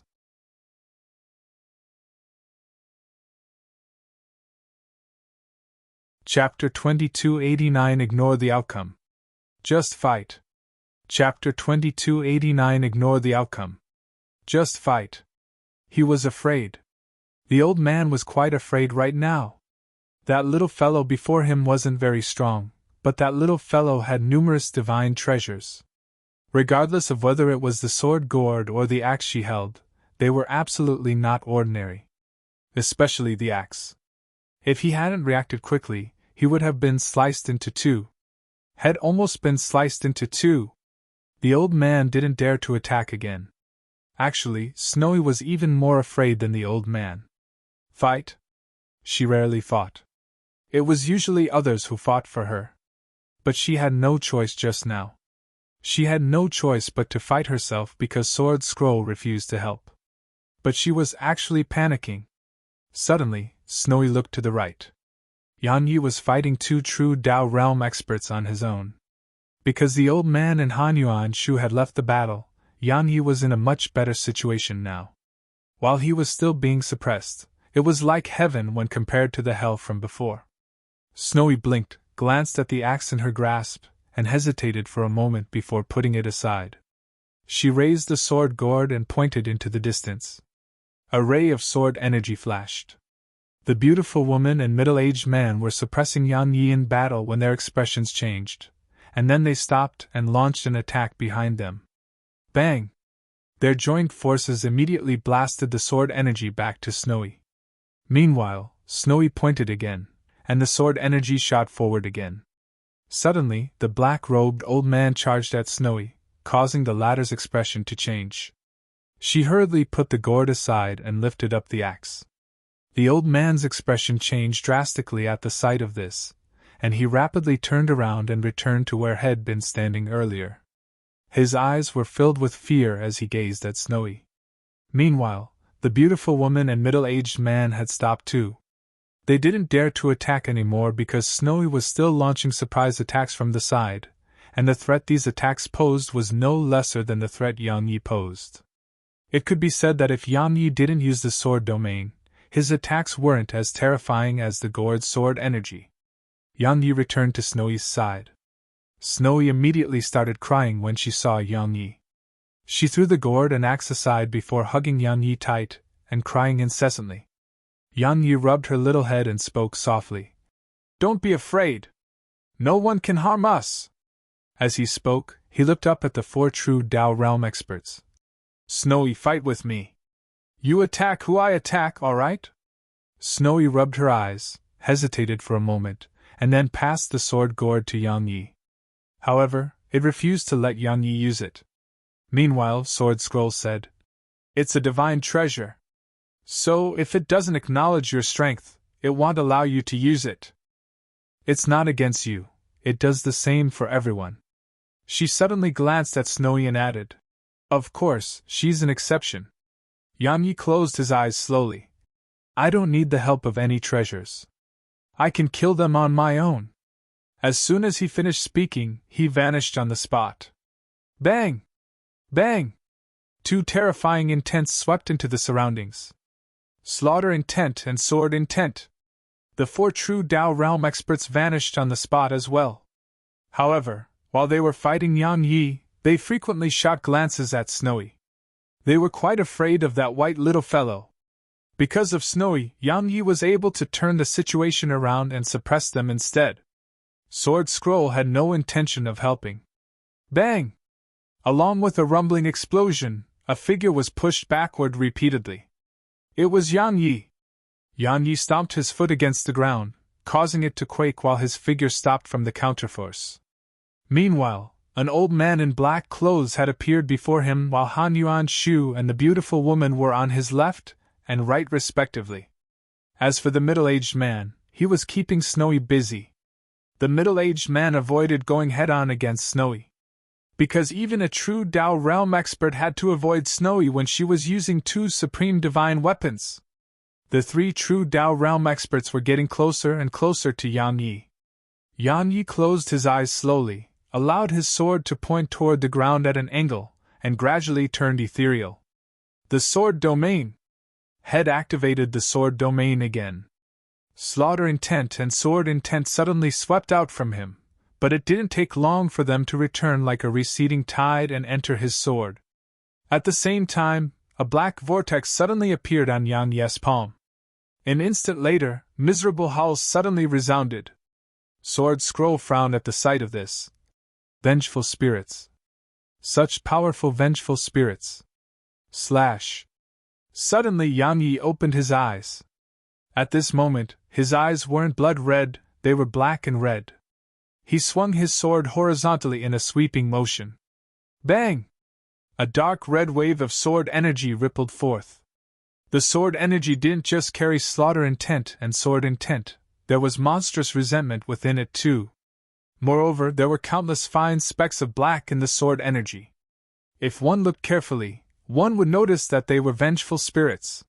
Speaker 1: Chapter 2289 Ignore the Outcome. Just fight. Chapter 2289 Ignore the Outcome. Just fight. He was afraid. The old man was quite afraid right now. That little fellow before him wasn't very strong, but that little fellow had numerous divine treasures. Regardless of whether it was the sword gourd or the axe she held, they were absolutely not ordinary. Especially the axe. If he hadn't reacted quickly, he would have been sliced into two. Had almost been sliced into two. The old man didn't dare to attack again. Actually, Snowy was even more afraid than the old man. Fight? She rarely fought. It was usually others who fought for her. But she had no choice just now. She had no choice but to fight herself because Sword Scroll refused to help. But she was actually panicking. Suddenly, Snowy looked to the right. Yan Yi was fighting two true Dao realm experts on his own. Because the old man and Han Yuan-shu had left the battle, Yan Yi was in a much better situation now. While he was still being suppressed, it was like heaven when compared to the hell from before. Snowy blinked, glanced at the axe in her grasp, and hesitated for a moment before putting it aside. She raised the sword gourd and pointed into the distance. A ray of sword energy flashed. The beautiful woman and middle-aged man were suppressing Yan Yi in battle when their expressions changed, and then they stopped and launched an attack behind them. Bang! Their joint forces immediately blasted the sword energy back to Snowy. Meanwhile, Snowy pointed again, and the sword energy shot forward again. Suddenly, the black-robed old man charged at Snowy, causing the latter's expression to change. She hurriedly put the gourd aside and lifted up the axe. The old man's expression changed drastically at the sight of this, and he rapidly turned around and returned to where he had been standing earlier. His eyes were filled with fear as he gazed at Snowy. Meanwhile, the beautiful woman and middle-aged man had stopped too. They didn't dare to attack anymore because Snowy was still launching surprise attacks from the side, and the threat these attacks posed was no lesser than the threat Yang Yi posed. It could be said that if Yang Yi didn't use the sword domain, his attacks weren't as terrifying as the gourd sword energy. Yang Yi returned to Snowy's side. Snowy immediately started crying when she saw Yang Yi. She threw the gourd and axe aside before hugging Yang Yi tight and crying incessantly. Yang Yi rubbed her little head and spoke softly. "Don't be afraid. No one can harm us." As he spoke, he looked up at the 4 true Dao realm experts. "Snowy, fight with me. You attack who I attack, all right?" Snowy rubbed her eyes, hesitated for a moment, and then passed the sword gourd to Yang Yi. However, it refused to let Yang Yi use it. Meanwhile, Sword Scroll said, "It's a divine treasure. So, if it doesn't acknowledge your strength, it won't allow you to use it. It's not against you, it does the same for everyone." She suddenly glanced at Snowy and added, "Of course, she's an exception." Yang Yi closed his eyes slowly. "I don't need the help of any treasures. I can kill them on my own." As soon as he finished speaking, he vanished on the spot. Bang! Bang! 2 terrifying intents swept into the surroundings. Slaughter intent and sword intent. The 4 true Dao realm experts vanished on the spot as well. However, while they were fighting Yang Yi, they frequently shot glances at Snowy. They were quite afraid of that white little fellow. Because of Snowy, Yang Yi was able to turn the situation around and suppress them instead. Sword Scroll had no intention of helping. Bang! Along with a rumbling explosion, a figure was pushed backward repeatedly. It was Yang Yi. Yang Yi stomped his foot against the ground, causing it to quake while his figure stopped from the counterforce. Meanwhile, an old man in black clothes had appeared before him while Han Yuan Shu and the beautiful woman were on his left and right respectively. As for the middle-aged man, he was keeping Snowy busy. The middle-aged man avoided going head-on against Snowy. Because even a true Dao realm expert had to avoid Snowy when she was using 2 supreme divine weapons. The 3 true Dao realm experts were getting closer and closer to Yang Yi. Yang Yi closed his eyes slowly, allowed his sword to point toward the ground at an angle, and gradually turned ethereal. The sword domain! Head activated the sword domain again. Slaughter intent and sword intent suddenly swept out from him, but it didn't take long for them to return like a receding tide and enter his sword. At the same time, a black vortex suddenly appeared on Yang Yi's palm. An instant later, miserable howls suddenly resounded. Sword Scroll frowned at the sight of this. Vengeful spirits. Such powerful vengeful spirits. Slash. Suddenly Yang Yi opened his eyes. At this moment, his eyes weren't blood red, they were black and red. He swung his sword horizontally in a sweeping motion. Bang! A dark red wave of sword energy rippled forth. The sword energy didn't just carry slaughter intent and sword intent, there was monstrous resentment within it too. Moreover, there were countless fine specks of black in the sword energy. If one looked carefully, one would notice that they were vengeful spirits.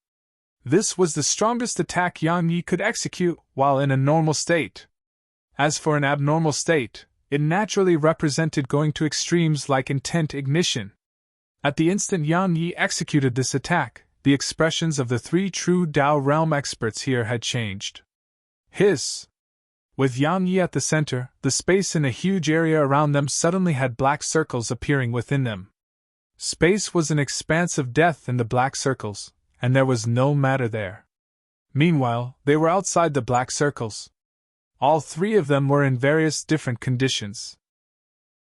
Speaker 1: This was the strongest attack Yang Yi could execute while in a normal state. As for an abnormal state, it naturally represented going to extremes like intent ignition. At the instant Yang Yi executed this attack, the expressions of the 3 true Dao realm experts here had changed. Hiss! With Yang Yi at the center, the space in a huge area around them suddenly had black circles appearing within them. Space was an expanse of death in the black circles, and there was no matter there. Meanwhile, they were outside the black circles. All 3 of them were in various different conditions.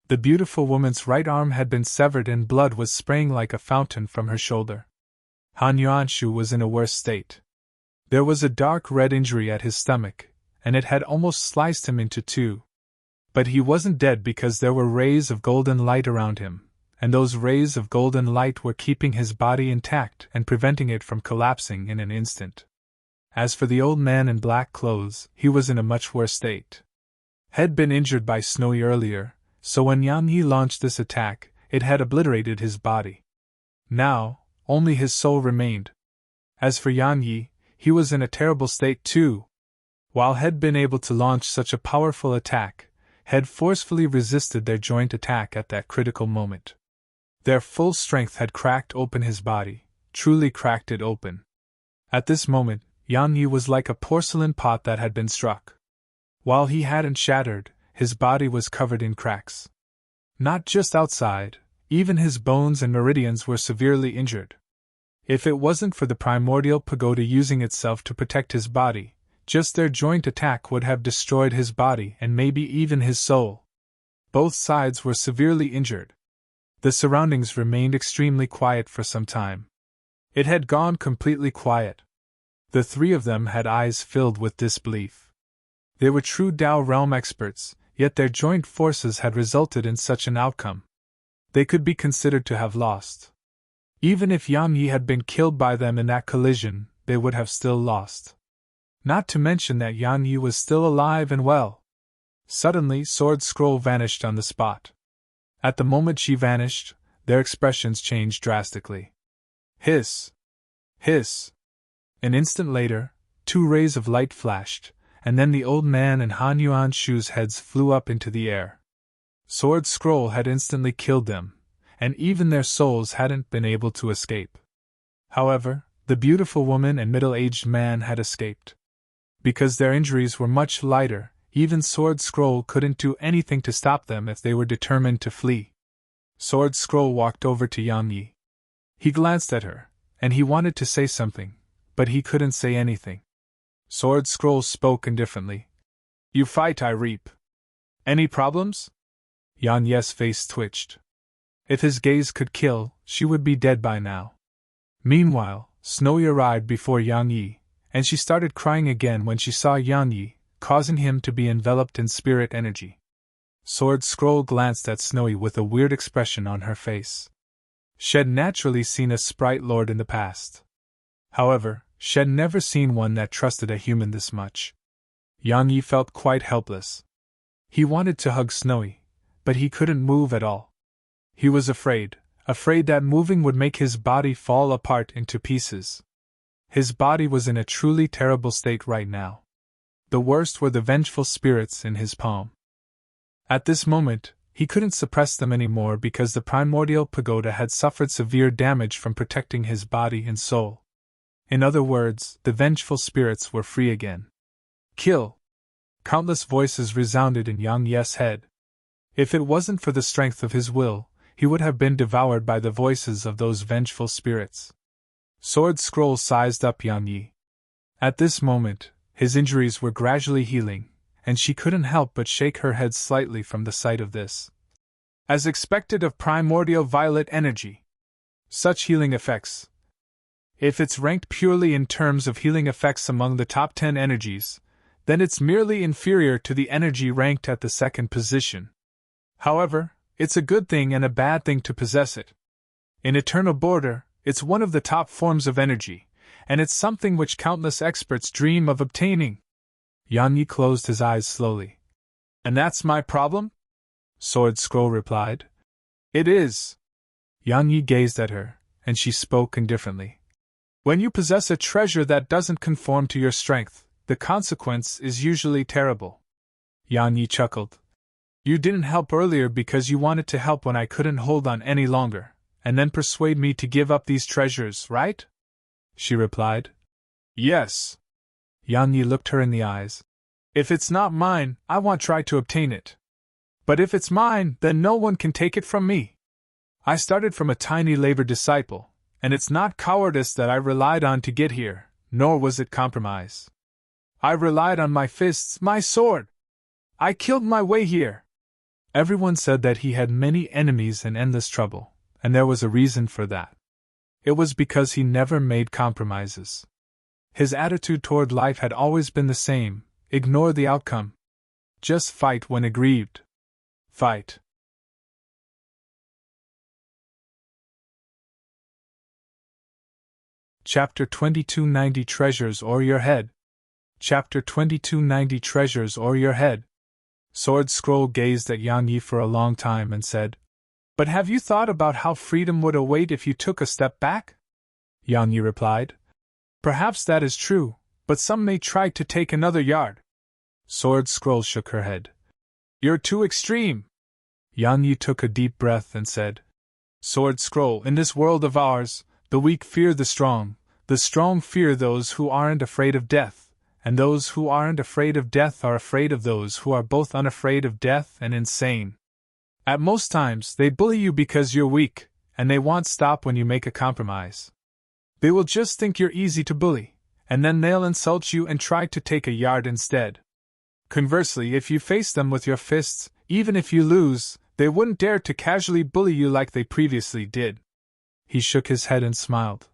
Speaker 1: The beautiful woman's right arm had been severed and blood was spraying like a fountain from her shoulder. Han Yuanshu was in a worse state. There was a dark red injury at his stomach, and it had almost sliced him into 2. But he wasn't dead because there were rays of golden light around him, and those rays of golden light were keeping his body intact and preventing it from collapsing in an instant. As for the old man in black clothes, he was in a much worse state. Had been injured by Snowy earlier, so when Yang Yi launched this attack, it had obliterated his body. Now, only his soul remained. As for Yang Yi, he was in a terrible state too. While had been able to launch such a powerful attack, had forcefully resisted their joint attack at that critical moment. Their full strength had cracked open his body, truly cracked it open. At this moment, Yang Yi was like a porcelain pot that had been struck. While he hadn't shattered, his body was covered in cracks. Not just outside, even his bones and meridians were severely injured. If it wasn't for the primordial pagoda using itself to protect his body, just their joint attack would have destroyed his body and maybe even his soul. Both sides were severely injured. The surroundings remained extremely quiet for some time. It had gone completely quiet. The three of them had eyes filled with disbelief. They were true Tao realm experts, yet their joint forces had resulted in such an outcome. They could be considered to have lost. Even if Yang Yi had been killed by them in that collision, they would have still lost. Not to mention that Yang Yi was still alive and well. Suddenly, Sword Scroll vanished on the spot. At the moment she vanished, their expressions changed drastically. Hiss! Hiss! An instant later, 2 rays of light flashed, and then the old man and Han Yuanshu's heads flew up into the air. Sword Scroll had instantly killed them, and even their souls hadn't been able to escape. However, the beautiful woman and middle-aged man had escaped. Because their injuries were much lighter, even Sword Scroll couldn't do anything to stop them if they were determined to flee. Sword Scroll walked over to Yang Yi. He glanced at her, and he wanted to say something, but he couldn't say anything. Sword Scroll spoke indifferently. You fight, I reap. Any problems? Yang Yi's face twitched. If his gaze could kill, she would be dead by now. Meanwhile, Snowy arrived before Yang Yi, and she started crying again when she saw Yang Yi, causing him to be enveloped in spirit energy. Sword Scroll glanced at Snowy with a weird expression on her face. She'd naturally seen a sprite lord in the past. However, she'd never seen one that trusted a human this much. Yang Yi felt quite helpless. He wanted to hug Snowy, but he couldn't move at all. He was afraid that moving would make his body fall apart into pieces. His body was in a truly terrible state right now. The worst were the vengeful spirits in his palm. At this moment, he couldn't suppress them anymore because the primordial pagoda had suffered severe damage from protecting his body and soul. In other words, the vengeful spirits were free again. Kill! Countless voices resounded in Yang Yi's head. If it wasn't for the strength of his will, he would have been devoured by the voices of those vengeful spirits. Sword Scroll sized up Yang Yi. At this moment, his injuries were gradually healing, and she couldn't help but shake her head slightly from the sight of this. As expected of primordial violet energy. Such healing effects. If it's ranked purely in terms of healing effects among the top 10 energies, then it's merely inferior to the energy ranked at the second position. However, it's a good thing and a bad thing to possess it. In Eternal Border, it's one of the top forms of energy, and it's something which countless experts dream of obtaining. Yang Yi closed his eyes slowly. And that's my problem? Sword Scroll replied. It is. Yang Yi gazed at her, and she spoke indifferently. When you possess a treasure that doesn't conform to your strength, the consequence is usually terrible. Yang Yi chuckled. You didn't help earlier because you wanted to help when I couldn't hold on any longer, and then persuade me to give up these treasures, right? She replied. Yes. Yang Yi looked her in the eyes. If it's not mine, I won't try to obtain it. But if it's mine, then no one can take it from me. I started from a tiny labor disciple, and it's not cowardice that I relied on to get here, nor was it compromise. I relied on my fists, my sword. I killed my way here. Everyone said that he had many enemies and endless trouble, and there was a reason for that. It was because he never made compromises. His attitude toward life had always been the same: ignore the outcome. Just fight when aggrieved. Fight. Chapter 2290 Treasures O'er Your Head. Chapter 2290 Treasures O'er Your Head. Sword Scroll gazed at Yang Yi for a long time and said, But have you thought about how freedom would await if you took a step back? Yang Yi replied, Perhaps that is true, But some may try to take another yard. Sword Scroll shook her head. You're too extreme. Yang Yi took a deep breath and said, Sword Scroll, in this world of ours, the weak fear the strong fear those who aren't afraid of death, and those who aren't afraid of death are afraid of those who are both unafraid of death and insane. At most times, they bully you because you're weak, and they won't stop when you make a compromise. They will just think you're easy to bully, and then they'll insult you and try to take a yard instead. Conversely, if you face them with your fists, even if you lose, they wouldn't dare to casually bully you like they previously did. He shook his head and smiled.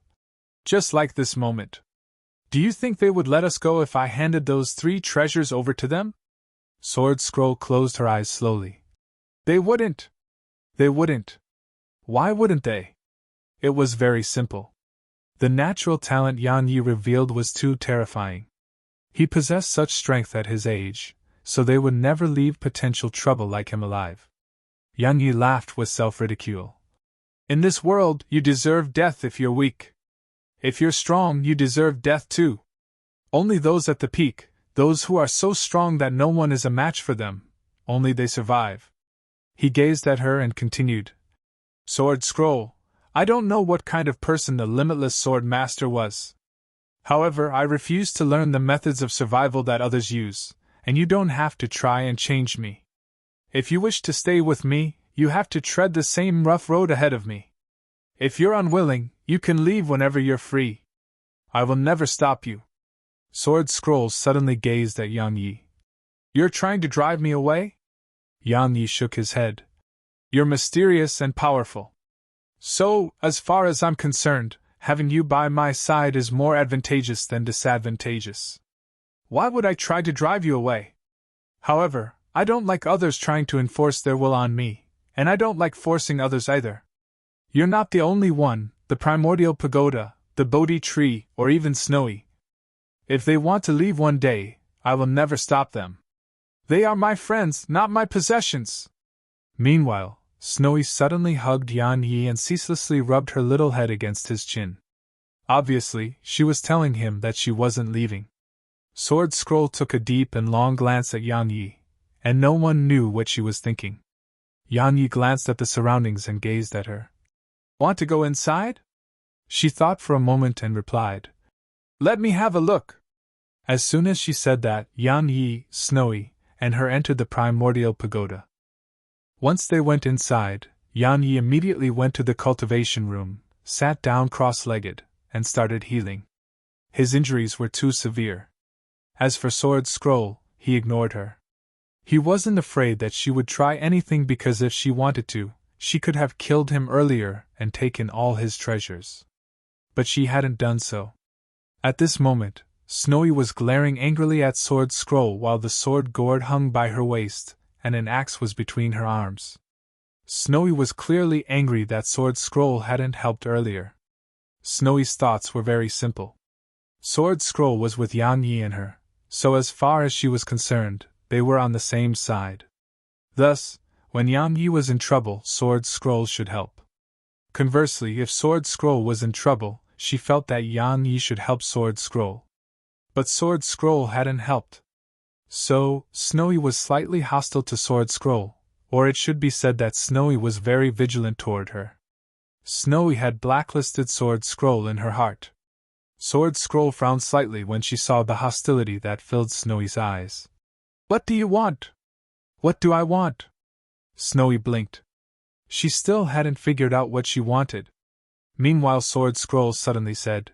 Speaker 1: Just like this moment. Do you think they would let us go if I handed those 3 treasures over to them? Sword Scroll closed her eyes slowly. They wouldn't. They wouldn't. Why wouldn't they? It was very simple. The natural talent Yang Yi revealed was too terrifying. He possessed such strength at his age, so they would never leave potential trouble like him alive. Yang Yi laughed with self-ridicule. In this world, you deserve death if you're weak. If you're strong, you deserve death too. Only those at the peak, those who are so strong that no one is a match for them, only they survive. He gazed at her and continued. Sword Scroll, I don't know what kind of person the limitless sword master was. However, I refuse to learn the methods of survival that others use, and you don't have to try and change me. If you wish to stay with me, you have to tread the same rough road ahead of me. If you're unwilling, you can leave whenever you're free. I will never stop you. Sword Scroll suddenly gazed at Yang Yi. You're trying to drive me away? Yang Yi shook his head. You're mysterious and powerful. So, as far as I'm concerned, having you by my side is more advantageous than disadvantageous. Why would I try to drive you away? However, I don't like others trying to enforce their will on me, and I don't like forcing others either. You're not the only one, the primordial pagoda, the Bodhi tree, or even Snowy. If they want to leave one day, I will never stop them. They are my friends, not my possessions. Meanwhile, Snowy suddenly hugged Yang Yi and ceaselessly rubbed her little head against his chin. Obviously, she was telling him that she wasn't leaving. Sword Scroll took a deep and long glance at Yang Yi, and no one knew what she was thinking. Yang Yi glanced at the surroundings and gazed at her. Want to go inside? She thought for a moment and replied, Let me have a look. As soon as she said that, Yang Yi, Snowy, and her entered the primordial pagoda. Once they went inside, Yang Yi immediately went to the cultivation room, sat down cross-legged, and started healing. His injuries were too severe. As for Sword Scroll, he ignored her. He wasn't afraid that she would try anything because if she wanted to, she could have killed him earlier and taken all his treasures. But she hadn't done so. At this moment, Snowy was glaring angrily at Sword Scroll while the sword gourd hung by her waist, and an axe was between her arms. Snowy was clearly angry that Sword Scroll hadn't helped earlier. Snowy's thoughts were very simple. Sword Scroll was with Yang Yi and her, so as far as she was concerned, they were on the same side. Thus, when Yang Yi was in trouble, Sword Scroll should help. Conversely, if Sword Scroll was in trouble, she felt that Yang Yi should help Sword Scroll. But Sword Scroll hadn't helped. So, Snowy was slightly hostile to Sword Scroll, or it should be said that Snowy was very vigilant toward her. Snowy had blacklisted Sword Scroll in her heart. Sword Scroll frowned slightly when she saw the hostility that filled Snowy's eyes. What do you want? What do I want? Snowy blinked. She still hadn't figured out what she wanted. Meanwhile, Sword Scroll suddenly said,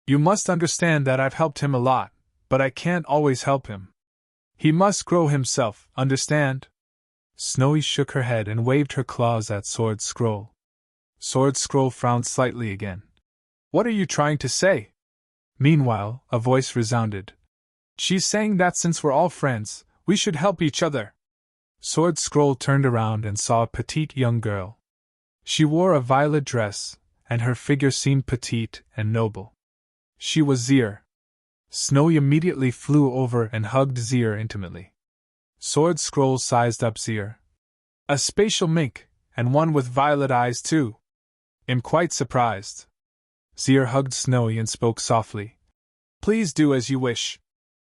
Speaker 1: You must understand that I've helped him a lot, but I can't always help him. He must grow himself, understand? Snowy shook her head and waved her claws at Sword Scroll. Sword Scroll frowned slightly again. What are you trying to say? Meanwhile, a voice resounded. She's saying that since we're all friends, we should help each other. Sword Scroll turned around and saw a petite young girl. She wore a violet dress, and her figure seemed petite and noble. She was Zir. Snowy immediately flew over and hugged Zir intimately. Sword Scroll sized up Zir. A spatial mink, and one with violet eyes too. I'm quite surprised. Zir hugged Snowy and spoke softly. Please do as you wish.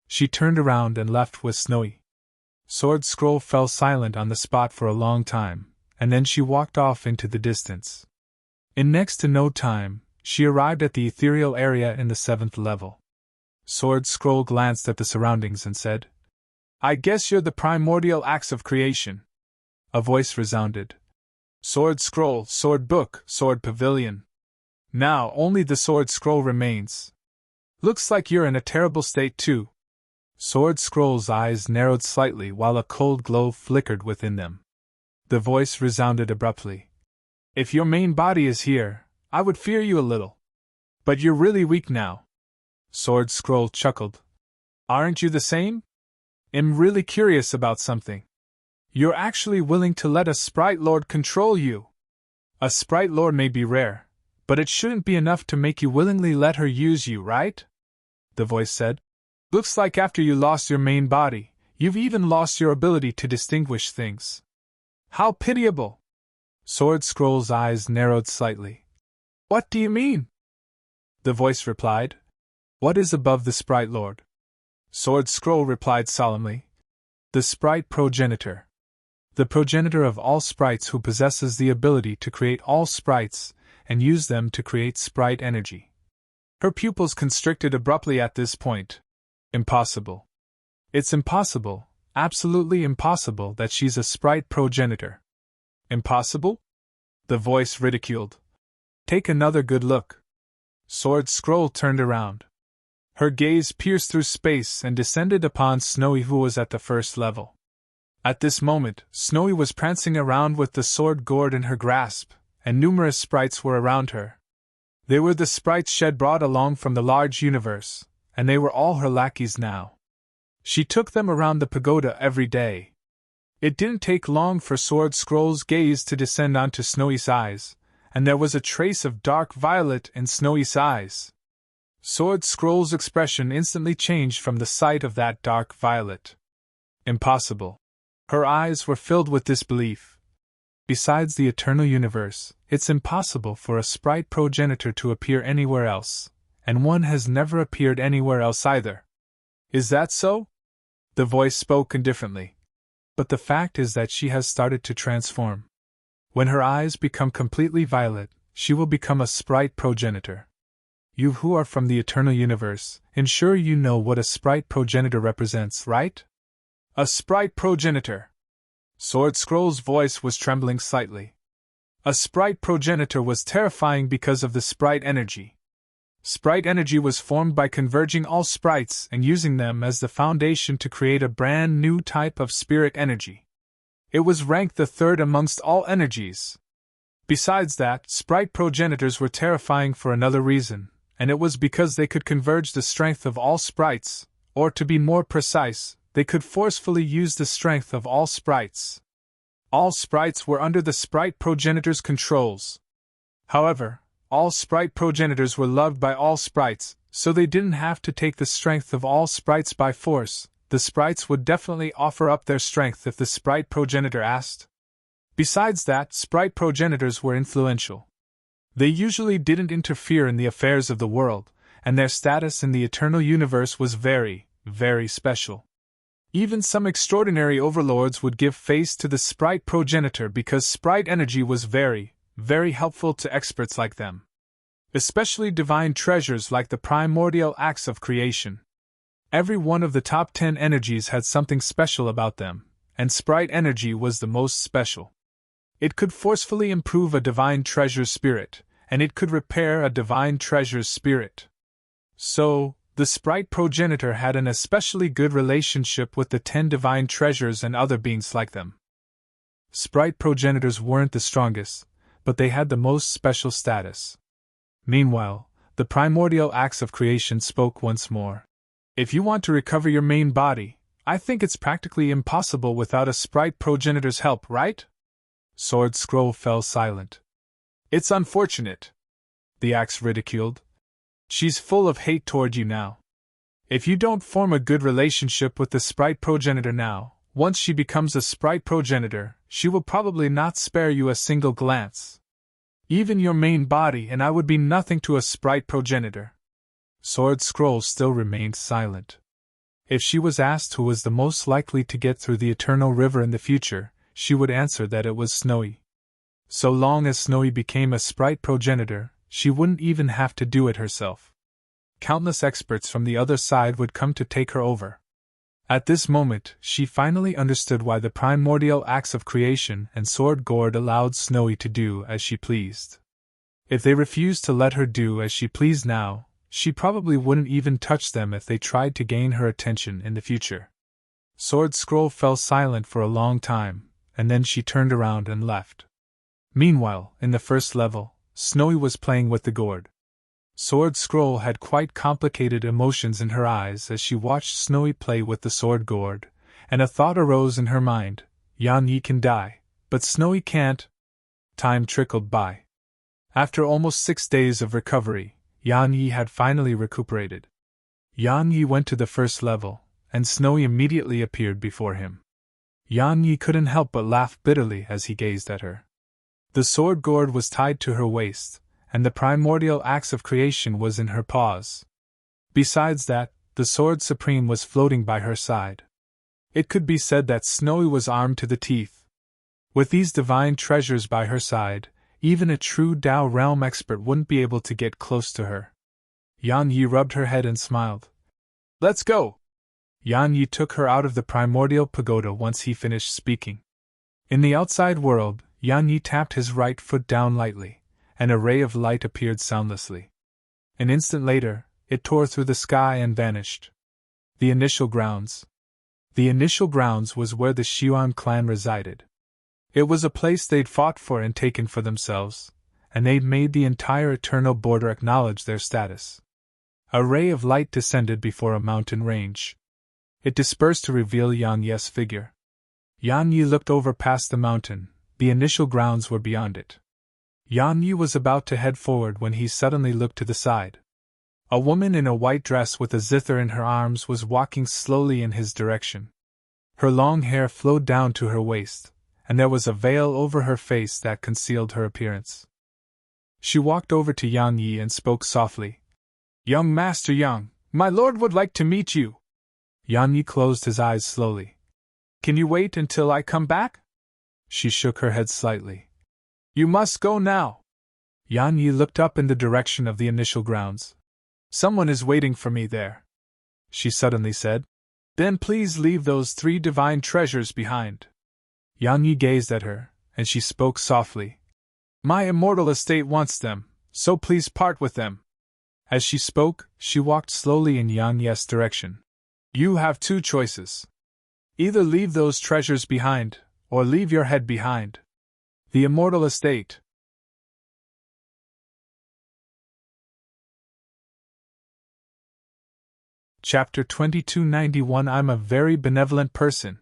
Speaker 1: She turned around and left with Snowy. Sword Scroll fell silent on the spot for a long time, and then she walked off into the distance. In next to no time, she arrived at the ethereal area in the 7th level. Sword Scroll glanced at the surroundings and said, I guess you're the primordial axe of creation. A voice resounded. Sword Scroll, Sword Book, Sword Pavilion. Now only the Sword Scroll remains. Looks like you're in a terrible state too. Sword Scroll's eyes narrowed slightly while a cold glow flickered within them. The voice resounded abruptly. If your main body is here, I would fear you a little. But you're really weak now. Sword Scroll chuckled. Aren't you the same? I'm really curious about something. You're actually willing to let a Sprite Lord control you. A Sprite Lord may be rare, but it shouldn't be enough to make you willingly let her use you, right? The voice said. Looks like after you lost your main body, you've even lost your ability to distinguish things. How pitiable! Sword Scroll's eyes narrowed slightly. What do you mean? The voice replied. What is above the Sprite Lord? Sword Scroll replied solemnly. The Sprite Progenitor. The progenitor of all sprites who possesses the ability to create all sprites and use them to create sprite energy. Her pupils constricted abruptly at this point. Impossible. It's impossible, absolutely impossible that she's a sprite progenitor. Impossible? The voice ridiculed. Take another good look. Sword Scroll turned around. Her gaze pierced through space and descended upon Snowy, who was at the 1st level. At this moment, Snowy was prancing around with the sword gourd in her grasp, and numerous sprites were around her. They were the sprites she had brought along from the large universe, and they were all her lackeys now. She took them around the pagoda every day. It didn't take long for Sword Scroll's gaze to descend onto Snowy's eyes, and there was a trace of dark violet in Snowy's eyes. Sword Scroll's expression instantly changed from the sight of that dark violet. Impossible. Her eyes were filled with disbelief. Besides the eternal universe, it's impossible for a sprite progenitor to appear anywhere else, and one has never appeared anywhere else either. Is that so? The voice spoke indifferently. But the fact is that she has started to transform. When her eyes become completely violet, she will become a sprite progenitor. You who are from the eternal universe, ensure you know what a sprite progenitor represents, right? A sprite progenitor. Sword Scroll's voice was trembling slightly. A sprite progenitor was terrifying because of the sprite energy. Sprite energy was formed by converging all sprites and using them as the foundation to create a brand new type of spirit energy. It was ranked the 3rd amongst all energies. Besides that, sprite progenitors were terrifying for another reason, and it was because they could converge the strength of all sprites, or to be more precise, they could forcefully use the strength of all sprites. All sprites were under the sprite progenitor's controls. However, all sprite progenitors were loved by all sprites, so they didn't have to take the strength of all sprites by force. The sprites would definitely offer up their strength if the sprite progenitor asked. Besides that, sprite progenitors were influential. They usually didn't interfere in the affairs of the world, and their status in the eternal universe was very, very special. Even some extraordinary overlords would give face to the sprite progenitor because sprite energy was very, very helpful to experts like them. Especially divine treasures like the primordial acts of creation. Every one of the top 10 energies had something special about them, and sprite energy was the most special. It could forcefully improve a divine treasure's spirit, and it could repair a divine treasure's spirit. So, the sprite progenitor had an especially good relationship with the 10 divine treasures and other beings like them. Sprite progenitors weren't the strongest, but they had the most special status. Meanwhile, the primordial acts of creation spoke once more. If you want to recover your main body, I think it's practically impossible without a sprite progenitor's help, right? Sword Scroll fell silent. It's unfortunate, the axe ridiculed. She's full of hate toward you now. If you don't form a good relationship with the sprite progenitor now, once she becomes a sprite progenitor, she will probably not spare you a single glance. Even your main body and I would be nothing to a sprite progenitor. Sword Scroll still remained silent. If she was asked who was the most likely to get through the Eternal River in the future, she would answer that it was Snowy. So long as Snowy became a sprite progenitor, she wouldn't even have to do it herself. Countless experts from the other side would come to take her over. At this moment, she finally understood why the primordial acts of creation and Sword Gourd allowed Snowy to do as she pleased. If they refused to let her do as she pleased now, she probably wouldn't even touch them if they tried to gain her attention in the future. Sword Scroll fell silent for a long time, and then she turned around and left. Meanwhile, in the first level, Snowy was playing with the gourd. Sword Scroll had quite complicated emotions in her eyes as she watched Snowy play with the sword gourd, and a thought arose in her mind: Yan Yi can die, but Snowy can't. Time trickled by. After almost 6 days of recovery, Yan Yi had finally recuperated. Yan Yi went to the first level, and Snowy immediately appeared before him. Yan Yi couldn't help but laugh bitterly as he gazed at her. The sword gourd was tied to her waist, and the primordial axe of creation was in her paws. Besides that, the sword supreme was floating by her side. It could be said that Snowy was armed to the teeth. With these divine treasures by her side, even a true Tao realm expert wouldn't be able to get close to her. Yan Yi rubbed her head and smiled. "Let's go!" Yan Yi took her out of the primordial pagoda once he finished speaking. In the outside world, Yan Yi tapped his right foot down lightly, and a ray of light appeared soundlessly. An instant later, it tore through the sky and vanished. The initial grounds. The initial grounds was where the Xiuan clan resided. It was a place they'd fought for and taken for themselves, and they'd made the entire eternal border acknowledge their status. A ray of light descended before a mountain range. It dispersed to reveal Yan Yi's figure. Yan Yi looked over past the mountain. The initial grounds were beyond it. Yan Yi was about to head forward when he suddenly looked to the side. A woman in a white dress with a zither in her arms was walking slowly in his direction. Her long hair flowed down to her waist, and there was a veil over her face that concealed her appearance. She walked over to Yan Yi and spoke softly. "Young Master Yang, my lord would like to meet you." Yan Yi closed his eyes slowly. "Can you wait until I come back?" She shook her head slightly. "You must go now." Yan Yi looked up in the direction of the initial grounds. "Someone is waiting for me there," she suddenly said. "Then please leave those 3 divine treasures behind." Yan Yi gazed at her, and she spoke softly. "My immortal estate wants them, so please part with them." As she spoke, she walked slowly in Yan Yi's direction. "You have 2 choices. Either leave those treasures behind, or leave your head behind. The immortal estate." Chapter 2291 I'm a very benevolent person.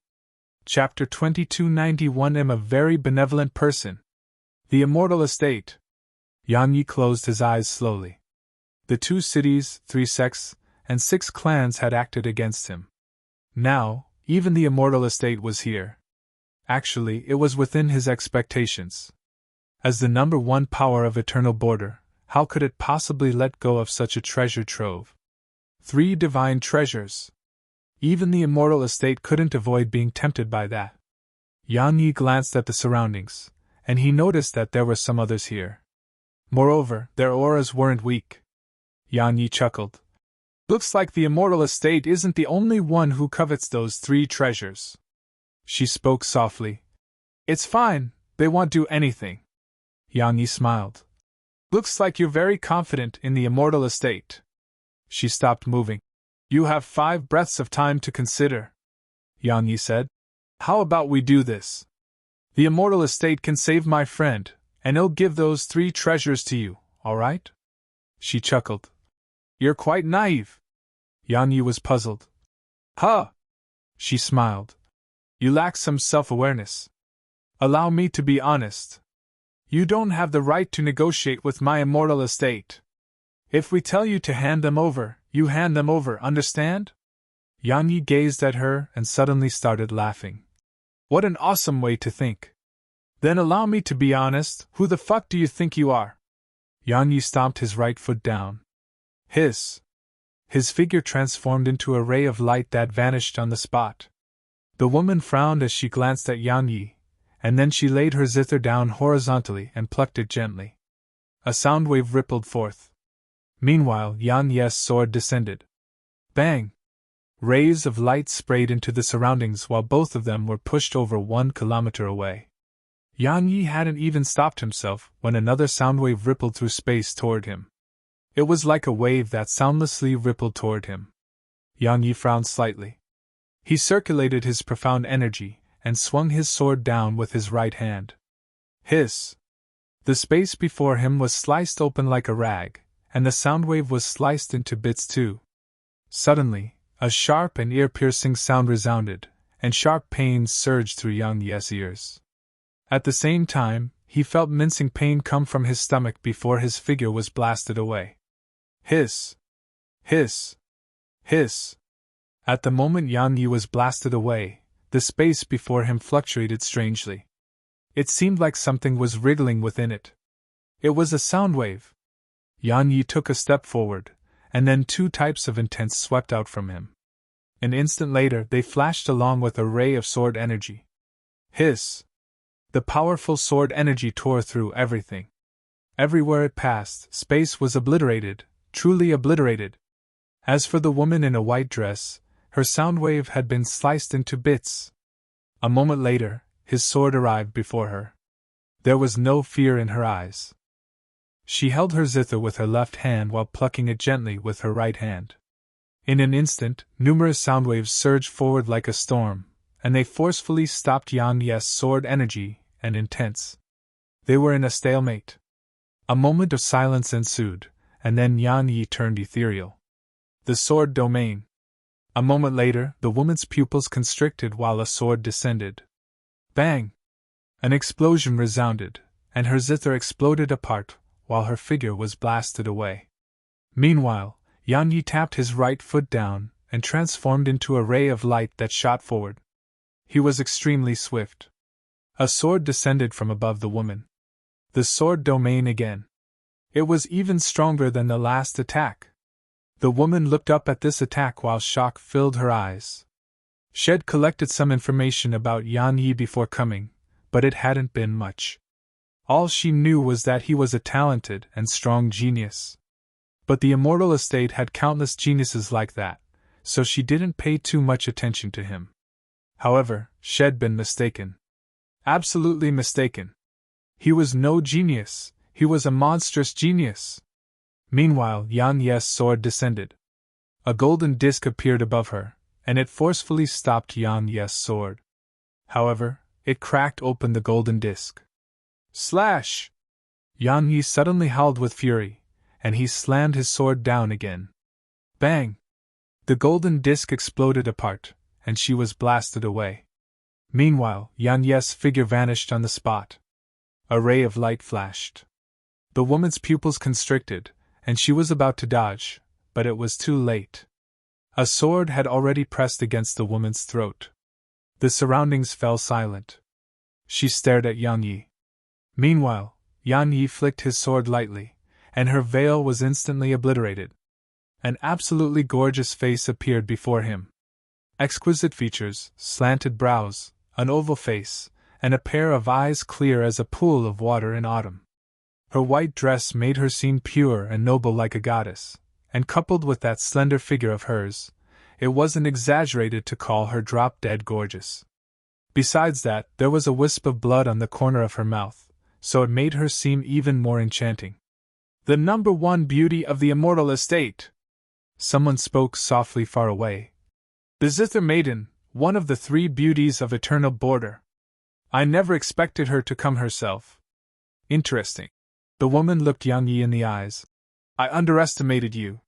Speaker 1: Chapter 2291 I'm a very benevolent person. The immortal estate. Yan Yi closed his eyes slowly. The 2 cities, 3 sects, and 6 clans had acted against him. Now, even the immortal estate was here. Actually, it was within his expectations. As the number 1 power of Eternal Border, how could it possibly let go of such a treasure trove? 3 divine treasures. Even the immortal estate couldn't avoid being tempted by that. Yan Yi glanced at the surroundings, and he noticed that there were some others here. Moreover, their auras weren't weak. Yan Yi chuckled. "Looks like the immortal estate isn't the only one who covets those 3 treasures." She spoke softly. "It's fine, they won't do anything." Yan Yi smiled. "Looks like you're very confident in the immortal estate." She stopped moving. "You have 5 breaths of time to consider," Yan Yi said. "How about we do this? The immortal estate can save my friend, and he'll give those 3 treasures to you, alright?" She chuckled. "You're quite naive." Yan Yi was puzzled. "Huh!" She smiled. "You lack some self-awareness. Allow me to be honest. You don't have the right to negotiate with my immortal estate. If we tell you to hand them over, you hand them over, understand?" Yan Yi gazed at her and suddenly started laughing. "What an awesome way to think. Then allow me to be honest, who the fuck do you think you are?" Yan Yi stomped his right foot down. "Hiss." His figure transformed into a ray of light that vanished on the spot. The woman frowned as she glanced at Yang Yi, and then she laid her zither down horizontally and plucked it gently. A sound wave rippled forth. Meanwhile, Yang Yi's sword descended. Bang! Rays of light sprayed into the surroundings while both of them were pushed over 1 kilometer away. Yang Yi hadn't even stopped himself when another sound wave rippled through space toward him. It was like a wave that soundlessly rippled toward him. Yang Yi frowned slightly. He circulated his profound energy and swung his sword down with his right hand. Hiss! The space before him was sliced open like a rag, and the sound wave was sliced into bits too. Suddenly, a sharp and ear-piercing sound resounded, and sharp pains surged through Yang Yi's ears. At the same time, he felt mincing pain come from his stomach before his figure was blasted away. Hiss! Hiss! Hiss! At the moment Yang Yi was blasted away, the space before him fluctuated strangely. It seemed like something was wriggling within it. It was a sound wave. Yang Yi took a step forward, and then 2 types of intent swept out from him. An instant later they flashed along with a ray of sword energy. Hiss! The powerful sword energy tore through everything. Everywhere it passed, space was obliterated, truly obliterated. As for the woman in a white dress, her sound wave had been sliced into bits. A moment later, his sword arrived before her. There was no fear in her eyes. She held her zither with her left hand while plucking it gently with her right hand. In an instant, numerous sound waves surged forward like a storm, and they forcefully stopped Yang Yi's sword energy and intents. They were in a stalemate. A moment of silence ensued, and then Yang Yi turned ethereal. The sword domain. A moment later, the woman's pupils constricted while a sword descended. Bang! An explosion resounded, and her zither exploded apart, while her figure was blasted away. Meanwhile, Yang Yi tapped his right foot down, and transformed into a ray of light that shot forward. He was extremely swift. A sword descended from above the woman. The sword domain again. It was even stronger than the last attack. The woman looked up at this attack while shock filled her eyes. She'd collected some information about Yang Yi before coming, but it hadn't been much. All she knew was that he was a talented and strong genius. But the immortal estate had countless geniuses like that, so she didn't pay too much attention to him. However, she'd been mistaken. Absolutely mistaken. He was no genius, he was a monstrous genius. Meanwhile, Yang Yi's sword descended. A golden disc appeared above her, and it forcefully stopped Yang Yi's sword. However, it cracked open the golden disc. Slash! Yang Yi suddenly howled with fury, and he slammed his sword down again. Bang! The golden disc exploded apart, and she was blasted away. Meanwhile, Yang Yi's figure vanished on the spot. A ray of light flashed. The woman's pupils constricted, and she was about to dodge, but it was too late. A sword had already pressed against the woman's throat. The surroundings fell silent. She stared at Yang Yi. Meanwhile, Yang Yi flicked his sword lightly, and her veil was instantly obliterated. An absolutely gorgeous face appeared before him. Exquisite features, slanted brows, an oval face, and a pair of eyes clear as a pool of water in autumn. Her white dress made her seem pure and noble like a goddess, and coupled with that slender figure of hers, it wasn't exaggerated to call her drop-dead gorgeous. Besides that, there was a wisp of blood on the corner of her mouth, so it made her seem even more enchanting. The number 1 beauty of the immortal estate! Someone spoke softly far away. The Zither Maiden, one of the 3 beauties of eternal border. I never expected her to come herself. Interesting. The woman looked Yang Yi in the eyes. I underestimated you.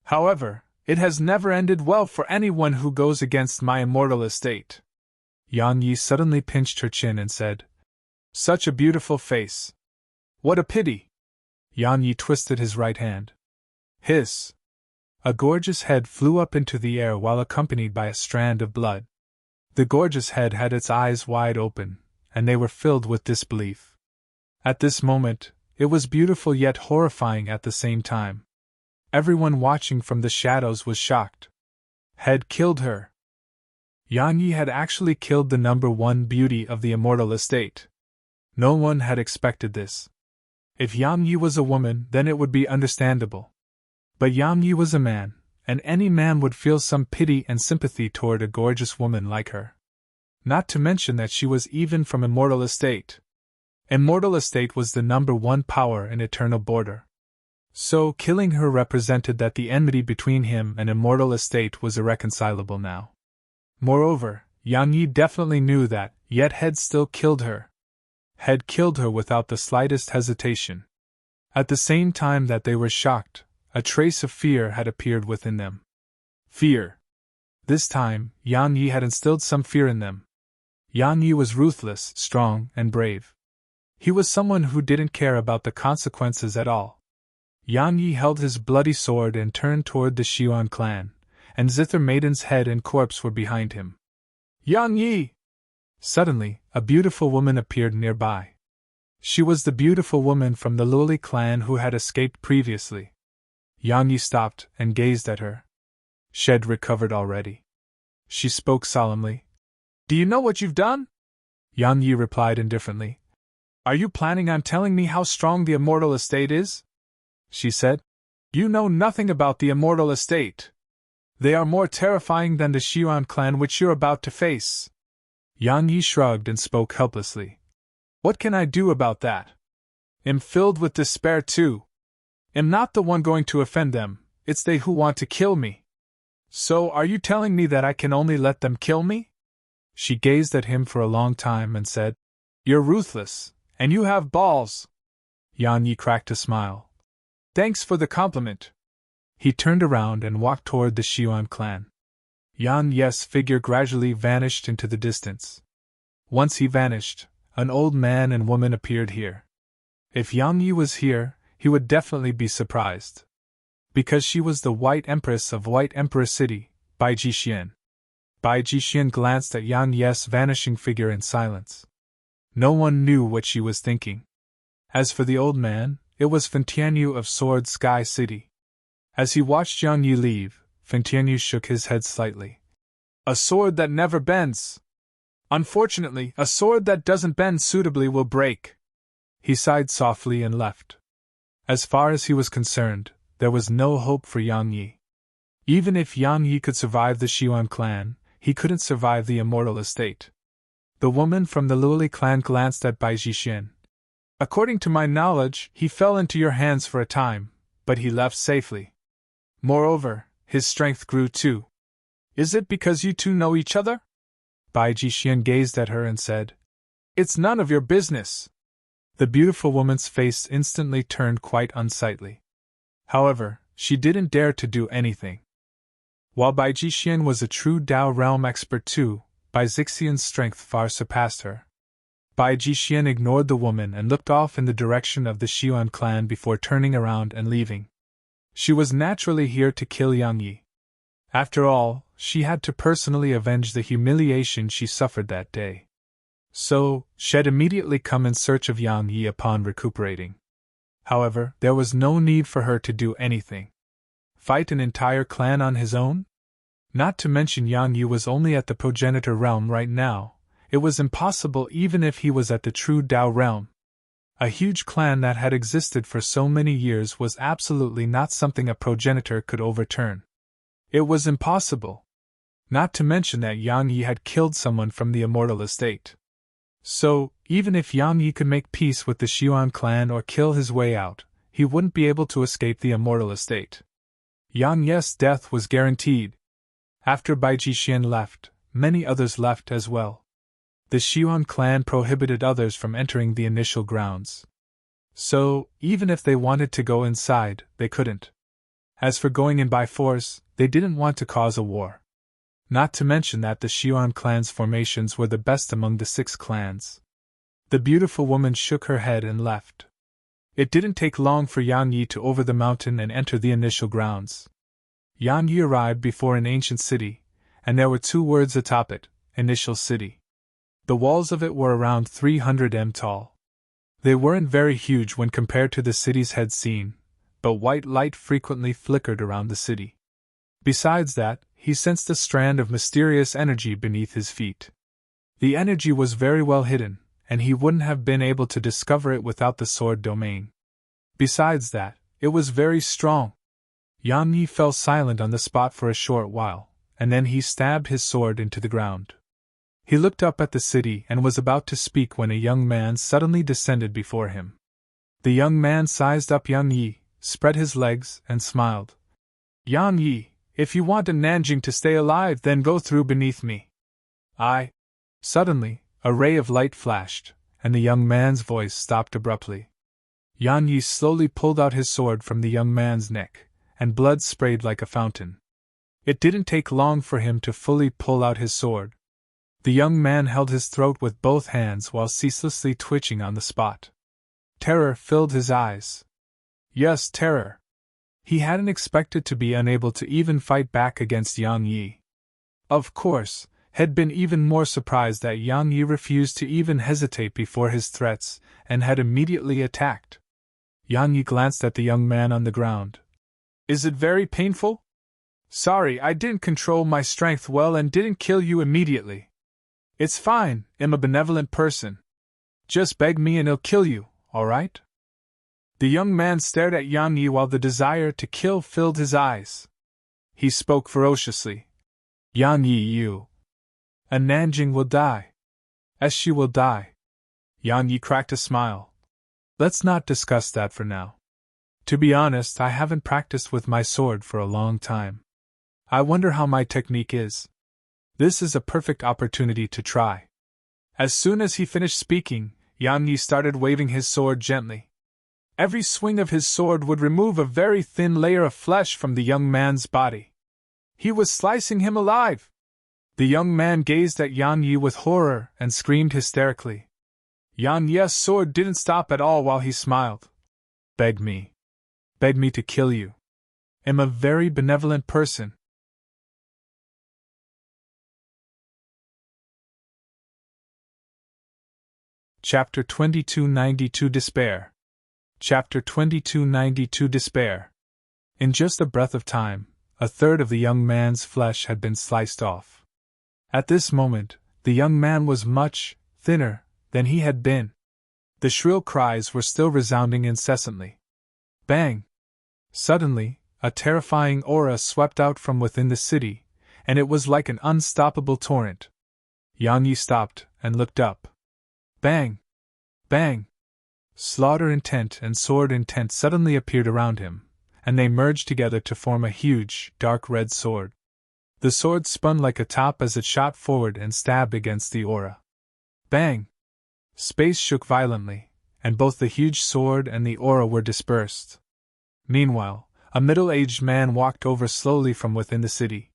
Speaker 1: However, it has never ended well for anyone who goes against my immortal estate. Yang Yi suddenly pinched her chin and said, Such a beautiful face. What a pity. Yang Yi twisted his right hand. Hiss. A gorgeous head flew up into the air while accompanied by a strand of blood. The gorgeous head had its eyes wide open, and they were filled with disbelief. At this moment, it was beautiful yet horrifying at the same time. Everyone watching from the shadows was shocked. Had killed her. Yang Yi had actually killed the number one beauty of the immortal estate. No one had expected this. If Yang Yi was a woman, then it would be understandable. But Yang Yi was a man, and any man would feel some pity and sympathy toward a gorgeous woman like her. Not to mention that she was even from immortal estate. Immortal estate was the number one power in eternal border. So, killing her represented that the enmity between him and immortal estate was irreconcilable now. Moreover, Yang Yi definitely knew that, yet had still killed her. Had killed her without the slightest hesitation. At the same time that they were shocked, a trace of fear had appeared within them. Fear. This time, Yang Yi had instilled some fear in them. Yang Yi was ruthless, strong, and brave. He was someone who didn't care about the consequences at all. Yang Yi held his bloody sword and turned toward the Xiuan clan, and Zither Maiden's head and corpse were behind him. Yang Yi! Suddenly, a beautiful woman appeared nearby. She was the beautiful woman from the Luli clan who had escaped previously. Yang Yi stopped and gazed at her. She'd recovered already. She spoke solemnly. Do you know what you've done? Yang Yi replied indifferently. Are you planning on telling me how strong the immortal estate is? She said. You know nothing about the immortal estate. They are more terrifying than the Xiuan clan which you're about to face. Yang Yi shrugged and spoke helplessly. What can I do about that? Am filled with despair too. Am not the one going to offend them, it's they who want to kill me. So are you telling me that I can only let them kill me? She gazed at him for a long time and said, You're ruthless, and you have balls. Yang Yi cracked a smile. Thanks for the compliment. He turned around and walked toward the Xiuan clan. Yang Yi's figure gradually vanished into the distance. Once he vanished, an old man and woman appeared here. If Yang Yi was here, he would definitely be surprised. Because she was the White Empress of White Emperor City, Bai Jixian. Bai Jixian glanced at Yang Yi's vanishing figure in silence. No one knew what she was thinking. As for the old man, it was Fentianyu of Sword Sky City. As he watched Yang Yi leave, Fentianyu shook his head slightly. A sword that never bends. Unfortunately, a sword that doesn't bend suitably will break. He sighed softly and left. As far as he was concerned, there was no hope for Yang Yi. Even if Yang Yi could survive the Xiuan clan, he couldn't survive the immortal estate. The woman from the Luli clan glanced at Bai Jixian. According to my knowledge, he fell into your hands for a time, but he left safely. Moreover, his strength grew too. Is it because you two know each other? Bai Jixian gazed at her and said, It's none of your business. The beautiful woman's face instantly turned quite unsightly. However, she didn't dare to do anything. While Bai Jixian was a true Dao realm expert too, Bai Zixian's strength far surpassed her. Bai Jixian ignored the woman and looked off in the direction of the Xiuan clan before turning around and leaving. She was naturally here to kill Yang Yi. After all, she had to personally avenge the humiliation she suffered that day. So, she'd immediately come in search of Yang Yi upon recuperating. However, there was no need for her to do anything. Fight an entire clan on his own? Not to mention Yang Yi was only at the progenitor realm right now. It was impossible even if he was at the true Dao realm. A huge clan that had existed for so many years was absolutely not something a progenitor could overturn. It was impossible. Not to mention that Yang Yi had killed someone from the immortal estate. So, even if Yang Yi could make peace with the Xiuan clan or kill his way out, he wouldn't be able to escape the immortal estate. Yang Yi's death was guaranteed. After Bai Jixian left, many others left as well. The Xiuan clan prohibited others from entering the initial grounds. So, even if they wanted to go inside, they couldn't. As for going in by force, they didn't want to cause a war. Not to mention that the Xiuan clan's formations were the best among the 6 clans. The beautiful woman shook her head and left. It didn't take long for Yang Yi to over the mountain and enter the initial grounds. Yang Yi arrived before an ancient city, and there were 2 words atop it, Initial City. The walls of it were around 300 m tall. They weren't very huge when compared to the cities had seen, but white light frequently flickered around the city. Besides that, he sensed a strand of mysterious energy beneath his feet. The energy was very well hidden, and he wouldn't have been able to discover it without the sword domain. Besides that, it was very strong. Yang Yi fell silent on the spot for a short while, and then he stabbed his sword into the ground. He looked up at the city and was about to speak when a young man suddenly descended before him. The young man sized up Yang Yi, spread his legs, and smiled. "Yang Yi, if you want a Nanjing to stay alive, then go through beneath me." Suddenly, a ray of light flashed, and the young man's voice stopped abruptly. Yang Yi slowly pulled out his sword from the young man's neck, and blood sprayed like a fountain. It didn't take long for him to fully pull out his sword. The young man held his throat with both hands while ceaselessly twitching on the spot. Terror filled his eyes. Yes, terror. He hadn't expected to be unable to even fight back against Yang Yi. Of course, had been even more surprised that Yang Yi refused to even hesitate before his threats, and had immediately attacked. Yang Yi glanced at the young man on the ground. "Is it very painful?" "Sorry, I didn't control my strength well and didn't kill you immediately." "It's fine, I'm a benevolent person. Just beg me and I'll kill you, alright?" The young man stared at Yang Yi while the desire to kill filled his eyes. He spoke ferociously. "Yang Yi, you. A Nanjing will die. As she will die." Yang Yi cracked a smile. "Let's not discuss that for now. To be honest, I haven't practiced with my sword for a long time. I wonder how my technique is. This is a perfect opportunity to try." As soon as he finished speaking, Yang Yi started waving his sword gently. Every swing of his sword would remove a very thin layer of flesh from the young man's body. He was slicing him alive! The young man gazed at Yang Yi with horror and screamed hysterically. Yang Yi's sword didn't stop at all while he smiled. Beg me to kill you. I'm a very benevolent person." Chapter 2292 Despair. Chapter 2292 Despair. In just a breath of time, a third of the young man's flesh had been sliced off. At this moment, the young man was much thinner than he had been. The shrill cries were still resounding incessantly. Bang! Suddenly, a terrifying aura swept out from within the city, and it was like an unstoppable torrent. Yang Yi stopped and looked up. Bang! Bang! Slaughter intent and sword intent suddenly appeared around him, and they merged together to form a huge, dark red sword. The sword spun like a top as it shot forward and stabbed against the aura. Bang! Space shook violently, and both the huge sword and the aura were dispersed. Meanwhile, a middle-aged man walked over slowly from within the city.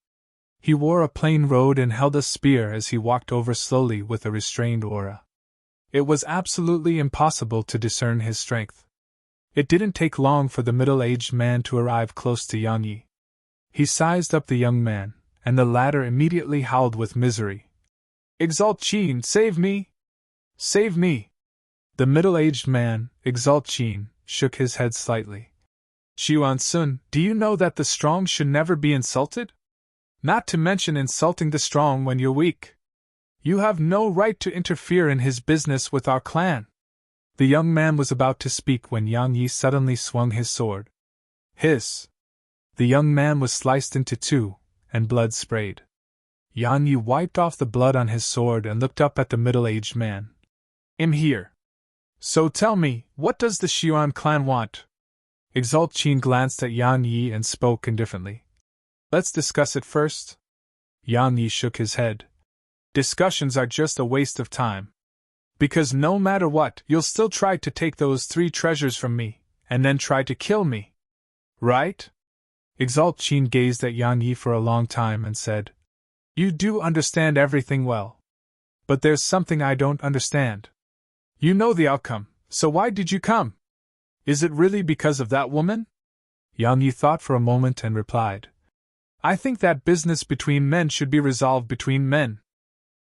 Speaker 1: He wore a plain robe and held a spear as he walked over slowly with a restrained aura. It was absolutely impossible to discern his strength. It didn't take long for the middle-aged man to arrive close to Yang Yi. He sized up the young man, and the latter immediately howled with misery. "Exalt Qin, save me! Save me!" The middle-aged man, Exalt Qin, shook his head slightly. "Xuan Sun, do you know that the strong should never be insulted? Not to mention insulting the strong when you're weak. You have no right to interfere in his business with our clan." The young man was about to speak when Yang Yi suddenly swung his sword. Hiss! The young man was sliced into two, and blood sprayed. Yang Yi wiped off the blood on his sword and looked up at the middle-aged man. "I'm here. So tell me, what does the Xuan clan want?" Exalt Qin glanced at Yang Yi and spoke indifferently. "Let's discuss it first." Yang Yi shook his head. "Discussions are just a waste of time. Because no matter what, you'll still try to take those 3 treasures from me, and then try to kill me. Right?" Exalt Qin gazed at Yang Yi for a long time and said, "You do understand everything well. But there's something I don't understand. You know the outcome, so why did you come? Is it really because of that woman?" Yang Yi thought for a moment and replied, "I think that business between men should be resolved between men.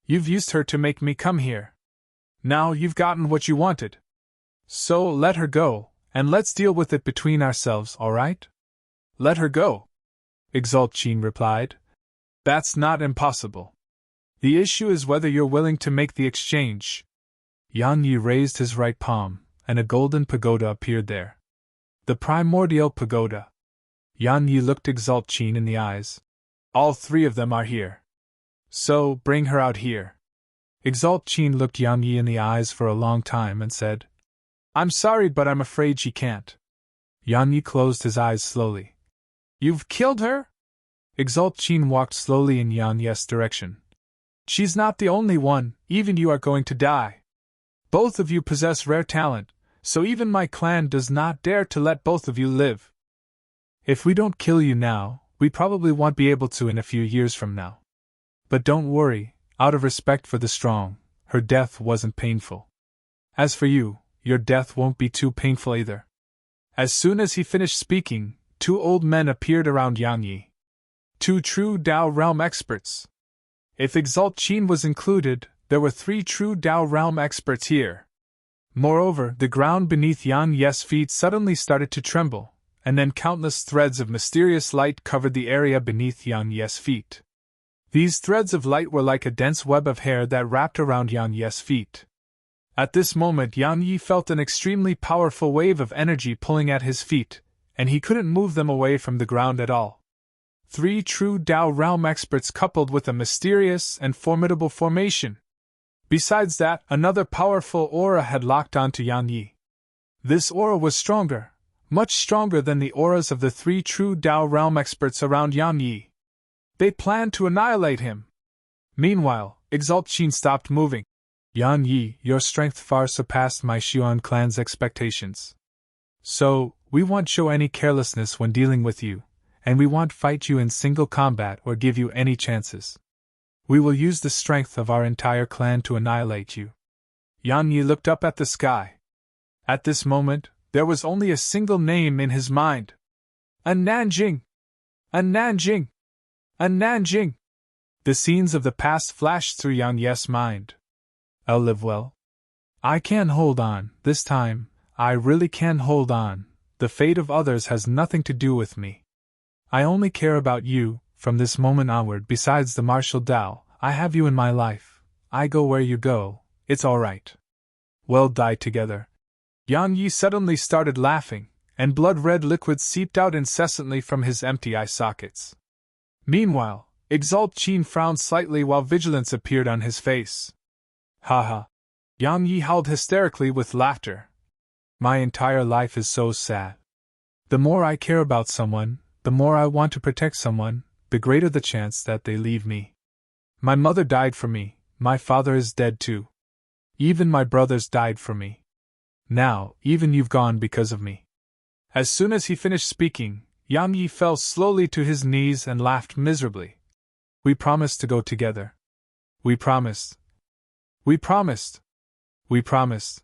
Speaker 1: You've used her to make me come here. Now you've gotten what you wanted. So let her go, And let's deal with it between ourselves, alright? Let her go, Exalt Qin replied. That's not impossible. The issue is whether you're willing to make the exchange. Yang Yi raised his right palm, and a golden pagoda appeared there. The primordial pagoda. Yang Yi looked Exalt Qin in the eyes. All three of them are here. So, bring her out here. Exalt Qin looked Yang Yi in the eyes for a long time and said, I'm sorry, but I'm afraid she can't. Yang Yi closed his eyes slowly. You've killed her? Exalt Qin walked slowly in Yang Yi's direction. She's not the only one, even you are going to die. Both of you possess rare talent, so even my clan does not dare to let both of you live. If we don't kill you now, we probably won't be able to in a few years from now. But don't worry, out of respect for the strong, her death wasn't painful. As for you, your death won't be too painful either. As soon as he finished speaking, 2 old men appeared around Yang Yi. 2 true Dao realm experts. If Exalt Qin was included, there were 3 true Dao realm experts here. Moreover, the ground beneath Yang Yi's feet suddenly started to tremble, and then countless threads of mysterious light covered the area beneath Yang Yi's feet. These threads of light were like a dense web of hair that wrapped around Yang Yi's feet. At this moment, Yang Yi felt an extremely powerful wave of energy pulling at his feet, and he couldn't move them away from the ground at all. 3 true Dao realm experts coupled with a mysterious and formidable formation. Besides that, another powerful aura had locked onto Yang Yi. This aura was stronger, much stronger than the auras of the 3 true Dao realm experts around Yang Yi. They planned to annihilate him. Meanwhile, Exalt Qin stopped moving. Yang Yi, your strength far surpassed my Xuan clan's expectations. So, we won't show any carelessness when dealing with you, and we won't fight you in single combat or give you any chances. We will use the strength of our entire clan to annihilate you. Yang Yi looked up at the sky. At this moment, there was only a single name in his mind. A Nanjing! A Nanjing! A Nanjing! The scenes of the past flashed through Yang Yi's mind. I'll live well. I can hold on, this time, I really can hold on. The fate of others has nothing to do with me. I only care about you, from this moment onward. Besides the martial Dao, I have you in my life. I go where you go, it's alright. We'll die together. Yang Yi suddenly started laughing, and blood-red liquid seeped out incessantly from his empty eye sockets. Meanwhile, Exalt Qin frowned slightly while vigilance appeared on his face. Haha. Yang Yi howled hysterically with laughter. My entire life is so sad. The more I care about someone, the more I want to protect someone, the greater the chance that they leave me. My mother died for me, my father is dead too. Even my brothers died for me. Now, even you've gone because of me. As soon as he finished speaking, Yang Yi fell slowly to his knees and laughed miserably. We promised to go together. We promised. We promised. We promised.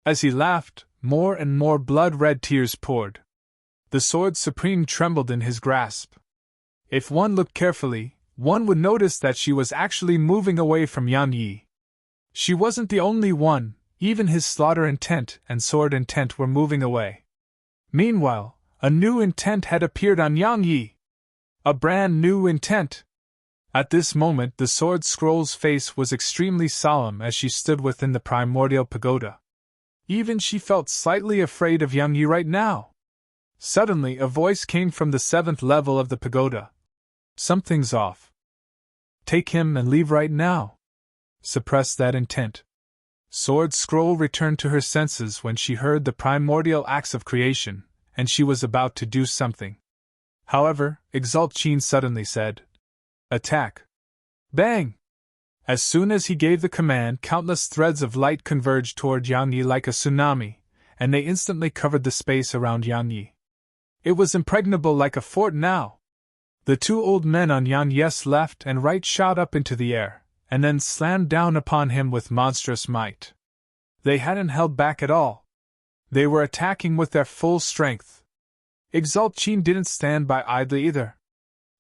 Speaker 1: As he laughed, more and more blood-red tears poured. The sword supreme trembled in his grasp. If one looked carefully, one would notice that she was actually moving away from Yang Yi. She wasn't the only one, even his slaughter intent and sword intent were moving away. Meanwhile, a new intent had appeared on Yang Yi. A brand new intent. At this moment, the sword scroll's face was extremely solemn as she stood within the primordial pagoda. Even she felt slightly afraid of Yang Yi right now. Suddenly, a voice came from the 7th level of the pagoda. Something's off. Take him and leave right now. Suppress that intent. Sword Scroll returned to her senses when she heard the primordial acts of creation, and she was about to do something. However, Exalt Qin suddenly said, Attack! Bang! As soon as he gave the command, countless threads of light converged toward Yang Yi like a tsunami, and they instantly covered the space around Yang Yi. It was impregnable like a fort now. The 2 old men on Yang Yi's left and right shot up into the air, and then slammed down upon him with monstrous might. They hadn't held back at all. They were attacking with their full strength. Exalt Qin didn't stand by idly either.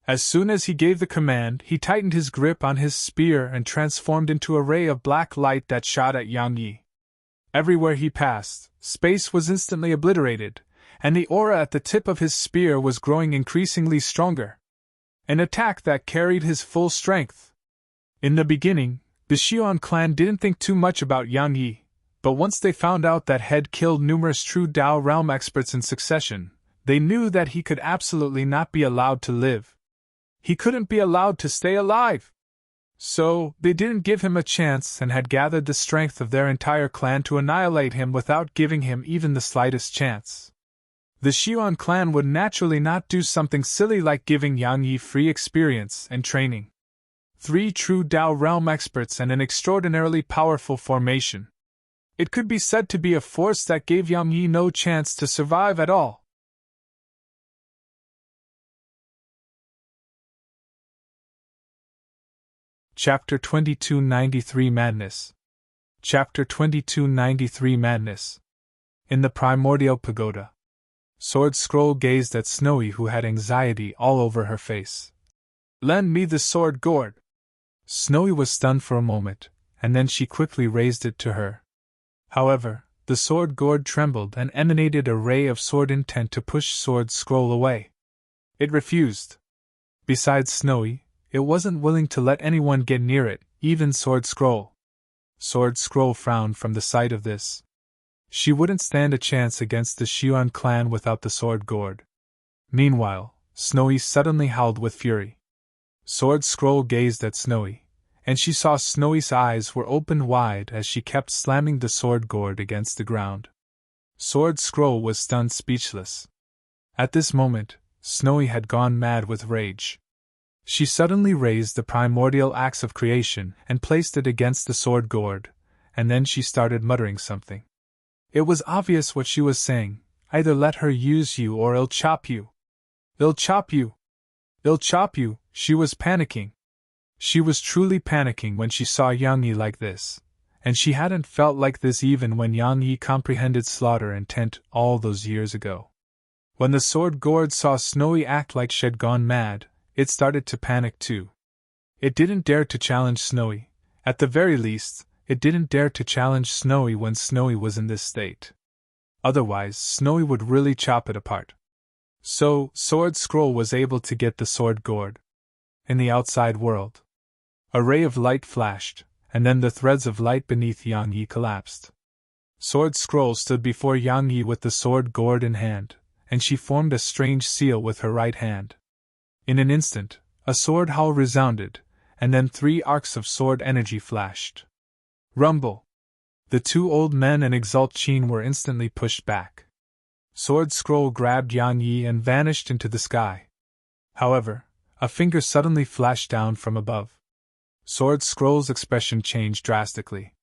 Speaker 1: As soon as he gave the command, he tightened his grip on his spear and transformed into a ray of black light that shot at Yang Yi. Everywhere he passed, space was instantly obliterated, and the aura at the tip of his spear was growing increasingly stronger. An attack that carried his full strength. In the beginning, the Xion clan didn't think too much about Yang Yi, but once they found out that had killed numerous true Dao realm experts in succession, they knew that he could absolutely not be allowed to live. He couldn't be allowed to stay alive. So, they didn't give him a chance and had gathered the strength of their entire clan to annihilate him without giving him even the slightest chance. The Xion clan would naturally not do something silly like giving Yang Yi free experience and training. 3 true Dao realm experts and an extraordinarily powerful formation. It could be said to be a force that gave Yang Yi no chance to survive at all. Chapter 2293 Madness. Chapter 2293 Madness. In the primordial pagoda. Sword Scroll gazed at Snowy, who had anxiety all over her face. "Lend me the sword gourd." Snowy was stunned for a moment, and then she quickly raised it to her. However, the sword gourd trembled and emanated a ray of sword intent to push Sword Scroll away. It refused. Besides Snowy, it wasn't willing to let anyone get near it, even Sword Scroll. Sword Scroll frowned from the sight of this. She wouldn't stand a chance against the Xion clan without the sword gourd. Meanwhile, Snowy suddenly howled with fury. Sword Scroll gazed at Snowy, and she saw Snowy's eyes were opened wide as she kept slamming the sword gourd against the ground. Sword Scroll was stunned speechless. At this moment, Snowy had gone mad with rage. She suddenly raised the primordial axe of creation and placed it against the sword gourd, and then she started muttering something. It was obvious what she was saying: either let her use you or I'll chop you. I'll chop you. I'll chop you. She was panicking. She was truly panicking when she saw Yang Yi like this, and she hadn't felt like this even when Yang Yi comprehended slaughter intent all those years ago. When the sword gourd saw Snowy act like she'd gone mad, it started to panic too. It didn't dare to challenge Snowy. At the very least, it didn't dare to challenge Snowy when Snowy was in this state. Otherwise, Snowy would really chop it apart. So, Sword Scroll was able to get the sword gourd. In the outside world, a ray of light flashed, and then the threads of light beneath Yang Yi collapsed. Sword Scroll stood before Yang Yi with the sword gourd in hand, and she formed a strange seal with her right hand. In an instant, a sword howl resounded, and then 3 arcs of sword energy flashed. Rumble! The 2 old men and Exalt Qin were instantly pushed back. Sword Scroll grabbed Yang Yi and vanished into the sky. However, a finger suddenly flashed down from above. Sword Scroll's expression changed drastically.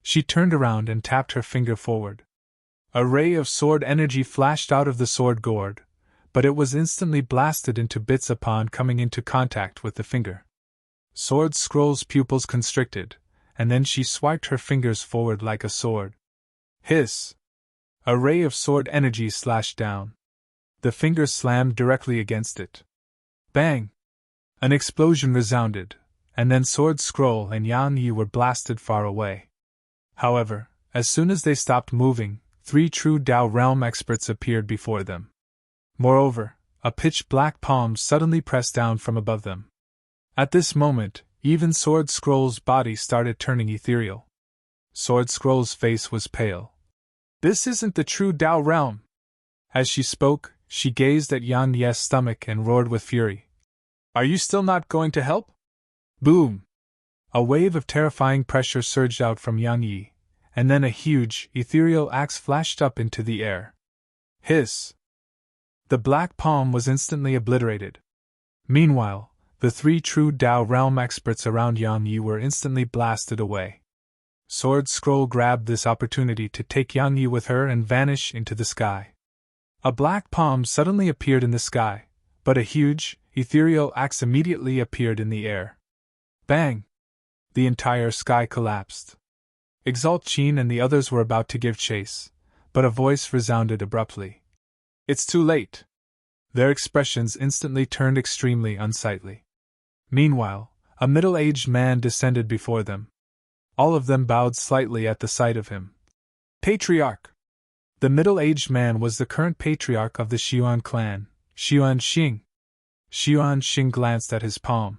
Speaker 1: She turned around and tapped her finger forward. A ray of sword energy flashed out of the sword gourd, but it was instantly blasted into bits upon coming into contact with the finger. Sword Scroll's pupils constricted, and then she swiped her fingers forward like a sword. Hiss! A ray of sword energy slashed down. The finger slammed directly against it. Bang! An explosion resounded, and then Sword Scroll and Yang Yi were blasted far away. However, as soon as they stopped moving, 3 true Dao realm experts appeared before them. Moreover, a pitch-black palm suddenly pressed down from above them. At this moment, even Sword Scroll's body started turning ethereal. Sword Scroll's face was pale. "This isn't the true Dao realm." As she spoke, she gazed at Yang Yi's stomach and roared with fury. "Are you still not going to help?" Boom! A wave of terrifying pressure surged out from Yang Yi, and then a huge, ethereal axe flashed up into the air. Hiss! The black palm was instantly obliterated. Meanwhile, the 3 true Dao realm experts around Yang Yi were instantly blasted away. Sword Scroll grabbed this opportunity to take Yang Yi with her and vanish into the sky. A black palm suddenly appeared in the sky, but a huge, ethereal axe immediately appeared in the air. Bang! The entire sky collapsed. Exalt Qin and the others were about to give chase, but a voice resounded abruptly. "It's too late." Their expressions instantly turned extremely unsightly. Meanwhile, a middle-aged man descended before them. All of them bowed slightly at the sight of him. "Patriarch!" The middle-aged man was the current patriarch of the Xiuan clan, Xiuan Xing. Xiuan Xing glanced at his palm.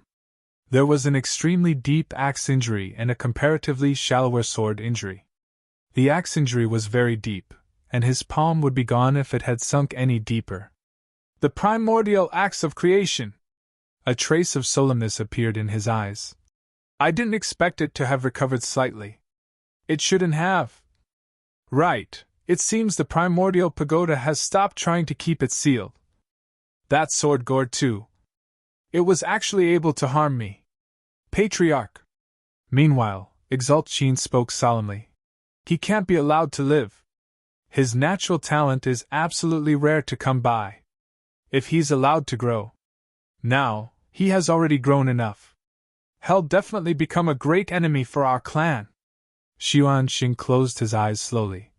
Speaker 1: There was an extremely deep axe injury and a comparatively shallower sword injury. The axe injury was very deep, and his palm would be gone if it had sunk any deeper. The primordial axe of creation! A trace of solemnness appeared in his eyes. I didn't expect it to have recovered slightly. It shouldn't have. Right, it seems the primordial pagoda has stopped trying to keep it sealed. That sword gored too. It was actually able to harm me. Patriarch! Meanwhile, Exalt Sheen spoke solemnly. He can't be allowed to live. His natural talent is absolutely rare to come by. If he's allowed to grow. Now, he has already grown enough. He'll definitely become a great enemy for our clan. Xiuan Xing closed his eyes slowly.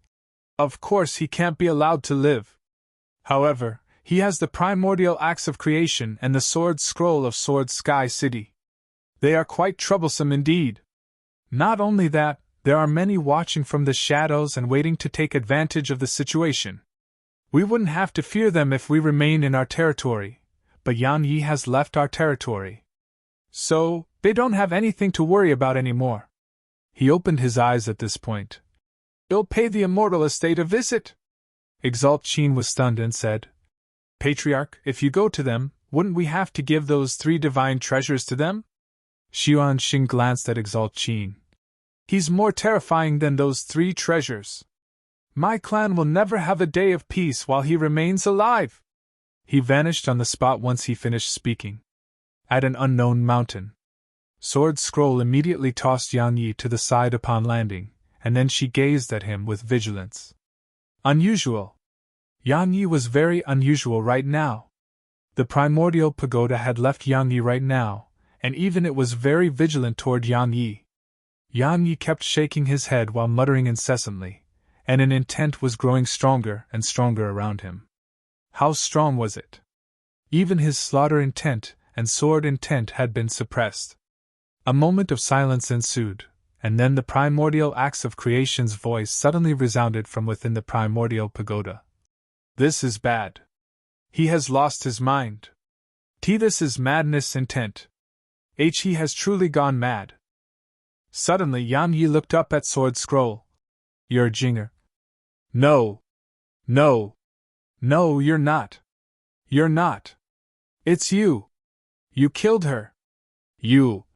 Speaker 1: Of course he can't be allowed to live. However, he has the primordial axe of creation and the sword scroll of Sword Sky City. They are quite troublesome indeed. Not only that, there are many watching from the shadows and waiting to take advantage of the situation. We wouldn't have to fear them if we remain in our territory, but Yan Yi has left our territory. So, they don't have anything to worry about anymore. He opened his eyes at this point. You'll pay the immortal estate a visit? Exalt Sheen was stunned and said, Patriarch, if you go to them, wouldn't we have to give those 3 divine treasures to them? Xiuan Xing glanced at Exalt Sheen. He's more terrifying than those 3 treasures. My clan will never have a day of peace while he remains alive. He vanished on the spot once he finished speaking. At an unknown mountain. Sword Scroll immediately tossed Yang Yi to the side upon landing, and then she gazed at him with vigilance. Unusual. Yang Yi was very unusual right now. The primordial pagoda had left Yang Yi right now, and even it was very vigilant toward Yang Yi. Yang Yi kept shaking his head while muttering incessantly, and an intent was growing stronger and stronger around him. How strong was it? Even his slaughter intent and sword intent had been suppressed. A moment of silence ensued, and then the primordial axe of creation's voice suddenly resounded from within the primordial pagoda. This is bad. He has lost his mind. This is madness intent. He has truly gone mad. Suddenly Yan Yi looked up at Sword Scroll. You're Jinger. No. No. No, you're not. You're not. It's you. You killed her. You.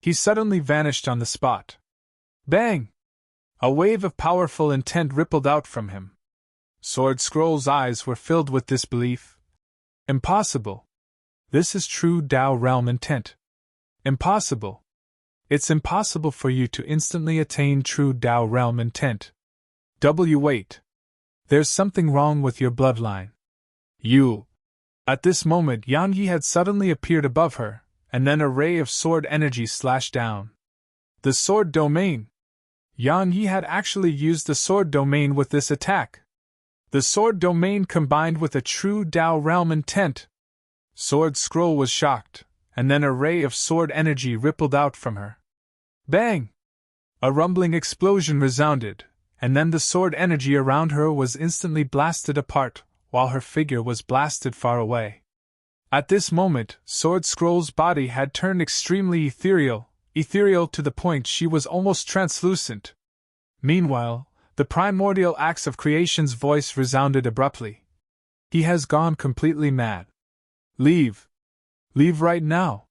Speaker 1: He suddenly vanished on the spot. Bang! A wave of powerful intent rippled out from him. Sword Scroll's eyes were filled with disbelief. Impossible. This is true Tao realm intent. Impossible. It's impossible for you to instantly attain true Tao realm intent. Wait. There's something wrong with your bloodline. You. At this moment Yan Yi had suddenly appeared above her, and then a ray of sword energy slashed down. The sword domain. Yan Yi had actually used the sword domain with this attack. The sword domain combined with a true Tao realm intent. Sword Scroll was shocked, and then a ray of sword energy rippled out from her. Bang! A rumbling explosion resounded, and then the sword energy around her was instantly blasted apart, while her figure was blasted far away. At this moment, Sword Scroll's body had turned extremely ethereal to the point she was almost translucent. Meanwhile, the primordial axe of creation's voice resounded abruptly. He has gone completely mad. Leave. Leave right now.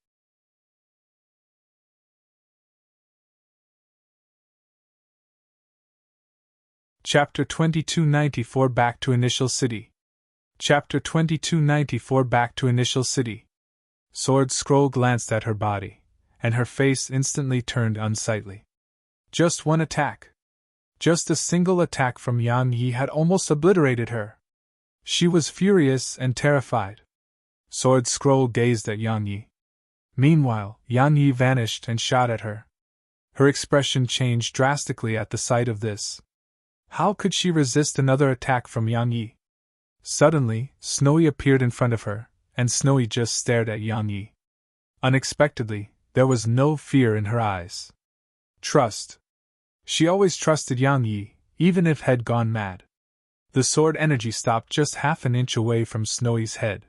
Speaker 1: Chapter 2294 Back to Initial City. Chapter 2294 Back to Initial City. Sword Scroll glanced at her body, and her face instantly turned unsightly. Just one attack. Just a single attack from Yang Yi had almost obliterated her. She was furious and terrified. Sword Scroll gazed at Yang Yi. Meanwhile, Yang Yi vanished and shot at her. Her expression changed drastically at the sight of this. How could she resist another attack from Yang Yi? Suddenly, Snowy appeared in front of her, and Snowy just stared at Yang Yi. Unexpectedly, there was no fear in her eyes. Trust. She always trusted Yang Yi, even if had gone mad. The sword energy stopped just half an inch away from Snowy's head.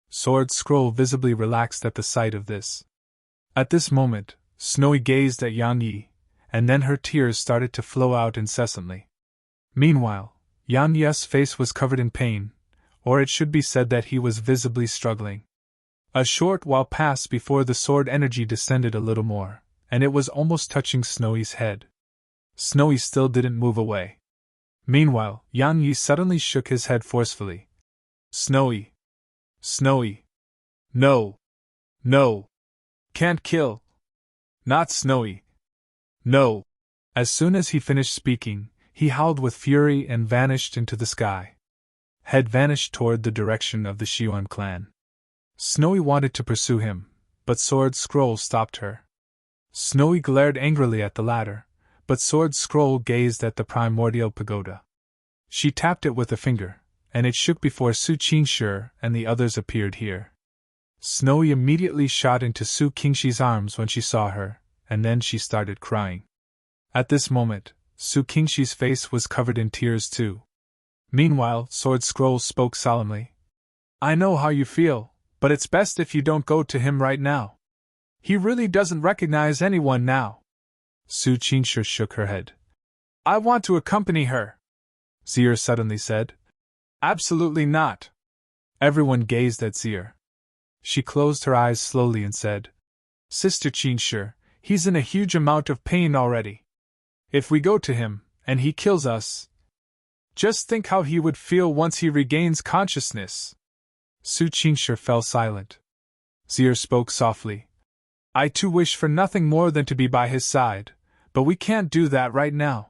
Speaker 1: Sword Scroll visibly relaxed at the sight of this. At this moment, Snowy gazed at Yang Yi, and then her tears started to flow out incessantly. Meanwhile, Yang Yi's face was covered in pain, or it should be said that he was visibly struggling. A short while passed before the sword energy descended a little more, and it was almost touching Snowy's head. Snowy still didn't move away. Meanwhile, Yang Yi suddenly shook his head forcefully. Snowy! Snowy! No! No! Can't kill! Not Snowy! No! As soon as he finished speaking, he howled with fury and vanished into the sky. Had vanished toward the direction of the Xiuan clan. Snowy wanted to pursue him, but Sword Scroll stopped her. Snowy glared angrily at the latter, but Sword Scroll gazed at the primordial pagoda. She tapped it with a finger, and it shook before Su Qingshi and the others appeared here. Snowy immediately shot into Su Qingshi's arms when she saw her, and then she started crying. At this moment, Su Qingshi's face was covered in tears too. Meanwhile, Sword Scroll spoke solemnly. I know how you feel, but it's best if you don't go to him right now. He really doesn't recognize anyone now. Su Qingshi shook her head. I want to accompany her, Zier suddenly said. Absolutely not. Everyone gazed at Zier. She closed her eyes slowly and said, Sister Qingshi, he's in a huge amount of pain already. If we go to him, and he kills us, just think how he would feel once he regains consciousness. Su Qingshi fell silent. Zier spoke softly. I too wish for nothing more than to be by his side, but we can't do that right now.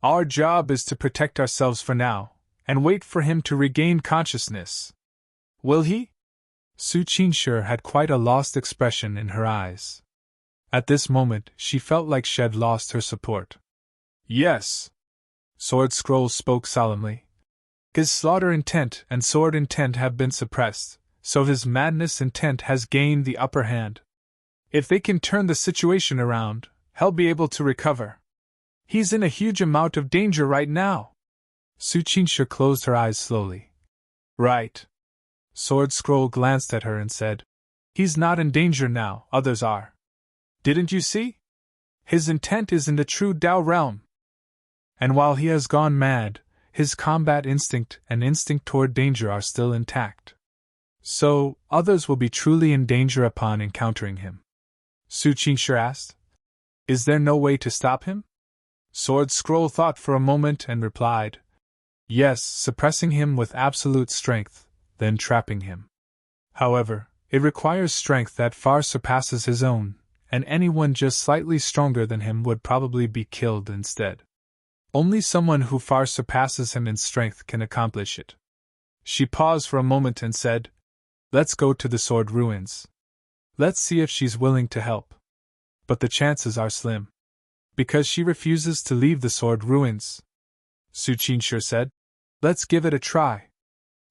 Speaker 1: Our job is to protect ourselves for now, and wait for him to regain consciousness. Will he? Su Qingshi had quite a lost expression in her eyes. At this moment, she felt like she had lost her support. Yes. Sword Scroll spoke solemnly. His slaughter intent and sword intent have been suppressed, so his madness intent has gained the upper hand. If they can turn the situation around, he'll be able to recover. He's in a huge amount of danger right now. Su Qingshi closed her eyes slowly. Right. Sword Scroll glanced at her and said, He's not in danger now, others are. Didn't you see? His intent is in the true Dao realm. And while he has gone mad, his combat instinct and instinct toward danger are still intact. So, others will be truly in danger upon encountering him. Su Qingshi asked, Is there no way to stop him? Sword Scroll thought for a moment and replied, Yes, suppressing him with absolute strength, then trapping him. However, it requires strength that far surpasses his own, and anyone just slightly stronger than him would probably be killed instead. Only someone who far surpasses him in strength can accomplish it. She paused for a moment and said, Let's go to the Sword Ruins. Let's see if she's willing to help. But the chances are slim. Because she refuses to leave the Sword Ruins. Su Qingshi said, Let's give it a try.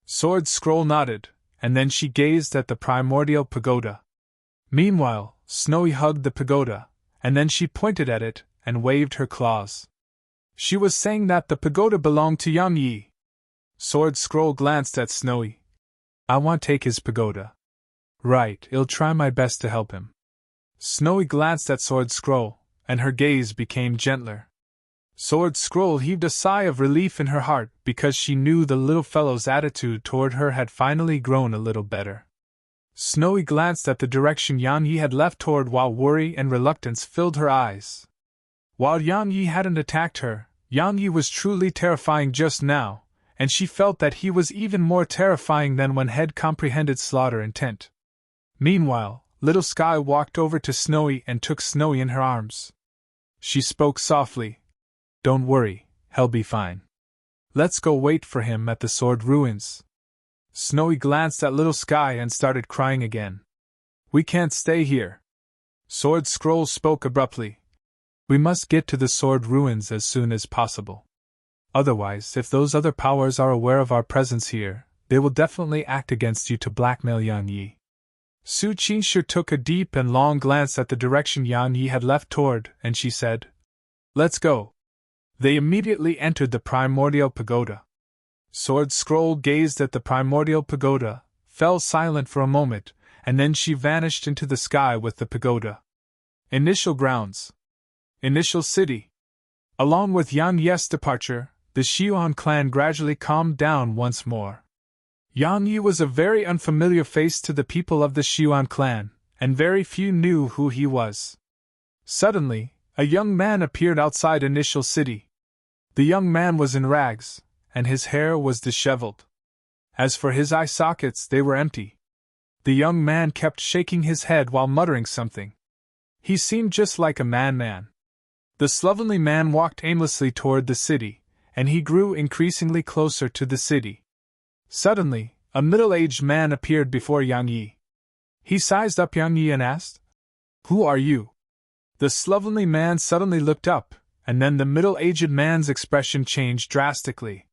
Speaker 1: Sword Scroll nodded, and then she gazed at the primordial pagoda. Meanwhile, Snowy hugged the pagoda, and then she pointed at it and waved her claws. She was saying that the pagoda belonged to Yang Yi. Sword Scroll glanced at Snowy. I want to take his pagoda. Right, I'll try my best to help him. Snowy glanced at Sword Scroll, and her gaze became gentler. Sword Scroll heaved a sigh of relief in her heart because she knew the little fellow's attitude toward her had finally grown a little better. Snowy glanced at the direction Yang Yi had left toward while worry and reluctance filled her eyes. While Yang Yi hadn't attacked her, Yang Yi was truly terrifying just now, and she felt that he was even more terrifying than when head comprehended slaughter intent. Meanwhile, Little Sky walked over to Snowy and took Snowy in her arms. She spoke softly. Don't worry, he'll be fine. Let's go wait for him at the Sword Ruins. Snowy glanced at Little Sky and started crying again. We can't stay here. Sword Scroll spoke abruptly. We must get to the Sword Ruins as soon as possible. Otherwise, if those other powers are aware of our presence here, they will definitely act against you to blackmail Yang Yi. Su Qingshi took a deep and long glance at the direction Yang Yi had left toward, and she said, Let's go. They immediately entered the primordial pagoda. Sword Scroll gazed at the primordial pagoda, fell silent for a moment, and then she vanished into the sky with the pagoda. Initial grounds. Initial city. Along with Yang Ye's departure, the Xiuan clan gradually calmed down once more. Yang Yi was a very unfamiliar face to the people of the Xiuan clan, and very few knew who he was. Suddenly, a young man appeared outside Initial City. The young man was in rags, and his hair was disheveled. As for his eye sockets, they were empty. The young man kept shaking his head while muttering something. He seemed just like a madman. The slovenly man walked aimlessly toward the city, and he grew increasingly closer to the city. Suddenly, a middle-aged man appeared before Yang Yi. He sized up Yang Yi and asked, "Who are you?" The slovenly man suddenly looked up, and then the middle-aged man's expression changed drastically.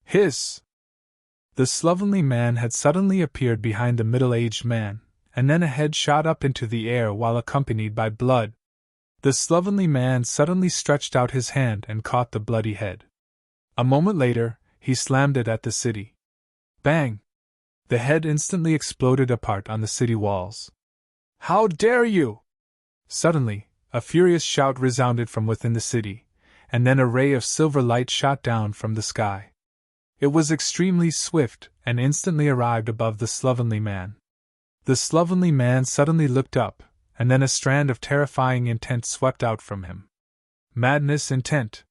Speaker 1: Hiss! The slovenly man had suddenly appeared behind the middle-aged man, and then a head shot up into the air while accompanied by blood. The slovenly man suddenly stretched out his hand and caught the bloody head. A moment later, he slammed it at the city. Bang! The head instantly exploded apart on the city walls. "How dare you!" Suddenly, a furious shout resounded from within the city, and then a ray of silver light shot down from the sky. It was extremely swift and instantly arrived above the slovenly man. The slovenly man suddenly looked up, and then a strand of terrifying intent swept out from him. Madness intent.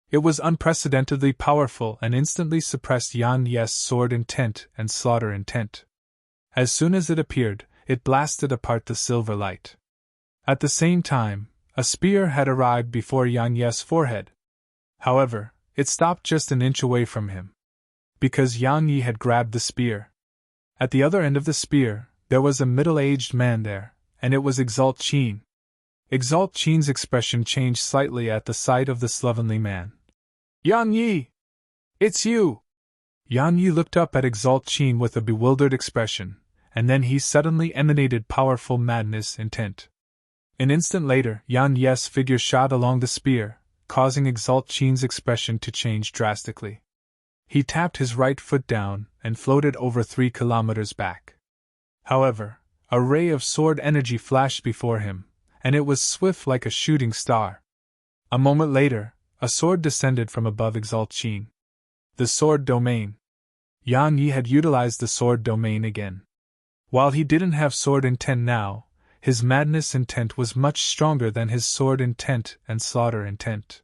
Speaker 1: It was unprecedentedly powerful and instantly suppressed Yang Ye's sword intent and slaughter intent. As soon as it appeared, it blasted apart the silver light. At the same time, a spear had arrived before Yang Ye's forehead. However, it stopped just an inch away from him. Because Yang Yi had grabbed the spear. At the other end of the spear, there was a middle-aged man there, and it was Exalt Qin. Exalt Qin's expression changed slightly at the sight of the slovenly man. "Yang Yi! It's you!" Yang Yi looked up at Exalt Qin with a bewildered expression, and then he suddenly emanated powerful madness intent. An instant later, Yang Ye's figure shot along the spear, causing Exalt Qin's expression to change drastically. He tapped his right foot down and floated over 3 kilometers back. However, a ray of sword energy flashed before him, and it was swift like a shooting star. A moment later, a sword descended from above Exalt Qin. The sword domain. Yang Yi had utilized the sword domain again. While he didn't have sword intent now, his madness intent was much stronger than his sword intent and slaughter intent.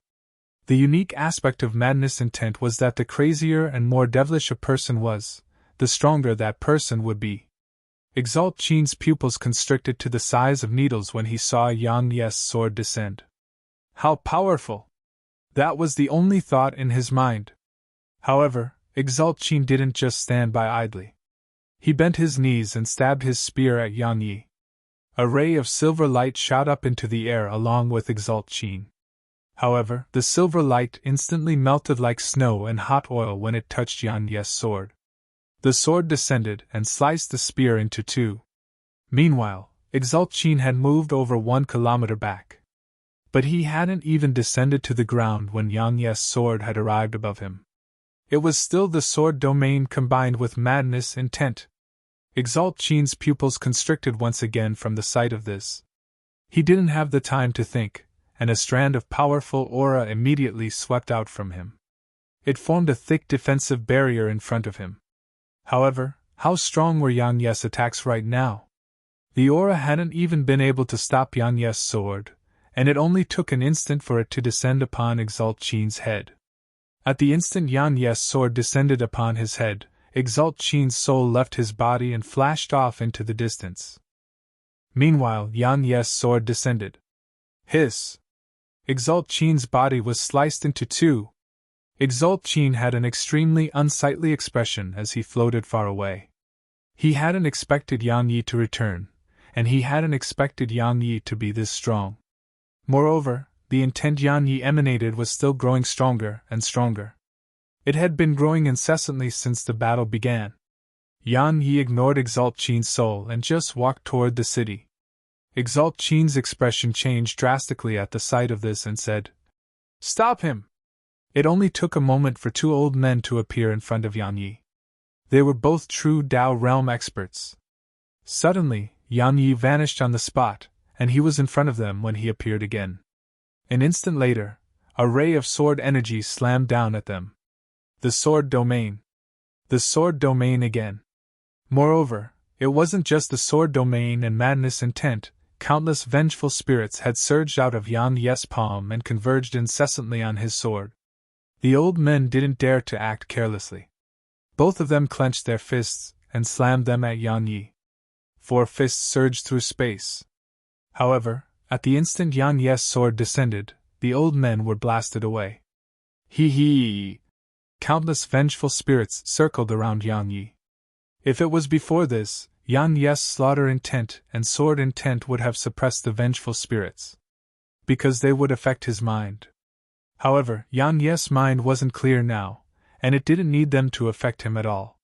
Speaker 1: The unique aspect of madness intent was that the crazier and more devilish a person was, the stronger that person would be. Exalt Qin's pupils constricted to the size of needles when he saw Yang Ye's sword descend. How powerful! That was the only thought in his mind. However, Exalt Qin didn't just stand by idly. He bent his knees and stabbed his spear at Yang Yi. A ray of silver light shot up into the air along with Exalt Qin. However, the silver light instantly melted like snow and hot oil when it touched Yang Ye's sword. The sword descended and sliced the spear into 2. Meanwhile, Exalt Qin had moved over 1 kilometer back. But he hadn't even descended to the ground when Yang Ye's sword had arrived above him. It was still the sword domain combined with madness intent. Exalt Qin's pupils constricted once again from the sight of this. He didn't have the time to think, and a strand of powerful aura immediately swept out from him. It formed a thick defensive barrier in front of him. However, how strong were Yang Ye's attacks right now? The aura hadn't even been able to stop Yang Ye's sword, and it only took an instant for it to descend upon Exalt Qin's head. At the instant Yang Ye's sword descended upon his head, Exalt Qin's soul left his body and flashed off into the distance. Meanwhile, Yang Ye's sword descended. Hiss! Exalt Qin's body was sliced into 2. Exalt Qin had an extremely unsightly expression as he floated far away. He hadn't expected Yang Yi to return, and he hadn't expected Yang Yi to be this strong. Moreover, the intent Yang Yi emanated was still growing stronger and stronger. It had been growing incessantly since the battle began. Yang Yi ignored Exalt Qin's soul and just walked toward the city. Exalt Qin's expression changed drastically at the sight of this and said, "Stop him! It only took a moment for two old men to appear in front of Yan Yi. They were both true Tao realm experts. Suddenly, Yan Yi vanished on the spot, and he was in front of them when he appeared again. An instant later, a ray of sword energy slammed down at them. The sword domain. The sword domain again. Moreover, it wasn't just the sword domain and madness intent. Countless vengeful spirits had surged out of Yan Yi's palm and converged incessantly on his sword. The old men didn't dare to act carelessly. Both of them clenched their fists and slammed them at Yan Yi. 4 fists surged through space. However, at the instant Yan Yi's sword descended, the old men were blasted away. Hee! Countless vengeful spirits circled around Yan Yi. If it was before this, Yan Yi's slaughter intent and sword intent would have suppressed the vengeful spirits, because they would affect his mind. However, Yan Yi's mind wasn't clear now, and it didn't need them to affect him at all.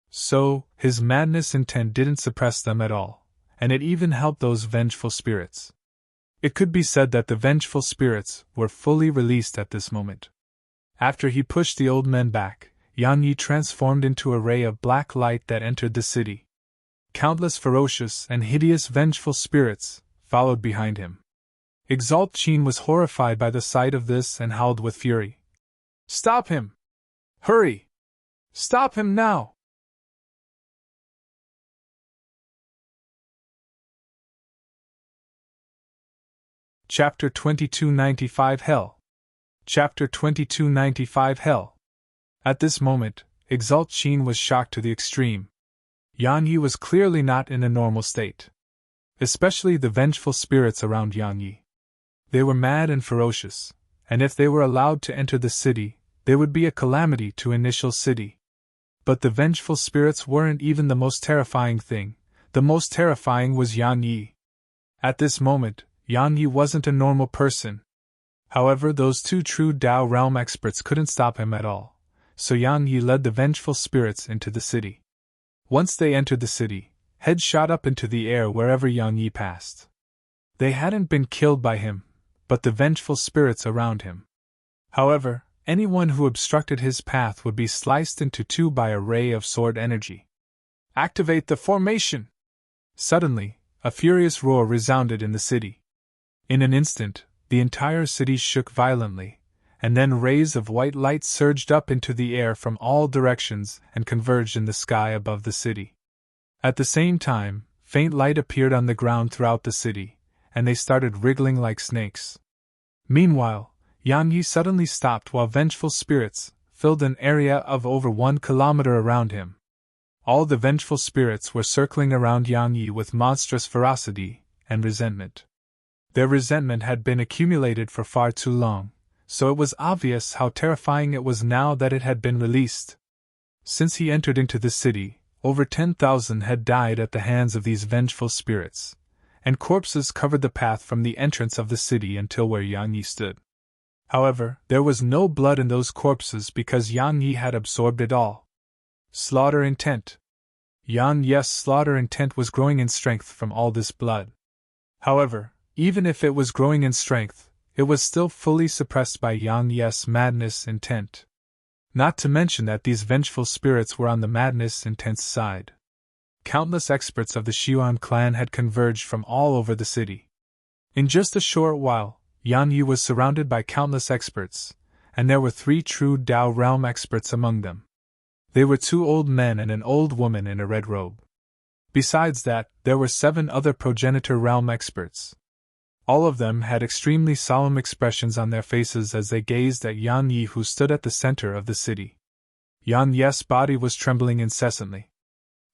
Speaker 1: So, his madness intent didn't suppress them at all, and it even helped those vengeful spirits. It could be said that the vengeful spirits were fully released at this moment. After he pushed the old men back, Yan Yi transformed into a ray of black light that entered the city. Countless ferocious and hideous vengeful spirits followed behind him. Exalt Qin was horrified by the sight of this and howled with fury. "Stop him! Hurry! Stop him now!" Chapter 2295 Hell. Chapter 2295 Hell. At this moment, Exalt Qin was shocked to the extreme. Yan Yi was clearly not in a normal state. Especially the vengeful spirits around Yan Yi. They were mad and ferocious, and if they were allowed to enter the city, they would be a calamity to Initial City. But the vengeful spirits weren't even the most terrifying thing. The most terrifying was Yan Yi. At this moment, Yan Yi wasn't a normal person. However, those two true Tao realm experts couldn't stop him at all, so Yan Yi led the vengeful spirits into the city. Once they entered the city, heads shot up into the air wherever Yan Yi passed. They hadn't been killed by him, but the vengeful spirits around him. However, anyone who obstructed his path would be sliced into two by a ray of sword energy. Activate the formation! Suddenly, a furious roar resounded in the city. In an instant, the entire city shook violently, and then rays of white light surged up into the air from all directions and converged in the sky above the city. At the same time, faint light appeared on the ground throughout the city, and they started wriggling like snakes. Meanwhile, Yan Yi suddenly stopped while vengeful spirits filled an area of over 1 kilometer around him. All the vengeful spirits were circling around Yan Yi with monstrous ferocity and resentment. Their resentment had been accumulated for far too long, so it was obvious how terrifying it was now that it had been released. Since he entered into the city, over 10,000 had died at the hands of these vengeful spirits, and corpses covered the path from the entrance of the city until where Yan Yi stood. However, there was no blood in those corpses because Yan Yi had absorbed it all. Slaughter intent. Yan Yi's slaughter intent was growing in strength from all this blood. However, even if it was growing in strength, it was still fully suppressed by Yan Yi's madness intent. Not to mention that these vengeful spirits were on the madness intent's side. Countless experts of the Xiuan clan had converged from all over the city. In just a short while, Yan Yi was surrounded by countless experts, and there were 3 true Tao realm experts among them. They were 2 old men and an old woman in a red robe. Besides that, there were 7 other progenitor realm experts. All of them had extremely solemn expressions on their faces as they gazed at Yan Yi, who stood at the center of the city. Yan Yi's body was trembling incessantly.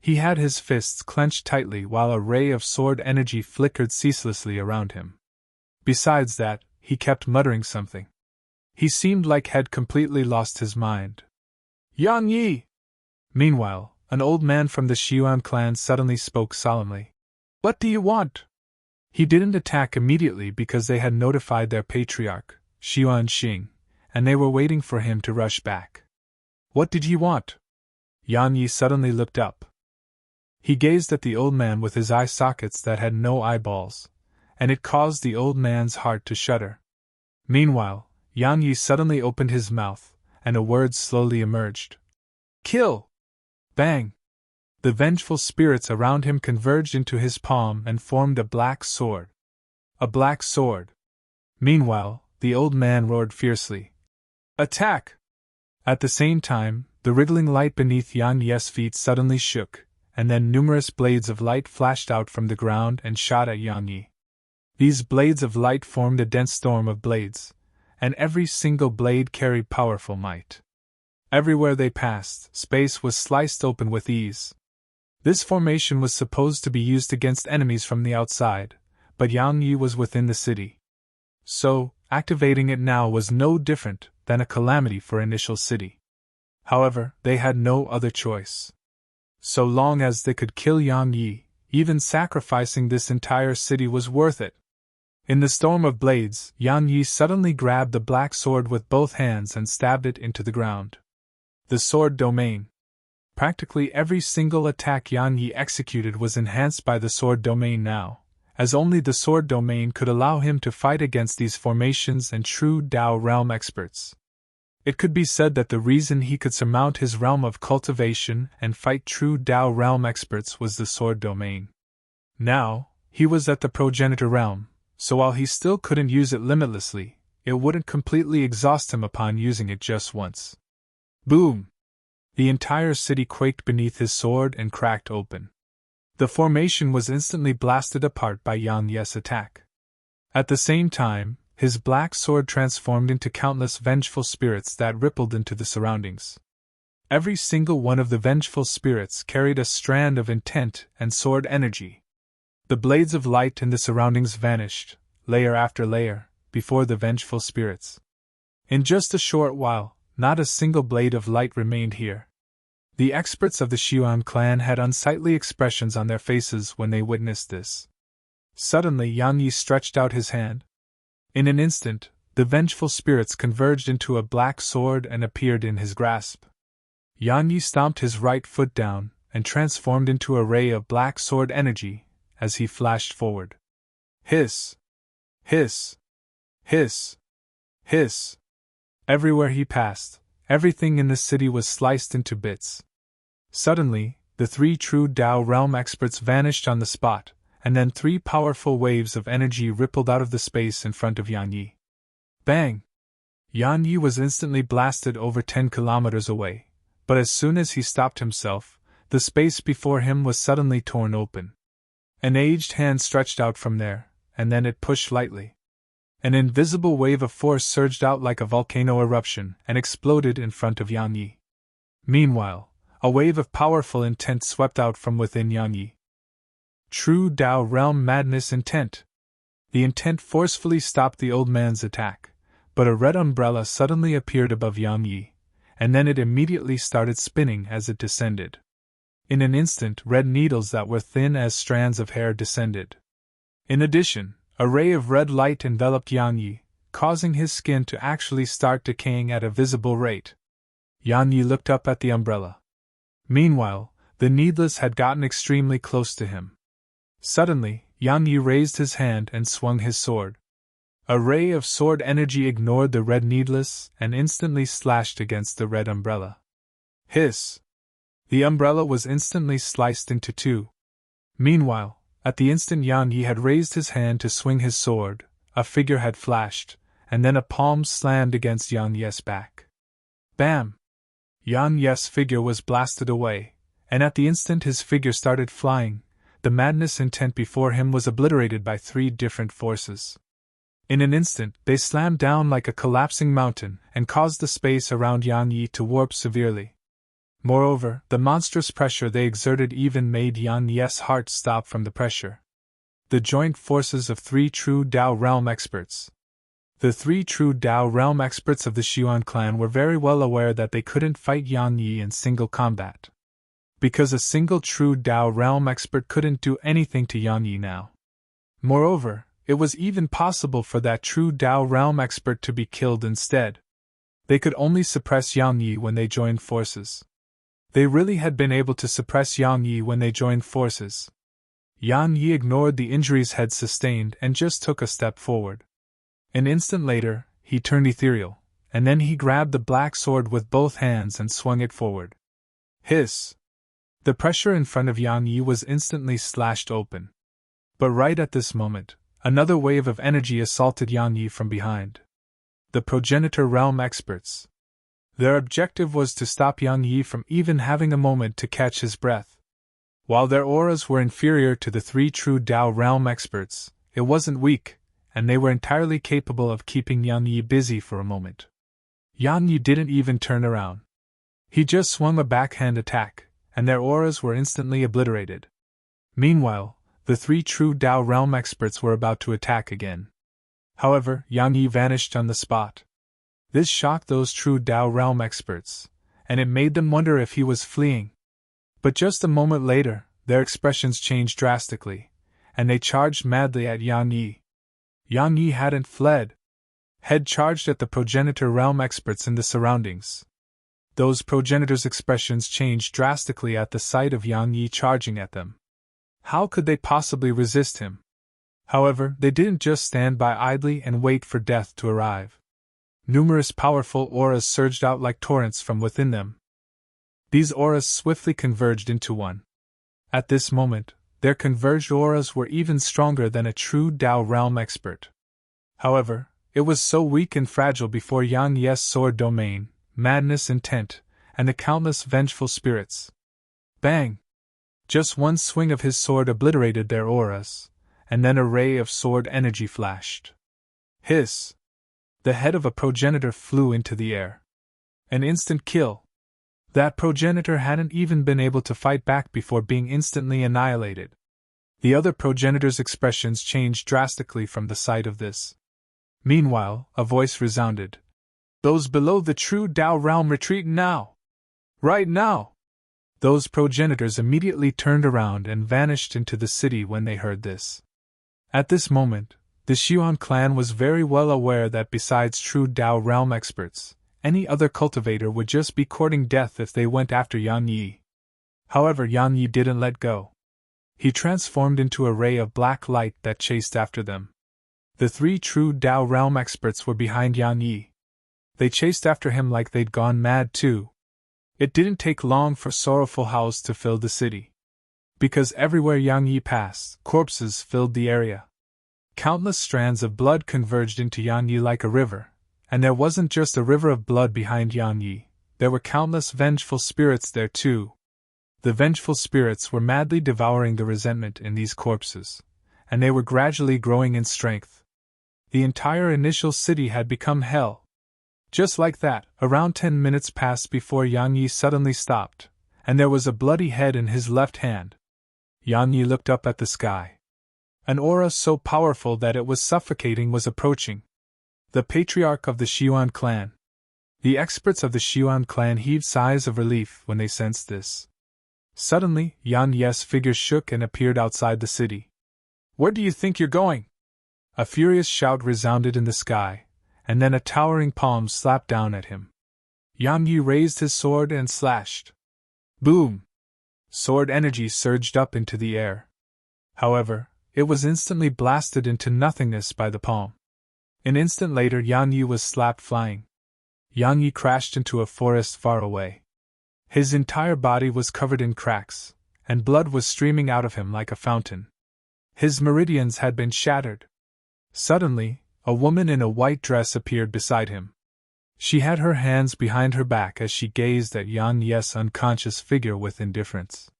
Speaker 1: He had his fists clenched tightly while a ray of sword energy flickered ceaselessly around him. Besides that, he kept muttering something. He seemed like had completely lost his mind. Yan Yi! Meanwhile, an old man from the Xiuan clan suddenly spoke solemnly. What do you want? He didn't attack immediately because they had notified their patriarch, Xiuan Xing, and they were waiting for him to rush back. What did he want? Yan Yi suddenly looked up. He gazed at the old man with his eye sockets that had no eyeballs, and it caused the old man's heart to shudder. Meanwhile, Yang Yi suddenly opened his mouth, and a word slowly emerged. Kill! Bang! The vengeful spirits around him converged into his palm and formed a black sword. A black sword! Meanwhile, the old man roared fiercely. Attack! At the same time, the wriggling light beneath Yang Yi's feet suddenly shook, and then numerous blades of light flashed out from the ground and shot at Yang Yi. These blades of light formed a dense storm of blades, and every single blade carried powerful might. Everywhere they passed, space was sliced open with ease. This formation was supposed to be used against enemies from the outside, but Yang Yi was within the city. So, activating it now was no different than a calamity for initial city. However, they had no other choice. So long as they could kill Yang Yi, even sacrificing this entire city was worth it. In the storm of blades, Yang Yi suddenly grabbed the black sword with both hands and stabbed it into the ground. The sword domain. Practically every single attack Yang Yi executed was enhanced by the sword domain now, as only the sword domain could allow him to fight against these formations and true Dao realm experts. It could be said that the reason he could surmount his realm of cultivation and fight true Dao realm experts was the sword domain. Now, he was at the progenitor realm, so while he still couldn't use it limitlessly, it wouldn't completely exhaust him upon using it just once. Boom! The entire city quaked beneath his sword and cracked open. The formation was instantly blasted apart by Yang Yi's attack. At the same time, his black sword transformed into countless vengeful spirits that rippled into the surroundings. Every single one of the vengeful spirits carried a strand of intent and sword energy. The blades of light in the surroundings vanished, layer after layer, before the vengeful spirits. In just a short while, not a single blade of light remained here. The experts of the Xuan clan had unsightly expressions on their faces when they witnessed this. Suddenly Yang Yi stretched out his hand. In an instant, the vengeful spirits converged into a black sword and appeared in his grasp. Yang Yi stomped his right foot down and transformed into a ray of black sword energy as he flashed forward. Hiss! Hiss! Hiss! Hiss! Everywhere he passed, everything in the city was sliced into bits. Suddenly, the three true Dao realm experts vanished on the spot, and then three powerful waves of energy rippled out of the space in front of Yang Yi. Bang! Yang Yi was instantly blasted over 10 kilometers away, but as soon as he stopped himself, the space before him was suddenly torn open. An aged hand stretched out from there, and then it pushed lightly. An invisible wave of force surged out like a volcano eruption and exploded in front of Yang Yi. Meanwhile, a wave of powerful intent swept out from within Yang Yi. True Dao realm madness intent. The intent forcefully stopped the old man's attack, but a red umbrella suddenly appeared above Yang Yi, and then it immediately started spinning as it descended. In an instant, red needles that were thin as strands of hair descended. In addition, a ray of red light enveloped Yang Yi, causing his skin to actually start decaying at a visible rate. Yang Yi looked up at the umbrella. Meanwhile, the needles had gotten extremely close to him. Suddenly, Yang Yi raised his hand and swung his sword. A ray of sword energy ignored the red needles and instantly slashed against the red umbrella. Hiss! The umbrella was instantly sliced into two. Meanwhile, at the instant Yang Yi had raised his hand to swing his sword, a figure had flashed, and then a palm slammed against Yang Yi's back. Bam! Yang Yi's figure was blasted away, and at the instant his figure started flying, the madness intent before him was obliterated by three different forces. In an instant, they slammed down like a collapsing mountain and caused the space around Yang Yi to warp severely. Moreover, the monstrous pressure they exerted even made Yang Yi's heart stop from the pressure. The joint forces of three true Dao realm experts. The three true Dao realm experts of the Xuan clan were very well aware that they couldn't fight Yang Yi in single combat, because a single true Dao realm expert couldn't do anything to Yang Yi now. Moreover, it was even possible for that true Dao realm expert to be killed instead. They could only suppress Yang Yi when they joined forces. They really had been able to suppress Yang Yi when they joined forces. Yang Yi ignored the injuries had sustained and just took a step forward. An instant later, he he turned ethereal, and then he grabbed the black sword with both hands and swung it forward. Hiss! The pressure in front of Yang Yi was instantly slashed open. But right at this moment, another wave of energy assaulted Yang Yi from behind. The progenitor realm experts. Their objective was to stop Yang Yi from even having a moment to catch his breath. While their auras were inferior to the 3 true Tao realm experts, it wasn't weak, and they were entirely capable of keeping Yang Yi busy for a moment. Yang Yi didn't even turn around. He just swung a backhand attack, and their auras were instantly obliterated. Meanwhile, the 3 true Tao realm experts were about to attack again. However, Yang Yi vanished on the spot. This shocked those true Tao realm experts, and it made them wonder if he was fleeing. But just a moment later, their expressions changed drastically, and they charged madly at Yang Yi. Yang Yi hadn't fled. Had charged at the progenitor realm experts in the surroundings. Those progenitors' expressions changed drastically at the sight of Yang Yi charging at them. How could they possibly resist him? However, they didn't just stand by idly and wait for death to arrive. Numerous powerful auras surged out like torrents from within them. These auras swiftly converged into one. At this moment, their converged auras were even stronger than a true Tao realm expert. However, it was so weak and fragile before Yang Yi's sword domain, madness intent, and the countless vengeful spirits. Bang! Just one swing of his sword obliterated their auras, and then a ray of sword energy flashed. Hiss! The head of a progenitor flew into the air. An instant kill. That progenitor hadn't even been able to fight back before being instantly annihilated. The other progenitor's expressions changed drastically from the sight of this. Meanwhile, a voice resounded. Those below the true Tao realm retreat now! Right now! Those progenitors immediately turned around and vanished into the city when they heard this. At this moment, the Xuan clan was very well aware that besides true Tao realm experts, any other cultivator would just be courting death if they went after Yang Yi. However, Yang Yi didn't let go. He transformed into a ray of black light that chased after them. The 3 true Tao realm experts were behind Yang Yi. They chased after him like they'd gone mad too. It didn't take long for sorrowful howls to fill the city. Because everywhere Yang Yi passed, corpses filled the area. Countless strands of blood converged into Yang Yi like a river, and there wasn't just a river of blood behind Yang Yi, there were countless vengeful spirits there too. The vengeful spirits were madly devouring the resentment in these corpses, and they were gradually growing in strength. The entire initial city had become hell. Just like that, around 10 minutes passed before Yang Yi suddenly stopped, and there was a bloody head in his left hand. Yang Yi looked up at the sky. An aura so powerful that it was suffocating was approaching. The patriarch of the Xuan clan. The experts of the Xuan clan heaved sighs of relief when they sensed this. Suddenly, Yang Yi's figure shook and appeared outside the city. Where do you think you're going? A furious shout resounded in the sky, and then a towering palm slapped down at him. Yang Yi raised his sword and slashed. Boom! Sword energy surged up into the air. However, it was instantly blasted into nothingness by the palm. An instant later, Yang Yi was slapped flying. Yang Yi crashed into a forest far away. His entire body was covered in cracks, and blood was streaming out of him like a fountain. His meridians had been shattered. Suddenly, a woman in a white dress appeared beside him. She had her hands behind her back as she gazed at Yang Yi's unconscious figure with indifference.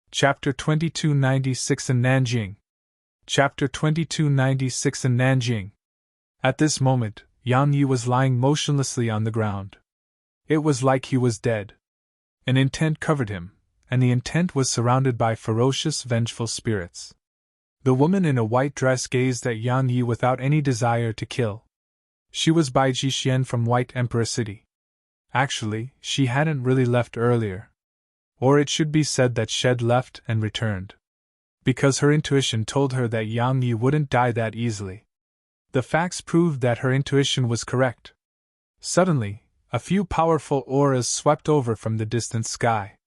Speaker 1: Chapter 2296 in Nanjing. Chapter 2296 in Nanjing. At this moment, Yang Yi was lying motionlessly on the ground. It was like he was dead. An intent covered him, and the intent was surrounded by ferocious, vengeful spirits. The woman in a white dress gazed at Yang Yi without any desire to kill. She was Bai Jixian from White Emperor City. Actually, she hadn't really left earlier. Or it should be said that she'd left and returned. Because her intuition told her that Yang Yi wouldn't die that easily. The facts proved that her intuition was correct. Suddenly, a few powerful auras swept over from the distant sky.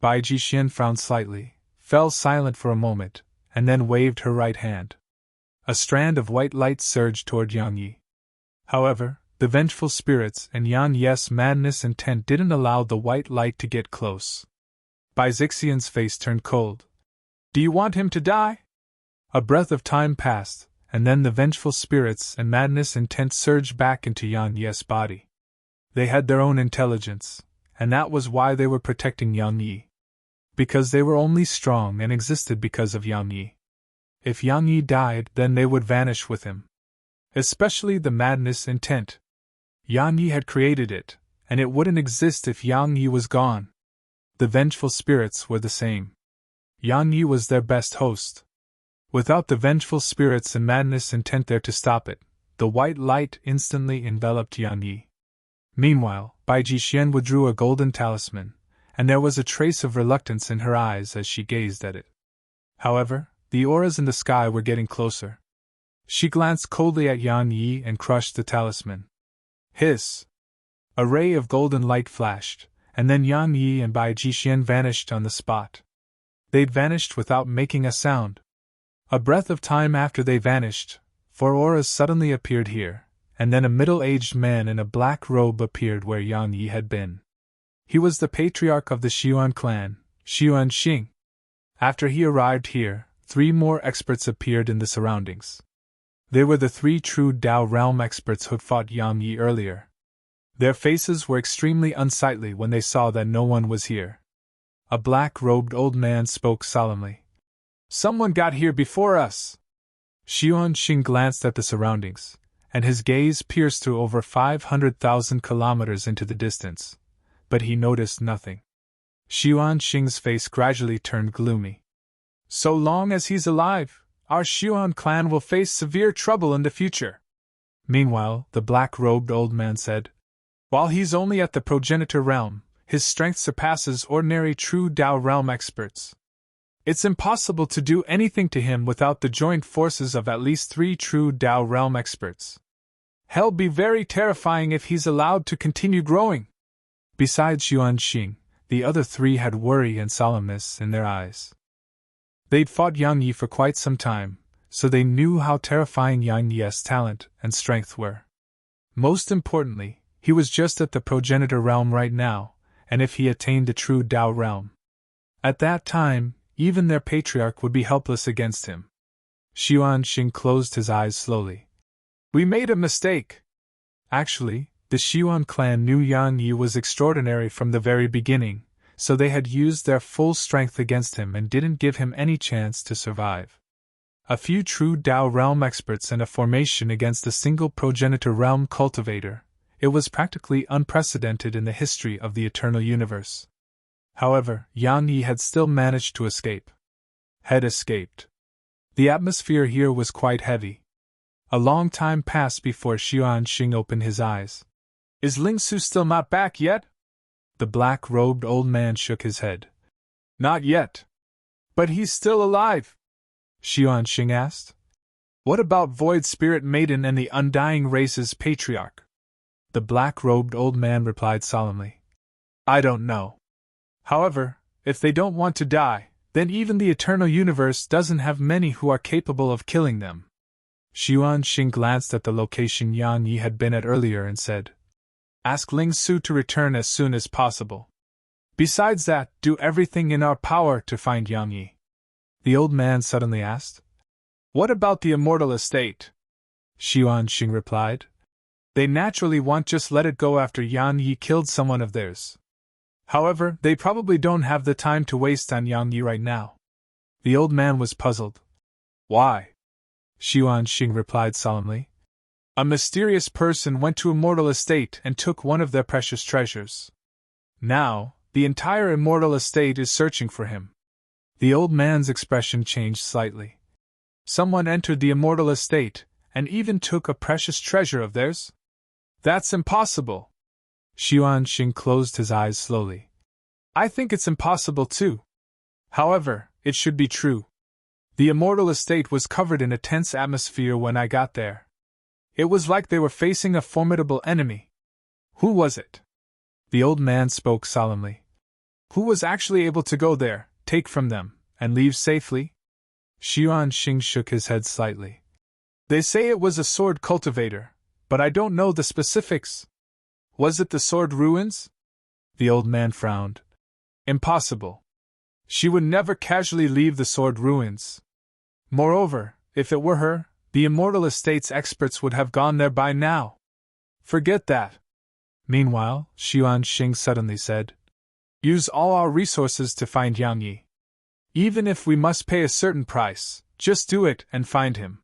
Speaker 1: Bai Jixian frowned slightly, fell silent for a moment, and then waved her right hand. A strand of white light surged toward Yang Yi. However, the vengeful spirits and Yang Yi's madness intent didn't allow the white light to get close. Bai Zixian's face turned cold. Do you want him to die? A breath of time passed, and then the vengeful spirits and madness intent surged back into Yang Yi's body. They had their own intelligence, and that was why they were protecting Yang Yi. Because they were only strong and existed because of Yang Yi. If Yang Yi died, then they would vanish with him. Especially the madness intent. Yang Yi had created it, and it wouldn't exist if Yang Yi was gone. The vengeful spirits were the same. Yang Yi was their best host. Without the vengeful spirits and madness intent there to stop it, the white light instantly enveloped Yang Yi. Meanwhile, Bai Jixian withdrew a golden talisman, and there was a trace of reluctance in her eyes as she gazed at it. However, the auras in the sky were getting closer. She glanced coldly at Yang Yi and crushed the talisman. Hiss! A ray of golden light flashed, and then Yang Yi and Bai Jixian vanished on the spot. They'd vanished without making a sound. A breath of time after they vanished, 4 auras suddenly appeared here, and then a middle-aged man in a black robe appeared where Yang Yi had been. He was the patriarch of the Xiuan clan, Xiuan Xing. After he arrived here, 3 more experts appeared in the surroundings. They were the 3 true Dao realm experts who fought Yang Yi earlier. Their faces were extremely unsightly when they saw that no one was here. A black-robed old man spoke solemnly. Someone got here before us! Xiuan Xing glanced at the surroundings, and his gaze pierced through over 500,000 kilometers into the distance. But he noticed nothing. Xiuan Xing's face gradually turned gloomy. So long as he's alive, our Xiuan clan will face severe trouble in the future. Meanwhile, the black-robed old man said, While he's only at the progenitor realm, his strength surpasses ordinary true Dao realm experts. It's impossible to do anything to him without the joint forces of at least 3 true Dao realm experts. Hell be very terrifying if he's allowed to continue growing. Besides Xiuan Xing, the other 3 had worry and solemnness in their eyes. They'd fought Yang Yi for quite some time, so they knew how terrifying Yang Yi's talent and strength were. Most importantly, he was just at the progenitor realm right now, and if he attained the true Dao realm, at that time, even their patriarch would be helpless against him. Xiuan Xing closed his eyes slowly. We made a mistake. Actually, the Xiuan clan knew Yang Yi was extraordinary from the very beginning, so they had used their full strength against him and didn't give him any chance to survive. A few true Dao realm experts and a formation against a single progenitor realm cultivator. It was practically unprecedented in the history of the eternal universe. However, Yang Yi had still managed to escape. Had escaped. The atmosphere here was quite heavy. A long time passed before Xiuan Xing opened his eyes. Is Ling Su still not back yet? The black-robed old man shook his head. Not yet. But he's still alive? Xiuan Xing asked. What about Void Spirit Maiden and the Undying Race's patriarch? The black-robed old man replied solemnly. I don't know. However, if they don't want to die, then even the eternal universe doesn't have many who are capable of killing them. Xiuan Xing glanced at the location Yang Yi had been at earlier and said, Ask Ling Su to return as soon as possible. Besides that, do everything in our power to find Yang Yi. The old man suddenly asked, What about the immortal estate? Xiuan Xing replied, They naturally won't just let it go after Yang Yi killed someone of theirs. However, they probably don't have the time to waste on Yang Yi right now. The old man was puzzled. Why? Xiuan Xing replied solemnly. A mysterious person went to Immortal Estate and took one of their precious treasures. Now, the entire Immortal Estate is searching for him. The old man's expression changed slightly. Someone entered the Immortal Estate, and even took a precious treasure of theirs? That's impossible. Xiuan Xing closed his eyes slowly. I think it's impossible too. However, it should be true. The Immortal Estate was covered in a tense atmosphere when I got there. It was like they were facing a formidable enemy. Who was it? The old man spoke solemnly. Who was actually able to go there, take from them, and leave safely? Xiuan Xing shook his head slightly. They say it was a sword cultivator, but I don't know the specifics. Was it the sword ruins? The old man frowned. Impossible. She would never casually leave the sword ruins. Moreover, if it were her, the Immortal Estate's experts would have gone there by now. Forget that. Meanwhile, Xiuan Xing suddenly said, use all our resources to find Yang Yi. Even if we must pay a certain price, just do it and find him.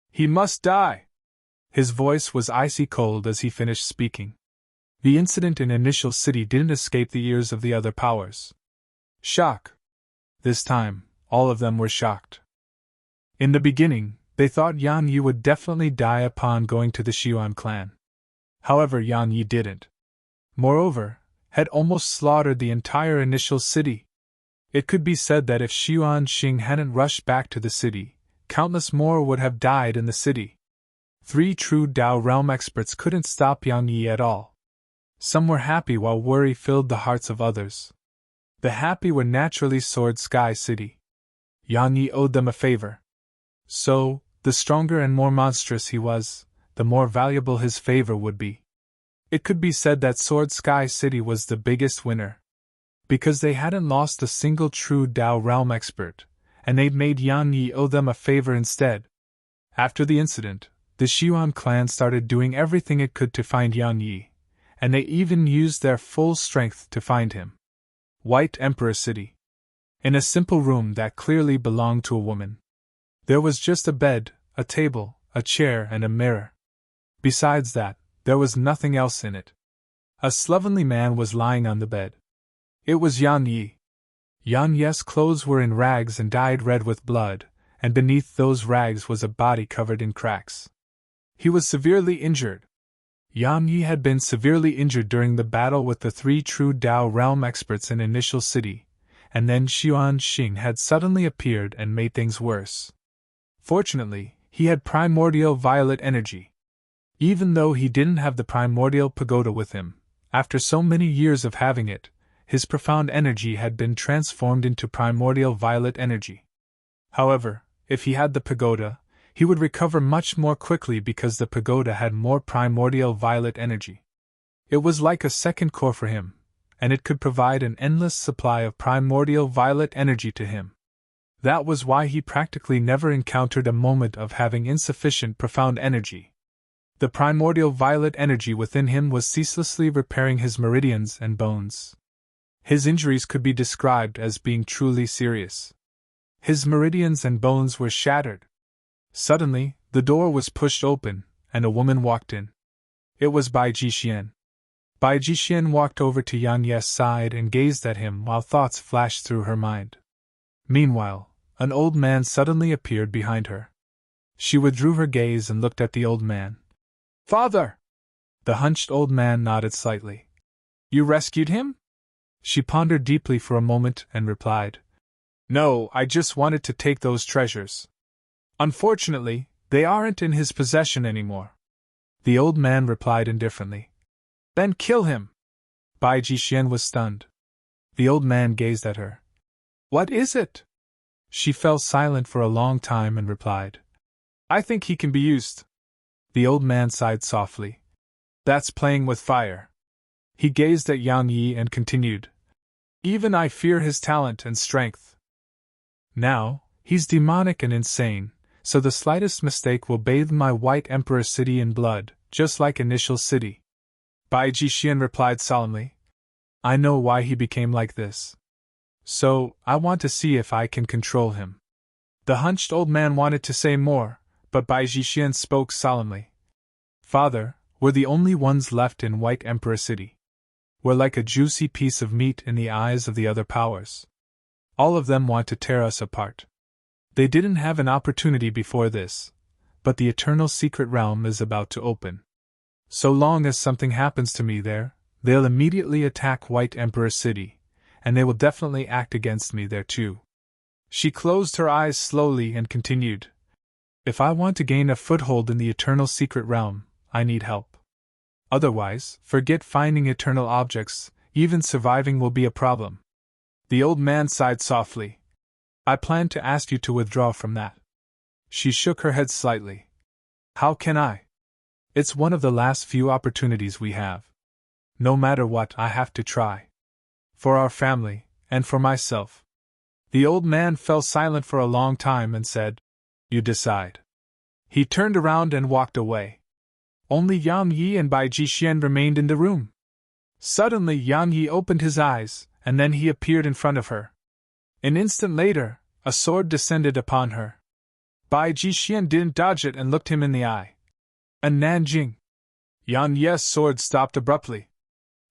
Speaker 1: He must die. His voice was icy cold as he finished speaking. The incident in Initial City didn't escape the ears of the other powers. Shock. This time, all of them were shocked. In the beginning, they thought Yang Yi would definitely die upon going to the Xiuan clan. However, Yang Yi didn't. Moreover, had almost slaughtered the entire Initial City. It could be said that if Xiuan Xing hadn't rushed back to the city, countless more would have died in the city. 3 true Dao realm experts couldn't stop Yang Yi at all. Some were happy while worry filled the hearts of others. The happy were naturally Sword Sky City. Yang Yi owed them a favor. So, the stronger and more monstrous he was, the more valuable his favor would be. It could be said that Sword Sky City was the biggest winner. Because they hadn't lost a single true Dao realm expert, and they'd made Yang Yi owe them a favor instead. After the incident, the Xiuan clan started doing everything it could to find Yang Yi, and they even used their full strength to find him. White Emperor City. In a simple room that clearly belonged to a woman. There was just a bed, a table, a chair, and a mirror. Besides that, there was nothing else in it. A slovenly man was lying on the bed. It was Yang Yi. Yang Yi's clothes were in rags and dyed red with blood, and beneath those rags was a body covered in cracks. He was severely injured. Yang Yi had been severely injured during the battle with the 3 true Dao realm experts in Initial City, and then Xiuan Xing had suddenly appeared and made things worse. Fortunately, he had primordial violet energy. Even though he didn't have the primordial pagoda with him, after so many years of having it, his profound energy had been transformed into primordial violet energy. However, if he had the pagoda, he would recover much more quickly because the pagoda had more primordial violet energy. It was like a second core for him, and it could provide an endless supply of primordial violet energy to him. That was why he practically never encountered a moment of having insufficient profound energy. The primordial violet energy within him was ceaselessly repairing his meridians and bones. His injuries could be described as being truly serious. His meridians and bones were shattered. Suddenly, the door was pushed open, and a woman walked in. It was Bai Jixian. Bai Jixian walked over to Yang Yi's side and gazed at him while thoughts flashed through her mind. Meanwhile, an old man suddenly appeared behind her. She withdrew her gaze and looked at the old man. Father! The hunched old man nodded slightly. You rescued him? She pondered deeply for a moment and replied. No, I just wanted to take those treasures. Unfortunately, they aren't in his possession anymore. The old man replied indifferently. Then kill him! Bai Jixian was stunned. The old man gazed at her. What is it? She fell silent for a long time and replied. I think he can be used. The old man sighed softly. That's playing with fire. He gazed at Yang Yi and continued. Even I fear his talent and strength. Now, he's demonic and insane, so the slightest mistake will bathe my White Emperor City in blood, just like Initial City. Bai Jixian replied solemnly. I know why he became like this. So, I want to see if I can control him. The hunched old man wanted to say more, but Bai Jixian spoke solemnly. Father, we're the only ones left in White Emperor City. We're like a juicy piece of meat in the eyes of the other powers. All of them want to tear us apart. They didn't have an opportunity before this, but the eternal secret realm is about to open. So long as something happens to me there, they'll immediately attack White Emperor City, and they will definitely act against me there too. She closed her eyes slowly and continued. If I want to gain a foothold in the eternal secret realm, I need help. Otherwise, forget finding eternal objects, even surviving will be a problem. The old man sighed softly. I plan to ask you to withdraw from that. She shook her head slightly. How can I? It's one of the last few opportunities we have. No matter what, I have to try. For our family, and for myself. The old man fell silent for a long time and said, You decide. He turned around and walked away. Only Yang Yi and Bai Jixian remained in the room. Suddenly Yang Yi opened his eyes, and then he appeared in front of her. An instant later, a sword descended upon her. Bai Jixian didn't dodge it and looked him in the eye. A Nanjing. Yang Yi's sword stopped abruptly.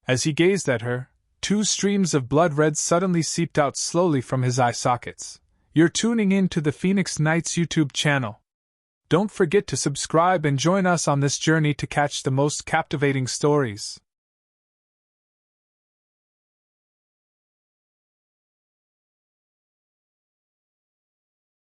Speaker 1: As he gazed at her, 2 streams of blood red suddenly seeped out slowly from his eye sockets. You're tuning in to the Phoenix Knights YouTube channel. Don't forget to subscribe and join us on this journey to catch the most captivating stories.